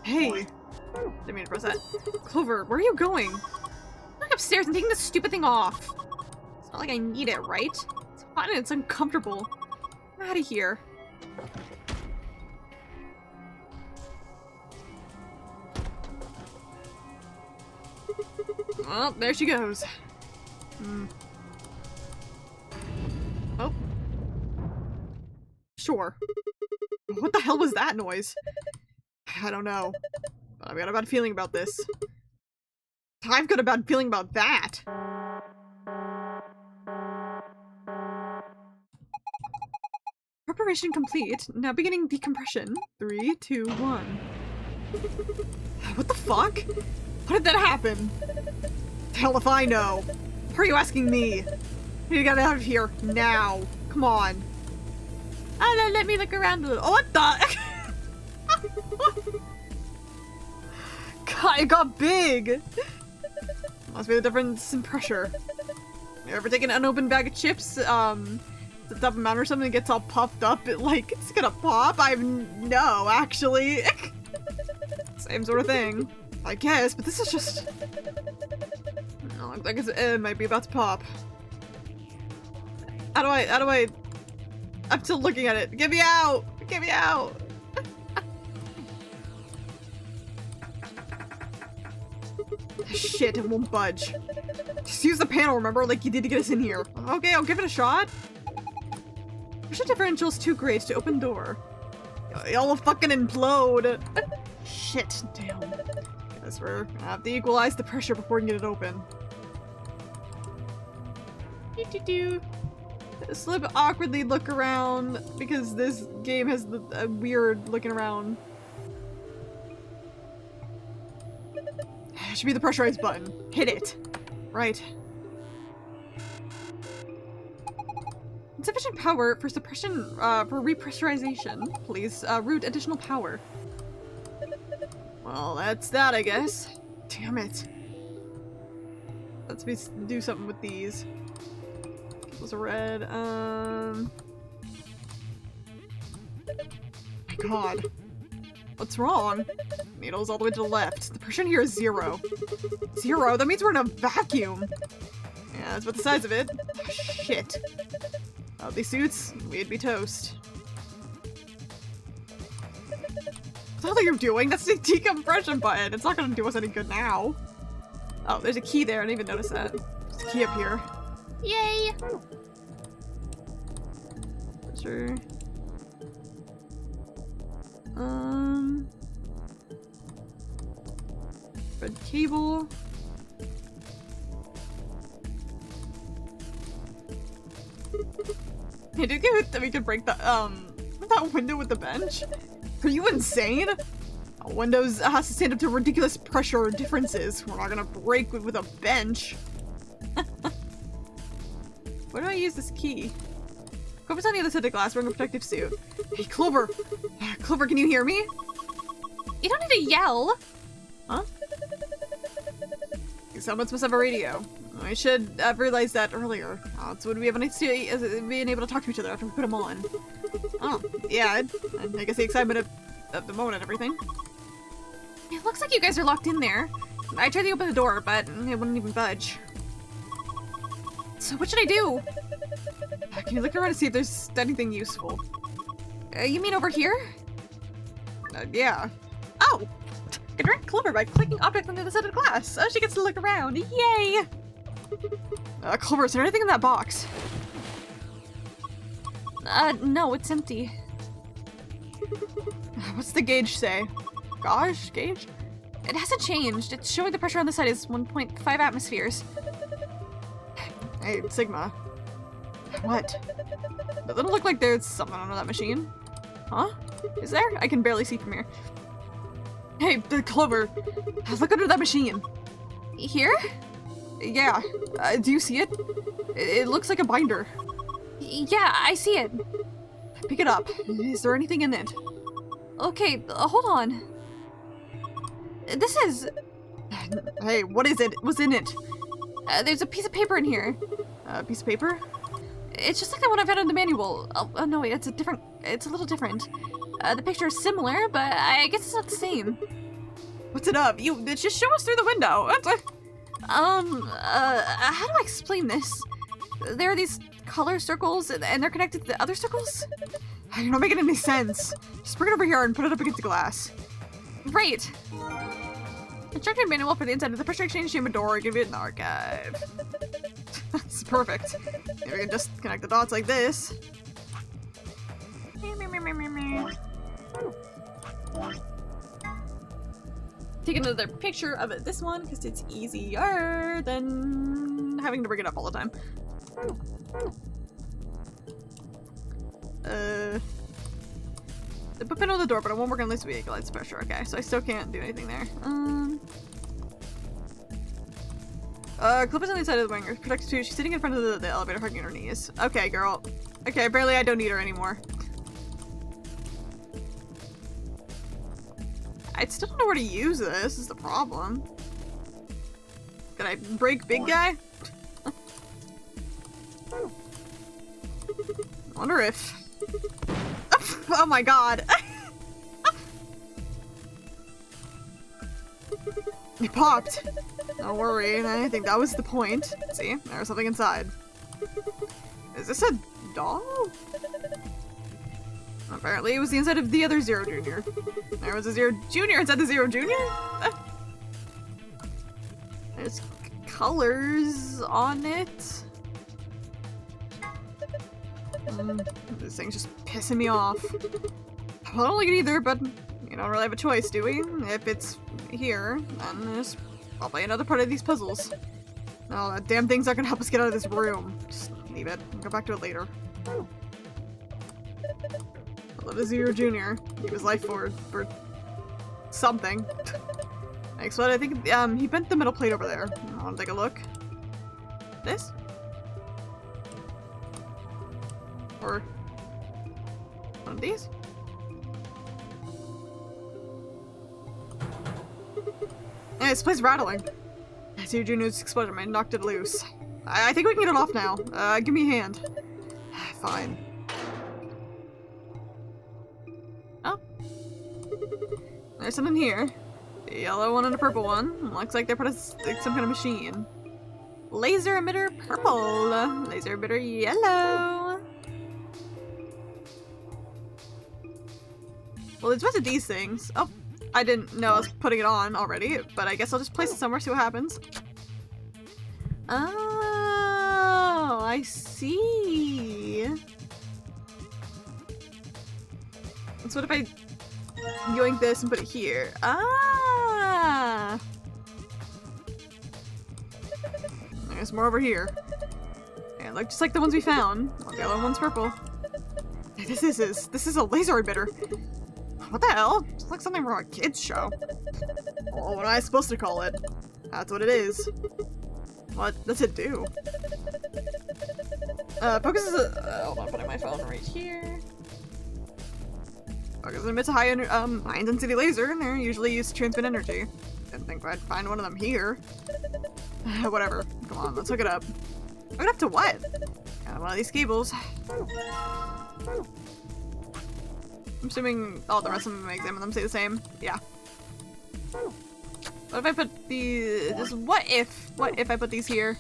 [SPEAKER 1] Hey! Didn't mean to press that. Clover, where are you going? I'm going upstairs and taking this stupid thing off. It's not like I need it, right? It's hot and it's uncomfortable. I'm out of here. Well, there she goes. Oh. Sure. What the hell was that noise? I don't know. But I've got a bad feeling about this. I've got a bad feeling about that! Preparation complete. Now beginning decompression. 3, 2, 1. What the fuck? How did that happen? Hell if I know. Why are you asking me? You gotta get out of here. Now. Come on. Let me look around a little. Oh, what the? God, it got big! Must be the difference in pressure. You ever taken an unopened bag of chips, the top amount or something gets all puffed up, it's gonna pop? No, actually. Same sort of thing. I guess, but this is just... No, looks like it might be about to pop. How do I... I'm still looking at it. Get me out! Get me out! Shit, it won't budge. Just use the panel, remember? Like you did to get us in here. Okay, I'll give it a shot. Pressure differential's too great to open door. Y'all will fucking implode. Shit, damn. Guess we're gonna have to equalize the pressure before we can get it open. Slip awkwardly look around because this game has the weird looking around. It should be the pressurized button. Hit it. Right. Insufficient power for suppression, for repressurization. Please, route additional power. Well, that's that, I guess. Damn it. Let's do something with these. Those are red, My god. What's wrong? Needle's all the way to the left. The pressure in here is 0. 0? That means we're in a vacuum! Yeah, that's about the size of it. Oh, shit. Without these suits, we'd be toast. What the hell are you doing? That's the decompression button! It's not gonna do us any good now. Oh, there's a key there. I didn't even notice that. There's a key up here. Yay! Pressure. Red cable. Hey, did you get that we could break the, that window with the bench? Are you insane? Windows has to stand up to ridiculous pressure differences. We're not gonna break with a bench. Where do I use this key? Clover's on the other side of the glass wearing a protective suit. Hey, Clover! Clover, can you hear me? You don't need to yell! Huh? Someone must have a radio. I should have realized that earlier. So would we have a nice being able to talk to each other after we put them on? Oh, yeah, I guess the excitement of the moment and everything. It looks like you guys are locked in there. I tried to open the door, but it wouldn't even budge. So what should I do? Can you look around to see if there's anything useful? You mean over here? Yeah. Oh! Can direct Clover by clicking objects on the other side of the glass. Oh, she gets to look around. Yay! Clover, is there anything in that box? No, it's empty. What's the gauge say? Gosh, gauge? It hasn't changed. It's showing the pressure on the side is 1.5 atmospheres. Hey, Sigma. What? Doesn't it look like there's something under that machine? Huh? Is there? I can barely see from here. Hey, Clover, look under that machine. Here? Yeah. Do you see it? It looks like a binder. Yeah, I see it. Pick it up. Is there anything in it? Okay, hold on. This is... Hey, what is it? What's in it? There's a piece of paper in here. A piece of paper? It's just like the one I found in the manual. Oh no, wait, it's a little different. The picture is similar, but I guess it's not the same. What's it up? Just show us through the window. How do I explain this? There are these color circles, and they're connected to the other circles? You're not making any sense. Just bring it over here and put it up against the glass. Right. Instructor manual for the inside of the pressure exchange chamber door. Give it an archive. That's perfect. Maybe we can just connect the dots like this. Take another picture of this one because it's easier than having to bring it up all the time. Put pin on the door, but it won't work unless we equalize pressure. Okay, so I still can't do anything there. Clip is on the side of the wing. Protected too. She's sitting in front of the elevator, hugging her knees. Okay, girl. Okay, apparently I don't need her anymore. I still don't know where to use this, is the problem. Can I break big guy? I wonder if... Oh my god! It popped. Don't worry, I think that was the point. See, there's something inside. Is this a doll? Apparently it was the inside of the other Zero Jr. There was a Zero Jr. inside the Zero Jr.? There's colors on it. This thing's just pissing me off. I don't like it either, but you don't really have a choice, do we? If it's here, then there's probably another part of these puzzles. No, that damn thing's not gonna help us get out of this room. Just leave it. We'll go back to it later. I love the Zero Jr. Give his life for something. Next one, I think he bent the metal plate over there. I wanna take a look. This? Or one of these? Yeah, this place's rattling. Zero Jr.'s explosion might have knocked it loose. I think we can get it off now. Give me a hand. Fine. Oh. There's something here. A yellow one and a purple one. Looks like they put us like some kind of machine. Laser emitter purple. Laser emitter yellow. Well, it's busted these things. Oh, I didn't know I was putting it on already, but I guess I'll just place it somewhere, see what happens. Oh, I see. So what if I yoink this and put it here? Ah! There's more over here. Yeah, look just like the ones we found. Well, the other one's purple. This is a laser emitter. What the hell? It's like something from a kid's show. Well, what am I supposed to call it? That's what it is. What does it do? Focuses hold on, putting my phone right here. Focuses emits a high intensity laser, and they're usually used to transmit energy. Didn't think I'd find one of them here. Whatever. Come on, let's hook it up. Hook it up to what? One of these cables. I'm assuming all the rest of them, I examine them, say the same. Yeah. What if I put these... Just what if I put these here?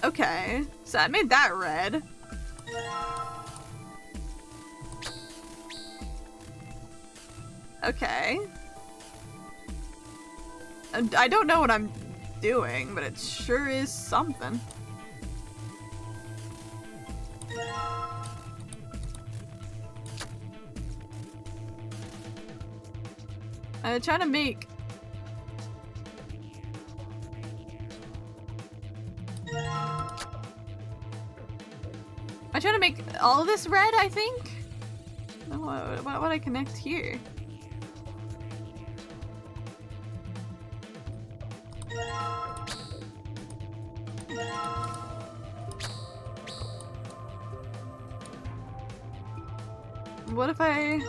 [SPEAKER 1] Okay. So I made that red. Okay. And I don't know what I'm doing, but it sure is something. I'm trying to make... I'm trying to make all of this red, I think? What would I connect here? What if I...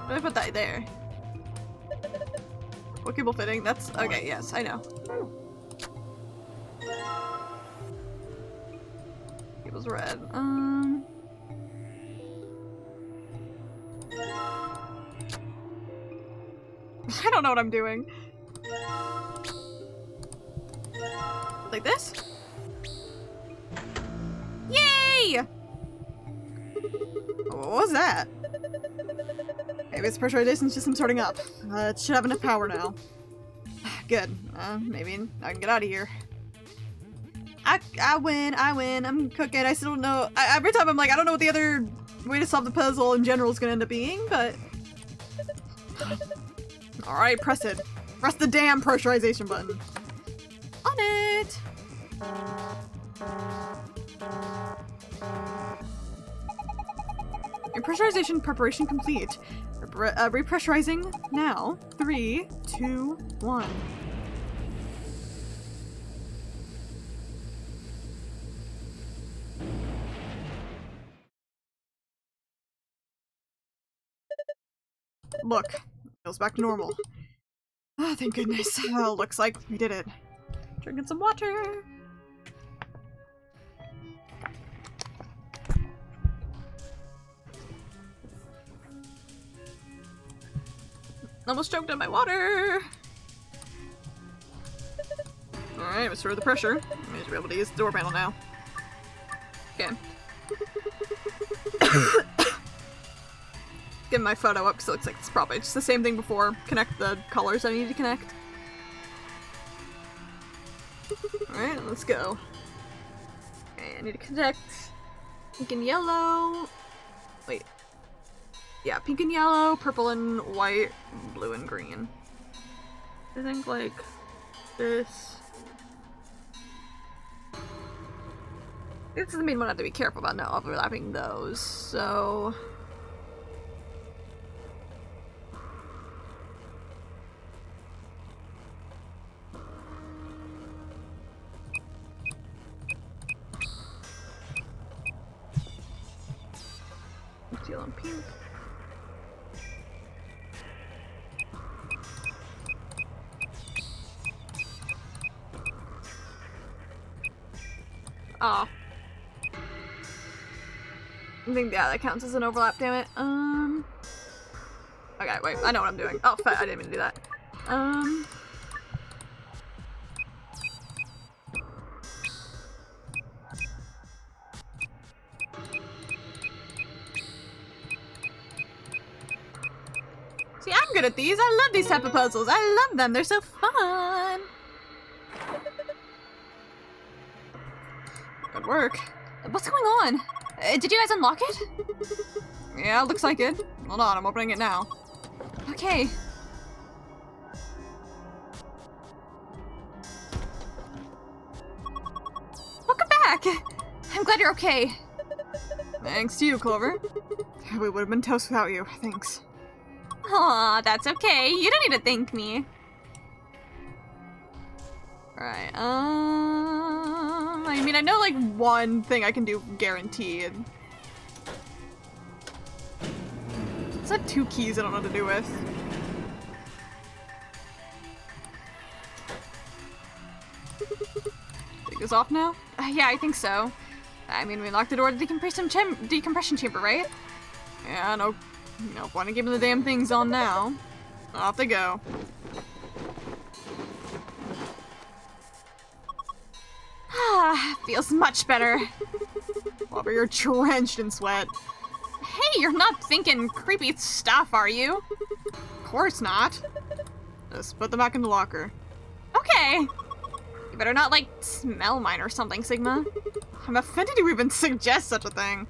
[SPEAKER 1] What if I put that there? What cable fitting? That's... Okay, yes, I know. Cable's red. I don't know what I'm doing. Like this? Yay! What was that? Maybe its pressurization system sorting up. It should have enough power now. Good. Maybe I can get out of here. I win. I'm cooking. I still don't know. Every time I'm like, I don't know what the other way to solve the puzzle in general is gonna end up being, but... Alright, press it. Press the damn pressurization button. On it! Your pressurization preparation complete. Repressurizing now. 3, 2, 1. Look, feels back to normal. Ah, thank goodness. Oh, looks like we did it. Drinking some water. Almost choked on my water. Alright, restore the pressure. I should be able to use the door panel now. Okay. Get my photo up because it looks like it's probably just the same thing before. Connect the colors I need to connect. Alright, let's go. Okay, I need to connect pink and yellow. Wait. Yeah, pink and yellow, purple and white, blue and green. I think like this. This is the main one I have to be careful about not overlapping those, so... Teal and pink. Oh. I think, yeah, that counts as an overlap, damn it. Okay, wait, I know what I'm doing. Oh, fuck, I didn't mean to do that. See, I'm good at these. I love these type of puzzles. I love them. They're so fun. Good work. What's going on? Did you guys unlock it? Yeah, looks like it. Hold on, I'm opening it now. Okay. Welcome back! I'm glad you're okay. Thanks to you, Clover. We would have been toast without you. Thanks. Aw, that's okay. You don't need to thank me. Alright, I mean, I know, like, one thing I can do guaranteed. It's like 2 keys I don't know what to do with. Take this off now? Yeah, I think so. I mean, we locked the door to the decompression chamber, right? Yeah, no point in keeping the damn things on now. Off they go. Ah, feels much better. Clover, you're drenched in sweat. Hey, you're not thinking creepy stuff, are you? Of course not. Just put them back in the locker. Okay. You better not, like, smell mine or something, Sigma. I'm offended you even suggest such a thing.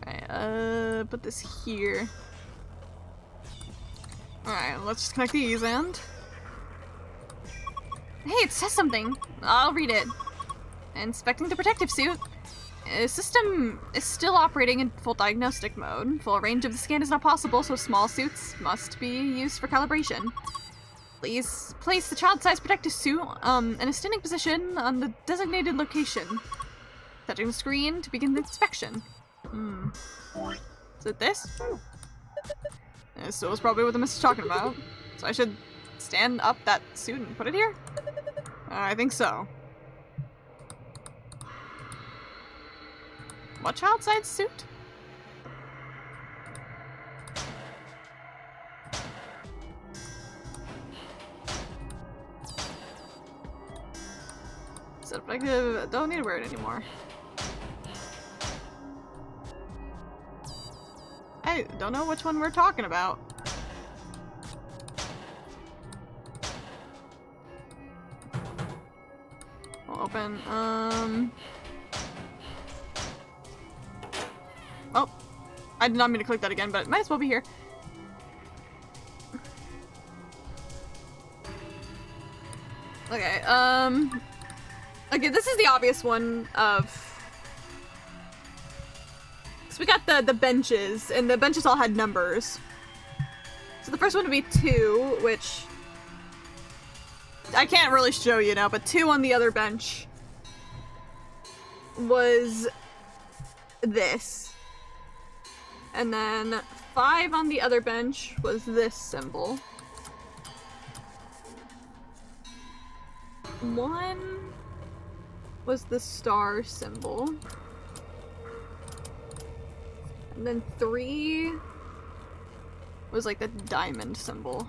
[SPEAKER 1] Alright, put this here. Alright, let's just connect these and... Hey, it says something. I'll read it. Inspecting the protective suit. The system is still operating in full diagnostic mode. Full range of the scan is not possible, so small suits must be used for calibration. Please place the child-sized protective suit in a standing position on the designated location. Touching the screen to begin the inspection. Is it this? This was probably what the mist is talking about. So I should stand up that suit and put it here? I think so. What child-sized suit? Set effective. Don't need to wear it anymore. I don't know which one we're talking about. We'll open, Oh, I did not mean to click that again, but it might as well be here. Okay, okay, this is the obvious one of... So we got the benches, and the benches all had numbers. So the first one would be 2, which... I can't really show you now, but 2 on the other bench was this. And then 5 on the other bench was this symbol. 1 was the star symbol. And then 3 was like the diamond symbol.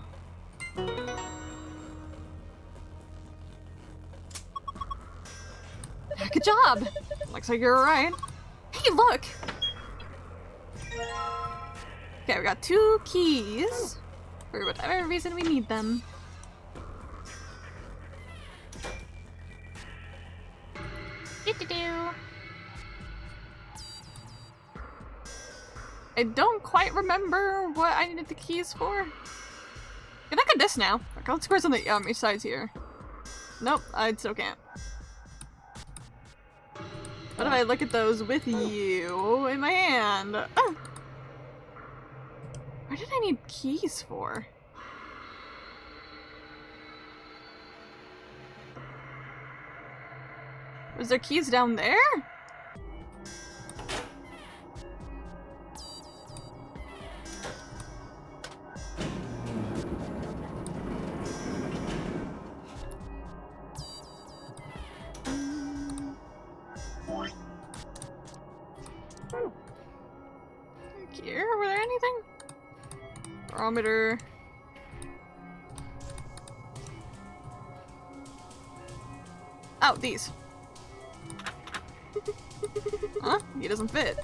[SPEAKER 1] Good job! Looks like you're right. Hey, look! Okay, we got 2 keys for whatever reason we need them. I don't quite remember what I needed the keys for. Can I get this now? Okay, let's squares on the each sides here. Nope, I still can't. What if I look at those with you in my hand? Oh. What did I need keys for? Was there keys down there? Here, were there anything? Barometer. Oh, these. Huh? He doesn't fit.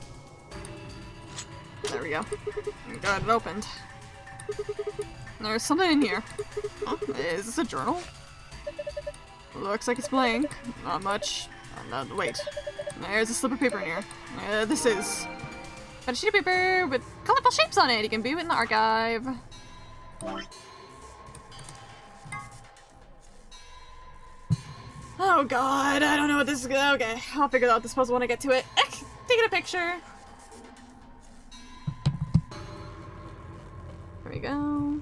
[SPEAKER 1] There we go. Got it opened. There's something in here. Huh? Is this a journal? Looks like it's blank. Not much. Wait. There's a slip of paper in here. This is... got a sheet of paper with colorful shapes on it. You can view it in the archive. Oh god, I don't know what this is. Okay, I'll figure out this puzzle when I get to it. Taking a picture. There we go.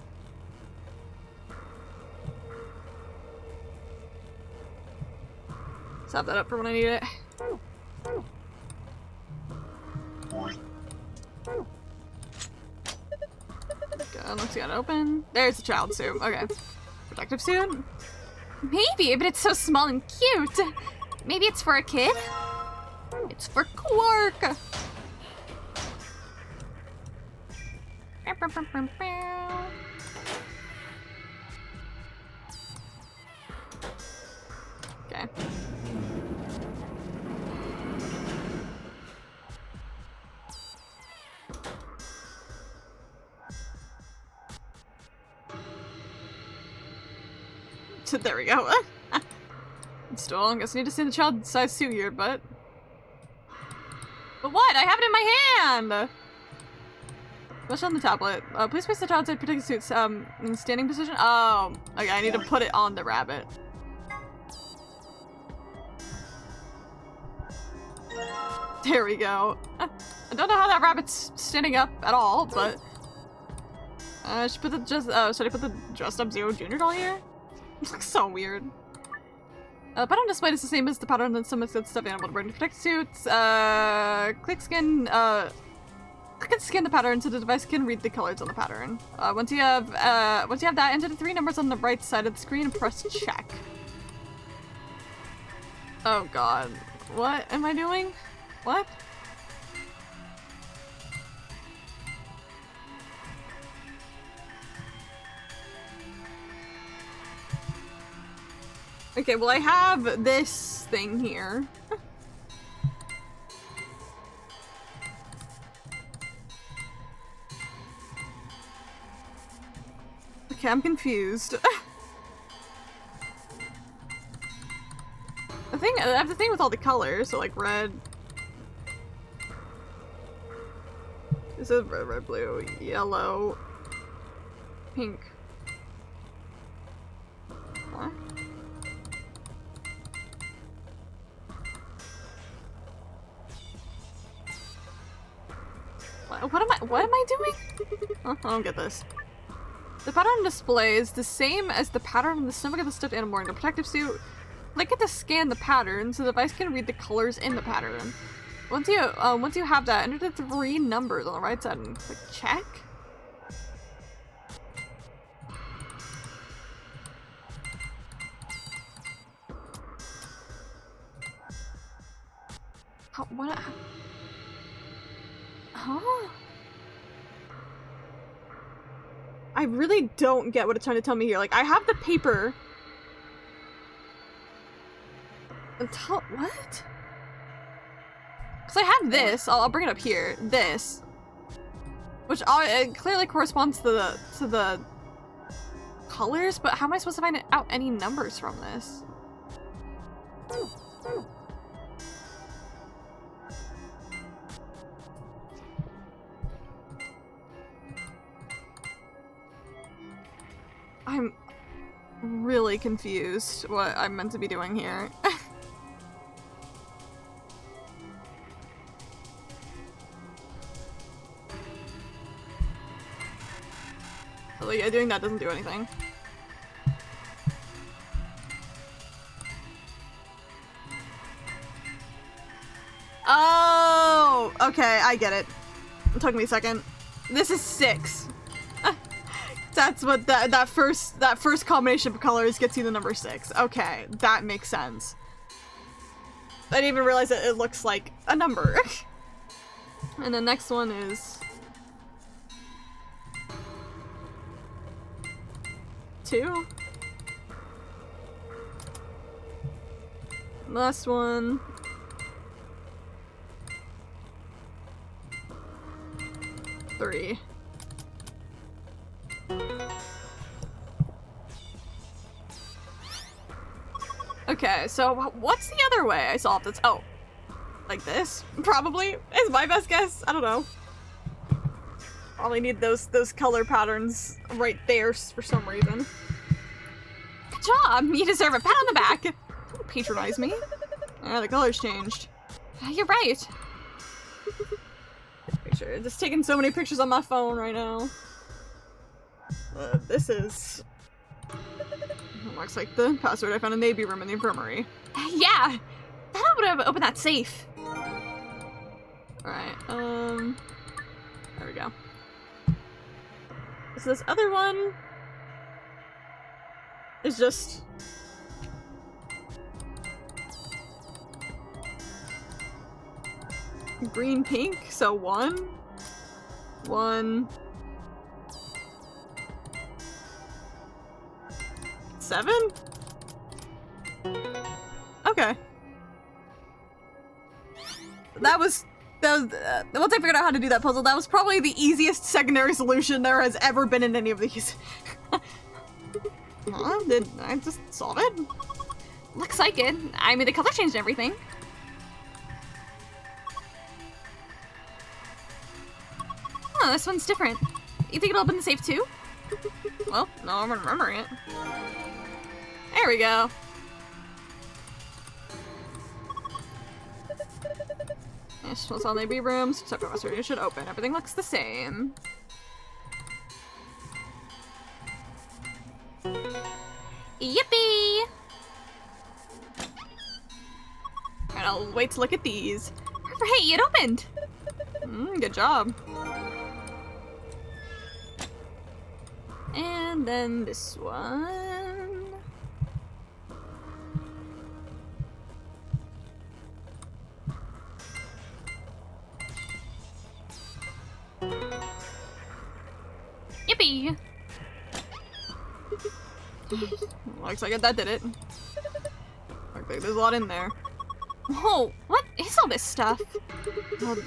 [SPEAKER 1] Let's have that up for when I need it. Good, let's get it open. There's the child suit. Okay. Protective suit? Maybe, but it's so small and cute. Maybe it's for a kid? It's for Quark! Okay. So there we go. Still, I guess I need to see the child-sized suit here, but what? I have it in my hand! Push on the tablet. Please place the child-sized protective suits in standing position. Oh, okay, I need to put it on the rabbit. There we go. I don't know how that rabbit's standing up at all, but should I put the dressed up Zero Jr. doll here? It looks so weird. Pattern display is the same as the pattern that some of the stuffed animal wearing protect suits. Click and scan the pattern so the device can read the colors on the pattern. Once you have that, enter the 3 numbers on the right side of the screen and press check. Oh god. What am I doing? What? Okay, well I have this thing here. Okay, I'm confused. I have the thing with all the colors, so like red. This is red, blue, yellow, pink. What? What am I doing? Oh, I don't get this. The pattern display is the same as the pattern on the stomach of the stuffed animal in the protective suit. Click it to scan the pattern so the device can read the colors in the pattern. Once you have that, enter the 3 numbers on the right side and click check. Huh? I really don't get what it's trying to tell me here. Like, I have the paper. What? Because I have this. I'll bring it up here. This. Which it clearly corresponds to the colors, but how am I supposed to find out any numbers from this? I'm really confused what I'm meant to be doing here. Like, yeah, doing that doesn't do anything. Oh, okay, I get it. It took me a second. This is 6. That's what that first combination of colors gets you the number 6. Okay, that makes sense. I didn't even realize that it looks like a number. And the next one is 2. Last one. 3. Okay, so what's the other way I solved this? Oh, like this? Probably is my best guess. I don't know. Probably need those color patterns right there for some reason. Good job! You deserve a pat on the back. Don't patronize me. Yeah, the colors changed. You're right. Picture. Just taking so many pictures on my phone right now. This is... looks like the password I found in the AB room in the infirmary. Yeah! That would have opened that safe. Alright, there we go. So this other one is just... green pink, so 1. 7? Okay. That was once I figured out how to do that puzzle, that was probably the easiest secondary solution there has ever been in any of these. Did I just solve it? Looks like it. I mean, the color changed everything. Oh, this one's different. You think it'll open the safe too? Well, no, I'm remembering it. There we go. This one's on the AB rooms, except for Western. It should open. Everything looks the same. Yippee! Alright, I'll wait to look at these. Hey, it opened! Good job. And then this one. Yippee! Looks like that did it. Looks like there's a lot in there. Whoa, what is all this stuff?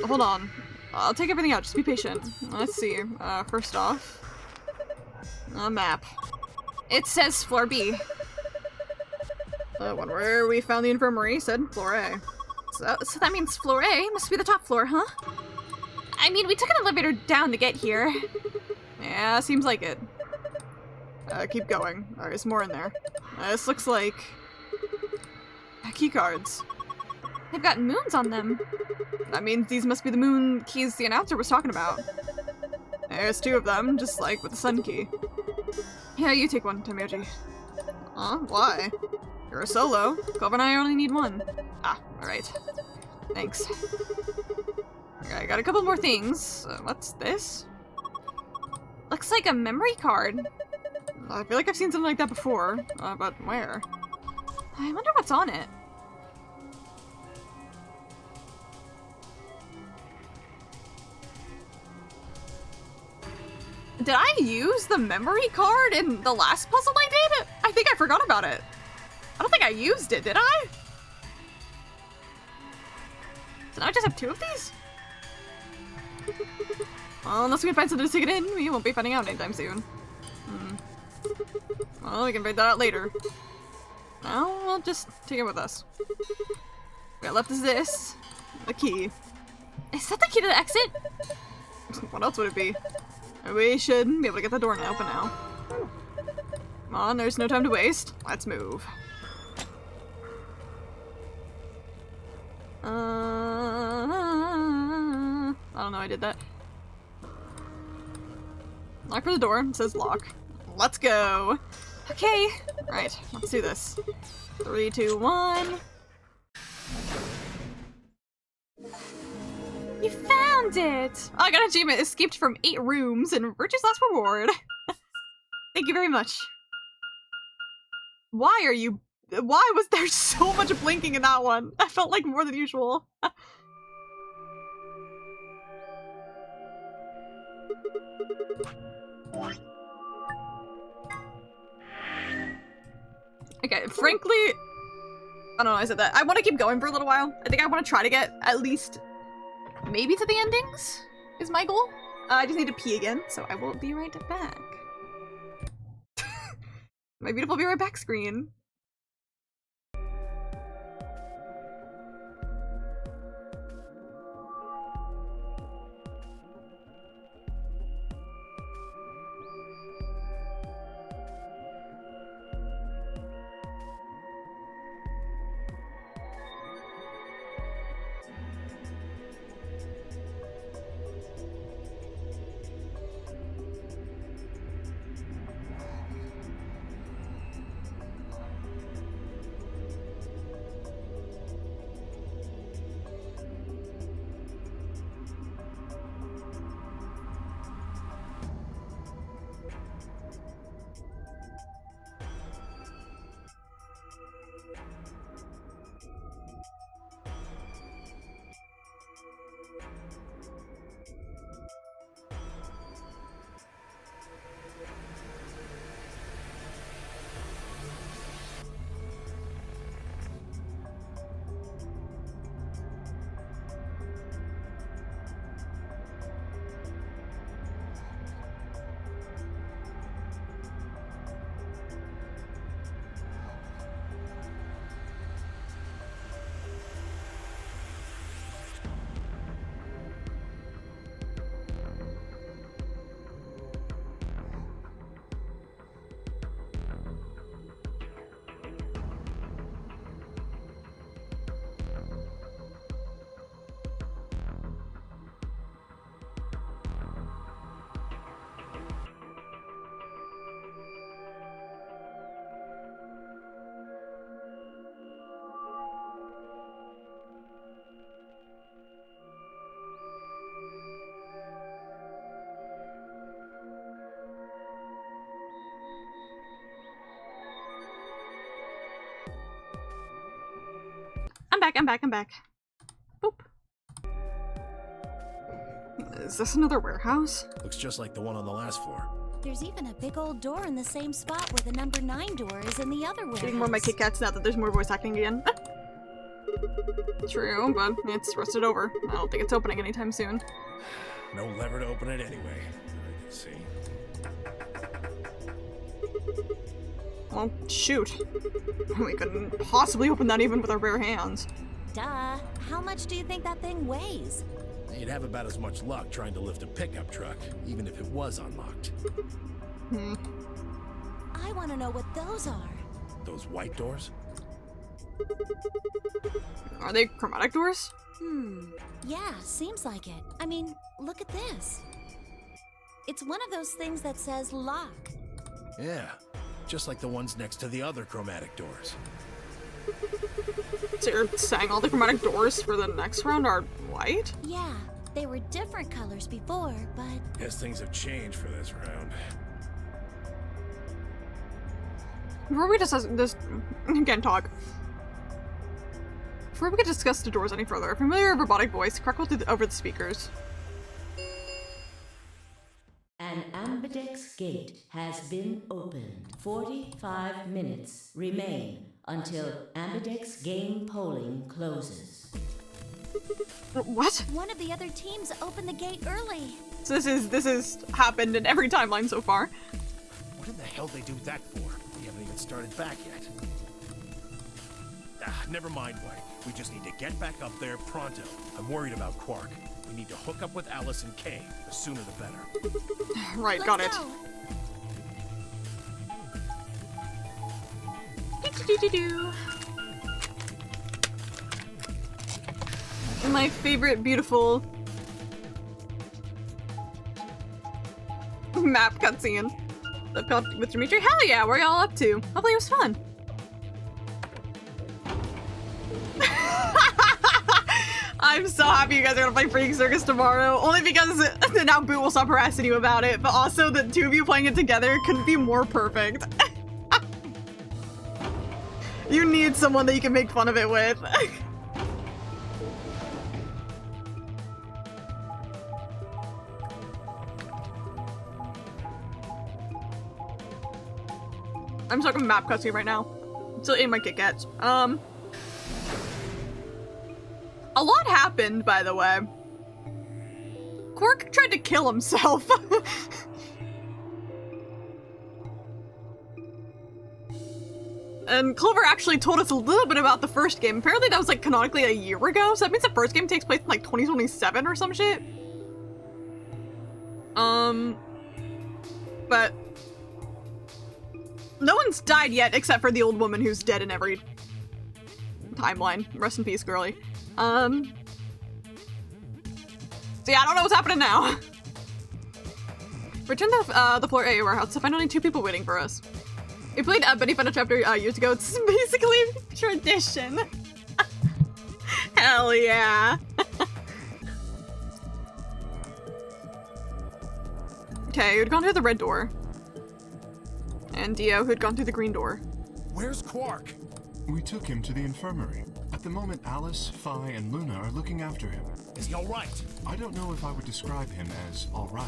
[SPEAKER 1] Hold on. I'll take everything out, just be patient. Let's see. First off, a map. It says floor B. The one where we found the infirmary said floor A. So that means floor A must be the top floor, huh? I mean, we took an elevator down to get here. Yeah, seems like it. Keep going. There's more in there. This looks like... key cards. They've got moons on them. That means these must be the moon keys the announcer was talking about. There's 2 of them, just like with the sun key. Yeah, you take one, Tomoji. Huh? Why? You're a solo. Clover and I only need 1. Ah, alright. Thanks. Okay, I got a couple more things. What's this? Looks like a memory card. I feel like I've seen something like that before, but where? I wonder what's on it. Did I use the memory card in the last puzzle I did? I think I forgot about it. I don't think I used it, did I? Did I just have 2 of these? Well, unless we can find something to stick it in, we won't be finding out anytime soon. Well, we can find that out later. Now, we'll just take it with us. What we got left is this. The key. Is that the key to the exit? What else would it be? We should be able to get the door open now. Come on, there's no time to waste. Let's move. I don't know, I did that. Lock for the door. It says lock. Let's go. Okay. Right, let's do this. 3, 2, 1. You found it! Oh, I got an achievement. Escaped from 8 rooms and Rich's last reward. Thank you very much. Why was there so much blinking in that one? That felt like more than usual. Okay, frankly, I don't know why I said that. I want to keep going for a little while. I think I want to try to get at least maybe to the endings is my goal. I just need to pee again, so I will be right back. My beautiful be right back screen. I'm back. Boop. Is this another warehouse?
[SPEAKER 3] Looks just like the one on the last floor.
[SPEAKER 7] There's even a big old door in the same spot where the number 9 door is in the other warehouse.
[SPEAKER 1] Getting more of my Kit Kats now that there's more voice acting again. True, but it's rusted over. I don't think it's opening anytime soon.
[SPEAKER 3] No lever to open it anyway. I can see.
[SPEAKER 1] Well, shoot. We couldn't possibly open that even with our bare hands.
[SPEAKER 7] Duh. How much do you think that thing weighs?
[SPEAKER 3] You'd have about as much luck trying to lift a pickup truck, even if it was unlocked.
[SPEAKER 7] I want to know what those are.
[SPEAKER 3] Those white doors?
[SPEAKER 1] Are they chromatic doors?
[SPEAKER 7] Yeah, seems like it. I mean, look at this. It's one of those things that says lock.
[SPEAKER 3] Yeah, just like the ones next to the other chromatic doors.
[SPEAKER 1] So you're saying all the chromatic doors for the next round are white?
[SPEAKER 7] Yeah, they were different colors before, but...
[SPEAKER 3] Guess things have changed for this round.
[SPEAKER 1] Before we just again talk. Before we can discuss the doors any further, a familiar robotic voice crackled over the speakers.
[SPEAKER 13] An Ambidex Gate has been opened. 45 minutes remain until Ambidex game polling closes.
[SPEAKER 1] What?
[SPEAKER 5] One of the other teams opened the gate early.
[SPEAKER 1] So this has happened in every timeline so far.
[SPEAKER 3] What in the hell they do that for? We haven't even started back yet. Never mind, White. We just need to get back up there pronto. I'm worried about Quark. We need to hook up with Alice and Kay. The sooner the better.
[SPEAKER 1] Right, got it. My favorite beautiful map cutscene with Dimitri. Hell yeah, what are y'all up to? Hopefully it was fun. I'm so happy you guys are gonna play Freaking Circus tomorrow. Only because now Boot will stop harassing you about it, but also the two of you playing it together couldn't be more perfect. You need someone that you can make fun of it with. I'm talking map cutscene right now. I'm still eating my Kit Kats. A lot happened, by the way. Quark tried to kill himself. And Clover actually told us a little bit about the first game. Apparently that was like canonically a year ago, so that means the first game takes place in like 2027 or some shit. But no one's died yet except for the old woman who's dead in every timeline. Rest in peace, girly. So yeah, I don't know what's happening now. Return to the floor A warehouse to find only 2 people waiting for us. We played Benny Fun chapter years ago. It's basically tradition. Hell yeah. Okay, who'd gone through the red door? And Dio, who'd gone through the green door.
[SPEAKER 3] Where's Quark?
[SPEAKER 6] We took him to the infirmary. At the moment, Alice, Phi, and Luna are looking after him.
[SPEAKER 3] Is he alright?
[SPEAKER 6] I don't know if I would describe him as alright,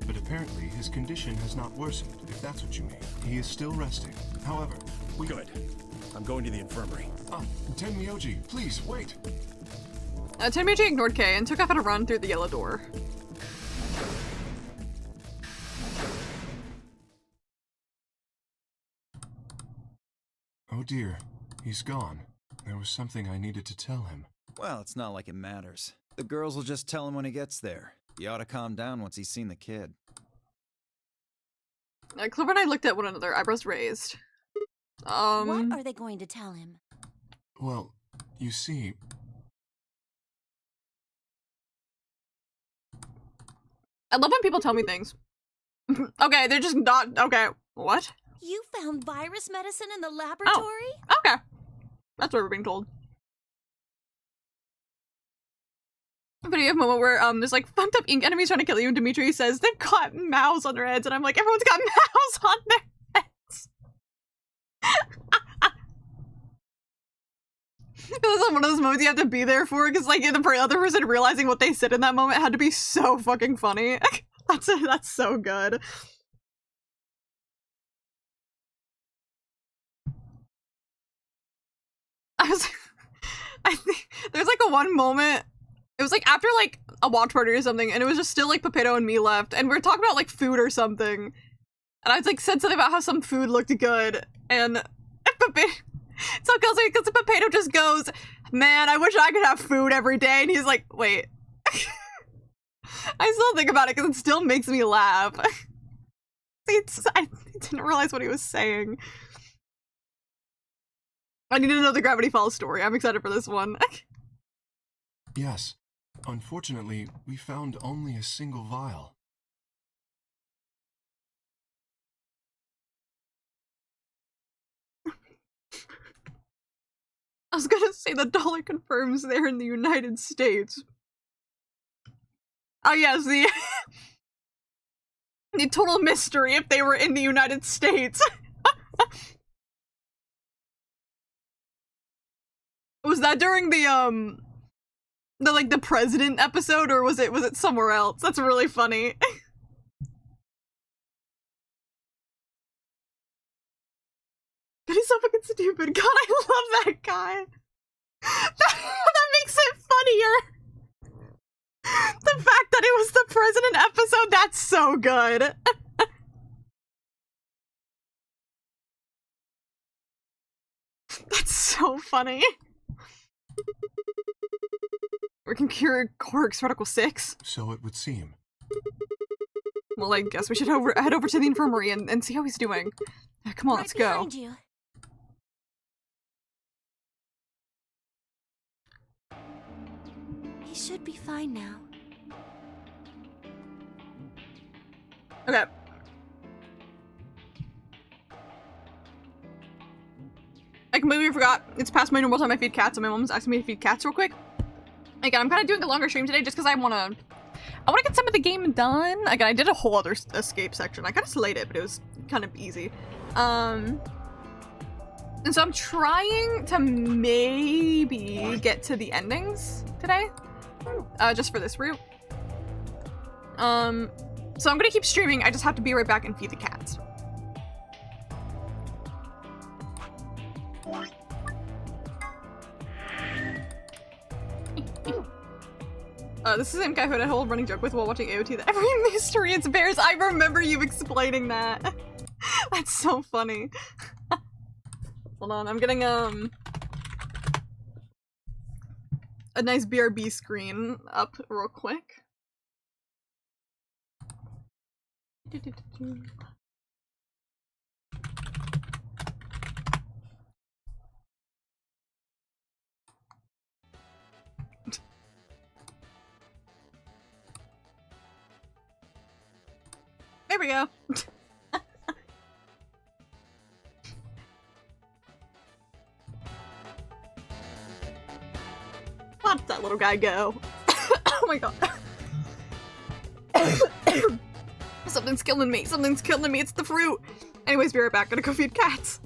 [SPEAKER 6] but apparently his condition has not worsened, if that's what you mean. He is still resting. However, we—
[SPEAKER 3] Good. I'm going to the infirmary.
[SPEAKER 6] Tenmyoji, please, wait!
[SPEAKER 1] Tenmyoji ignored Kay and took off at a run through the yellow door.
[SPEAKER 6] Oh dear, he's gone. There was something I needed to tell him.
[SPEAKER 8] Well, it's not like it matters. The girls will just tell him when he gets there. He ought to calm down once he's seen the kid.
[SPEAKER 1] Clover and I looked at one another, eyebrows raised.
[SPEAKER 5] What are they going to tell him?
[SPEAKER 6] Well, you see...
[SPEAKER 1] I love when people tell me things. Okay, they're just not— okay, what?
[SPEAKER 5] You found virus medicine in the laboratory?
[SPEAKER 1] Oh, okay. That's what we're being told. But you have a moment where there's like fucked up ink enemies trying to kill you, and Dimitri says they've got mouths on their heads, and I'm like, everyone's got mouths on their heads. It was like one of those moments you have to be there for, because like the other person realizing what they said in that moment had to be so fucking funny. That's so good. I think there's like a one moment, it was like after like a watch party or something, and it was just still like Pepito and me left, and we were talking about like food or something, and I was like said something about how some food looked good, and Pepito, so because Pepito just goes, man, I wish I could have food every day, and he's like, wait. I still think about it because it still makes me laugh. I didn't realize what he was saying. I need to know the Gravity Falls story. I'm excited for this one.
[SPEAKER 6] Yes. Unfortunately, we found only a single vial.
[SPEAKER 1] I was gonna say the dollar confirms they're in the United States. Oh yes, the total mystery if they were in the United States. Was that during the like the president episode, or was it somewhere else? That's really funny. He's so fucking stupid. God, I love that guy. That makes it funnier. The fact that it was the president episode, that's so good. That's so funny. We can cure Korg's Reticle 6.
[SPEAKER 6] So it would seem.
[SPEAKER 1] Well, I guess we should head over to the infirmary and see how he's doing. Come on, let's go.
[SPEAKER 7] Behind you. He should be fine now.
[SPEAKER 1] Okay. I completely forgot. It's past my normal time I feed cats, and my mom's asking me to feed cats real quick. Again, I'm kind of doing a longer stream today just because I want to get some of the game done. Again, I did a whole other escape section. I kind of slayed it, but it was kind of easy. And so I'm trying to maybe get to the endings today, just for this route. So I'm gonna keep streaming. I just have to be right back and feed the cats. This is the same guy who had a whole running joke with while watching AOT that every mystery it's bears. I remember you explaining that. That's so funny. Hold on, I'm getting a nice BRB screen up real quick. There we go. How did that little guy go? Oh my god. Something's killing me. Something's killing me. It's the fruit. Anyways, be right back. Gonna go feed cats.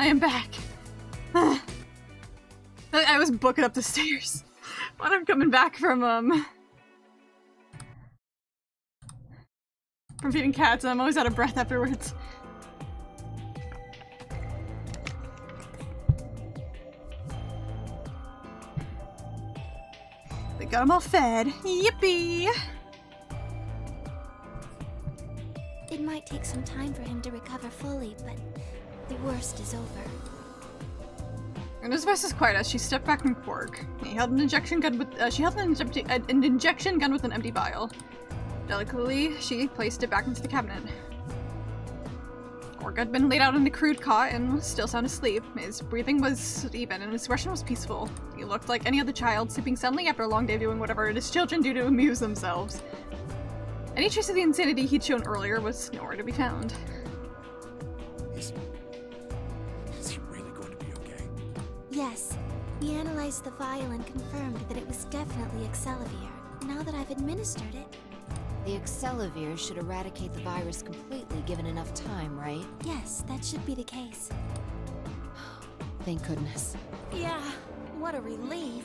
[SPEAKER 1] I am back. I was booking up the stairs when I'm coming back from feeding cats, and I'm always out of breath afterwards. They got them all fed. Yippee!
[SPEAKER 7] It might take some time for him to recover fully, but the worst is over.
[SPEAKER 1] And his voice is quiet as she stepped back from Quark. He held an injection gun with she held an injection gun with an empty vial. Delicately, she placed it back into the cabinet. Quark had been laid out in the crude cot and was still sound asleep. His breathing was even and his expression was peaceful. He looked like any other child, sleeping soundly after a long day doing whatever it is children do to amuse themselves. Any trace of the insanity he'd shown earlier was nowhere to be found.
[SPEAKER 3] Is he really going to be okay?
[SPEAKER 7] Yes. We analyzed the vial and confirmed that it was definitely Excelivir. Now that I've administered it...
[SPEAKER 4] The Excelivir should eradicate the virus completely given enough time, right?
[SPEAKER 7] Yes, that should be the case.
[SPEAKER 4] Thank goodness.
[SPEAKER 7] Yeah, what a relief.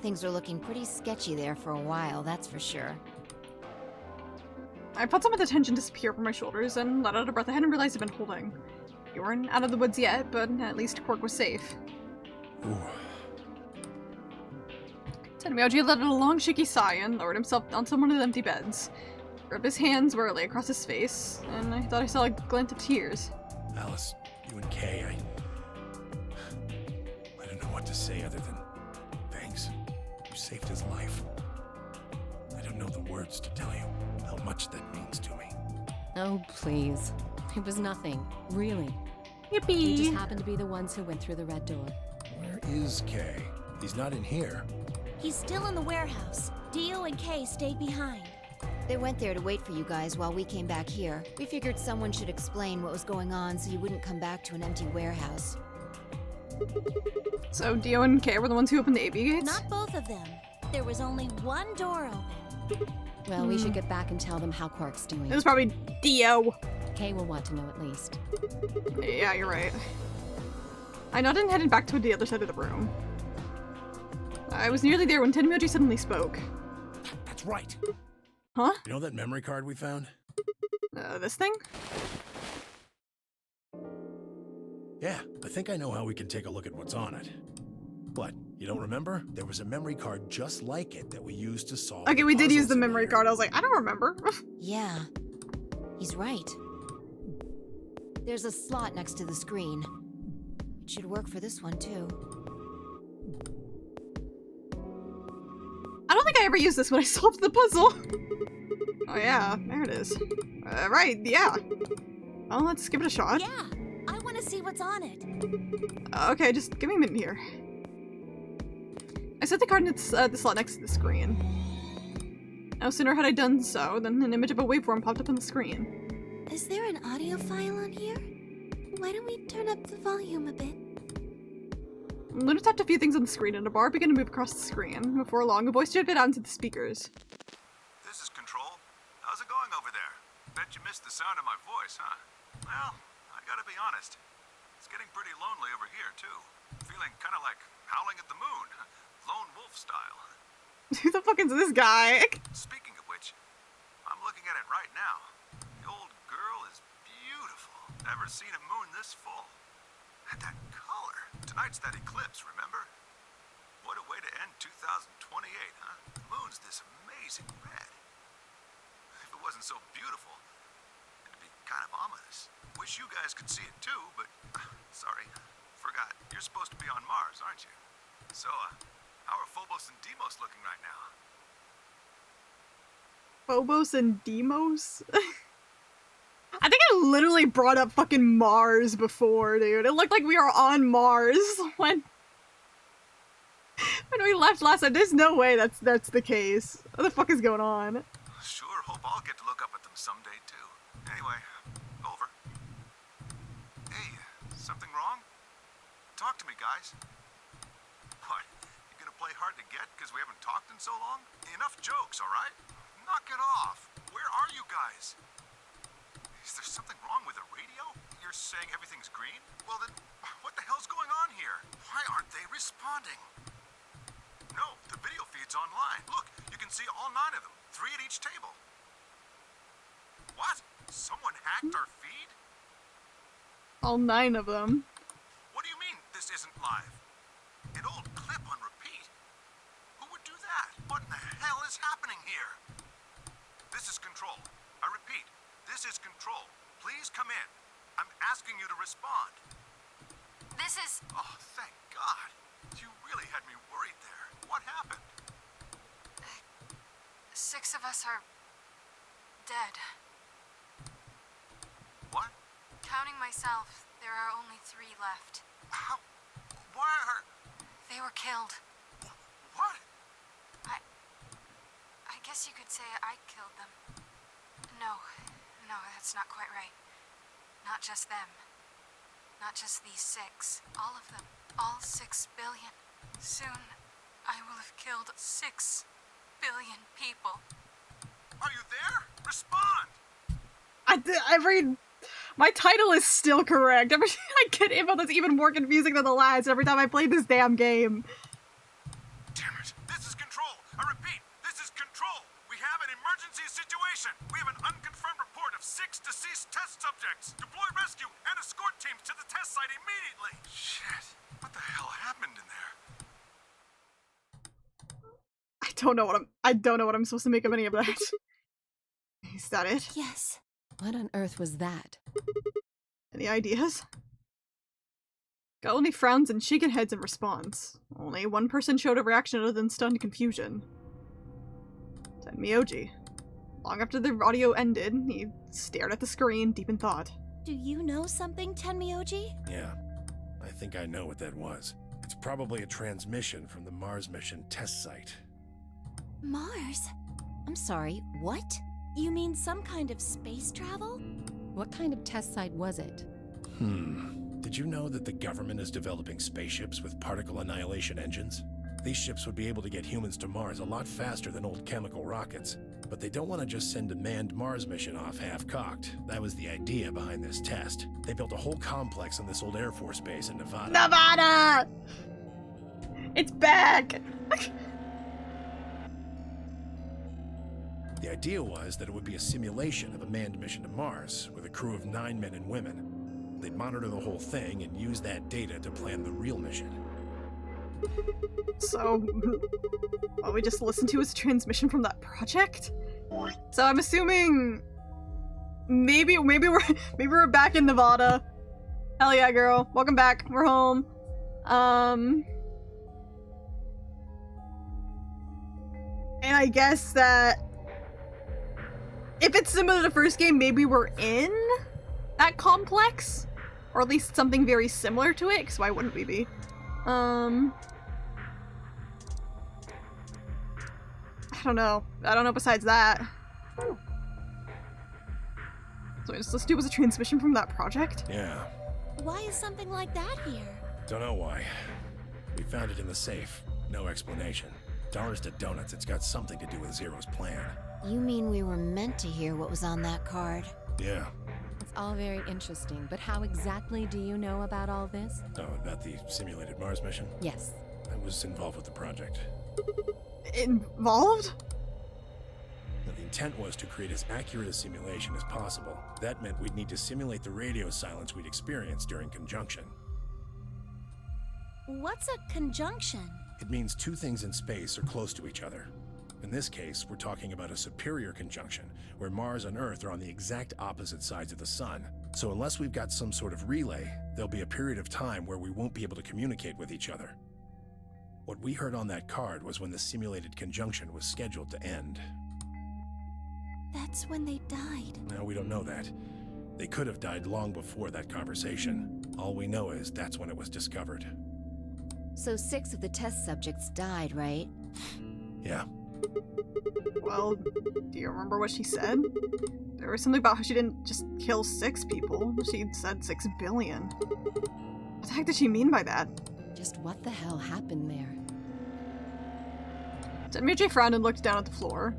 [SPEAKER 4] Things are looking pretty sketchy there for a while, that's for sure.
[SPEAKER 1] I felt some of the tension disappear from my shoulders and let out a breath I hadn't realized I'd been holding. We weren't out of the woods yet, but at least Quark was safe.
[SPEAKER 3] Ooh.
[SPEAKER 1] Tenmyoji let out a long, shaky sigh and lowered himself onto one of the empty beds. Rubbed his hands wearily across his face, and I thought I saw a glint of tears.
[SPEAKER 3] Alice, you and Kay, I don't know what to say other than thanks. You saved his life. I don't know the words to tell you how much that means to me.
[SPEAKER 9] Oh, please. It was nothing, really.
[SPEAKER 1] Yippee!
[SPEAKER 9] We just happened to be the ones who went through the red door.
[SPEAKER 3] Where is Kay? He's not in here.
[SPEAKER 7] He's still in the warehouse. Dio and Kay stayed behind.
[SPEAKER 4] They went there to wait for you guys while we came back here. We figured someone should explain what was going on so you wouldn't come back to an empty warehouse.
[SPEAKER 1] So Dio and Kay were the ones who opened the AB gates?
[SPEAKER 7] Not both of them. There was only one door open.
[SPEAKER 9] Well, we should get back and tell them how Quark's doing.
[SPEAKER 1] It was probably Dio.
[SPEAKER 9] Kay will want to know at least.
[SPEAKER 1] Yeah, you're right. I nodded and headed back to the other side of the room. I was nearly there when Tenmyoji suddenly spoke.
[SPEAKER 3] That's right.
[SPEAKER 1] Huh?
[SPEAKER 3] You know that memory card we found?
[SPEAKER 1] This thing?
[SPEAKER 3] Yeah, I think I know how we can take a look at what's on it. What, you don't remember? There was a memory card just like it that we used to solve.
[SPEAKER 1] Okay, we did use the memory card. I was like, I don't remember.
[SPEAKER 4] Yeah, he's right. There's a slot next to the screen. It should work for this one, too.
[SPEAKER 1] I don't think I ever used this when I solved the puzzle. Oh yeah, there it is. Right, yeah. Well, let's give it a shot.
[SPEAKER 7] Yeah, I want to see what's on it.
[SPEAKER 1] Okay, just give me a minute here. I set the card in the slot next to the screen. No sooner had I done so than an image of a waveform popped up on the screen.
[SPEAKER 7] Is there an audio file on here? Why don't we turn up the volume a bit?
[SPEAKER 1] Luna tapped a few things on the screen and a bar began to move across the screen. Before long, a voice drifted out into the speakers.
[SPEAKER 14] This is Control. How's it going over there? Bet you missed the sound of my voice, huh? Well, I gotta be honest. It's getting pretty lonely over here, too. Feeling kind of like howling at the moon. Lone wolf style.
[SPEAKER 1] Who the fuck is this guy?
[SPEAKER 14] Speaking of which, I'm looking at it right now. The old girl is beautiful. Never seen a moon this full. And that color. Tonight's that eclipse, remember? What a way to end 2028, huh? The moon's this amazing red. If it wasn't so beautiful, it'd be kind of ominous. Wish you guys could see it too, but sorry, forgot. You're supposed to be on Mars, aren't you? So, how are Phobos and Deimos looking right now?
[SPEAKER 1] Phobos and Deimos? I think I literally brought up fucking Mars before, dude. It looked like we were on Mars when we left last time. There's no way that's the case. What the fuck is going on?
[SPEAKER 14] Sure, hope I'll get to look up at them someday too. Anyway, over. Hey, something wrong? Talk to me, guys. What? You gonna play hard to get because we haven't talked in so long? Enough jokes, alright? Knock it off. Where are you guys? Is there something wrong with the radio? You're saying everything's green? Well then, what the hell's going on here? Why aren't they responding? No, the video feed's online. Look, you can see all 9 of them. 3 at each table. What? Someone hacked our feed?
[SPEAKER 1] All 9 of them.
[SPEAKER 14] What do you mean this isn't live? An old clip on repeat? Who would do that? What in the hell is happening here? This is Control. I repeat, this is Control. Please come in. I'm asking you to respond.
[SPEAKER 15] This is...
[SPEAKER 14] Oh, thank God. You really had me worried there. What happened?
[SPEAKER 15] 6 of us are... dead.
[SPEAKER 14] What?
[SPEAKER 15] Counting myself, there are only 3 left.
[SPEAKER 14] How? Why are...
[SPEAKER 15] They were killed.
[SPEAKER 14] What?
[SPEAKER 15] I guess you could say I killed them. No, that's not quite right. Not just them. Not just these 6. All of them. All 6 billion. Soon, I will have killed 6 billion people.
[SPEAKER 14] Are you there? Respond!
[SPEAKER 1] My title is still correct. I get info that's even more confusing than the last every time I play this damn game.
[SPEAKER 14] Damn it. This is Control. I repeat, this is Control. We have an emergency situation. We have an unconfirmed report of 6 deceased test subjects. Deploy rescue and escort teams to the test site immediately. Shit. What the hell happened in there?
[SPEAKER 1] I don't know what I'm supposed to make of any of that. Is that it?
[SPEAKER 7] Yes.
[SPEAKER 9] What on earth was that?
[SPEAKER 1] Any ideas? Got only frowns and shaken heads in response. Only one person showed a reaction other than stunned confusion. Tenmyoji. Long after the audio ended, he stared at the screen, deep in thought.
[SPEAKER 7] Do you know something, Tenmyoji?
[SPEAKER 3] Yeah, I think I know what that was. It's probably a transmission from the Mars mission test site.
[SPEAKER 7] Mars? I'm sorry, what? You mean some kind of space travel?
[SPEAKER 9] What kind of test site was it?
[SPEAKER 3] Did you know that the government is developing spaceships with particle annihilation engines? These ships would be able to get humans to Mars a lot faster than old chemical rockets. But they don't want to just send a manned Mars mission off half-cocked. That was the idea behind this test. They built a whole complex on this old Air Force base in Nevada.
[SPEAKER 1] Nevada! It's back!
[SPEAKER 3] The idea was that it would be a simulation of a manned mission to Mars, with a crew of 9 men and women. They'd monitor the whole thing and use that data to plan the real mission.
[SPEAKER 1] So, what we just listened to is a transmission from that project? So I'm assuming maybe we're back in Nevada. Hell yeah, girl. Welcome back. We're home. And I guess that if it's similar to the first game, maybe we're in that complex? Or at least something very similar to it, because why wouldn't we be? I don't know. I don't know besides that. So just let's do was a transmission from that project?
[SPEAKER 3] Yeah.
[SPEAKER 7] Why is something like that here?
[SPEAKER 3] Don't know why. We found it in the safe. No explanation. Dollars to donuts, it's got something to do with Zero's plan.
[SPEAKER 4] You mean we were meant to hear what was on that card?
[SPEAKER 3] Yeah.
[SPEAKER 9] It's all very interesting, but how exactly do you know about all this?
[SPEAKER 3] Oh, about the simulated Mars mission?
[SPEAKER 9] Yes.
[SPEAKER 3] I was involved with the project.
[SPEAKER 1] Involved?
[SPEAKER 3] Now, the intent was to create as accurate a simulation as possible. That meant we'd need to simulate the radio silence we'd experienced during conjunction.
[SPEAKER 7] What's a conjunction?
[SPEAKER 3] It means 2 things in space are close to each other. In this case, we're talking about a superior conjunction, where Mars and Earth are on the exact opposite sides of the sun. So unless we've got some sort of relay, there'll be a period of time where we won't be able to communicate with each other. What we heard on that card was when the simulated conjunction was scheduled to end.
[SPEAKER 7] That's when they died.
[SPEAKER 3] No, we don't know that. They could have died long before that conversation. All we know is that's when it was discovered.
[SPEAKER 4] So 6 of the test subjects died, right?
[SPEAKER 3] Yeah.
[SPEAKER 1] Well, do you remember what she said? There was something about how she didn't just kill 6 people. She said 6 billion. What the heck did she mean by that?
[SPEAKER 9] Just what the hell happened there?
[SPEAKER 1] Tenmyoji frowned and looked down at the floor.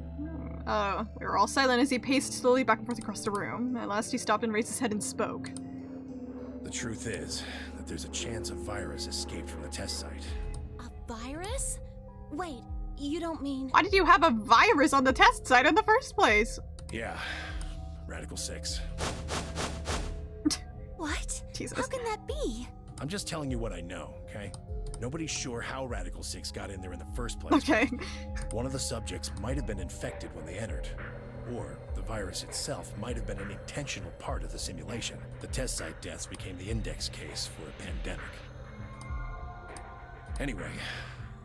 [SPEAKER 1] We were all silent as he paced slowly back and forth across the room. At last he stopped and raised his head and spoke.
[SPEAKER 3] The truth is that there's a chance a virus escaped from the test site.
[SPEAKER 7] A virus? Wait, you don't mean...
[SPEAKER 1] Why did you have a virus on the test site in the first place?
[SPEAKER 3] Yeah, Radical 6.
[SPEAKER 7] What?
[SPEAKER 1] Jesus.
[SPEAKER 7] How can that be?
[SPEAKER 3] I'm just telling you what I know, okay? Nobody's sure how Radical 6 got in there in the first place.
[SPEAKER 1] Okay.
[SPEAKER 3] One of the subjects might have been infected when they entered. Or the virus itself might have been an intentional part of the simulation. The test site deaths became the index case for a pandemic. Anyway,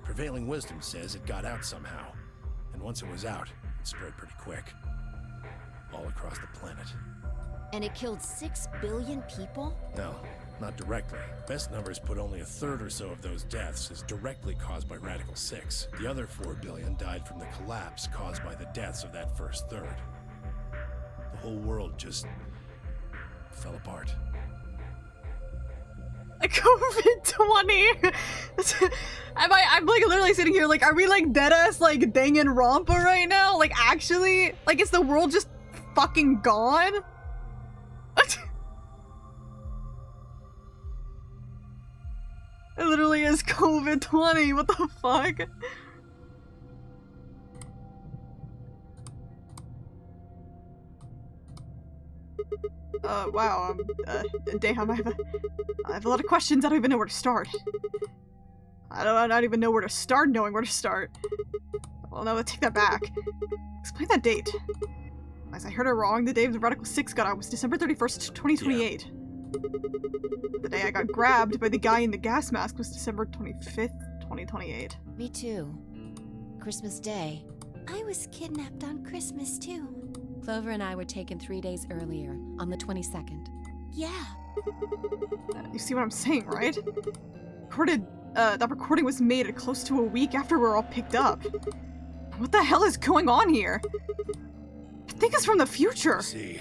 [SPEAKER 3] prevailing wisdom says it got out somehow. And once it was out, it spread pretty quick. All across the planet.
[SPEAKER 4] And it killed 6 billion people?
[SPEAKER 3] No, not directly. Best numbers put only a third or so of those deaths as directly caused by Radical 6. The other 4 billion died from the collapse caused by the deaths of that first third. The whole world just fell apart.
[SPEAKER 1] COVID-20. I'm like literally sitting here like, are we like deadass like Danganronpa right now? Like actually? Like is the world just fucking gone? It literally is COVID-20. What the fuck? Wow. Damn. I have a lot of questions. I don't even know where to start. I don't even know where to start knowing where to start. Well, no, let's take that back. Explain that date. As I heard it wrong, the day the Radical 6 got out was December 31st, 2028. Yeah. The day I got grabbed by the guy in the gas mask was December 25th, 2028.
[SPEAKER 4] Me too. Christmas Day.
[SPEAKER 7] I was kidnapped on Christmas too.
[SPEAKER 9] Clover and I were taken 3 days earlier, on the 22nd.
[SPEAKER 7] Yeah.
[SPEAKER 1] You see what I'm saying, right? That recording was made close to a week after we were all picked up. What the hell is going on here? I think it's from the future.
[SPEAKER 3] Let's see.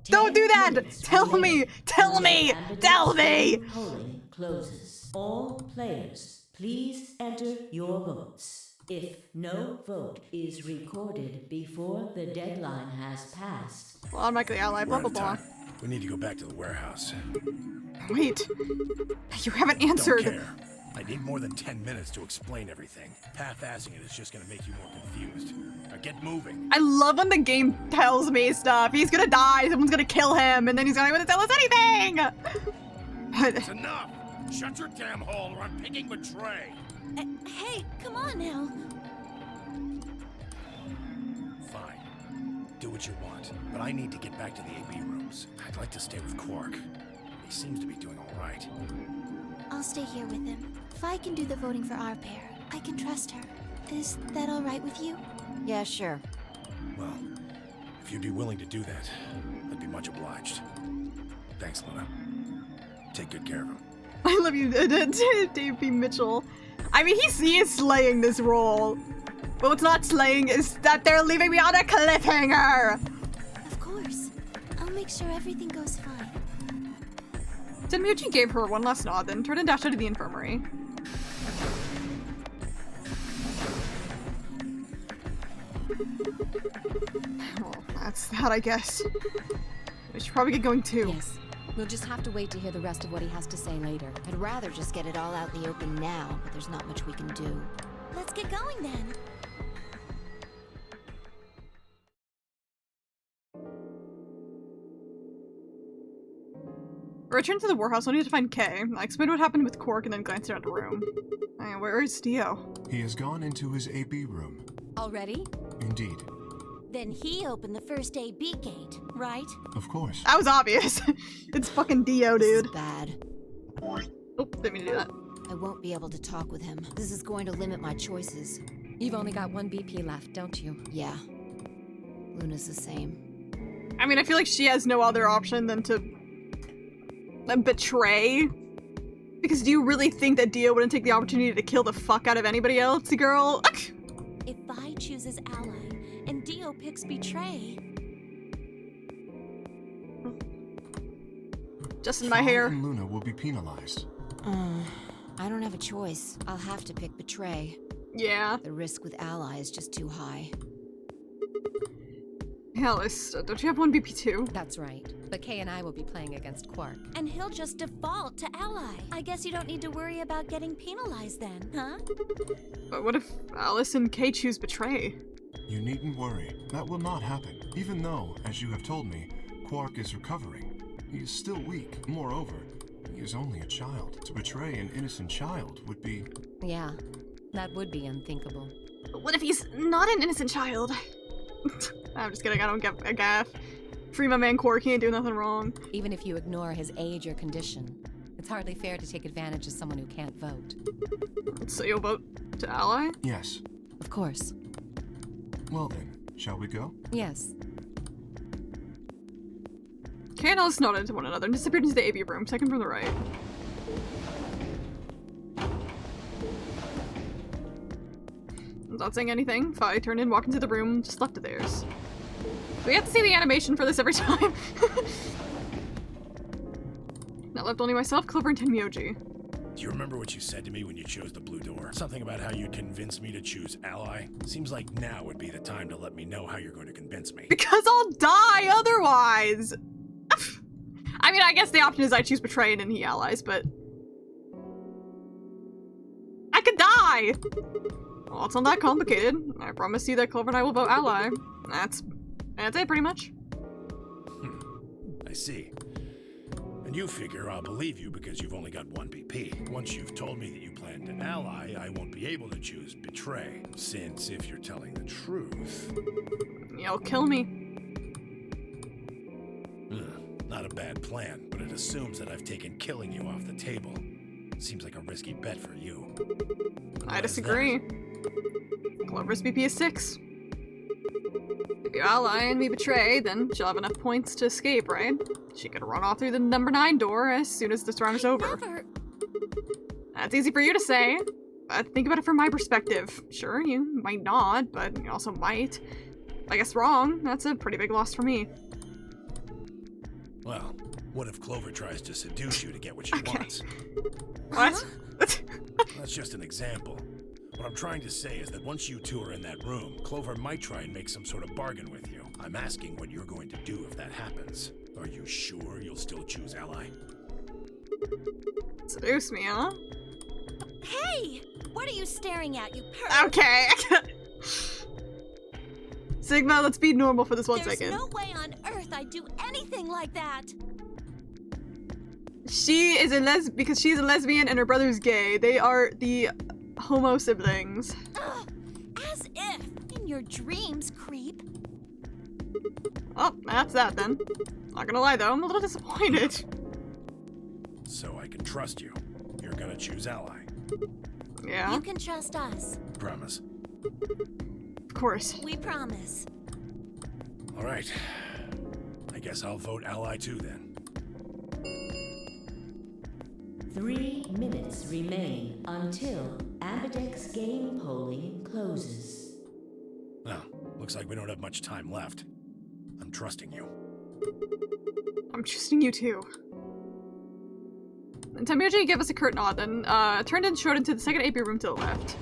[SPEAKER 1] Don't do that! Tell me! Tell me! Tell me!
[SPEAKER 13] Polling closes. All players, please enter your votes. If no vote is recorded before the deadline has passed...
[SPEAKER 1] Well, I'm not the ally, blah blah blah.
[SPEAKER 3] We need to go back to the warehouse.
[SPEAKER 1] Wait. You haven't answered.
[SPEAKER 3] Don't care. I need more than 10 minutes to explain everything. Half-assing it is just gonna make you more confused. Now get moving.
[SPEAKER 1] I love when the game tells me stuff. He's gonna die, someone's gonna kill him, and then he's not gonna tell us anything!
[SPEAKER 3] It's enough! Shut your damn hole or I'm picking Betray!
[SPEAKER 7] Hey, come on now.
[SPEAKER 3] Fine. Do what you want, but I need to get back to the AB rooms. I'd like to stay with Quark. He seems to be doing all right.
[SPEAKER 7] I'll stay here with him. If I can do the voting for our pair, I can trust her. Is that all right with you?
[SPEAKER 4] Yeah, sure.
[SPEAKER 3] Well, if you'd be willing to do that, I'd be much obliged. Thanks, Luna. Take good care of him.
[SPEAKER 1] I love you, Dave P. Mitchell. I mean, he is slaying this role. But what's not slaying is that they're leaving me on a cliffhanger!
[SPEAKER 7] Of course. I'll make sure everything goes fine.
[SPEAKER 1] Tenmuchi gave her one last nod, then turned and dashed out of the infirmary. Well, that's that, I guess. We should probably get going too.
[SPEAKER 9] Yes. We'll just have to wait to hear the rest of what he has to say later.
[SPEAKER 4] I'd rather just get it all out in the open now, but there's not much we can do.
[SPEAKER 7] Let's get going then.
[SPEAKER 1] I returned to the warehouse only to find Kay. I explained what happened with Quark and then glanced around the room. Where is Dio?
[SPEAKER 6] He has gone into his AB room.
[SPEAKER 9] Already?
[SPEAKER 6] Indeed.
[SPEAKER 7] Then he opened the first AB gate, right?
[SPEAKER 6] Of course.
[SPEAKER 1] That was obvious. It's fucking Dio, dude.
[SPEAKER 4] This is bad.
[SPEAKER 1] Oh, didn't mean to do that.
[SPEAKER 4] I won't be able to talk with him. This is going to limit my choices.
[SPEAKER 9] You've only got one BP left, don't you?
[SPEAKER 4] Yeah. Luna's the same.
[SPEAKER 1] I mean, I feel like she has no other option than to betray. Because do you really think that Dio wouldn't take the opportunity to kill the fuck out of anybody else, girl?
[SPEAKER 7] If Vi chooses ally and Dio picks betray.
[SPEAKER 1] Just in my hair.
[SPEAKER 6] And Luna will be penalized.
[SPEAKER 4] I don't have a choice. I'll have to pick betray.
[SPEAKER 1] Yeah.
[SPEAKER 4] The risk with ally is just too high.
[SPEAKER 1] Alice, don't you have one BP too?
[SPEAKER 9] That's right. But Kay and I will be playing against Quark.
[SPEAKER 7] And he'll just default to ally. I guess you don't need to worry about getting penalized then, huh?
[SPEAKER 1] But what if Alice and Kay choose Betray?
[SPEAKER 6] You needn't worry. That will not happen. Even though, as you have told me, Quark is recovering. He is still weak. Moreover, he is only a child. To betray an innocent child would be...
[SPEAKER 9] Yeah, that would be unthinkable.
[SPEAKER 1] But what if he's not an innocent child? I'm just kidding, I don't give a gaff. Free my man Quark, he ain't doing nothing wrong.
[SPEAKER 9] Even if you ignore his age or condition, it's hardly fair to take advantage of someone who can't vote.
[SPEAKER 1] So you'll vote to ally?
[SPEAKER 6] Yes.
[SPEAKER 9] Of course.
[SPEAKER 6] Well then, shall we go?
[SPEAKER 9] Yes.
[SPEAKER 1] Kay and Alice nodded to one another and disappeared into the AV room, second from the right. Not saying anything, Fi turned in, walked into the room, just left it theirs. Do we have to see the animation for this every time? Now left only myself, Clover, and Tenmyoji.
[SPEAKER 3] Do you remember what you said to me when you chose the blue door? Something about how you'd convince me to choose ally? Seems like now would be the time to let me know how you're going to convince me.
[SPEAKER 1] Because I'll die otherwise! I mean, I guess the option is I choose Betray and then he allies, but... I could die! Well, it's not that complicated. I promise you that Clover and I will vote ally. That's it, pretty much.
[SPEAKER 3] I see. And you figure I'll believe you because you've only got one BP. Once you've told me that you plan to ally, I won't be able to choose Betray, since if you're telling the truth...
[SPEAKER 1] You'll kill me.
[SPEAKER 3] Not a bad plan, but it assumes that I've taken killing you off the table. Seems like a risky bet for you.
[SPEAKER 1] I disagree. Clover's BP is 6. If you ally and me Betray, then she'll have enough points to escape, right? She could run off through the number 9 door as soon as this round is over. That's easy for you to say. But think about it from my perspective. Sure, you might not, but you also might. If I guess wrong, that's a pretty big loss for me.
[SPEAKER 3] Well, what if Clover tries to seduce you to get what she wants?
[SPEAKER 1] What?
[SPEAKER 3] That's just an example. What I'm trying to say is that once you two are in that room, Clover might try and make some sort of bargain with you. I'm asking what you're going to do if that happens. Are you sure you'll still choose ally?
[SPEAKER 1] Seduce me, huh?
[SPEAKER 7] Hey! What are you staring at, you perv?
[SPEAKER 1] Okay. Sigma, let's be normal for this 1 second.
[SPEAKER 7] There's no way on earth I'd do anything like that.
[SPEAKER 1] She is because she's a lesbian and her brother's gay. They are the homo siblings.
[SPEAKER 7] Ugh, as if. In your dreams, creep.
[SPEAKER 1] Well, that's that then. Not gonna lie though, I'm a little disappointed.
[SPEAKER 3] So I can trust you. You're gonna choose ally.
[SPEAKER 1] Yeah.
[SPEAKER 7] You can trust us.
[SPEAKER 3] Promise.
[SPEAKER 1] Of course.
[SPEAKER 7] We promise.
[SPEAKER 3] Alright. I guess I'll vote ally too then.
[SPEAKER 13] 3 minutes remain until Ambidex game polling closes.
[SPEAKER 3] Well, looks like we don't have much time left. I'm trusting you.
[SPEAKER 1] I'm trusting you too. And Tenmyoji gave us a curt nod, then turned and showed into the second AP room to the left.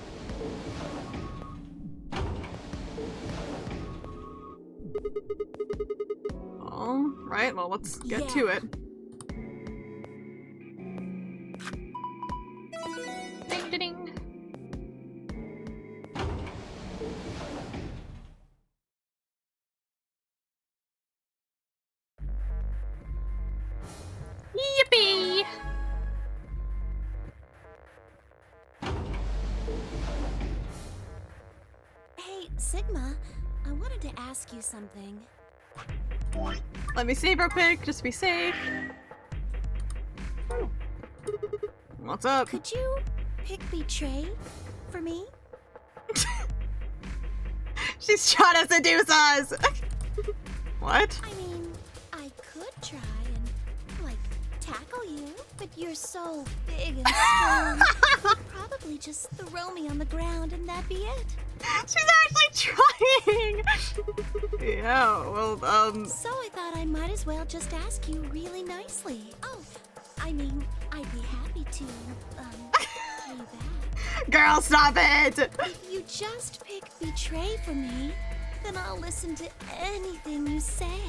[SPEAKER 1] Alright, well let's get to it. Ding ding ding. Yippee!
[SPEAKER 7] Hey, Sigma, I wanted to ask you something.
[SPEAKER 1] Let me save real quick, just to be safe. What's up?
[SPEAKER 7] Could you pick Betray for me?
[SPEAKER 1] She's trying to seduce us! What?
[SPEAKER 7] I mean, I could try and, like, tackle you, but you're so big and strong. You'd probably just throw me on the ground and that'd be it.
[SPEAKER 1] She's actually trying! Yeah, well,
[SPEAKER 7] So I thought I might as well just ask you really nicely. Oh, I mean, I'd be happy to, tell you that.
[SPEAKER 1] Girl, stop it!
[SPEAKER 7] If you just pick Betray for me, then I'll listen to anything you say.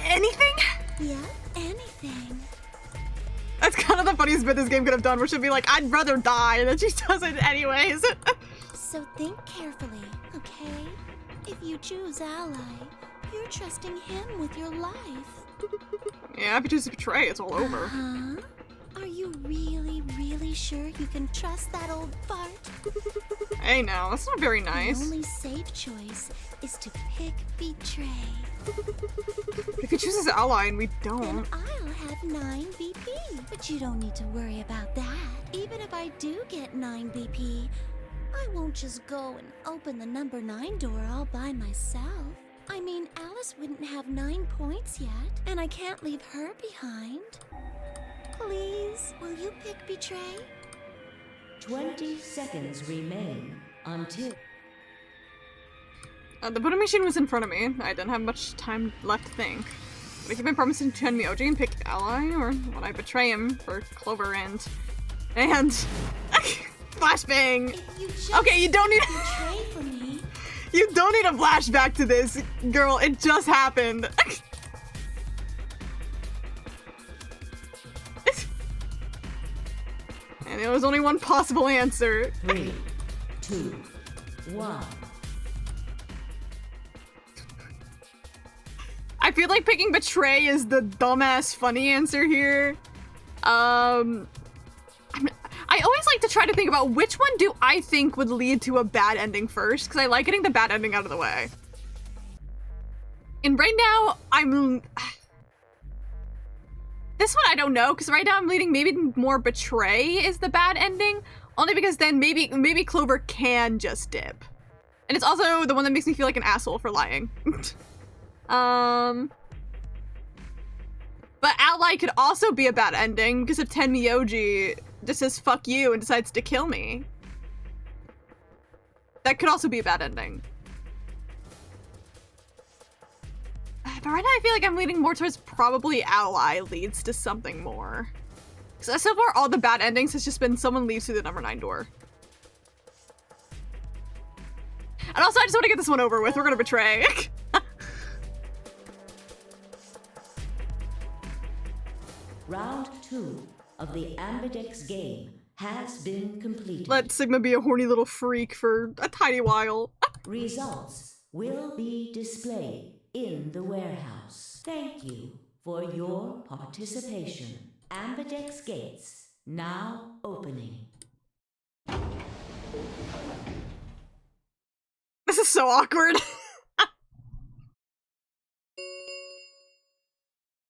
[SPEAKER 1] Anything?
[SPEAKER 7] Yeah, anything.
[SPEAKER 1] That's kind of the funniest bit this game could have done, where she'd be like, I'd rather die, and then she does it anyways.
[SPEAKER 7] So think carefully, okay? If you choose Ally, you're trusting him with your life.
[SPEAKER 1] Yeah, if you choose to betray, it's all over.
[SPEAKER 7] Huh? Are you really, really sure you can trust that old fart?
[SPEAKER 1] Hey, no, that's not very nice.
[SPEAKER 7] The only safe choice is to pick betray.
[SPEAKER 1] If he chooses Ally and we don't...
[SPEAKER 7] Then I'll have 9 BP. But you don't need to worry about that. Even if I do get 9 BP, I won't just go and open the number 9 door all by myself. I mean, Alice wouldn't have 9 points yet, and I can't leave her behind. Please, will you pick betray?
[SPEAKER 13] 20 seconds remain until...
[SPEAKER 1] the voting machine was in front of me. I didn't have much time left to think. Would I keep my promise to turn Myoji and pick Ally, or would I betray him for Clover and... flashbang! Okay, you don't need...
[SPEAKER 7] Betray for me.
[SPEAKER 1] You don't need a flashback to this, girl. It just happened. And there was only one possible answer.
[SPEAKER 13] 3, 2, 1.
[SPEAKER 1] I feel like picking betray is the dumbass funny answer here. I always like to try to think about which one do I think would lead to a bad ending first, because I like getting the bad ending out of the way. And right now, this one I don't know, because right now I'm leading maybe more betray is the bad ending, only because then maybe Clover can just dip. And it's also the one that makes me feel like an asshole for lying. But Ally could also be a bad ending, because if Tenmyoji just says fuck you and decides to kill me, that could also be a bad ending. But right now I feel like I'm leaning more towards probably Ally leads to something more. Because so far all the bad endings has just been someone leaves through the number 9 door. And also I just want to get this one over with. We're gonna betray.
[SPEAKER 13] Round 2 of the Ambidex game has been completed.
[SPEAKER 1] Let Sigma be a horny little freak for a tiny while.
[SPEAKER 13] Results will be displayed in the warehouse. Thank you for your participation. Ambidex gates now opening.
[SPEAKER 1] This is so awkward.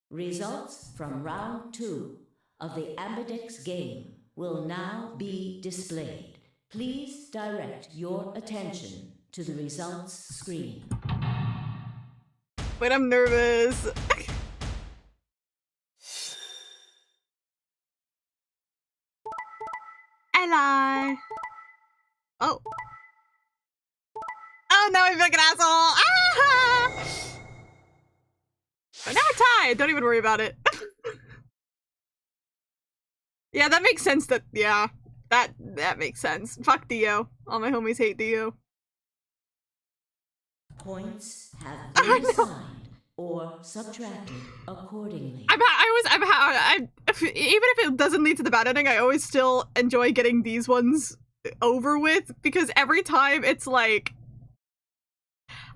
[SPEAKER 13] Results from round 2 of the Ambidex game will now be displayed. Please direct your attention to the results screen.
[SPEAKER 1] Wait, I'm nervous. Ally. Oh. Oh no, I feel like an asshole. Ah! But now we're tied. Don't even worry about it. Yeah, that makes sense. That makes sense. Fuck Dio. All my homies hate Dio.
[SPEAKER 13] Points have been assigned or subtracted accordingly.
[SPEAKER 1] Even if it doesn't lead to the bad ending, I always still enjoy getting these ones over with, because every time it's like,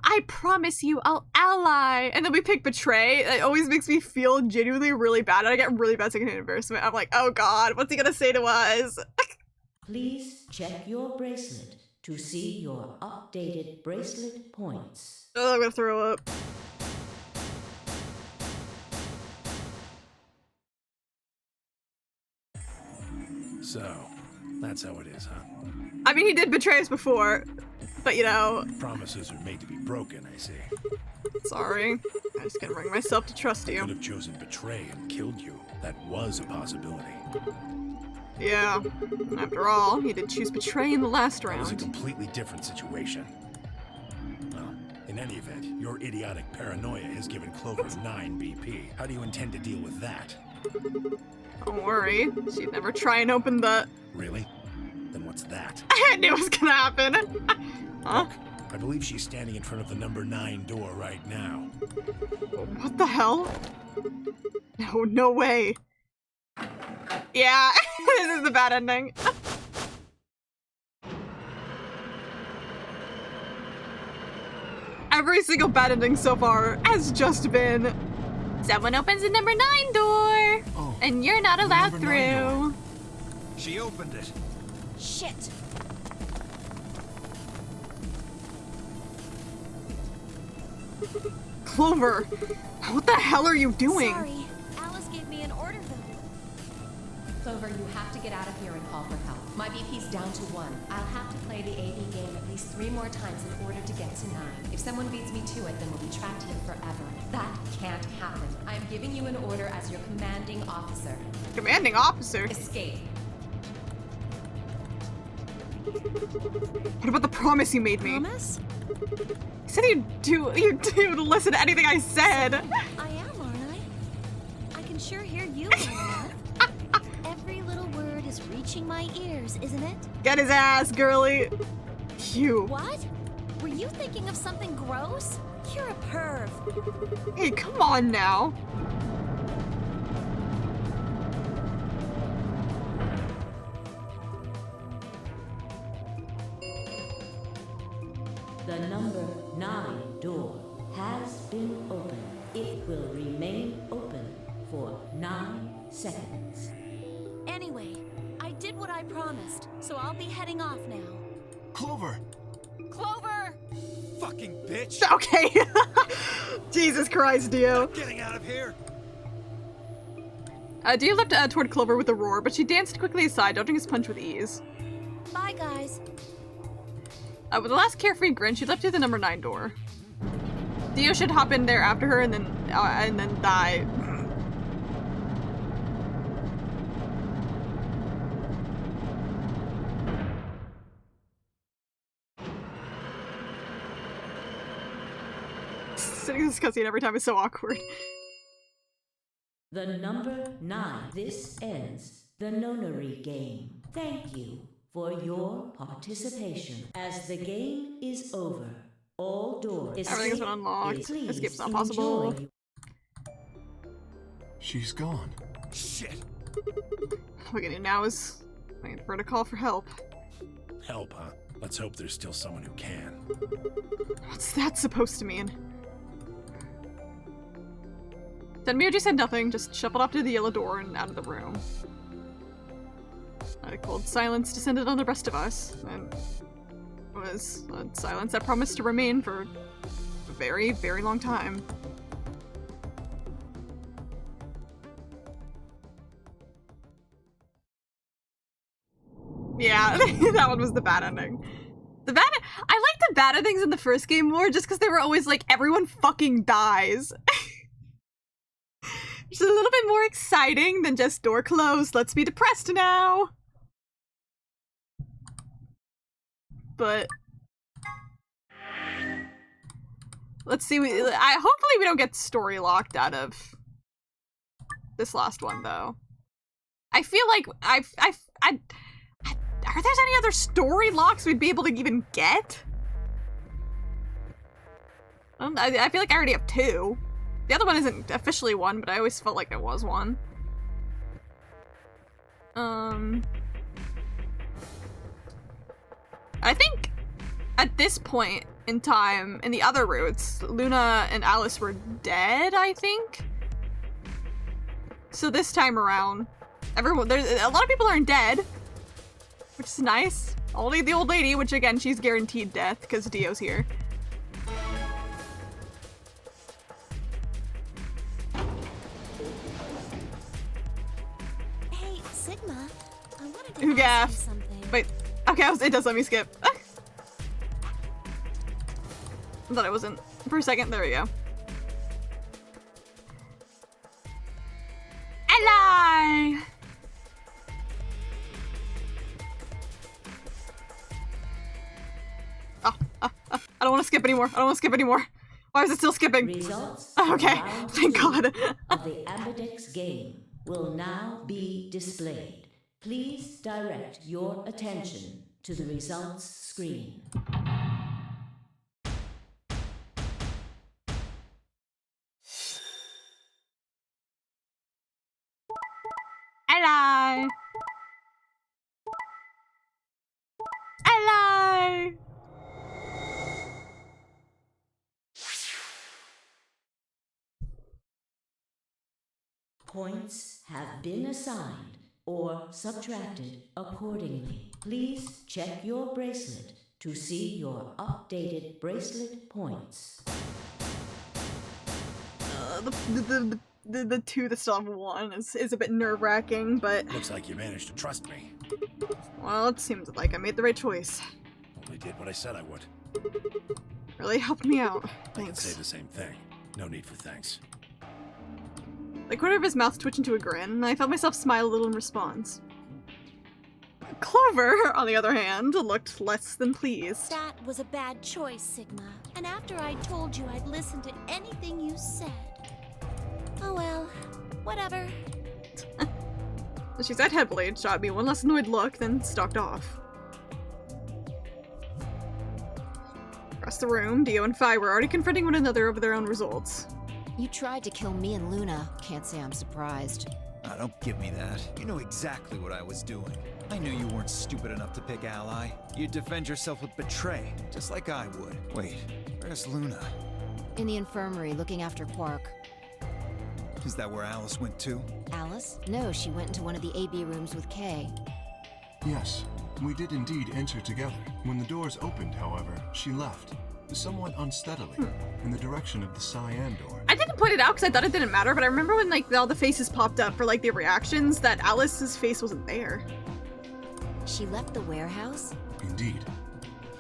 [SPEAKER 1] I promise you I'll ally, and then we pick betray. It always makes me feel genuinely really bad, and I get really bad secondhand embarrassment. I'm like, oh god, what's he gonna say to us?
[SPEAKER 13] Please check your bracelet to see your updated bracelet points.
[SPEAKER 1] Oh, I'm gonna throw up.
[SPEAKER 3] So, that's how it is, huh?
[SPEAKER 1] I mean, he did betray us before, but you know...
[SPEAKER 3] Promises are made to be broken, I see.
[SPEAKER 1] Sorry. I just can't bring myself to trust you.
[SPEAKER 3] I could have chosen betray and killed you. That was a possibility.
[SPEAKER 1] Yeah. After all, he did choose betray in the last round.
[SPEAKER 3] It was a completely different situation. Well, in any event, your idiotic paranoia has given Clover 9 BP. How do you intend to deal with that?
[SPEAKER 1] Don't worry. She'd never try and open the...
[SPEAKER 3] Really? Then what's that?
[SPEAKER 1] I knew it was gonna happen. Huh?
[SPEAKER 3] Look, I believe she's standing in front of the number 9 door right now.
[SPEAKER 1] What the hell? No, no way. Yeah, this is the bad ending. Every single bad ending so far has just been someone opens the number 9 door, and you're not allowed through.
[SPEAKER 14] She opened it.
[SPEAKER 7] Shit.
[SPEAKER 1] Clover, what the hell are you doing?
[SPEAKER 7] Sorry, Alice gave me an order though.
[SPEAKER 9] Clover, you have to get out of here and call for help. My BP's down to 1. I'll have to play the AB game at least 3 more times in order to get to 9. If someone beats me to it, then we'll be trapped here forever. That can't happen. I am giving you an order as your commanding officer.
[SPEAKER 1] Commanding officer?
[SPEAKER 9] Escape.
[SPEAKER 1] What about the promise you made me?
[SPEAKER 7] Promise?
[SPEAKER 1] You said you'd listen to anything I said.
[SPEAKER 7] I am, aren't I? I can sure hear you well enough. Every little word is reaching my ears, isn't it?
[SPEAKER 1] Get his ass, girly. You.
[SPEAKER 7] What? Were you thinking of something gross? You're a perv.
[SPEAKER 1] Hey, come on now.
[SPEAKER 13] The number 9 door has been opened. It will remain open for 9 seconds.
[SPEAKER 7] Anyway, I did what I promised, so I'll be heading off now.
[SPEAKER 6] Clover!
[SPEAKER 7] Clover!
[SPEAKER 14] Fucking bitch!
[SPEAKER 1] Okay. Jesus Christ, Dio.
[SPEAKER 14] Getting out of here!
[SPEAKER 1] Dio leapt toward Clover with a roar, but she danced quickly aside, dodging his punch with ease.
[SPEAKER 7] Bye, guys.
[SPEAKER 1] With a last carefree grin, she leapt through the number 9 door. Dio should hop in there after her and then die. Sitting in this cutscene every time is so awkward.
[SPEAKER 13] The number 9. This ends the nonary game. Thank you for your participation. As the game is over, all doors.
[SPEAKER 1] Everything's been unlocked. Escape's not possible.
[SPEAKER 6] She's gone.
[SPEAKER 14] Shit.
[SPEAKER 1] All we can do now is wait for her to call for help.
[SPEAKER 3] Help, huh? Let's hope there's still someone who can.
[SPEAKER 1] What's that supposed to mean? Tenmyouji said nothing, just shuffled off to the yellow door and out of the room. A cold silence descended on the rest of us, and it was a silence that promised to remain for a very, very long time. Yeah, that one was the bad ending. I liked the bad endings in the first game more just because they were always like, everyone fucking dies. It's a little bit more exciting than just door closed, let's be depressed now. But let's see. Hopefully we don't get story locked out of this last one, though. I feel like are there any other story locks we'd be able to even get? I feel like I already have 2. The other one isn't officially one, but I always felt like it was one. I think at this point in time, in the other routes, Luna and Alice were dead, I think? So this time around, a lot of people aren't dead, which is nice. Only the old lady, which again, she's guaranteed death because Dio's here.
[SPEAKER 7] Hey, Sigma, I wanted to
[SPEAKER 1] Who
[SPEAKER 7] ask
[SPEAKER 1] gaffed?
[SPEAKER 7] you something.
[SPEAKER 1] Wait, okay, it does let me skip. I thought it wasn't. For a second, there we go. Hello! I don't want to skip anymore. I don't want to skip anymore. Why is it still skipping?
[SPEAKER 13] Results
[SPEAKER 1] Okay,
[SPEAKER 13] round
[SPEAKER 1] thank
[SPEAKER 13] 2
[SPEAKER 1] God.
[SPEAKER 13] of the Ambidex game will now be displayed. Please direct your attention to the results screen. Points have been assigned or subtracted accordingly. Please check your bracelet to see your updated bracelet points.
[SPEAKER 1] The two that still have one is a bit nerve-wracking, but...
[SPEAKER 3] Looks like you managed to trust me.
[SPEAKER 1] Well, it seems like I made the right choice.
[SPEAKER 3] Only did what I said I would.
[SPEAKER 1] Really helped me out.
[SPEAKER 3] I can
[SPEAKER 1] Thanks.
[SPEAKER 3] say the same thing. No need for thanks.
[SPEAKER 1] The corner of his mouth twitched into a grin, and I felt myself smile a little in response. Clover, on the other hand, looked less than pleased.
[SPEAKER 7] That was a bad choice, Sigma. And after I told you I'd listen to anything you said. Oh well, whatever.
[SPEAKER 1] She said Headblade, shot me one less annoyed look, then stalked off. Across the room, Dio and Phi were already confronting one another over their own results.
[SPEAKER 4] You tried to kill me and Luna. Can't say I'm surprised.
[SPEAKER 8] Ah, don't give me that. You know exactly what I was doing. I knew you weren't stupid enough to pick Ally. You'd defend yourself with Betray, just like I would. Wait, where's Luna?
[SPEAKER 4] In the infirmary, looking after Quark.
[SPEAKER 8] Is that where Alice went too?
[SPEAKER 4] Alice? No, she went into one of the AB rooms with Kay.
[SPEAKER 6] Yes, we did indeed enter together. When the doors opened, however, she left, somewhat unsteadily, in the direction of the cyan door.
[SPEAKER 1] I didn't point it out because I thought it didn't matter, but I remember when like all the faces popped up for like the reactions that Alice's face wasn't there.
[SPEAKER 4] She left the warehouse?
[SPEAKER 6] Indeed.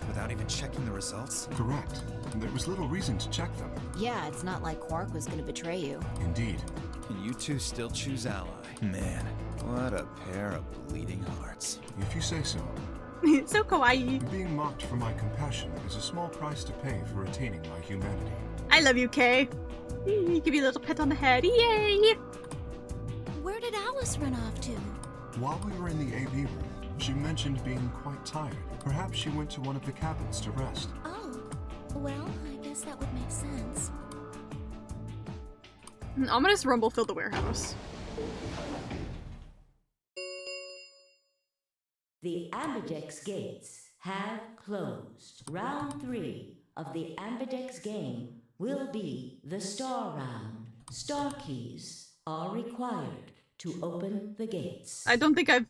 [SPEAKER 8] Without even checking the results?
[SPEAKER 6] Correct. There was little reason to check them.
[SPEAKER 4] Yeah, it's not like Quark was gonna betray you.
[SPEAKER 6] Indeed.
[SPEAKER 8] And you two still choose Ally. Man, what a pair of bleeding hearts.
[SPEAKER 6] If you say so.
[SPEAKER 1] So kawaii.
[SPEAKER 6] Being mocked for my compassion is a small price to pay for retaining my humanity.
[SPEAKER 1] I love you, Kay. Give you a little pet on the head. Yay!
[SPEAKER 7] Where did Alice run off to?
[SPEAKER 6] While we were in the AB room, she mentioned being quite tired. Perhaps she went to one of the cabins to rest.
[SPEAKER 7] Oh, well, I guess that would make sense.
[SPEAKER 1] An ominous rumble filled the warehouse.
[SPEAKER 13] The Ambidex gates have closed. Round 3 of the Ambidex game will be the Star Round. Star keys are required to open the gates.
[SPEAKER 1] I don't think I've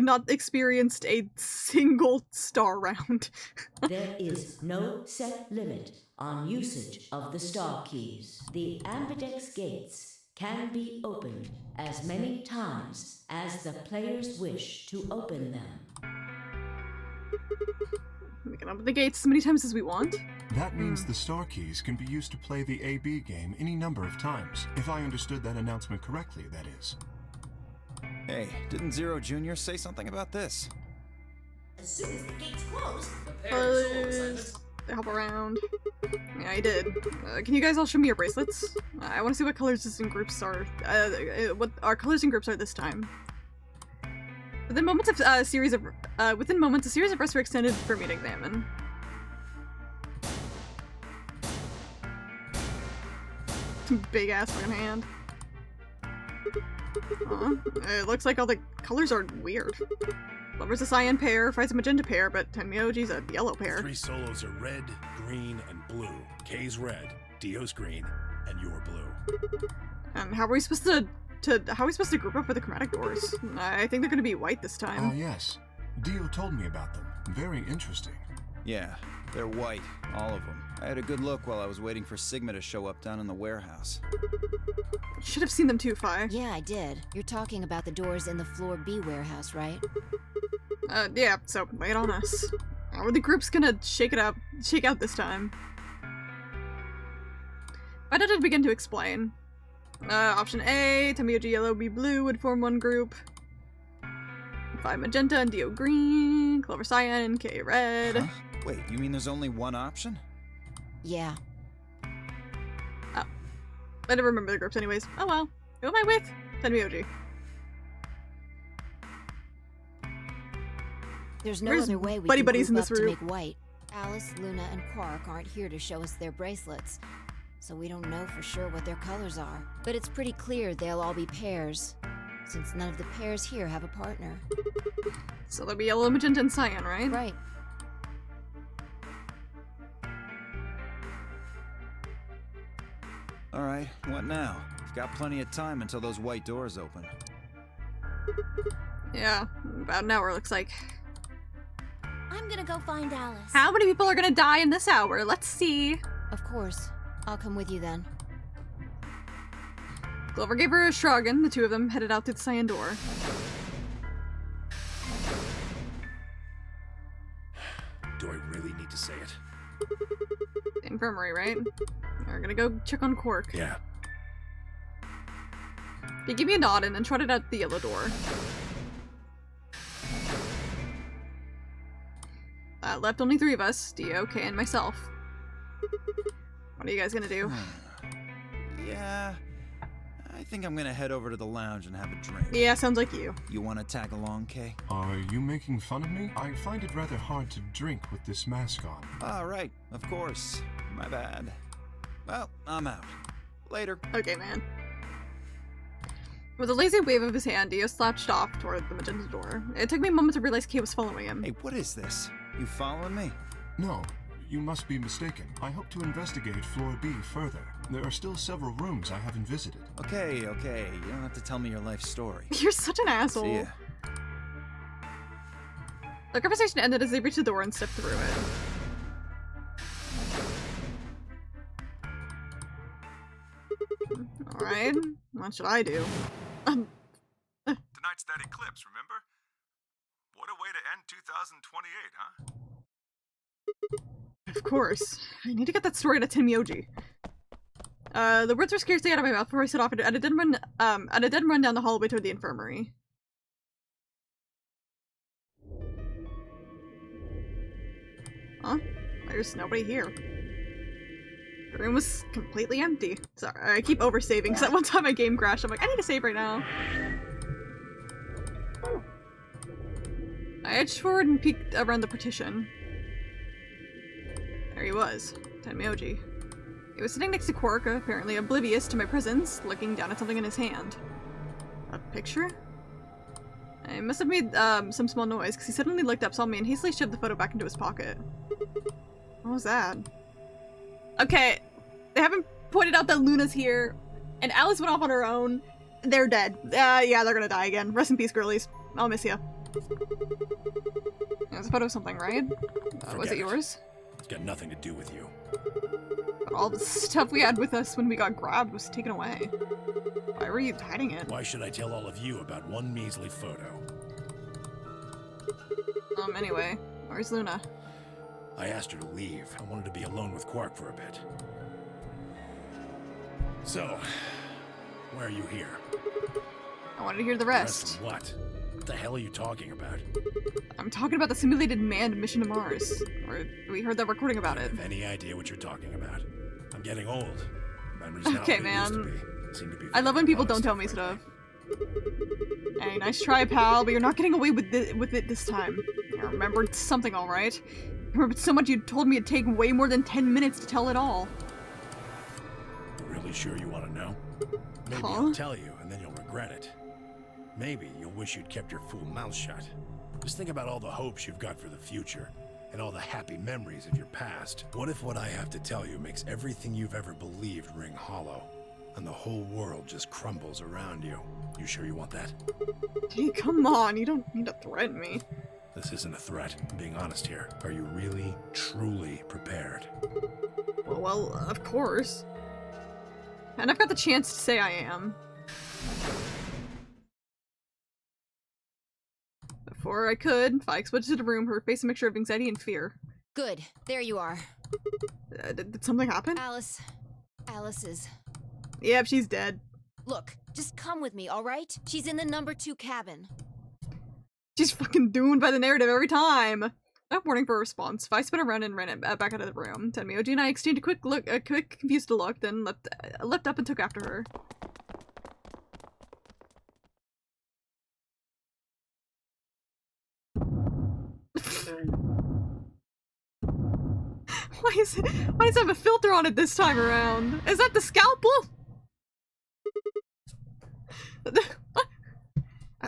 [SPEAKER 1] not experienced a single star round.
[SPEAKER 13] There is no set limit on usage of the star keys. The Ambidex gates can be opened as many times as the players wish to open them.
[SPEAKER 1] We can open the gates as many times as we want.
[SPEAKER 6] That means the star keys can be used to play the AB game any number of times. If I understood that announcement correctly, that is.
[SPEAKER 8] Hey, didn't Zero Jr. say something about this?
[SPEAKER 11] As soon as the gates close,
[SPEAKER 1] They hop around. Yeah, I did. Can you guys all show me your bracelets? I want to see what colors and groups are. What our colors and groups are this time. Within moments, a series of breasts were extended for me to examine. Big ass fucking hand. It looks like all the colors are weird. Lover's a cyan pair, Phi's a magenta pair, but Tenmyoji's a yellow pair.
[SPEAKER 3] 3 solos are red, green, and blue. Kay's red, Dio's green, and you're blue.
[SPEAKER 1] And how are we supposed to group up for the chromatic doors? I think they're gonna be white this time.
[SPEAKER 6] Oh, yes. Dio told me about them. Very interesting.
[SPEAKER 8] Yeah, they're white, all of them. I had a good look while I was waiting for Sigma to show up down in the warehouse.
[SPEAKER 1] You should have seen them too, Phi.
[SPEAKER 4] Yeah, I did. You're talking about the doors in the floor B warehouse, right?
[SPEAKER 1] Yeah, so wait on us. How are the groups gonna shake out this time? Why did it begin to explain? Option A, Tenmyoji yellow, B blue would form one group. Phi magenta and Dio green, Clover cyan and K red.
[SPEAKER 8] Huh? Wait, you mean there's only one option?
[SPEAKER 4] Yeah.
[SPEAKER 1] Oh. I never remember the groups anyways. Oh well. Who am I with? Tenmyoji.
[SPEAKER 4] There's no
[SPEAKER 1] Where's
[SPEAKER 4] other way we
[SPEAKER 1] Buddy
[SPEAKER 4] can
[SPEAKER 1] Buddies in
[SPEAKER 4] group
[SPEAKER 1] this
[SPEAKER 4] up to
[SPEAKER 1] room?
[SPEAKER 4] make white. Alice, Luna, and Quark aren't here to show us their bracelets, so we don't know for sure what their colors are. But it's pretty clear they'll all be pairs, since none of the pairs here have a partner.
[SPEAKER 1] So there'll be yellow, magenta, and cyan, right?
[SPEAKER 4] Right.
[SPEAKER 8] Alright, what now? We've got plenty of time until those white doors open.
[SPEAKER 1] Yeah, about an hour looks like.
[SPEAKER 7] I'm gonna go find Alice.
[SPEAKER 1] How many people are gonna die in this hour? Let's see.
[SPEAKER 4] Of course. I'll come with you then.
[SPEAKER 1] Clover gave her a shrug, and the two of them headed out through the cyan door.
[SPEAKER 3] Do I really need to say it?
[SPEAKER 1] Infirmary, right? We're gonna go check on Quark.
[SPEAKER 3] Yeah.
[SPEAKER 1] He gave me a nod and then trotted out the yellow door. Left only 3 of us, Dio, Kay, and myself. What are you guys gonna do?
[SPEAKER 8] Yeah, I think I'm gonna head over to the lounge and have a drink.
[SPEAKER 1] Yeah, sounds like you.
[SPEAKER 8] You wanna tag along, Kay?
[SPEAKER 6] Are you making fun of me? I find it rather hard to drink with this mask on.
[SPEAKER 8] Ah, right, of course. My bad. Well, I'm out. Later.
[SPEAKER 1] Okay, man. With a lazy wave of his hand, Dio slouched off toward the magenta door. It took me a moment to realize Kay was following him.
[SPEAKER 8] Hey, what is this? You following me?
[SPEAKER 6] No, you must be mistaken. I hope to investigate floor B further. There are still several rooms I haven't visited.
[SPEAKER 8] Okay. You don't have to tell me your life story.
[SPEAKER 1] You're such an asshole.
[SPEAKER 8] See ya.
[SPEAKER 1] The conversation ended as they reached the door and stepped through it. Alright, what should I do?
[SPEAKER 14] Tonight's that eclipse, remember? What a way to end 2028, huh?
[SPEAKER 1] Of course. I need to get that story to Tenmyoji. The words were scarcely out of my mouth before I set off at a dead run down the hallway toward the infirmary. Huh? There's nobody here. The room was completely empty. Sorry, I keep oversaving because that one time my game crashed. I'm like, I need to save right now. I edged forward and peeked around the partition. There he was, Tenmyoji. He was sitting next to Quark, apparently oblivious to my presence, looking down at something in his hand. A picture? I must have made some small noise because he suddenly looked up, saw me, and hastily shoved the photo back into his pocket. What was that? Okay, they haven't pointed out that Luna's here, and Alice went off on her own. They're dead. Yeah, they're gonna die again. Rest in peace, girlies. I'll miss ya. It was a photo of something, right? Was it yours?
[SPEAKER 3] It's got nothing to do with you.
[SPEAKER 1] But all the stuff we had with us when we got grabbed was taken away. Why were you hiding it?
[SPEAKER 3] Why should I tell all of you about one measly photo?
[SPEAKER 1] Anyway, where's Luna?
[SPEAKER 3] I asked her to leave. I wanted to be alone with Quark for a bit. So, why are you here?
[SPEAKER 1] I wanted to hear the rest.
[SPEAKER 3] Of what? What the hell are you talking about?
[SPEAKER 1] I'm talking about the simulated manned mission to Mars. Or we heard that recording about it.
[SPEAKER 3] I have any idea what you're talking about. I'm getting old. Memory's not
[SPEAKER 1] Okay,
[SPEAKER 3] what it used to
[SPEAKER 1] man.
[SPEAKER 3] be. Seem to be
[SPEAKER 1] I love when people don't tell me stuff. Hey, nice try, pal, but you're not getting away with it this time. I remembered something, alright? I remembered so much you told me it'd take way more than 10 minutes to tell it all.
[SPEAKER 3] You really sure you want to know? Maybe I'll tell you, and then you'll regret it. Maybe you'll wish you'd kept your fool mouth shut. Just think about all the hopes you've got for the future, and all the happy memories of your past. What if what I have to tell you makes everything you've ever believed ring hollow, and the whole world just crumbles around you? You sure you want that?
[SPEAKER 1] Hey, come on, you don't need to threaten me.
[SPEAKER 3] This isn't a threat. I'm being honest here. Are you really, truly prepared?
[SPEAKER 1] Well, of course. And I've got the chance to say I am. Before I could, Fikes went into the room, her face a mixture of anxiety and fear.
[SPEAKER 4] Good. There you are.
[SPEAKER 1] Did something happen?
[SPEAKER 4] Alice is...
[SPEAKER 1] Yep, she's dead.
[SPEAKER 4] Look, just come with me, alright? She's in the number 2 cabin.
[SPEAKER 1] She's fucking doomed by the narrative every time. Not warning for a response. Fikes spun around and ran it back out of the room. Tenmyoji and I exchanged a quick confused look, then leapt up and took after her. Why does it have a filter on it this time around? Is that the scalpel?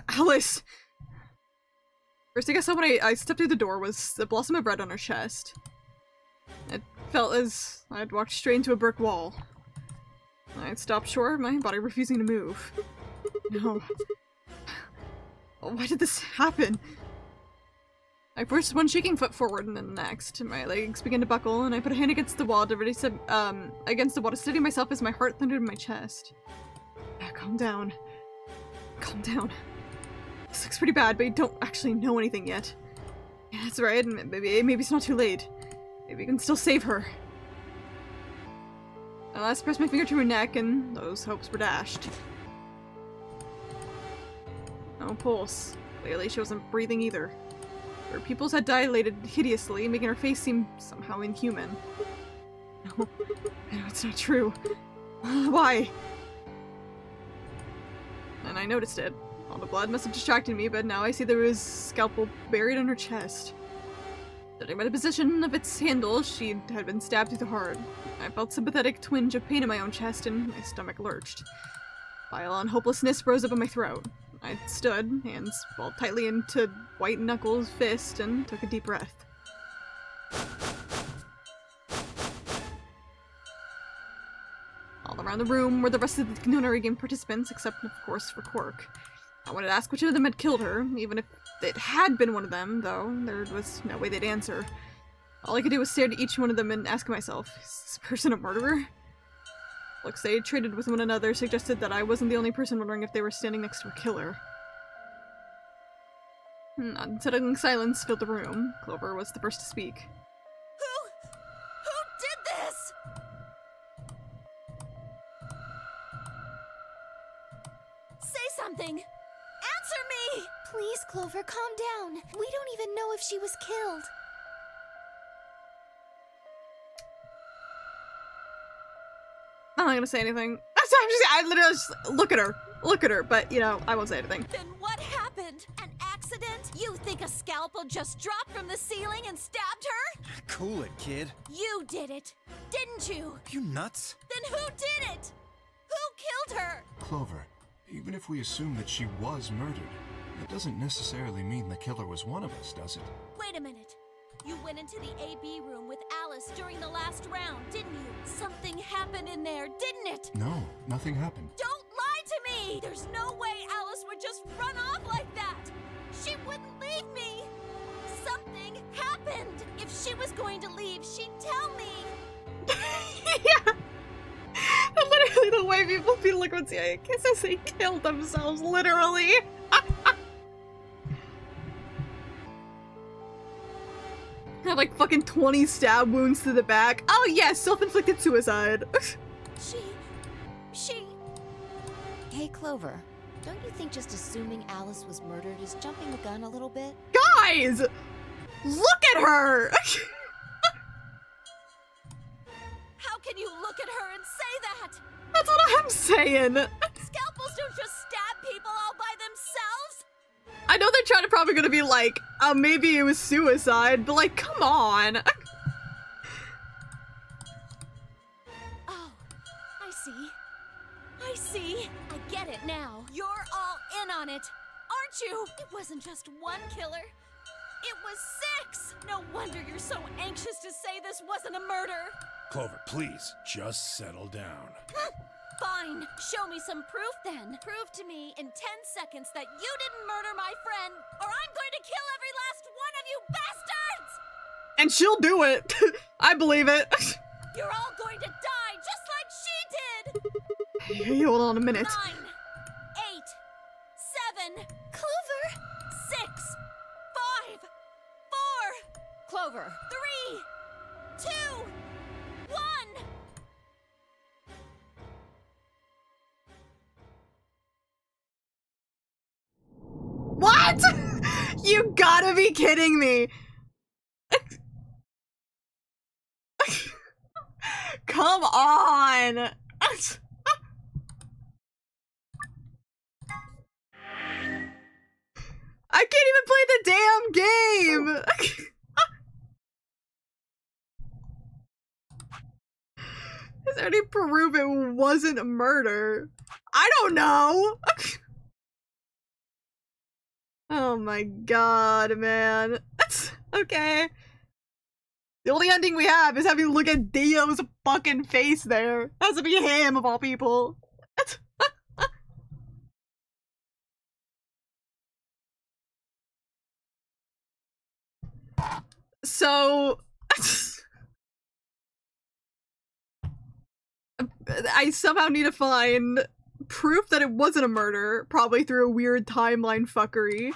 [SPEAKER 1] Alice! First thing I saw when I stepped through the door was the blossom of red on her chest. It felt as I'd walked straight into a brick wall. I stopped short, my body refusing to move. No. Why did this happen? I pushed one shaking foot forward and then the next. My legs began to buckle, and I put a hand against the wall to steady myself as my heart thundered in my chest. Calm down. Calm down. This looks pretty bad, but you don't actually know anything yet. Yeah, that's right, and maybe it's not too late. Maybe we can still save her. I last pressed my finger to her neck, and those hopes were dashed. No pulse. Clearly she wasn't breathing either. Her pupils had dilated hideously, making her face seem somehow inhuman. No, it's not true. Why? And I noticed it. All the blood must have distracted me, but now I see there was a scalpel buried in her chest. Judging by the position of its handle, she had been stabbed through the heart. I felt a sympathetic twinge of pain in my own chest, and my stomach lurched. Bile and hopelessness rose up in my throat. I stood, hands balled tightly into white knuckles fist, and took a deep breath. All around the room were the rest of the Kninari game participants, except, of course, for Quark. I wanted to ask which of them had killed her, even if it had been one of them, though there was no way they'd answer. All I could do was stare at each one of them and ask myself, is this person a murderer? Looks they traded with one another suggested that I wasn't the only person wondering if they were standing next to a killer. Unsettling silence filled the room. Clover was the first to speak.
[SPEAKER 5] Who did this? Say something! Answer me!
[SPEAKER 7] Please, Clover, calm down. We don't even know if she was killed.
[SPEAKER 1] I'm not gonna say anything. I literally just look at her, but, you know, I won't say anything.
[SPEAKER 5] Then what happened? An accident? You think a scalpel just dropped from the ceiling and stabbed her?
[SPEAKER 8] Cool it, kid.
[SPEAKER 5] You did it, didn't you?
[SPEAKER 8] You nuts?
[SPEAKER 5] Then who did it? Who killed her?
[SPEAKER 6] Clover, even if we assume that she was murdered, that doesn't necessarily mean the killer was one of us, does it?
[SPEAKER 5] Wait a minute. You went into the AB room with Alice during the last round, didn't you? Something happened in there, didn't it?
[SPEAKER 6] No, nothing happened.
[SPEAKER 5] Don't lie to me! There's no way Alice would just run off like that! She wouldn't leave me! Something happened! If she was going to leave, she'd tell me!
[SPEAKER 1] Yeah! Literally the way people feel like when CIA kisses, they kill themselves, literally! I have like fucking 20 stab wounds to the back. Oh yeah, self-inflicted suicide.
[SPEAKER 5] She...
[SPEAKER 4] Hey, Clover. Don't you think just assuming Alice was murdered is jumping the gun a little bit?
[SPEAKER 1] Guys! Look at her!
[SPEAKER 5] How can you look at her and say that?
[SPEAKER 1] That's what I'm saying!
[SPEAKER 5] Scalpels don't just stab people all by themselves!
[SPEAKER 1] I know they're trying to probably gonna be like, maybe it was suicide, but like, come on!
[SPEAKER 5] Oh, I see. I see. I get it now. You're all in on it, aren't you? It wasn't just one killer. It was 6! No wonder you're so anxious to say this wasn't a murder.
[SPEAKER 3] Clover, please, just settle down.
[SPEAKER 5] Fine. Show me some proof then. Prove to me in 10 seconds that you didn't murder my friend, or I'm going to kill every last one of you bastards!
[SPEAKER 1] And she'll do it! I believe it!
[SPEAKER 5] You're all going to die just like she did!
[SPEAKER 1] Hey, hold on a minute.
[SPEAKER 5] 9, 8, 7,
[SPEAKER 7] Clover!
[SPEAKER 5] 6, 5, 4,
[SPEAKER 4] Clover!
[SPEAKER 5] 3, 2, 1!
[SPEAKER 1] What?! You gotta be kidding me! Come on! I can't even play the damn game! Is there any proof it wasn't a murder? I don't know! Oh my god, man. Okay. The only ending we have is having to look at Dio's fucking face there. Has to be him of all people. So I somehow need to find proof that it wasn't a murder, probably through a weird timeline fuckery.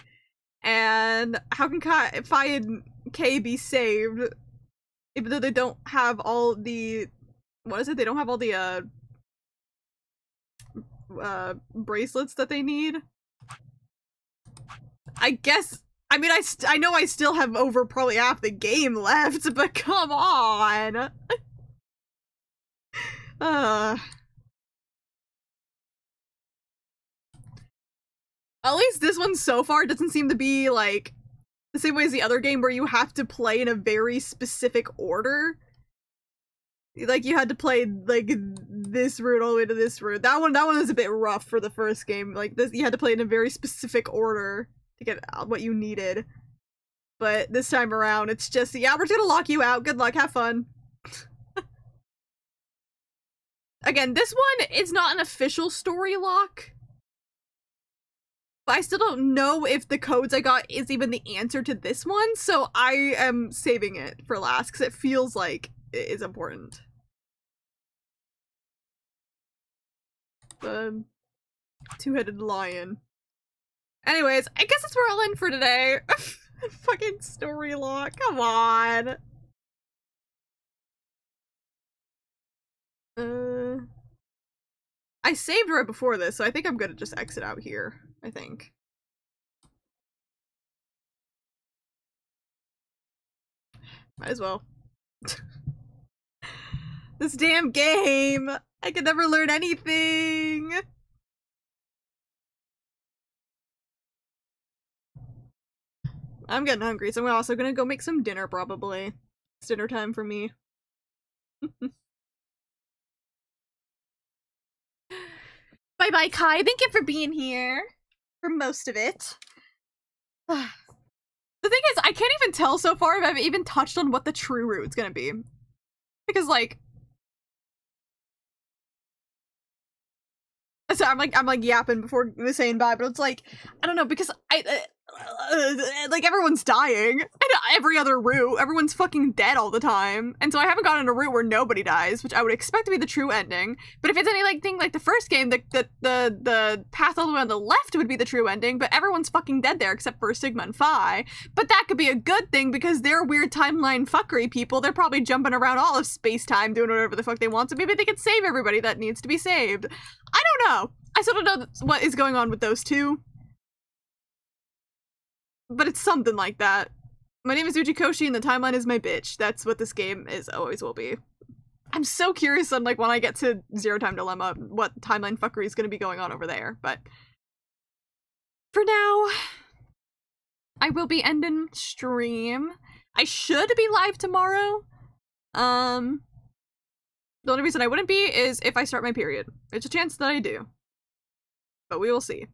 [SPEAKER 1] And how can Fi and Kay be saved, even though they don't have all the, what is it? They don't have all the bracelets that they need. I guess. I mean, I know I still have over probably half the game left, but come on! At least this one so far doesn't seem to be, like, the same way as the other game where you have to play in a very specific order. Like, you had to play, like, this route all the way to this route. That one was a bit rough for the first game. Like, this, you had to play in a very specific order to get what you needed. But this time around, it's just, yeah, we're just gonna lock you out. Good luck, have fun. Again, this one is not an official story lock. But I still don't know if the codes I got is even the answer to this one, so I am saving it for last, because it feels like it is important. The two-headed lion. Anyways, I guess that's where I'll end for today. Fucking story lock, come on! I saved right before this, so I think I'm gonna just exit out here, I think. Might as well. This damn game! I could never learn anything! I'm getting hungry, so I'm also gonna go make some dinner, probably. It's dinner time for me. Bye-bye, Kai. Thank you for being here. For most of it. The thing is, I can't even tell so far if I've even touched on what the true route's gonna be. Because, like... So I'm like yapping before saying bye, but it's like, I don't know, because like, everyone's dying. And every other route, everyone's fucking dead all the time. And so I haven't gotten a route where nobody dies, which I would expect to be the true ending. But if it's any, like, thing like the first game, the path all the way on the left would be the true ending, but everyone's fucking dead there except for Sigma and Phi. But that could be a good thing because they're weird timeline fuckery people. They're probably jumping around all of space-time doing whatever the fuck they want, so maybe they could save everybody that needs to be saved. I don't know. I still don't know what is going on with those two. But it's something like that. My name is Uchikoshi and the timeline is my bitch. That's what this game is, always will be. I'm so curious on, like, when I get to Zero Time Dilemma, what timeline fuckery is going to be going on over there, but... For now, I will be ending stream. I should be live tomorrow. The only reason I wouldn't be is if I start my period. There's a chance that I do. But we will see.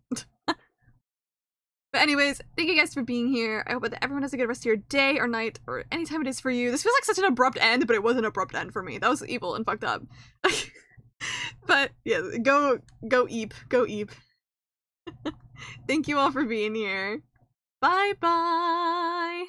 [SPEAKER 1] But anyways, thank you guys for being here. I hope that everyone has a good rest of your day or night or any time it is for you. This feels like such an abrupt end, but it was an abrupt end for me. That was evil and fucked up. But yeah, go eep. Go eep. Thank you all for being here. Bye bye.